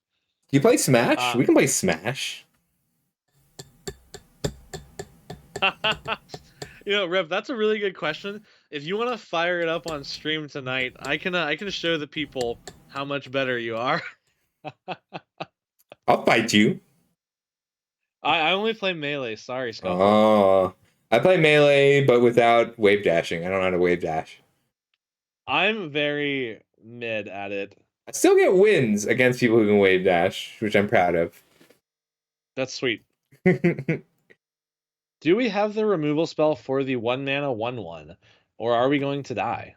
A: Do you play Smash? We can play Smash.
B: Rev, that's a really good question. If you want to fire it up on stream tonight, I can show the people how much better you are.
A: I'll fight you.
B: I only play Melee. Sorry, Scott.
A: Oh, I play Melee, but without wave dashing. I don't know how to wave dash.
B: I'm very mid at it.
A: I still get wins against people who can wave dash, which I'm proud of.
B: That's sweet. Do we have the removal spell for the 1-mana 1/1, or are we going to die?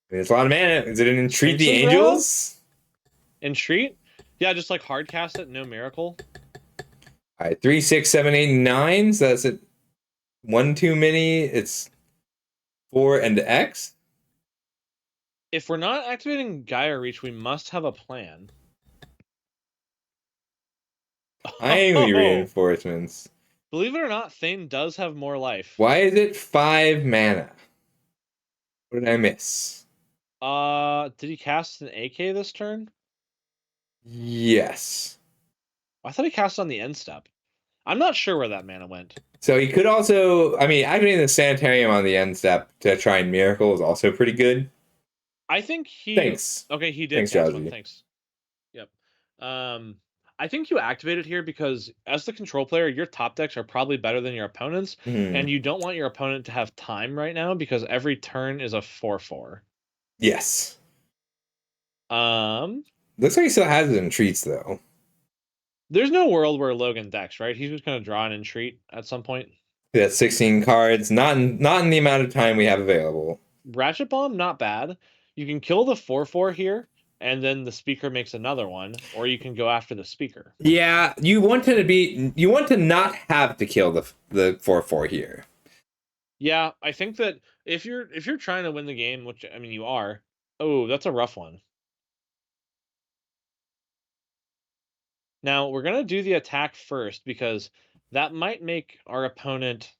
A: It's a lot of mana. Is it an Entreat the Angels?
B: Entreat? Yeah, just like hard cast it, no miracle.
A: All right, 3, 6, 7, 8, 9. So that's it. 1 too many. It's 4 and X.
B: If we're not activating Gaia Reach, we must have a plan.
A: Angry reinforcements.
B: Believe it or not, Thane does have more life.
A: Why is it 5 mana? What did I miss?
B: Did he cast an AK this turn?
A: Yes.
B: I thought he cast on the end step. I'm not sure where that mana went.
A: So he could also, activating the Sanitarium on the end step to try and Miracle is also pretty good.
B: I think he...
A: Thanks.
B: Okay, he did
A: Thanks,
B: cast
A: Jazzy.
B: one. Thanks. Yep. I think you activate it here because as the control player, your top decks are probably better than your opponent's, and you don't want your opponent to have time right now because every turn is a 4/4.
A: Yes.
B: Looks
A: like he still has it in treats though.
B: There's no world where Logan decks, right? He's just gonna draw an entreat at some point.
A: That's 16 cards, not in the amount of time we have available.
B: Ratchet Bomb, not bad. You can kill the 4/4 here, and then the speaker makes another one, or you can go after the speaker.
A: Yeah, you want to not have to kill the 4/4 here.
B: Yeah, I think that if you're trying to win the game, which you are. Oh, that's a rough one. Now, we're going to do the attack first because that might make our opponent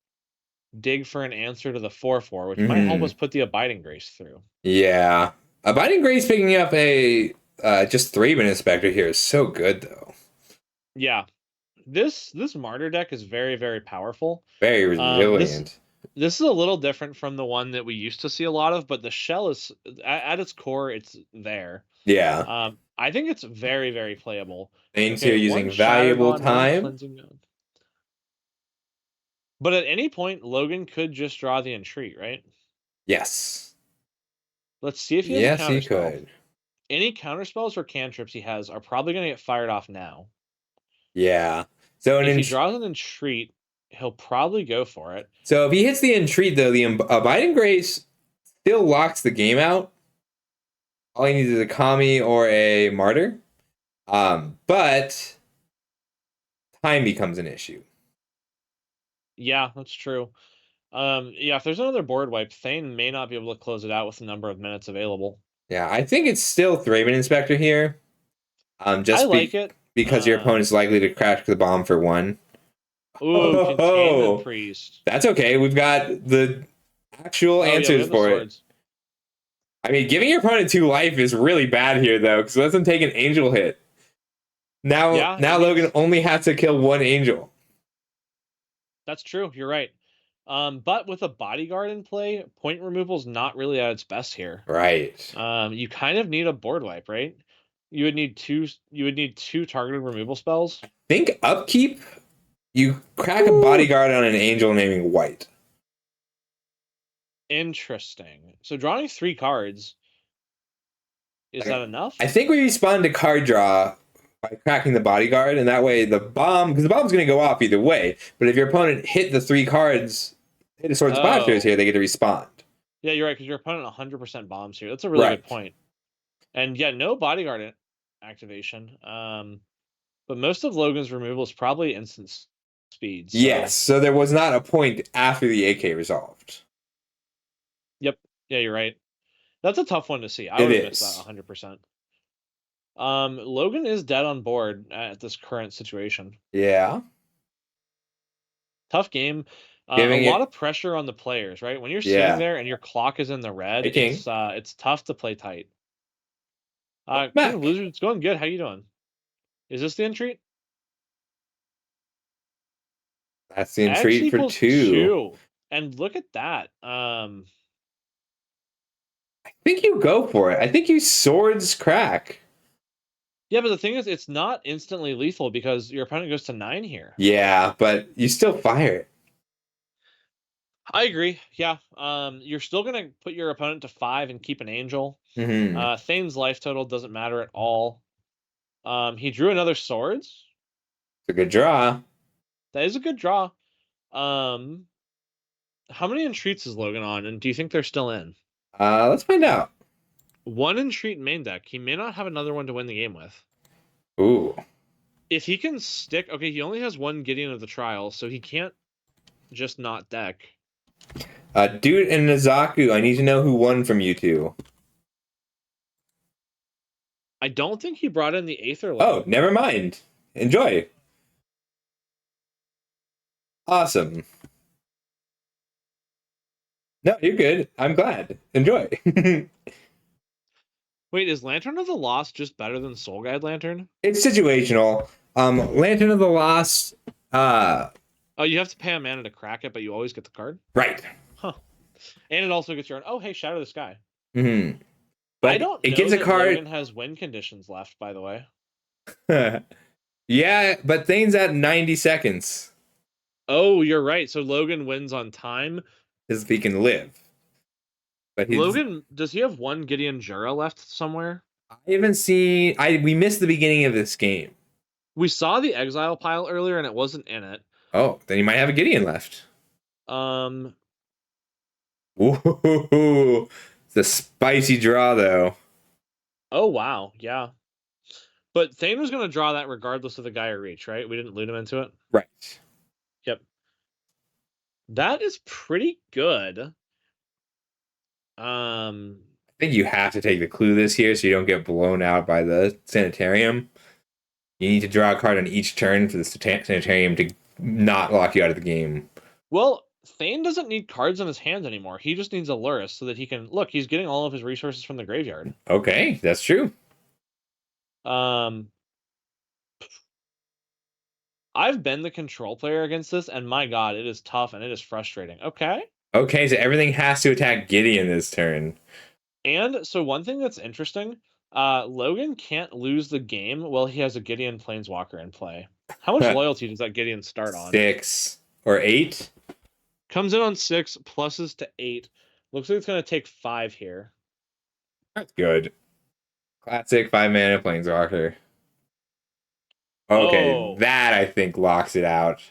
B: dig for an answer to the 4/4, which might help us put the Abiding Grace through.
A: Yeah. Abiding Grace picking up a just 3-minute Inspector here is so good, though.
B: Yeah. This Martyr deck is very, very powerful.
A: Very resilient.
B: This is a little different from the one that we used to see a lot of, but the shell is, at its core, it's there.
A: Yeah.
B: I think it's very, very playable.
A: Thanks here using valuable time.
B: Cleansing Node. But at any point, Logan could just draw the Entreat, right?
A: Yes.
B: Let's see if he has a counterspell.
A: Yes, he could.
B: Any counterspells or cantrips he has are probably going to get fired off now.
A: Yeah. So
B: if he draws an Entreat, he'll probably go for it.
A: So if he hits the Entreat, though, the Abiding Grace still locks the game out. All he needs is a Kami or a Martyr. But time becomes an issue.
B: Yeah, that's true. Yeah, if there's another board wipe, Thane may not be able to close it out with the number of minutes available.
A: Yeah, I think it's still Thraben Inspector here. Just
B: I like it.
A: Because your opponent's likely to crash the bomb for 1.
B: Ooh, Containment Priest.
A: That's okay. We've got the actual answers for it. I mean, giving your opponent 2 life is really bad here, though, because it doesn't take an angel hit. Now Logan only has to kill 1 angel.
B: That's true. You're right. But with a bodyguard in play, point removal's not really at its best here.
A: Right.
B: You kind of need a board wipe, right? You would need 2 targeted removal spells.
A: I think upkeep, you crack a bodyguard on an angel naming White.
B: Interesting. So drawing 3 cards, is that enough?
A: I think we respond to card draw by cracking the bodyguard, and that way the bomb, because the bomb's going to go off either way, but if your opponent hit the 3 cards, hit a Swords of Plowshares here, they get to respond.
B: Yeah, you're right, because your opponent 100% bombs here. That's a really good point. And yeah, no bodyguard activation. But most of Logan's removal is probably instant speed. So.
A: Yes, so there was not a point after the AK resolved.
B: Yep. Yeah, you're right. That's a tough one to see. I would have missed that 100%. Logan is dead on board at this current situation.
A: Yeah.
B: Tough game. A lot of pressure on the players, right? When you're sitting there and your clock is in the red, it's tough to play tight. King of Losers, it's going good. How you doing? Is this the Entreat?
A: That's the Entreat for 2.
B: And look at that.
A: I think you go for it. I think you Swords crack.
B: Yeah, but the thing is, it's not instantly lethal because your opponent goes to 9 here.
A: Yeah, but you still fire it.
B: I agree. Yeah. You're still going to put your opponent to 5 and keep an angel. Thane's life total doesn't matter at all. He drew another Swords.
A: It's a good draw.
B: That is a good draw. How many Entreats is Logan on, and do you think they're still in?
A: Let's find out.
B: 1 Entreat main deck. He may not have another one to win the game with.
A: Ooh.
B: If he can stick... Okay, he only has 1 Gideon of the Trial, so he can't just not deck.
A: Dude and Nazaku, I need to know who won from you 2.
B: I don't think he brought in the Aether Line.
A: Oh, never mind. Enjoy. Awesome. No, you're good. I'm glad. Enjoy.
B: Wait, is Lantern of the Lost just better than Soul Guide Lantern?
A: It's situational. Lantern of the Lost...
B: Oh, you have to pay a mana to crack it, but you always get the card?
A: Right.
B: Huh. And it also gets your own... Oh, hey, Shadow the Sky.
A: Mm-hmm. But
B: I don't know
A: gets a card...
B: Logan has win conditions left, by the way.
A: Yeah, but Thane's at 90 seconds.
B: Oh, you're right. So Logan wins on time.
A: Because he can live. But
B: Logan, does he have 1 Gideon Jura left somewhere?
A: I haven't seen... We missed the beginning of this game.
B: We saw the Exile pile earlier, and it wasn't in it.
A: Oh, then he might have a Gideon left. Ooh, it's a spicy draw, though.
B: Oh, wow. Yeah. But Thane was going to draw that regardless of the Gaia Reach, right? We didn't loot him into it?
A: Right.
B: Yep. That is pretty good.
A: I think you have to take the Clueless here so you don't get blown out by the Sanitarium. You need to draw a card on each turn for the Sanitarium to not lock you out of the game.
B: Well, Thane doesn't need cards in his hands anymore. He just needs a Lurrus so that he can look. He's getting all of his resources from the graveyard.
A: Okay, that's true.
B: I've been the control player against this, and my god, it is tough and it is frustrating. Okay.
A: Okay, so everything has to attack Gideon this turn.
B: And so one thing that's interesting, Logan can't lose the game while he has a Gideon Planeswalker in play. How much loyalty does that Gideon start on?
A: 6 or 8.
B: Comes in on 6, pluses to 8. Looks like it's going to take 5 here.
A: That's good. Classic 5-mana Planeswalker. Okay, that I think locks it out.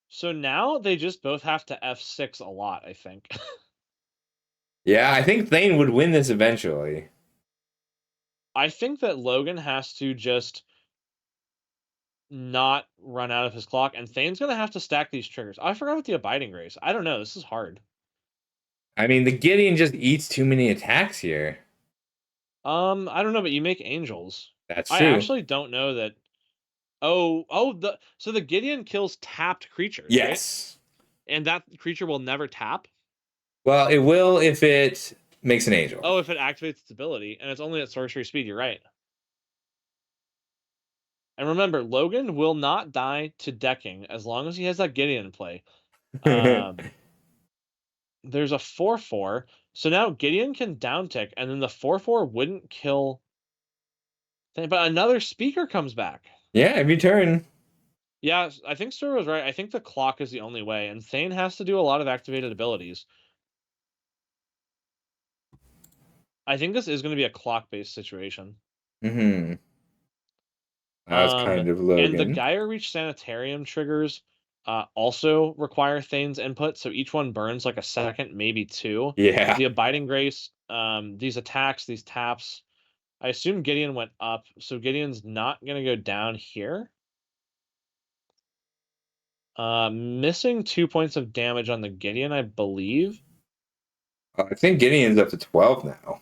B: So now they just both have to F6 a lot, I think.
A: Yeah, I think Thane would win this eventually.
B: I think that Logan has to just not run out of his clock, and Thane's going to have to stack these triggers. Oh, I forgot about the Abiding Grace. I don't know. This is hard.
A: I mean, the Gideon just eats too many attacks here.
B: I don't know, but you make angels.
A: That's
B: I
A: true.
B: actually don't know that. So the Gideon kills tapped creatures,
A: yes.
B: Right? And that creature will never tap?
A: Well, it will if it makes an angel.
B: Oh, if it activates its ability, and it's only at sorcery speed, you're right. And remember, Logan will not die to decking as long as he has that Gideon in play. There's a 4/4, so now Gideon can downtick, and then the 4/4 wouldn't kill. But another speaker comes back.
A: Yeah, every turn.
B: Yeah, I think Sir was right. I think the clock is the only way, and Thane has to do a lot of activated abilities. I think this is going to be a clock-based situation.
A: Mm-hmm. That was kind of Logan.
B: And the Gaia Reach Sanitarium triggers also require Thane's input, so each one burns like a second, maybe 2.
A: Yeah.
B: The Abiding Grace, these attacks, these taps. I assume Gideon went up, so Gideon's not going to go down here. Missing 2 points of damage on the Gideon, I believe.
A: I think Gideon's up to 12 now.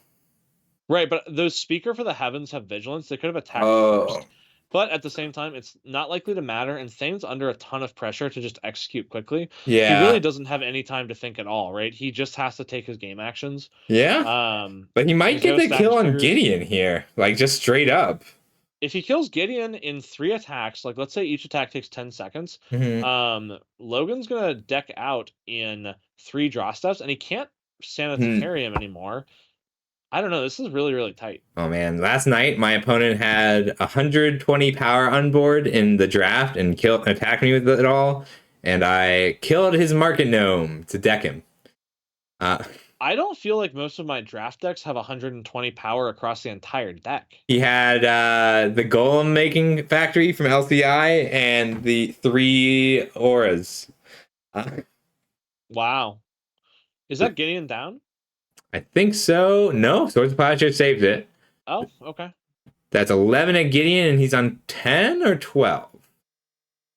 B: Right, but those Speaker for the Heavens have Vigilance. They could have attacked first. But at the same time, it's not likely to matter, and Thane's under a ton of pressure to just execute quickly.
A: Yeah.
B: He really doesn't have any time to think at all, right? He just has to take his game actions.
A: Yeah. But he might get the kill on Gideon here, like just straight up.
B: If he kills Gideon in 3 attacks, like let's say each attack takes 10 seconds, Logan's gonna deck out in 3 draw steps, and he can't Sanitarium anymore. I don't know. This is really, really tight.
A: Oh, man. Last night, my opponent had 120 power on board in the draft and attacked me with it all. And I killed his Market Gnome to deck him.
B: I don't feel like most of my draft decks have 120 power across the entire deck.
A: He had the Golem making factory from LCI and the 3 auras.
B: Wow. Is that Gideon down?
A: I think so. No, Swords of Plowshare saved it.
B: Oh, okay.
A: That's 11 at Gideon, and he's on 10 or 12?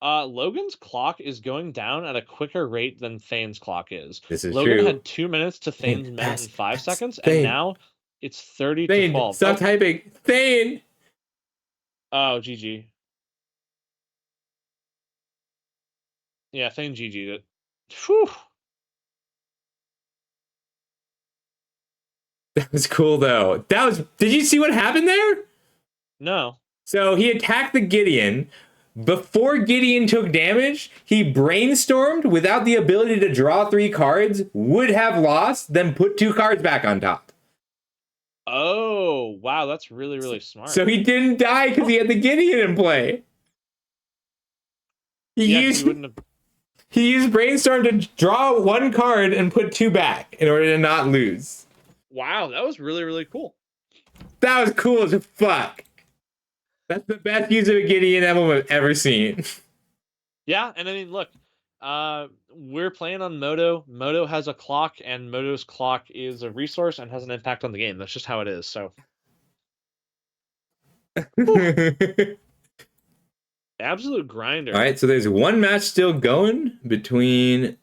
B: Logan's clock is going down at a quicker rate than Thane's clock is.
A: This is
B: Logan
A: true.
B: had 2 minutes to Thane's minute in 5 seconds, and now it's 30 to 12.
A: Stop typing. Thane!
B: Oh, GG. Yeah, Thane GG'd it. Whew.
A: That was cool, though. Did you see what happened there?
B: No.
A: So he attacked the Gideon. Before Gideon took damage, he brainstormed without the ability to draw 3 cards, would have lost, then put 2 cards back on top.
B: Oh, wow, that's really, really smart.
A: So he didn't die because he had the Gideon in play. He used brainstorm to draw 1 card and put 2 back in order to not lose.
B: Wow, that was really, really cool.
A: That was cool as fuck. That's the best use of a Gideon emblem I've ever seen.
B: Yeah, and I mean, look, we're playing on Moto. Moto has a clock, and Moto's clock is a resource and has an impact on the game. That's just how it is, so. Absolute grinder.
A: All right, so there's 1 match still going between...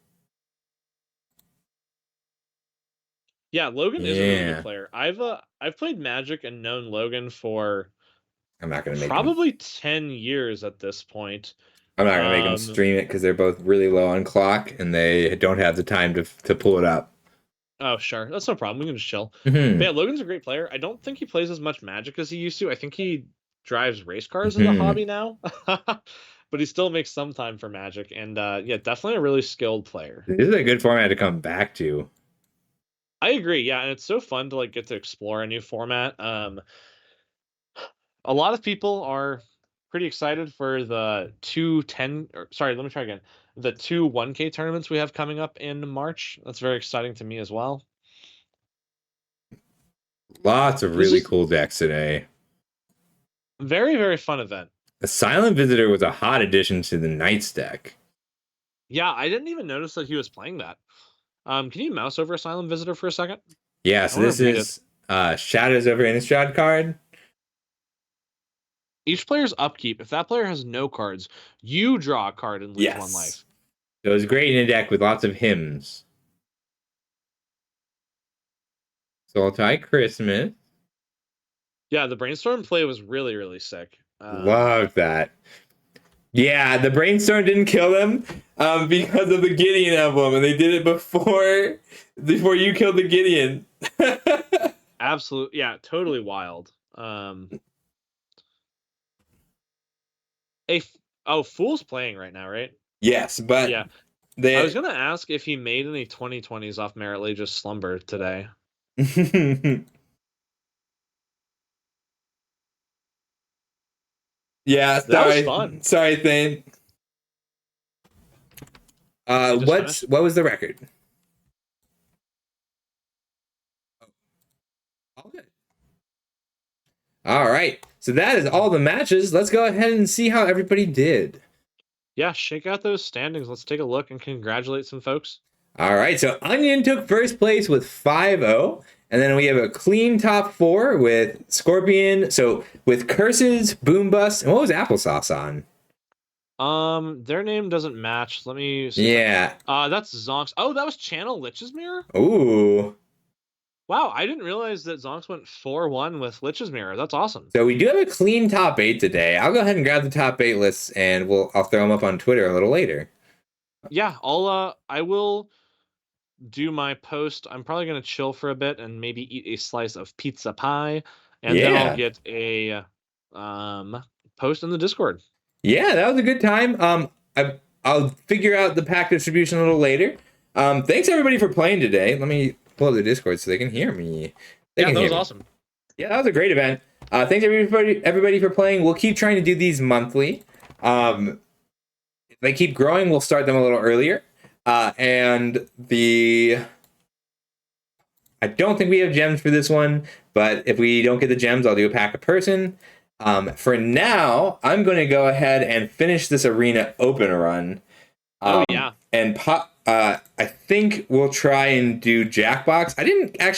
B: Yeah, Logan is a really good player. I've played Magic and known Logan for
A: I'm not going to make
B: Probably 10 years at this point.
A: I'm not going to make them stream it because they're both really low on clock and they don't have the time to pull it up.
B: Oh, sure. That's no problem. We can just chill.
A: Mm-hmm.
B: But yeah, Logan's a great player. I don't think he plays as much Magic as he used to. I think he drives race cars as a hobby now. But he still makes some time for Magic. And yeah, definitely a really skilled player.
A: This is a good format to come back to.
B: I agree. Yeah, and it's so fun to like get to explore a new format. A lot of people are pretty excited for the two 1K tournaments we have coming up in March. That's very exciting to me as well.
A: Lots of really cool decks today.
B: Very, very fun event.
A: The Silent Visitor was a hot addition to the Knights deck.
B: Yeah, I didn't even notice that he was playing that. Can you mouse over a Silent Visitor for a second?
A: Yeah, so this is Shadows over Innistrad card.
B: Each player's upkeep, if that player has no cards, you draw a card and lose 1 life.
A: So it was great in a deck with lots of hymns. Sultai Christmas.
B: Yeah, the Brainstorm play was really, really sick.
A: Love that. Yeah, the Brainstorm didn't kill them because of the Gideon emblem, and they did it before you killed the Gideon.
B: Absolutely, yeah, totally wild. Fool's playing right now, right?
A: Yes, but
B: yeah, I was gonna ask if he made any 2020s off Merit Lage's Slumber today.
A: Yeah,
B: that was fun.
A: Sorry, Thane. What was the record? All good. All right. So that is all the matches. Let's go ahead and see how everybody did.
B: Yeah, shake out those standings. Let's take a look and congratulate some folks.
A: All right. So Onion took first place with 5-0. And then we have a clean top 4 with Scorpion. So with Curses, Boom Bust, and what was Applesauce
B: on? Their name doesn't match. Let me see.
A: Yeah.
B: That's Zonks. Oh, that was Channel Lich's Mirror?
A: Ooh.
B: Wow, I didn't realize that Zonks went 4-1 with Lich's Mirror. That's awesome.
A: So we do have a clean top 8 today. I'll go ahead and grab the top 8 lists and I'll throw them up on Twitter a little later.
B: Yeah, I will do my post. I'm probably going to chill for a bit and maybe eat a slice of pizza pie, and then I'll get a post in the Discord.
A: Yeah, that was a good time. I'll figure out the pack distribution a little later. Thanks everybody for playing today. Let me pull up the Discord so they can hear me.
B: That was awesome.
A: Yeah, that was a great event. Thanks everybody for playing. We'll keep trying to do these monthly. If they keep growing, we'll start them a little earlier. And I don't think we have gems for this one, but if we don't get the gems, I'll do a pack a person. For now, I'm going to go ahead and finish this arena open run.
B: Yeah.
A: And I think we'll try and do Jackbox. I didn't actually